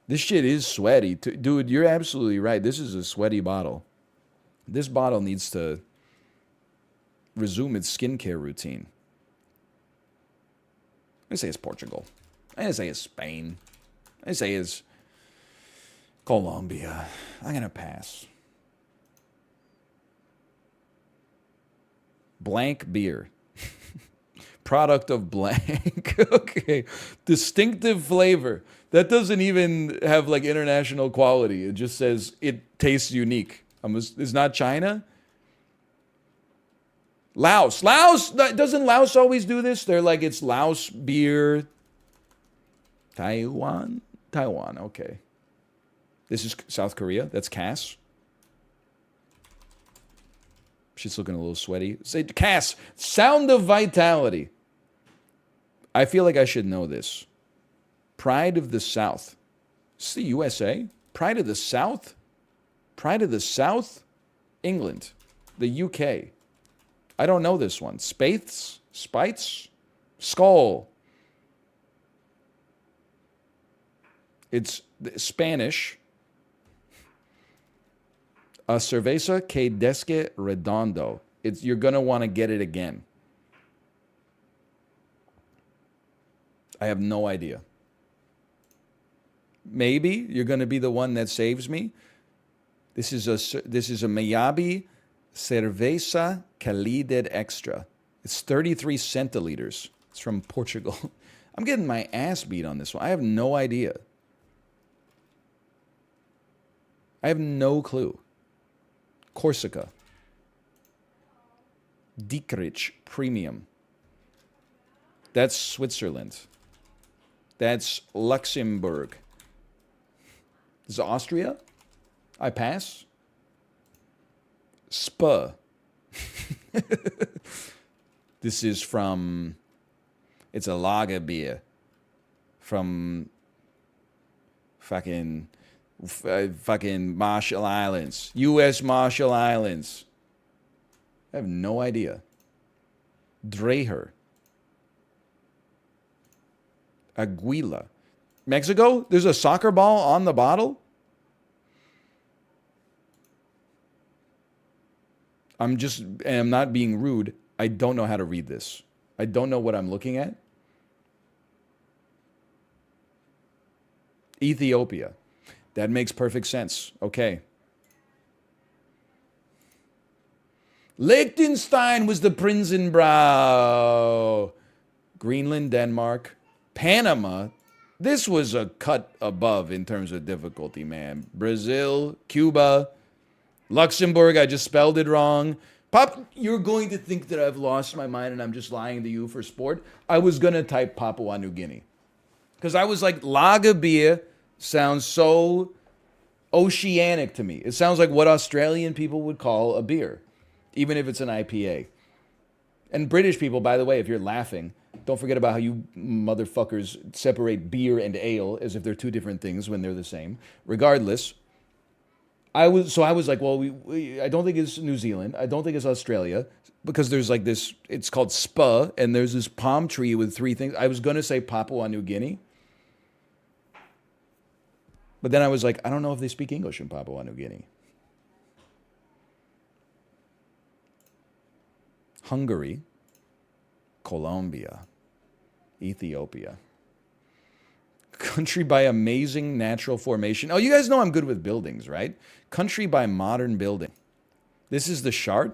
This shit is sweaty. Dude, you're absolutely right. This is a sweaty bottle. This bottle needs to resume its skincare routine. I say it's Portugal. I say it's Spain. I say it's Colombia. I'm going to pass. Blank beer. Product of blank. Okay. Distinctive flavor. That doesn't even have like international quality. It just says it tastes unique. It's not China? Laos. Laos! Doesn't Laos always do this? They're like, it's Laos beer. Taiwan? Taiwan, okay. This is South Korea. That's Cass. She's looking a little sweaty. Say, Cass, Sound of Vitality. I feel like I should know this. Pride of the South. It's the USA? Pride of the South? Pride of the South? England. The UK. I don't know this one. Spaiths? Spites? Skull. It's Spanish. A cerveza que desque redondo. You're going to want to get it again. I have no idea. Maybe you're going to be the one that saves me. This is a Miyabi Cerveza Calidad Extra. It's 33 centiliters. It's from Portugal. I'm getting my ass beat on this one. I have no idea. I have no clue. Corsica. Dietrich Premium. That's Switzerland. That's Luxembourg. This is Austria? I pass. Spa. This is from... It's a lager beer. From... fucking Marshall Islands. U.S. Marshall Islands. I have no idea. Dreher. Aguila. Mexico? There's a soccer ball on the bottle? I'm not being rude. I don't know how to read this. I don't know what I'm looking at. Ethiopia. That makes perfect sense. Okay. Liechtenstein was the Prinzenbrau. Greenland, Denmark. Panama. This was a cut above in terms of difficulty, man. Brazil, Cuba, Luxembourg. I just spelled it wrong. Pop, you're going to think that I've lost my mind and I'm just lying to you for sport. I was going to type Papua New Guinea. Because I was like, lager beer sounds so oceanic to me. It sounds like what Australian people would call a beer, even if it's an IPA. And British people, by the way, if you're laughing, don't forget about how you motherfuckers separate beer and ale as if they're two different things when they're the same. Regardless, I was like, well, I don't think it's New Zealand. I don't think it's Australia, because there's like this, it's called Spa, and there's this palm tree with three things. I was going to say Papua New Guinea. But then I was like, I don't know if they speak English in Papua New Guinea. Hungary, Colombia, Ethiopia. Country by amazing natural formation. Oh, you guys know I'm good with buildings, right? Country by modern building. This is the Shard.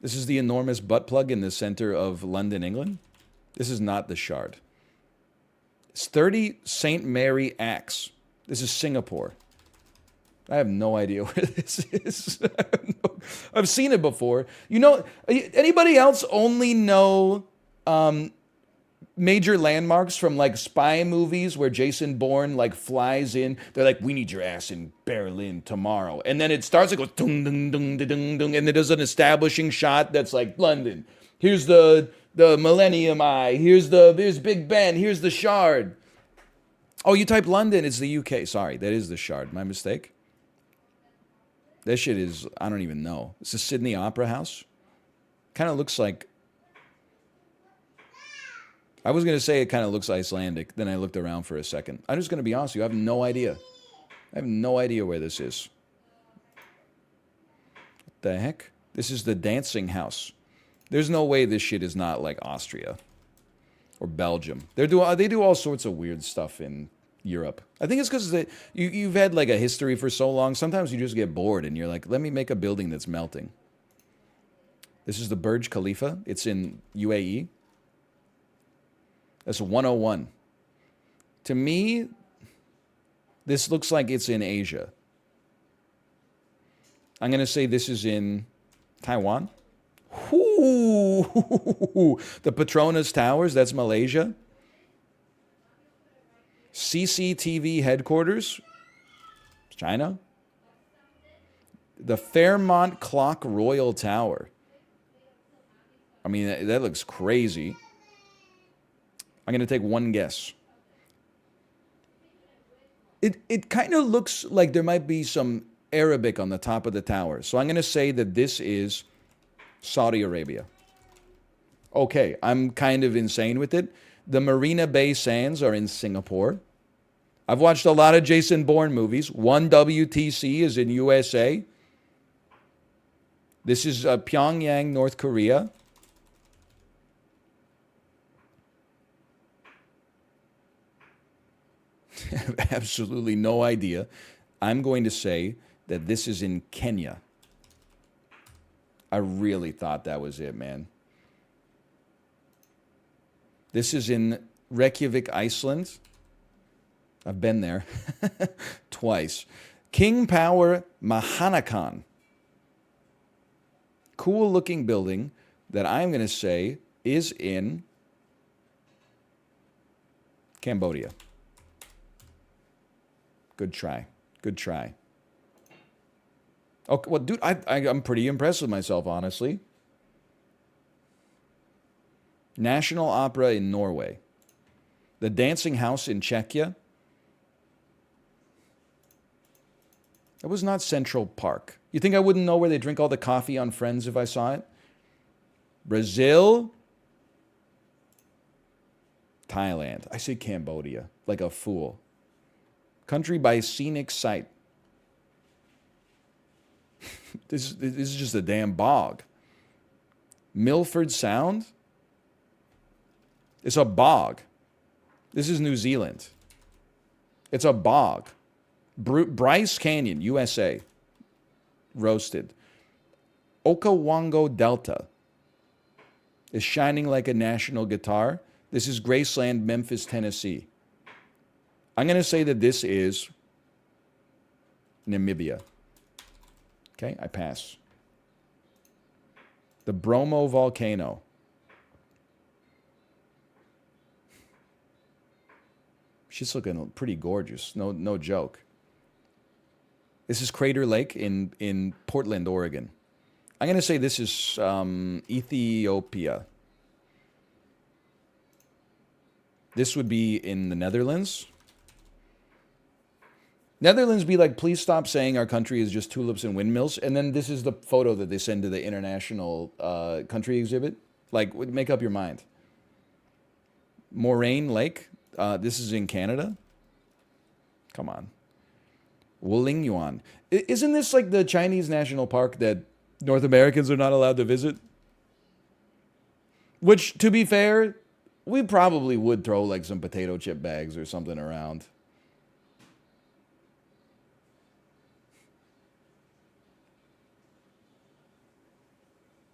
This is the enormous butt plug in the center of London, England. This is not the Shard. It's 30 St. Mary Axe. This is Singapore. I have no idea where this is. I've seen it before. You know, anybody else only know major landmarks from like spy movies where Jason Bourne like flies in? They're like, we need your ass in Berlin tomorrow. And then it starts, it goes dung, dung, dung, dung, dung, and it does an establishing shot that's like London. Here's the Millennium Eye. Here's Big Ben. Here's the Shard. Oh, you type London, it's the UK. Sorry, that is the Shard. My mistake. That shit is, I don't even know. It's the Sydney Opera House. Kind of looks like, I was going to say it kind of looks Icelandic. Then I looked around for a second. I'm just going to be honest with you. I have no idea. I have no idea where this is. What the heck? This is the Dancing House. There's no way this shit is not like Austria. or Belgium. They do all sorts of weird stuff in Europe. I think it's because you've had like a history for so long. Sometimes you just get bored and you're like, let me make a building that's melting. This is the Burj Khalifa. It's in UAE. That's 101. To me, this looks like it's in Asia. I'm going to say this is in Taiwan. Ooh, the Petronas Towers, that's Malaysia. CCTV headquarters, China. The Fairmont Clock Royal Tower. I mean, that looks crazy. I'm going to take one guess. It kind of looks like there might be some Arabic on the top of the tower. So I'm going to say that this is Saudi Arabia. Okay, I'm kind of insane with it. The Marina Bay Sands are in Singapore. I've watched a lot of Jason Bourne movies. One WTC is in USA. This is Pyongyang, North Korea. I have absolutely no idea. I'm going to say that this is in Kenya. I really thought that was it, man. This is in Reykjavik, Iceland. I've been there twice. King Power Mahanakan. Cool looking building that I'm going to say is in Cambodia. Good try. Good try. Okay, well, dude, I'm pretty impressed with myself, honestly. National Opera in Norway. The Dancing House in Czechia. That was not Central Park. You think I wouldn't know where they drink all the coffee on Friends if I saw it? Brazil. Thailand. I say Cambodia, like a fool. Country by scenic site. This is just a damn bog. Milford Sound? It's a bog. This is New Zealand. It's a bog. Bryce Canyon, USA. Roasted. Okawango Delta is shining like a national guitar. This is Graceland, Memphis, Tennessee. I'm going to say that this is Namibia. Okay, I pass. The Bromo volcano. She's looking pretty gorgeous. No joke. This is Crater Lake in Portland, Oregon. I'm going to say this is Ethiopia. This would be in the Netherlands. Netherlands be like, please stop saying our country is just tulips and windmills. And then this is the photo that they send to the international country exhibit. Like, make up your mind. Moraine Lake. This is in Canada. Come on. Wulingyuan. Isn't this like the Chinese national park that North Americans are not allowed to visit? Which, to be fair, we probably would throw like some potato chip bags or something around.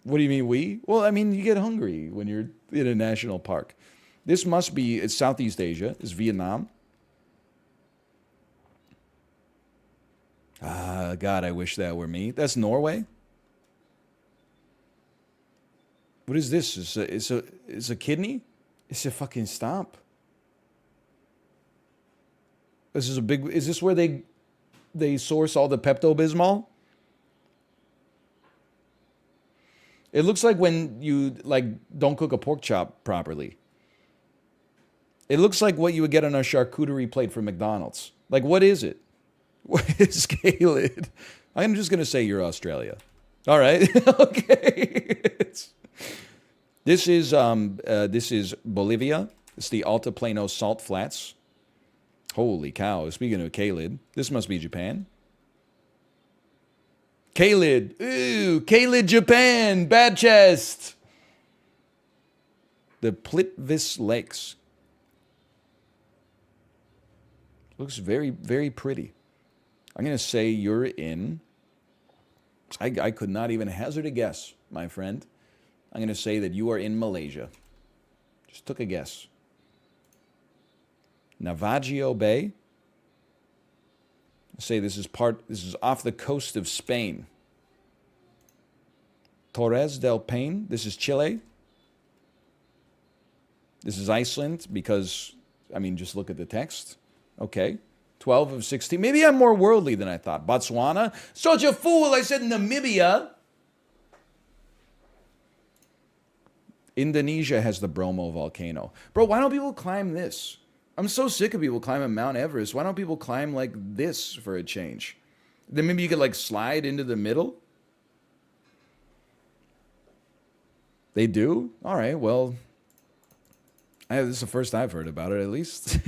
What do you mean we? Well, I mean, you get hungry when you're in a national park. This must be, it's Southeast Asia. It's Vietnam. Ah, God, I wish that were me. That's Norway. What is this? It's a kidney? It's a fucking stomp. This is a big, is this where they source all the Pepto-Bismol? It looks like when you like don't cook a pork chop properly. It looks like what you would get on a charcuterie plate from McDonald's. Like, what is it? What is Caled? I'm just going to say you're Australia. All right. Okay. This is Bolivia. It's the Altiplano Salt Flats. Holy cow. Speaking of Caled, this must be Japan. Caled. Ooh, Caled, Japan. Bad chest. The Plitvice Lakes. Looks very, very pretty. I'm going to say you're in... I could not even hazard a guess, my friend. I'm going to say that you are in Malaysia. Just took a guess. Navajo Bay. I say this is off the coast of Spain. Torres del Paine. This is Chile. This is Iceland because, I mean, just look at the text. Okay. 12 of 16. Maybe I'm more worldly than I thought. Botswana. Such a fool. I said Namibia. Indonesia has the Bromo volcano. Bro, why don't people climb this? I'm so sick of people climbing Mount Everest. Why don't people climb like this for a change? Then maybe you could like slide into the middle. They do? All right, well, this is the first I've heard about it, at least.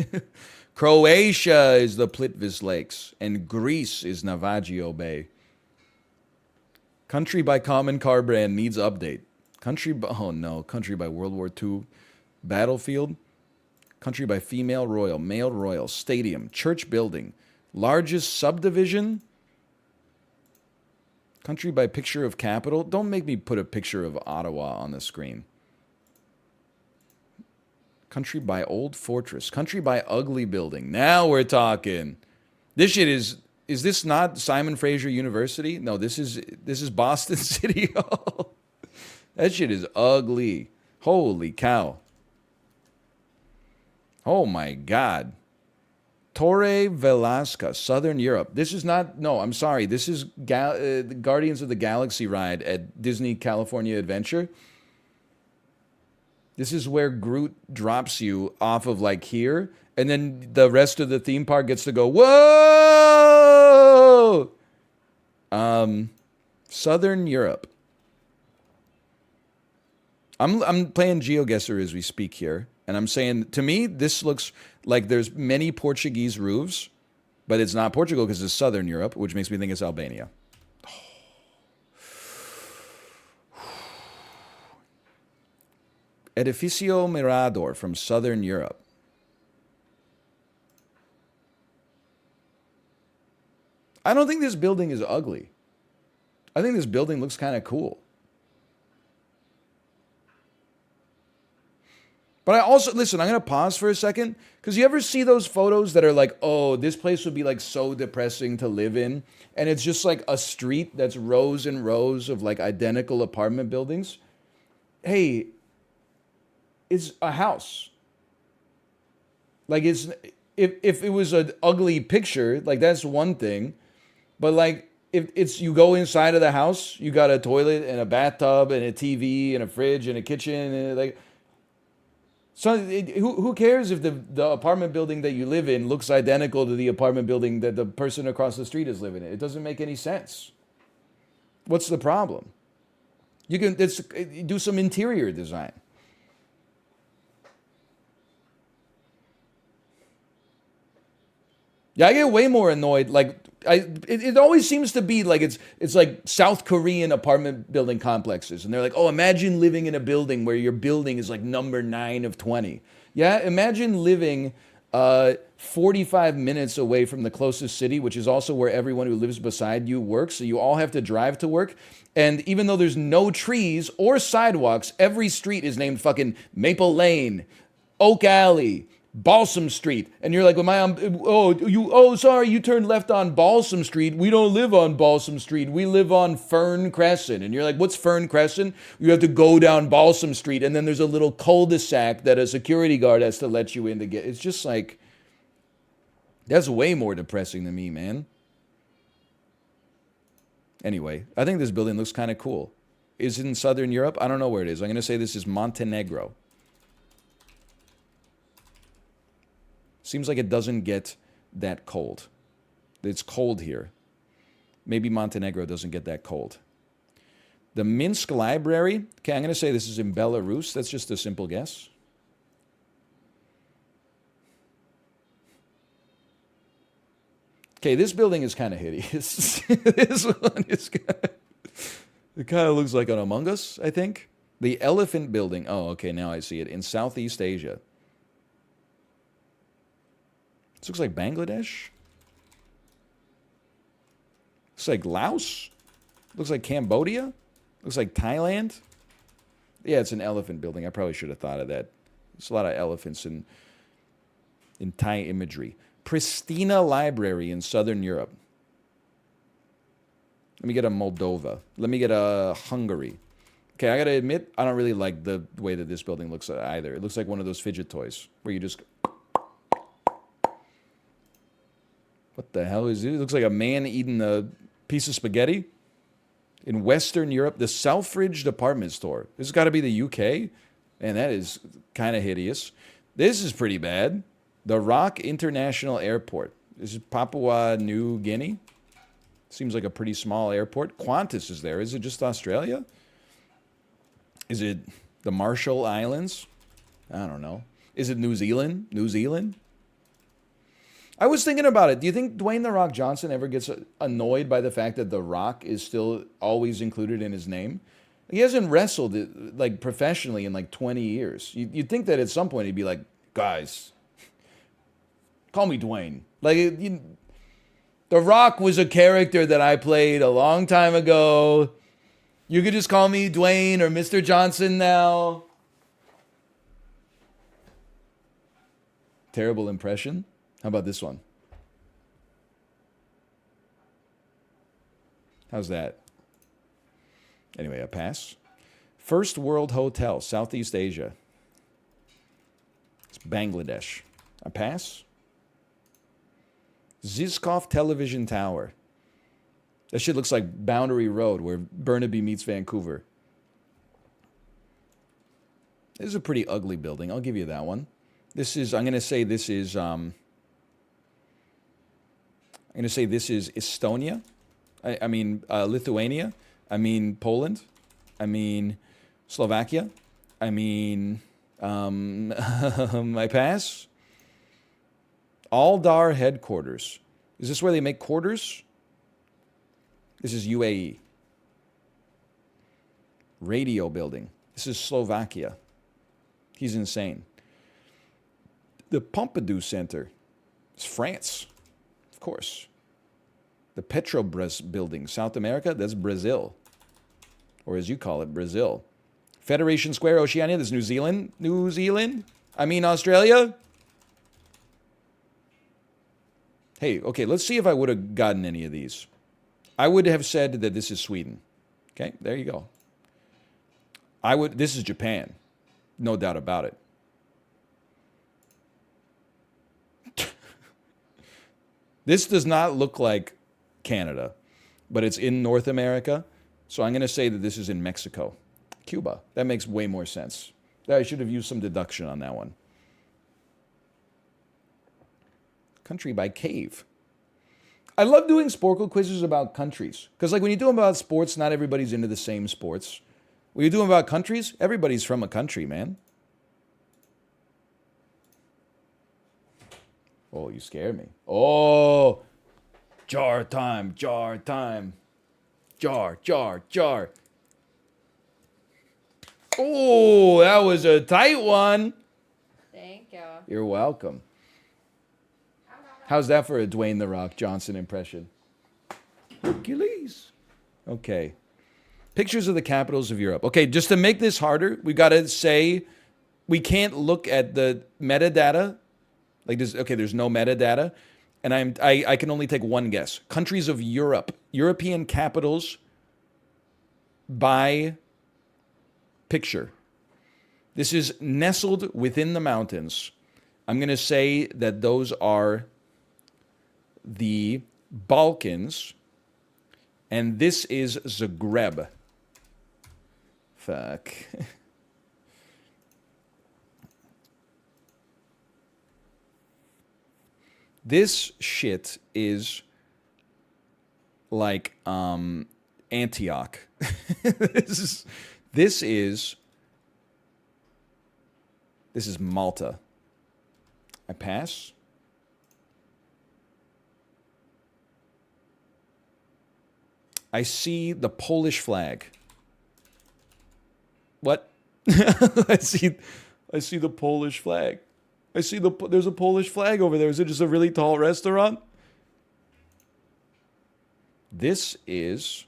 Croatia is the Plitvice Lakes, and Greece is Navajo Bay. Country by Common Car Brand needs update. Country by World War II Battlefield. Country by Female Royal, Male Royal, Stadium, Church Building, Largest Subdivision. Country by Picture of Capital. Don't make me put a picture of Ottawa on the screen. Country by Old Fortress. Country by Ugly Building. Now we're talking. This shit is this not Simon Fraser University? No, this is Boston City Hall. That shit is ugly. Holy cow. Oh my God. Torre Velasca, Southern Europe. This is not, no, I'm sorry. This is the Guardians of the Galaxy ride at Disney California Adventure. This is where Groot drops you off of like here, and then the rest of the theme park gets to go, whoa! Southern Europe. I'm playing GeoGuessr as we speak here, and I'm saying, to me, this looks like there's many Portuguese roofs, but it's not Portugal because it's Southern Europe, which makes me think it's Albania. Edificio Mirador from Southern Europe. I don't think this building is ugly. I think this building looks kind of cool. But I also, listen, I'm going to pause for a second, because you ever see those photos that are like, oh, this place would be like so depressing to live in, and it's just like a street that's rows and rows of like identical apartment buildings? Hey, it's a house. Like, it's, if it was an ugly picture, like that's one thing, but like if it's, you go inside of the house, you got a toilet and a bathtub and a TV and a fridge and a kitchen and like, so who cares if the apartment building that you live in looks identical to the apartment building that the person across the street is living in? It doesn't make any sense. What's the problem? You can do some interior design. Yeah, I get way more annoyed. Like, it always seems to be like it's like South Korean apartment building complexes, and they're like, oh, imagine living in a building where your building is like number 9 of 20. Yeah, imagine living 45 minutes away from the closest city, which is also where everyone who lives beside you works. So you all have to drive to work, and even though there's no trees or sidewalks, every street is named fucking Maple Lane, Oak Alley, Balsam Street, and you're like, sorry, you turned left on Balsam Street. We don't live on Balsam Street. We live on Fern Crescent. And you're like, what's Fern Crescent? You have to go down Balsam Street, and then there's a little cul-de-sac that a security guard has to let you in to get. It's just like, that's way more depressing to me, man. Anyway, I think this building looks kind of cool. Is it in Southern Europe? I don't know where it is. I'm going to say this is Montenegro. Seems like it doesn't get that cold. It's cold here. Maybe Montenegro doesn't get that cold. The Minsk Library. Okay, I'm going to say this is in Belarus. That's just a simple guess. Okay, this building is kind of hideous. This one is kind of, it kind of looks like an Among Us, I think. The Elephant Building. Oh, okay, now I see it. In Southeast Asia. This looks like Bangladesh. Looks like Laos. Looks like Cambodia. Looks like Thailand. Yeah, it's an elephant building. I probably should have thought of that. There's a lot of elephants in Thai imagery. Pristina Library in Southern Europe. Let me get a Moldova. Let me get a Hungary. Okay, I gotta admit, I don't really like the way that this building looks either. It looks like one of those fidget toys where you just... What the hell is it? It looks like a man eating a piece of spaghetti. In Western Europe, the Selfridge department store. This has got to be the UK. Man, that is kind of hideous. This is pretty bad. The Rock International Airport. This is Papua New Guinea. Seems like a pretty small airport. Qantas is there. Is it just Australia? Is it the Marshall Islands? I don't know. Is it New Zealand? New Zealand? I was thinking about it. Do you think Dwayne "The Rock" Johnson ever gets annoyed by the fact that "The Rock" is still always included in his name? He hasn't wrestled like professionally in like 20 years. You'd think that at some point he'd be like, guys, call me Dwayne. Like, The Rock was a character that I played a long time ago. You could just call me Dwayne or Mr. Johnson now. Terrible impression. How about this one? How's that? Anyway, a pass. First World Hotel, Southeast Asia. It's Bangladesh. A pass. Zizkov Television Tower. That shit looks like Boundary Road, where Burnaby meets Vancouver. This is a pretty ugly building. I'll give you that one. This is, I'm going to say this is, Estonia. I mean, Lithuania. I mean, Poland. I mean, Slovakia. I mean, I pass. Aldar headquarters. Is this where they make quarters? This is UAE. Radio building. This is Slovakia. He's insane. The Pompidou Center. It's France. Of course. The Petrobras building. South America, that's Brazil. Or as you call it, Brazil. Federation Square, Oceania, this is New Zealand. New Zealand? I mean Australia? Hey, okay, let's see if I would have gotten any of these. I would have said that this is Sweden. Okay, there you go. This is Japan. No doubt about it. This does not look like Canada, but it's in North America. So I'm going to say that this is in Mexico. Cuba. That makes way more sense. I should have used some deduction on that one. Country by cave. I love doing Sporcle quizzes about countries. Because like when you do them about sports, not everybody's into the same sports. When you do them about countries, everybody's from a country, man. Oh, you scared me. Oh, jar time, jar time. Jar, jar, jar. Oh, that was a tight one. Thank you. You're welcome. How's that for a Dwayne "The Rock" Johnson impression? Hercules. Okay. Pictures of the capitals of Europe. Okay, just to make this harder, we got to say we can't look at the metadata. Like this, okay, there's no metadata, and I can only take one guess. Countries of Europe, European capitals by picture. This is nestled within the mountains. I'm going to say that those are the Balkans, and this is Zagreb. Fuck. This shit is like Antioch. This is Malta. I pass. I see the Polish flag. What? I see the Polish flag. There's a Polish flag over there. Is it just a really tall restaurant? This is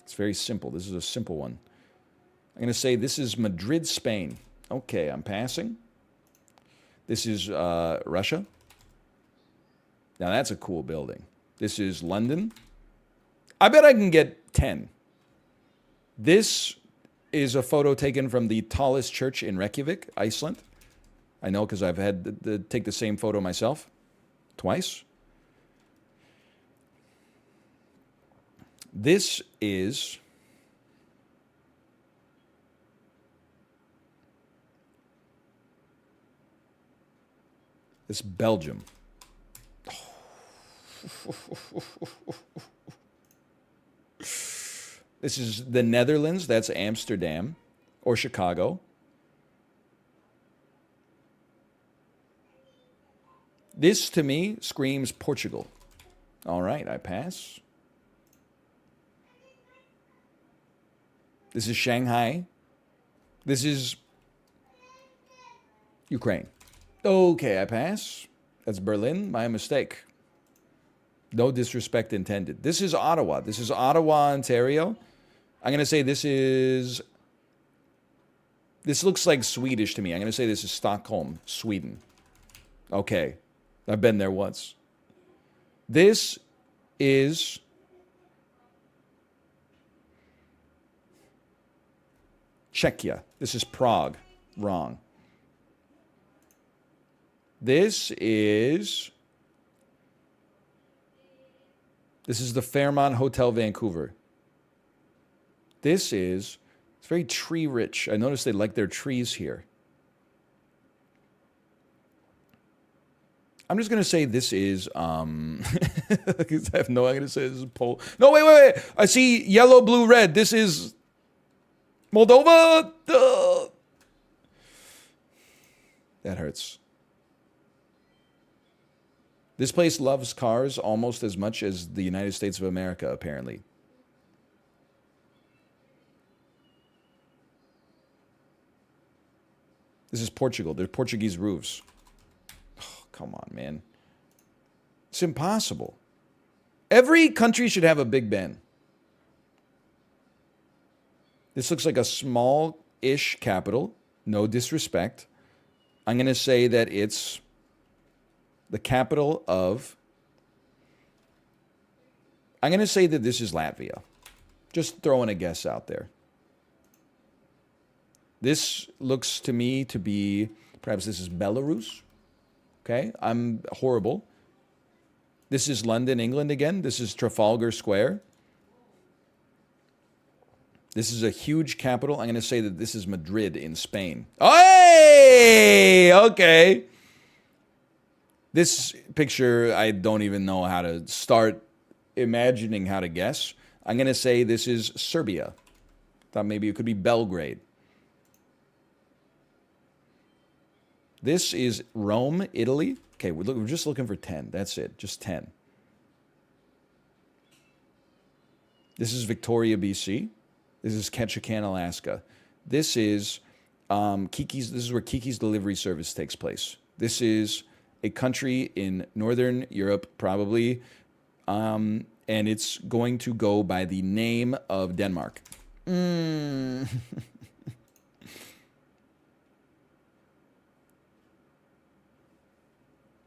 It's very simple. This is a simple one. I'm going to say this is Madrid, Spain. Okay, I'm passing. This is Russia. Now that's a cool building. This is London. I bet I can get 10. This is a photo taken from the tallest church in Reykjavik, Iceland. I know because I've had to take the same photo myself twice. This is Belgium. This is the Netherlands. That's Amsterdam or Chicago. This, to me, screams Portugal. All right, I pass. This is Shanghai. This is Ukraine. Okay, I pass. That's Berlin. My mistake. No disrespect intended. This is Ottawa. This is Ottawa, Ontario. I'm going to say this looks like Swedish to me. I'm going to say this is Stockholm, Sweden. Okay. I've been there once. This is Czechia. This is Prague. Wrong. This is the Fairmont Hotel Vancouver. It's very tree rich. I noticed they like their trees here. I'm just going to say this is, I'm going to say this is Pole. No, wait. I see yellow, blue, red. This is Moldova. Duh. That hurts. This place loves cars almost as much as the United States of America, apparently. This is Portugal. They're Portuguese roofs. Oh, come on, man. It's impossible. Every country should have a Big Ben. This looks like a small-ish capital. No disrespect. I'm going to say that it's the capital of... I'm going to say that this is Latvia. Just throwing a guess out there. This looks to me to be... Perhaps this is Belarus. Okay, I'm horrible. This is London, England again. This is Trafalgar Square. This is a huge capital. I'm going to say that this is Madrid in Spain. Hey! Okay. This picture, I don't even know how to start imagining how to guess. I'm going to say this is Serbia. Thought maybe it could be Belgrade. This is Rome, Italy. Okay, we're just looking for 10. That's it, just 10. This is Victoria, BC. This is Ketchikan, Alaska. This is Kiki's. This is where Kiki's Delivery Service takes place. This is a country in Northern Europe, probably, and it's going to go by the name of Denmark.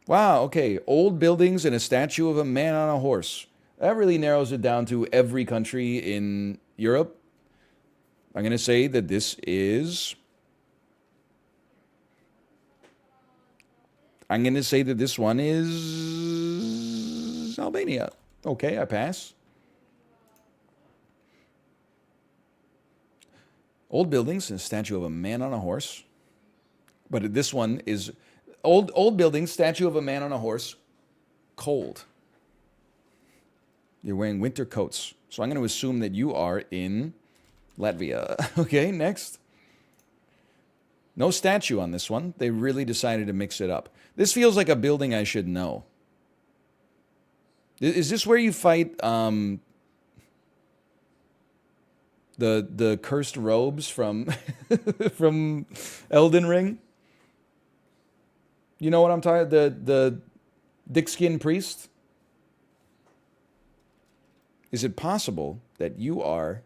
Wow, okay. Old buildings and a statue of a man on a horse. That really narrows it down to every country in Europe. I'm going to say that this is... I'm going to say that this one is Albania. Okay, I pass. Old buildings and a statue of a man on a horse. But this one is... Old building, statue of a man on a horse, cold. You're wearing winter coats. So I'm going to assume that you are in Latvia. Okay, next. No statue on this one. They really decided to mix it up. This feels like a building I should know. Is this where you fight the cursed robes from from Elden Ring? You know what I'm talking? The dick skin priest? Is it possible that you are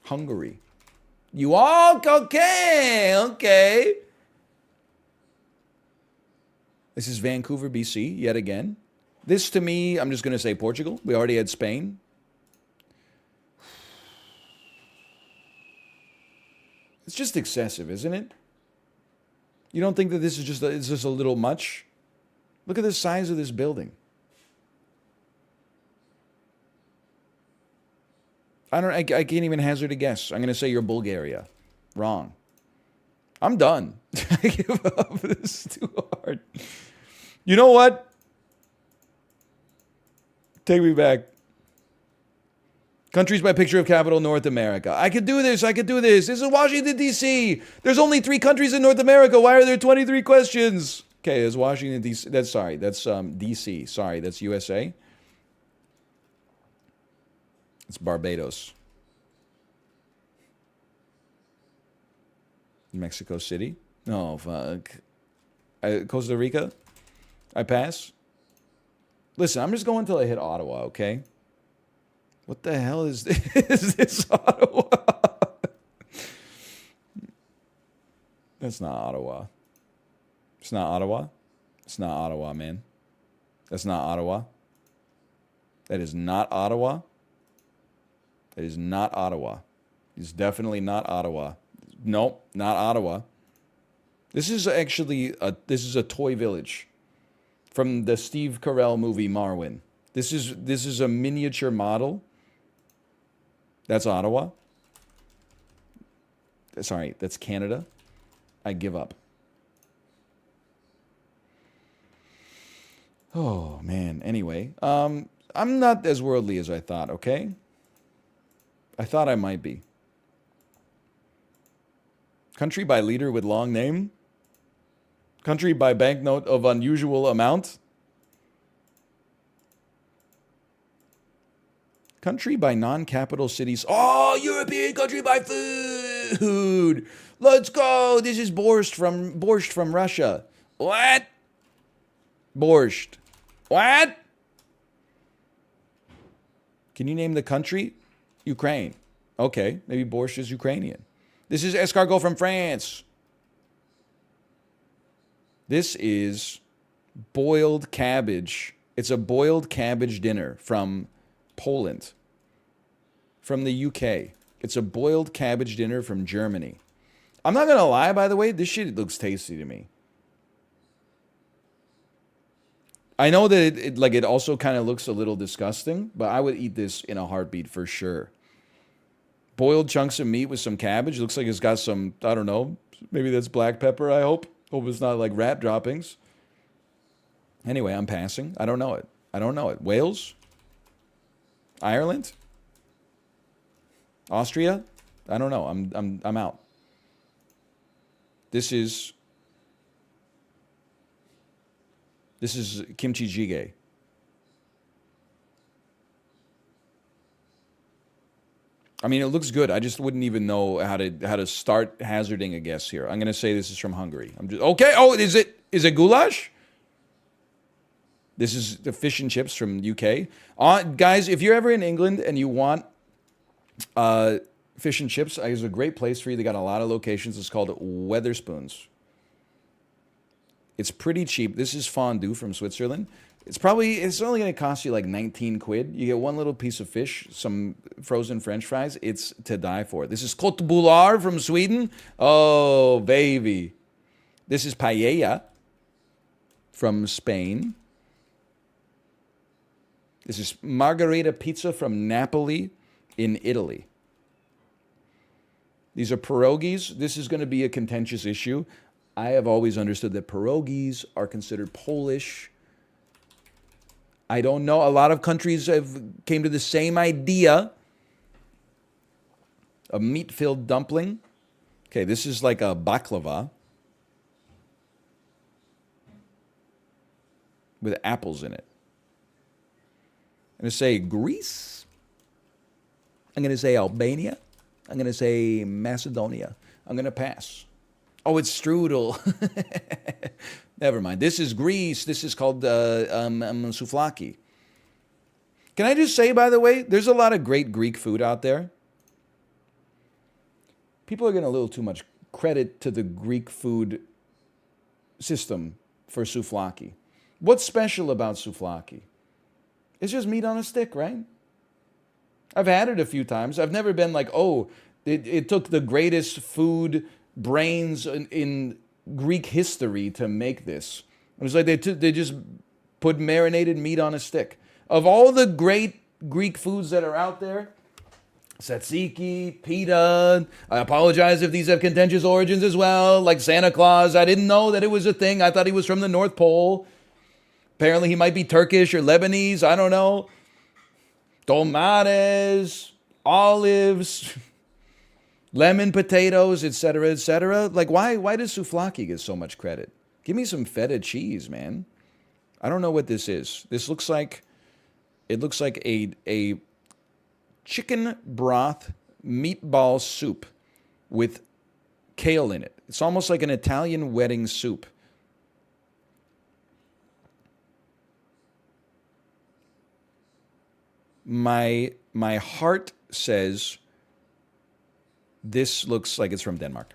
Hungary? You are? Okay, okay. This is Vancouver, BC, yet again. This, to me, I'm just going to say Portugal. We already had Spain. It's just excessive, isn't it? You don't think that this is just a little much? Look at the size of this building. I can't even hazard a guess. I'm going to say you're Bulgaria. Wrong. I'm done. I give up. This is too hard. You know what? Take me back. Countries by picture of capital, North America. I could do this. I could do this. This is Washington, D.C. There's only 3 countries in North America. Why are there 23 questions? Okay, it's Washington, D.C. That's D.C. Sorry, that's USA. It's Barbados. Mexico City. No, fuck. Costa Rica. I pass. Listen, I'm just going until I hit Ottawa, okay? What the hell is this? Is this Ottawa? That's not Ottawa. It's not Ottawa. It's not Ottawa, man. That's not Ottawa. That is not Ottawa. That is not Ottawa. It's definitely not Ottawa. Nope, not Ottawa. This is actually a toy village from the Steve Carell movie Marwen. This is a miniature model. That's Ottawa. Sorry, that's Canada. I give up. Oh man. Anyway, I'm not as worldly as I thought. Okay. I thought I might be. Country by leader with long name. Country by banknote of unusual amount. Country by non-capital cities. Oh, European country by food. Let's go. This is borscht from Russia. What? Borscht. What? Can you name the country? Ukraine. Okay, maybe borscht is Ukrainian. This is escargot from France. This is boiled cabbage. It's a boiled cabbage dinner from Poland. From the UK. It's a boiled cabbage dinner from Germany. I'm not going to lie, by the way, this shit looks tasty to me. I know that it also kind of looks a little disgusting, but I would eat this in a heartbeat for sure. Boiled chunks of meat with some cabbage. Looks like it's got some, I don't know, maybe that's black pepper, I hope. Hope it's not like rat droppings. Anyway, I'm passing. I don't know it. I don't know it. Wales? Ireland? Austria? I don't know. I'm out. This is kimchi jjigae. I mean, it looks good. I just wouldn't even know how to start hazarding a guess here. I'm going to say this is from Hungary. I'm just okay. Oh, is it goulash? This is the fish and chips from UK. Guys, if you're ever in England and you want fish and chips, there's a great place for you. They got a lot of locations. It's called Weatherspoons. It's pretty cheap. This is fondue from Switzerland. It's only going to cost you like 19 quid. You get one little piece of fish, some frozen French fries. It's to die for. This is Côte Boulard from Sweden. Oh, baby. This is paella from Spain. This is margherita pizza from Napoli in Italy. These are pierogies. This is going to be a contentious issue. I have always understood that pierogies are considered Polish. I don't know. A lot of countries came to the same idea. A meat-filled dumpling. Okay, this is like a baklava with apples in it. I'm going to say Greece. I'm going to say Albania. I'm going to say Macedonia. I'm going to pass. Oh, it's strudel. Never mind. This is Greece. This is called souvlaki. Can I just say, by the way, there's a lot of great Greek food out there. People are getting a little too much credit to the Greek food system for souvlaki. What's special about souvlaki? It's just meat on a stick, right? I've had it a few times. I've never been like, oh, it took the greatest food brains in Greek history to make this. It was like they just put marinated meat on a stick. Of all the great Greek foods that are out there, tzatziki, pita. I apologize if these have contentious origins as well, like Santa Claus. I didn't know that it was a thing. I thought he was from the North Pole. Apparently he might be Turkish or Lebanese. I don't know. Tomates, olives, lemon potatoes, etc., etc. Like, why does souvlaki get so much credit? Give me some feta cheese, man. I don't know what this is. This looks like, it looks like a chicken broth meatball soup with kale in it. It's almost like an Italian wedding soup. My heart says this looks like it's from Denmark.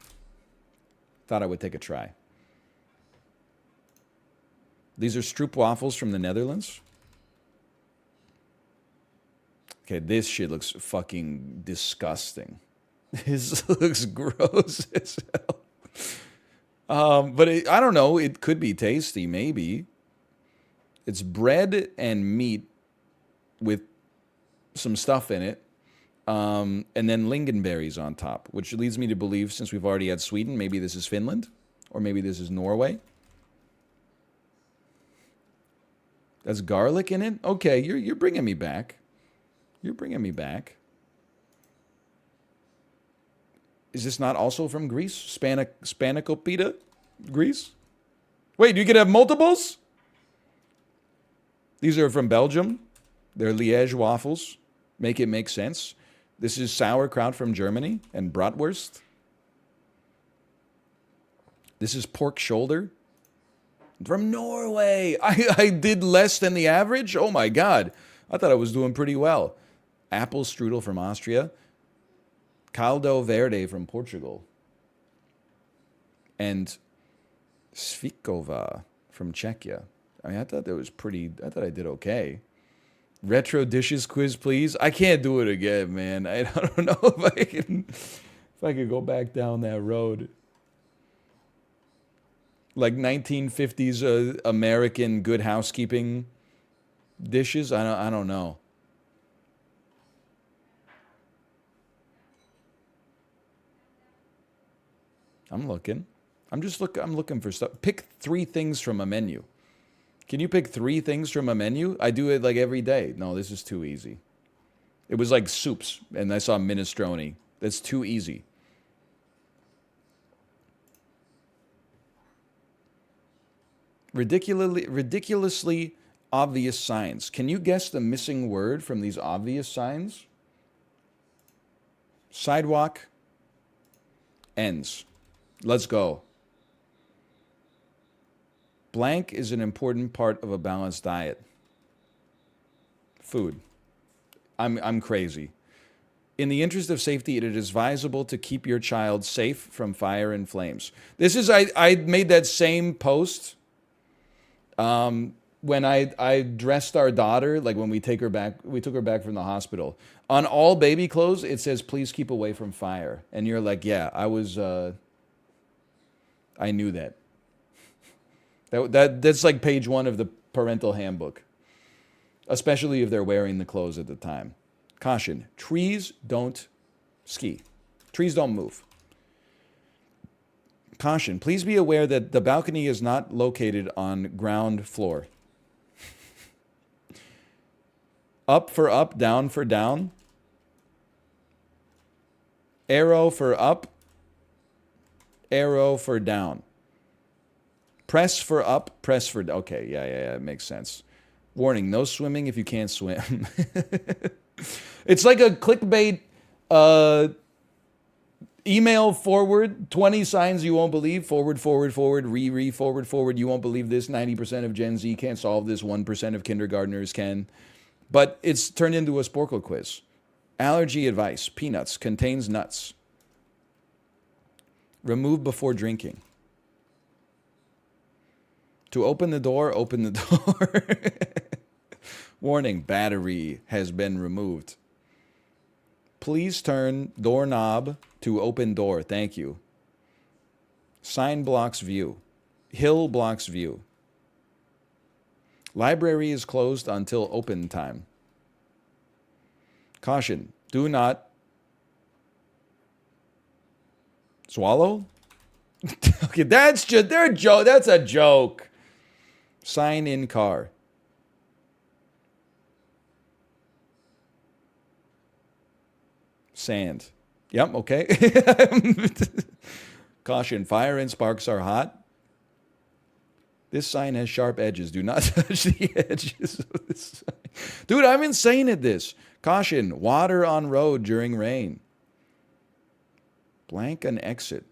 Thought I would take a try. These are stroop waffles from the Netherlands. Okay, this shit looks fucking disgusting. This looks gross as hell. But I don't know. It could be tasty, maybe. It's bread and meat with some stuff in it. And then lingonberries on top, which leads me to believe, since we've already had Sweden, maybe this is Finland, or maybe this is Norway. That's garlic in it? Okay, you're bringing me back. You're bringing me back. Is this not also from Greece? Spanakopita? Greece? Wait, you can have multiples? These are from Belgium. They're Liège waffles. Make it make sense. This is sauerkraut from Germany and bratwurst. This is pork shoulder from Norway. I did less than the average? Oh my God. I thought I was doing pretty well. Apple strudel from Austria. Caldo verde from Portugal. And svikova from Czechia. I mean, I thought I did okay. Retro dishes quiz, please. I can't do it again, man. I don't know if I can go back down that road. Like 1950s American Good Housekeeping dishes. I don't know. I'm looking. I'm looking for stuff. Pick 3 things from a menu. Can you pick 3 things from a menu? I do it like every day. No, this is too easy. It was like soups, and I saw minestrone. That's too easy. Ridiculously obvious signs. Can you guess the missing word from these obvious signs? Sidewalk. Ends. Let's go. Blank is an important part of a balanced diet. Food. I'm crazy. In the interest of safety, it is advisable to keep your child safe from fire and flames. This is, I made that same post when I dressed our daughter, like when we took her back from the hospital. On all baby clothes, it says, please keep away from fire. And you're like, yeah, I knew that. That's like page 1 of the parental handbook, especially if they're wearing the clothes at the time. Caution, trees don't ski. Trees don't move. Caution, please be aware that the balcony is not located on ground floor. Up for up, down for down. Arrow for up, arrow for down. Press for up, press for... Okay, yeah, it makes sense. Warning, no swimming if you can't swim. It's like a clickbait email forward, 20 signs you won't believe, forward, forward, forward, forward, forward, you won't believe this, 90% of Gen Z can't solve this, 1% of kindergartners can. But it's turned into a Sporcle quiz. Allergy advice, peanuts, contains nuts. Remove before drinking. To open the door, open the door. Warning, battery has been removed. Please turn doorknob to open door. Thank you. Sign blocks view. Hill blocks view. Library is closed until open time. Caution, do not swallow. Okay, that's a joke. Sign in car. Sand. Yep, okay. Caution, fire and sparks are hot. This sign has sharp edges. Do not touch the edges of this sign. Dude, I'm insane at this. Caution, water on road during rain. Blank an exit.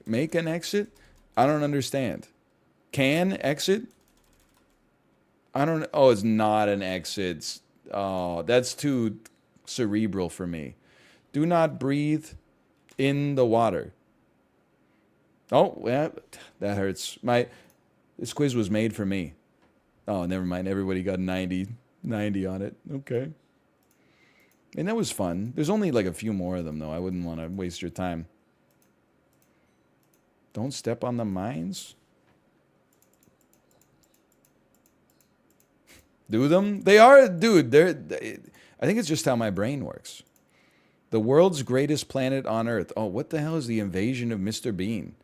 Make an exit? I don't understand. Can exit? Oh, it's not an exit. Oh, that's too cerebral for me. Do not breathe in the water. Oh, yeah, that hurts. This quiz was made for me. Oh, never mind. Everybody got 90 on it. Okay. And that was fun. There's only like a few more of them, though. I wouldn't want to waste your time. Don't step on the mines. Do them? They are, dude. I think it's just how my brain works. The world's greatest planet on Earth. Oh, what the hell is the invasion of Mr. Bean?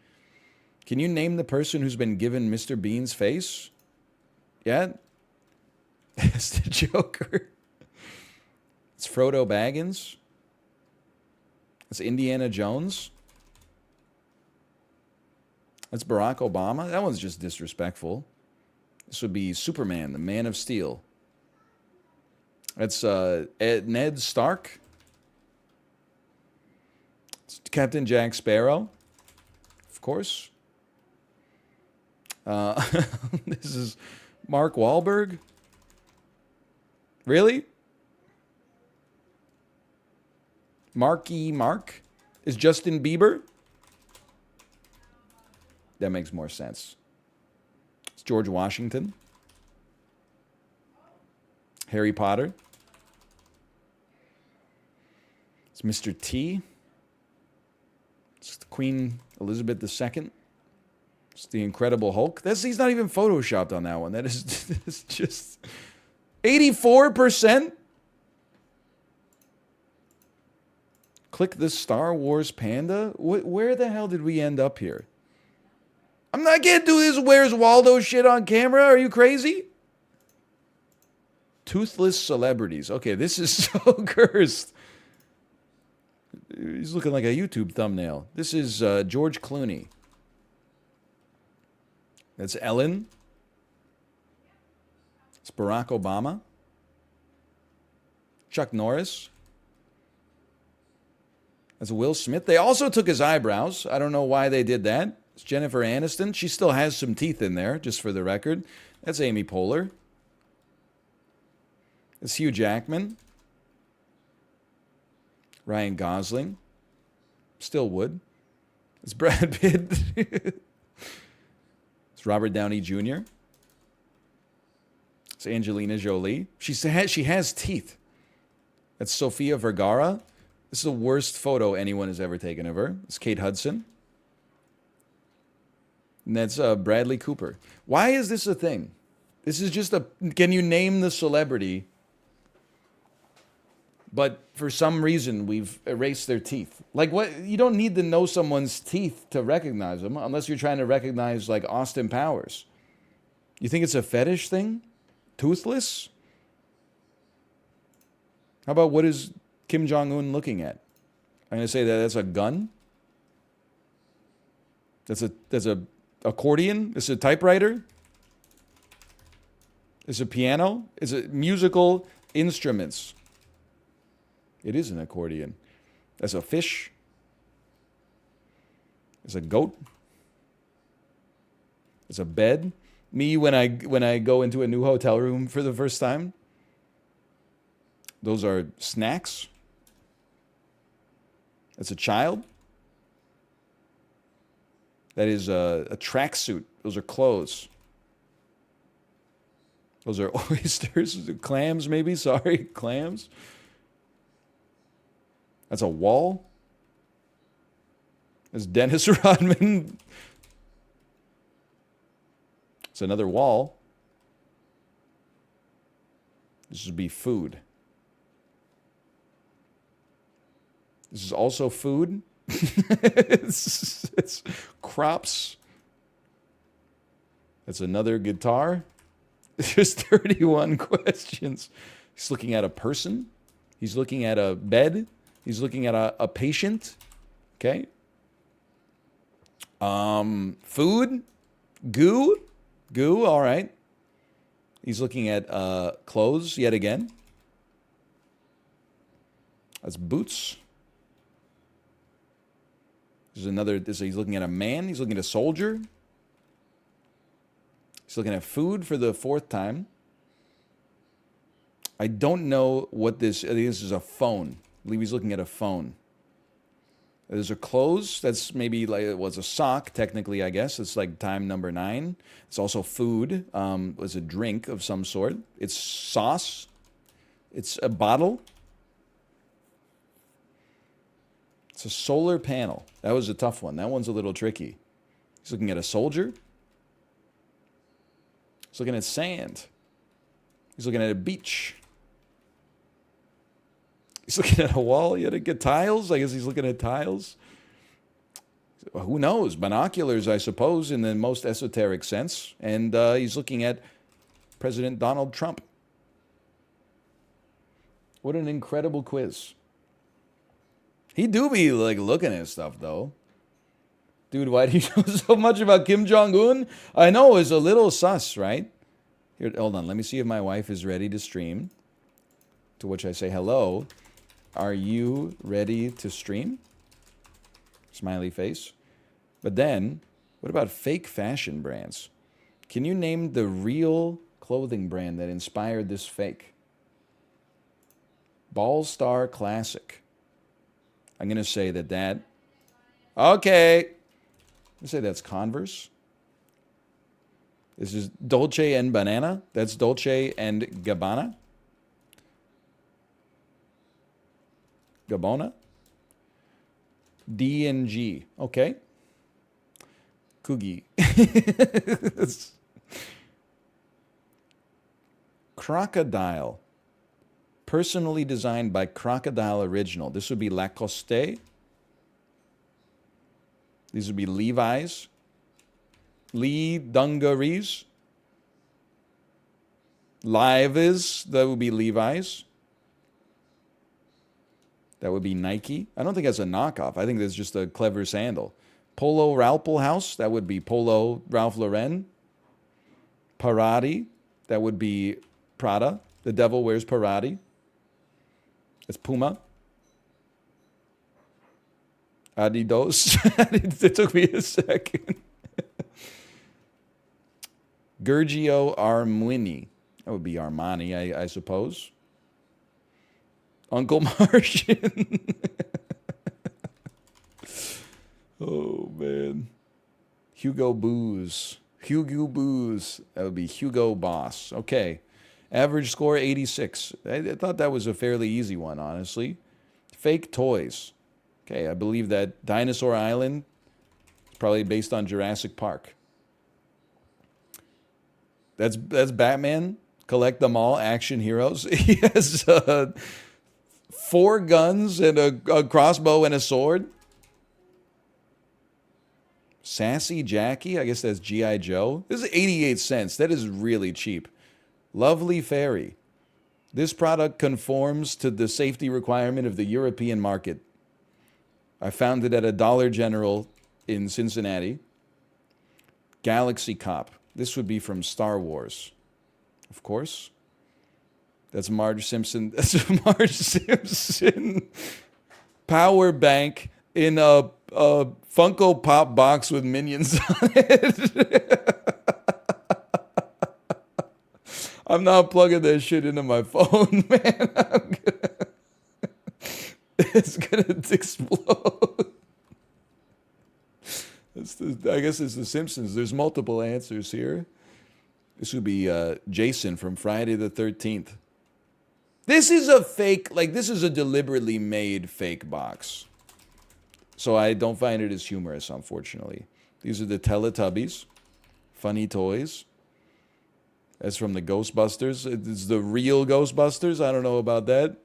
Can you name the person who's been given Mr. Bean's face? Yeah? It's the Joker. It's Frodo Baggins. It's Indiana Jones. That's Barack Obama. That one's just disrespectful. This would be Superman, the Man of Steel. That's Ned Stark. It's Captain Jack Sparrow, of course. This is Mark Wahlberg. Really? Marky Mark? Is Justin Bieber? That makes more sense. It's George Washington. Harry Potter. It's Mr. T. It's Queen Elizabeth II. It's the Incredible Hulk. He's not even photoshopped on that one. That is just 84%. Click the Star Wars panda. Where the hell did we end up here? I can't do this Where's Waldo shit on camera. Are you crazy? Toothless celebrities. Okay, this is so cursed. He's looking like a YouTube thumbnail. This is George Clooney. That's Ellen. It's Barack Obama. Chuck Norris. That's Will Smith. They also took his eyebrows. I don't know why they did that. It's Jennifer Aniston. She still has some teeth in there, just for the record. That's Amy Poehler. It's Hugh Jackman. Ryan Gosling. Still would. It's Brad Pitt. It's Robert Downey Jr. It's Angelina Jolie. She has teeth. That's Sofia Vergara. This is the worst photo anyone has ever taken of her. It's Kate Hudson. And that's Bradley Cooper. Why is this a thing? This is just can you name the celebrity? But for some reason, we've erased their teeth. Like, what? You don't need to know someone's teeth to recognize them, unless you're trying to recognize, like, Austin Powers. You think it's a fetish thing? Toothless? How about what is Kim Jong-un looking at? I'm going to say that that's a gun? That's a accordion? Is it a typewriter? Is it a piano? Is it musical instruments? It is an accordion. That's a fish. It's a goat. It's a bed. Me when I go into a new hotel room for the first time. Those are snacks. It's a child. That is a tracksuit. Those are clothes. Those are oysters, clams maybe, sorry, clams. That's a wall. That's Dennis Rodman. It's another wall. This would be food. This is also food. it's crops. That's another guitar. There's 31 questions. He's looking at a person. He's looking at a bed. He's looking at a patient. Okay. Food. Goo. Goo, all right. He's looking at clothes yet again. That's boots. There's another, he's looking at a man. He's looking at a soldier. He's looking at food for the fourth time. I don't know what this, I think this is a phone. I believe he's looking at a phone. Those are clothes. That's maybe like, it was a sock, technically, I guess. It's like time number 9. It's also food. Was a drink of some sort. It's sauce. It's a bottle. It's a solar panel. That was a tough one. That one's a little tricky. He's looking at a soldier. He's looking at sand. He's looking at a beach. He's looking at a wall. He had to get tiles. I guess he's looking at tiles. Who knows? Binoculars, I suppose, in the most esoteric sense. And he's looking at President Donald Trump. What an incredible quiz. He do be like looking at stuff though. Dude, why do you know so much about Kim Jong-un? I know it's a little sus, right? Here, hold on. Let me see if my wife is ready to stream. To which I say, hello. Are you ready to stream? Smiley face. But then, what about fake fashion brands? Can you name the real clothing brand that inspired this fake? Ball Star Classic. I'm going to say that... Okay. I'm going to say that's Converse. This is Dolce and Banana. That's Dolce and Gabbana. Gabbana. D&G. Okay. Coogie. Crocodile. Personally designed by Crocodile Original. This would be Lacoste. These would be Levi's. Lee Dungarees. Lives. That would be Levi's. That would be Nike. I don't think that's a knockoff. I think that's just a clever sandal. Polo Ralph House. That would be Polo Ralph Lauren. Parati. That would be Prada. The devil wears Parati. It's Puma. Adidas. It took me a second. Giorgio Armani. That would be Armani, I suppose. Uncle Martian. Oh, man. Hugo Boss. Hugo Boss. That would be Hugo Boss. Okay. Average score, 86. I thought that was a fairly easy one, honestly. Fake toys. Okay, I believe that Dinosaur Island is probably based on Jurassic Park. That's Batman. Collect them all. Action heroes. He has 4 guns and a crossbow and a sword. Sassy Jackie. I guess that's G.I. Joe. This is 88 cents. That is really cheap. Lovely Fairy. This product conforms to the safety requirement of the European market. I found it at a Dollar General in Cincinnati. Galaxy Cop. This would be from Star Wars. Of course. That's Marge Simpson. That's Marge Simpson. Power bank in a Funko Pop box with minions on it. I'm not plugging that shit into my phone, man. It's gonna explode. I guess it's The Simpsons. There's multiple answers here. This would be Jason from Friday the 13th. This is a fake, like this is a deliberately made fake box. So I don't find it as humorous, unfortunately. These are the Teletubbies. Funny toys. That's from the Ghostbusters. It's the real Ghostbusters. I don't know about that.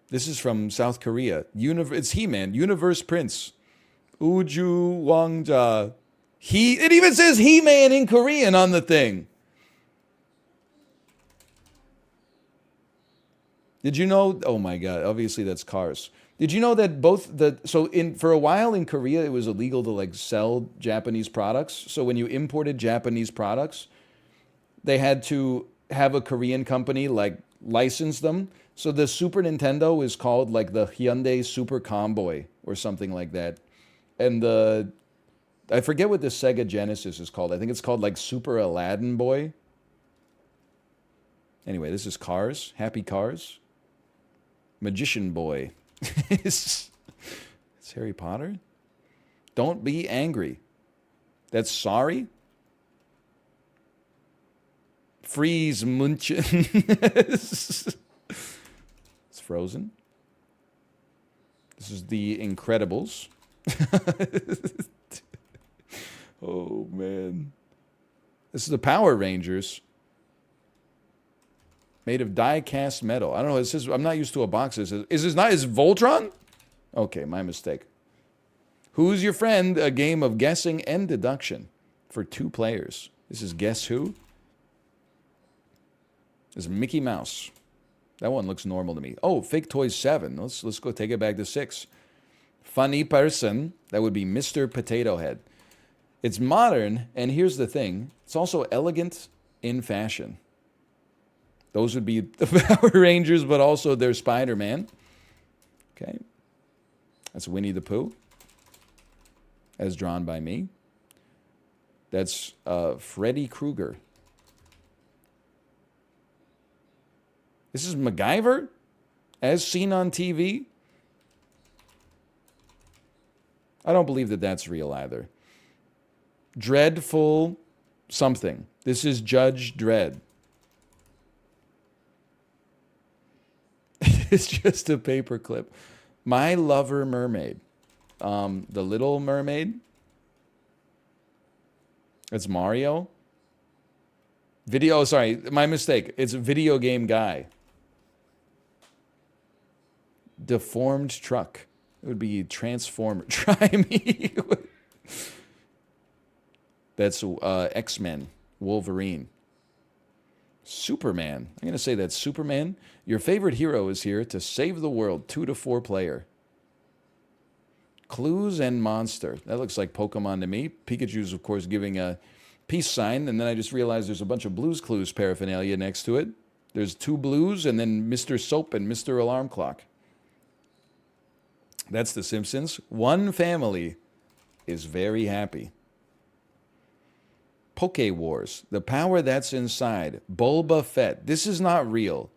This is from South Korea. It's He-Man. Universe Prince. Uju Wangja. It even says He-Man in Korean on the thing. Did you know? Oh my God! Obviously, that's Cars. Did you know that for a while in Korea, it was illegal to like sell Japanese products. So when you imported Japanese products, they had to have a Korean company like license them. So the Super Nintendo is called like the Hyundai Super Comboy or something like that, and I forget what the Sega Genesis is called. I think it's called like Super Aladdin Boy. Anyway, this is Cars. Happy Cars. Magician Boy. It's Harry Potter. Don't be angry. That's sorry. Freeze Munchen. It's Frozen. This is The Incredibles. Oh man. This is the Power Rangers. Made of die-cast metal. I don't know. It says I'm not used to a box. Is Voltron? Okay, my mistake. Who's Your Friend? A game of guessing and deduction for 2 players. This is Guess Who? This is Mickey Mouse. That one looks normal to me. Oh, Fake Toys 7. Let's go take it back to 6. Funny person. That would be Mr. Potato Head. It's modern, and here's the thing. It's also elegant in fashion. Those would be the Power Rangers, but also their Spider-Man. Okay. That's Winnie the Pooh, as drawn by me. That's Freddy Krueger. This is MacGyver, as seen on TV. I don't believe that that's real either. Dreadful something. This is Judge Dredd. It's just a paperclip. My Lover Mermaid. The Little Mermaid. It's Mario. Sorry, my mistake. It's a video game guy. Deformed truck. It would be Transformer. Try me. That's X-Men. Wolverine. Superman. I'm going to say that's Superman. Your favorite hero is here to save the world. 2 to 4 player. Clues and Monster. That looks like Pokemon to me. Pikachu's, of course, giving a peace sign. And then I just realized there's a bunch of Blues Clues paraphernalia next to it. There's 2 blues and then Mr. Soap and Mr. Alarm Clock. That's The Simpsons. One family is very happy. Poke Wars, the power that's inside. Bulba Fett. This is not real,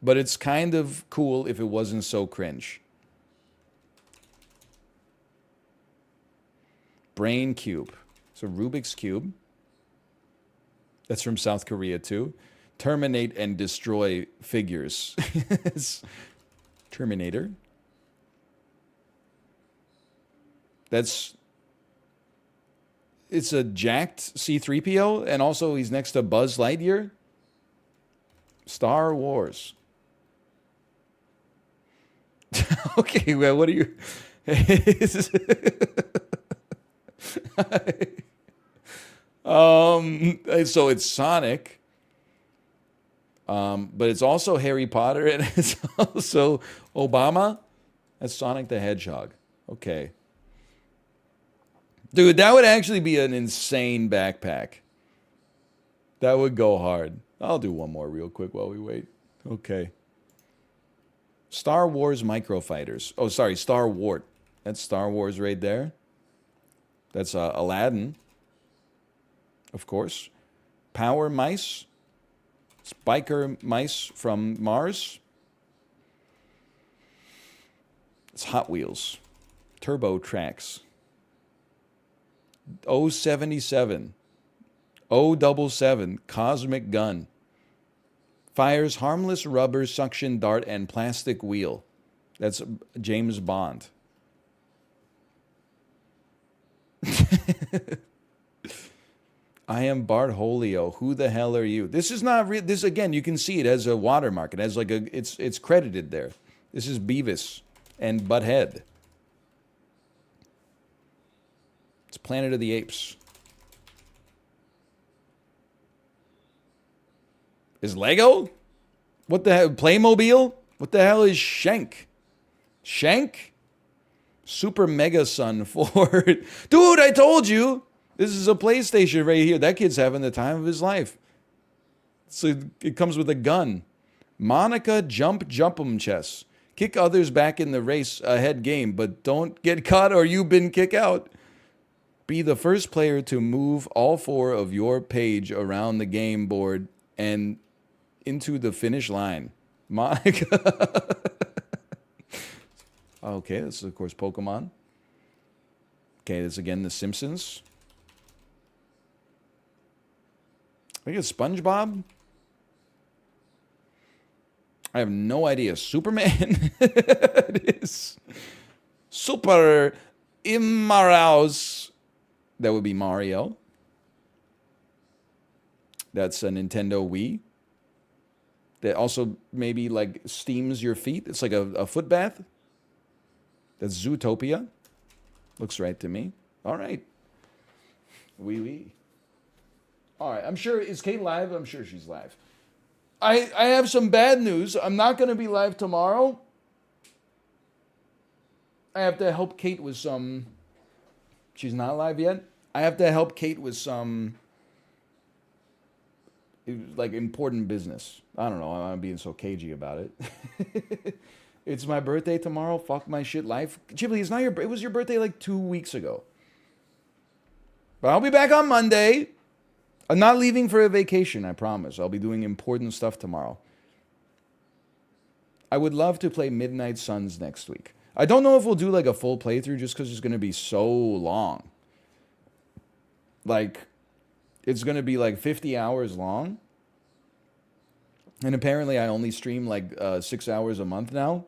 but it's kind of cool if it wasn't so cringe. Brain Cube. It's a Rubik's Cube. That's from South Korea too. Terminate and destroy figures. Terminator. It's a jacked C-3PO, and also he's next to Buzz Lightyear. Star Wars. Okay, well, what are you... So it's Sonic. But it's also Harry Potter, and it's also Obama. That's Sonic the Hedgehog. Okay. Dude, that would actually be an insane backpack. That would go hard. I'll do one more real quick while we wait. Okay. Star Wars Microfighters. Oh, sorry, Star Wart. That's Star Wars right there. That's Aladdin. Of course. Power Mice. Spiker Mice from Mars. It's Hot Wheels. Turbo Tracks. 077. 077. Cosmic Gun. Fires harmless rubber suction dart and plastic wheel. That's James Bond. I am Bart Holio. Who the hell are you? This is not real. This again, you can see it as a watermark. It has like a. It's credited there. This is Beavis and Butthead. It's Planet of the Apes. Is Lego? What the hell? Playmobil? What the hell is Shank? Shank? Super Mega Sun 4. Dude, I told you. This is a PlayStation right here. That kid's having the time of his life. So it comes with a gun. Monica Jump'em Chess. Kick others back in the race ahead game, but don't get caught or you've been kicked out. Be the first player to move all four of your page around the game board and into the finish line. Monica. Okay, this is, of course, Pokemon. Okay, this is, again, The Simpsons. I think it's SpongeBob. I have no idea. Superman? It is. Super Immaraus. That would be Mario. That's a Nintendo Wii. That also maybe like steams your feet. It's like a foot bath. That's Zootopia. Looks right to me. All right. Wee. All right. I'm sure. Is Kate live? I'm sure she's live. I have some bad news. I'm not going to be live tomorrow. I have to help Kate with some. She's not live yet. I have to help Kate with some. Like important business. I don't know. I'm being so cagey about it. It's my birthday tomorrow. Fuck my shit life. Ghibli, it's not your. It was your birthday like 2 weeks ago. But I'll be back on Monday. I'm not leaving for a vacation, I promise. I'll be doing important stuff tomorrow. I would love to play Midnight Suns next week. I don't know if we'll do like a full playthrough just because it's going to be so long. Like, it's going to be like 50 hours long. And apparently I only stream like 6 hours a month now.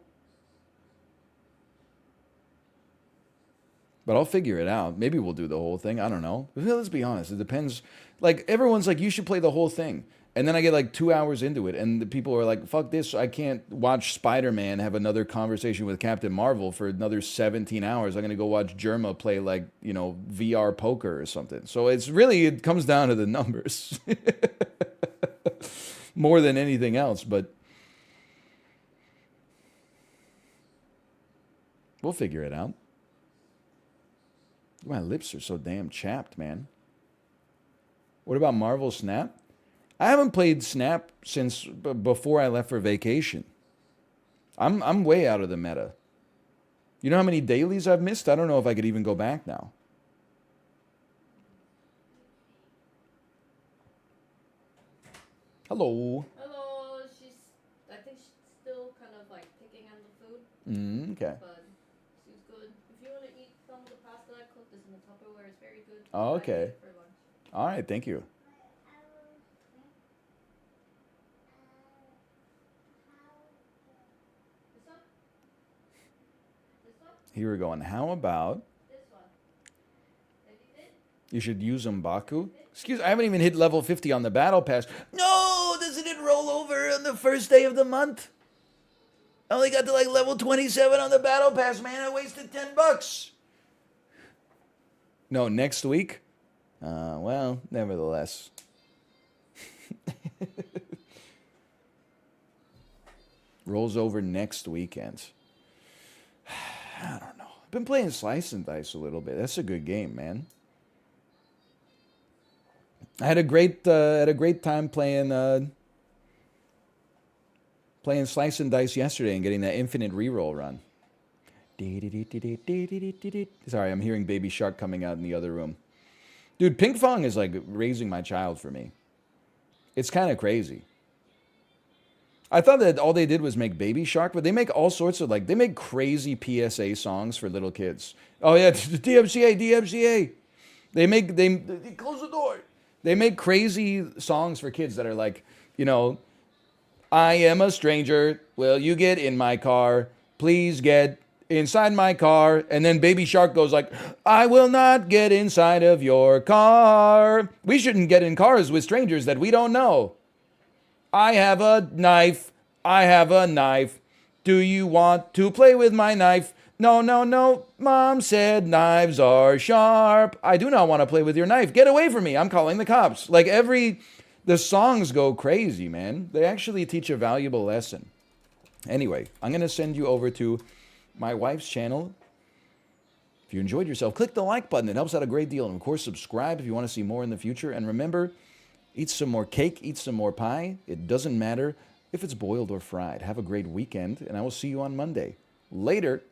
But I'll figure it out. Maybe we'll do the whole thing. I don't know. Let's be honest. It depends. Like, everyone's like, you should play the whole thing. And then I get like 2 hours into it. And the people are like, fuck this. I can't watch Spider-Man have another conversation with Captain Marvel for another 17 hours. I'm going to go watch Germa play like, you know, VR poker or something. So it's really, it comes down to the numbers. More than anything else. But we'll figure it out. My lips are so damn chapped, man. What about Marvel Snap? I haven't played Snap since before I left for vacation. I'm way out of the meta. You know how many dailies I've missed? I don't know if I could even go back now. Hello. Hello. I think she's still kind of like picking on the food. Okay. But she's good. If you want to eat some of the pasta I cooked, it's in the Tupperware. It's very good. Oh, okay. For lunch. All right, thank you. This one? This one? Here we go. And how about This one. Anything? you should use M'Baku? Excuse, I haven't even hit level 50 on the battle pass. No, doesn't it roll over on the first day of the month? I only got to like level 27 on the battle pass, man. I wasted $10. No, next week? Well, nevertheless. Rolls over next weekend. I don't know. I've been playing Slice and Dice a little bit. That's a good game, man. I had a great time playing Slice and Dice yesterday and getting that infinite reroll run. Sorry, I'm hearing Baby Shark coming out in the other room. Dude, Pink Fong is like raising my child for me. It's kind of crazy. I thought that all they did was make Baby Shark, but they make all sorts of they make crazy PSA songs for little kids. Oh yeah, DMCA, DMCA. They close the door. They make crazy songs for kids that are like, I am a stranger. Will you get in my car? Please get inside my car. And then Baby Shark goes like, I will not get inside of your car. We shouldn't get in cars with strangers that we don't know. I have a knife. I have a knife. Do you want to play with my knife? No, no, no. Mom said knives are sharp. I do not want to play with your knife. Get away from me. I'm calling the cops. The songs go crazy, man. They actually teach a valuable lesson. Anyway, I'm going to send you over to my wife's channel. If you enjoyed yourself, click the like button. It helps out a great deal. And of course, subscribe if you want to see more in the future. And remember, eat some more cake, eat some more pie. It doesn't matter if it's boiled or fried. Have a great weekend, and I will see you on Monday. Later.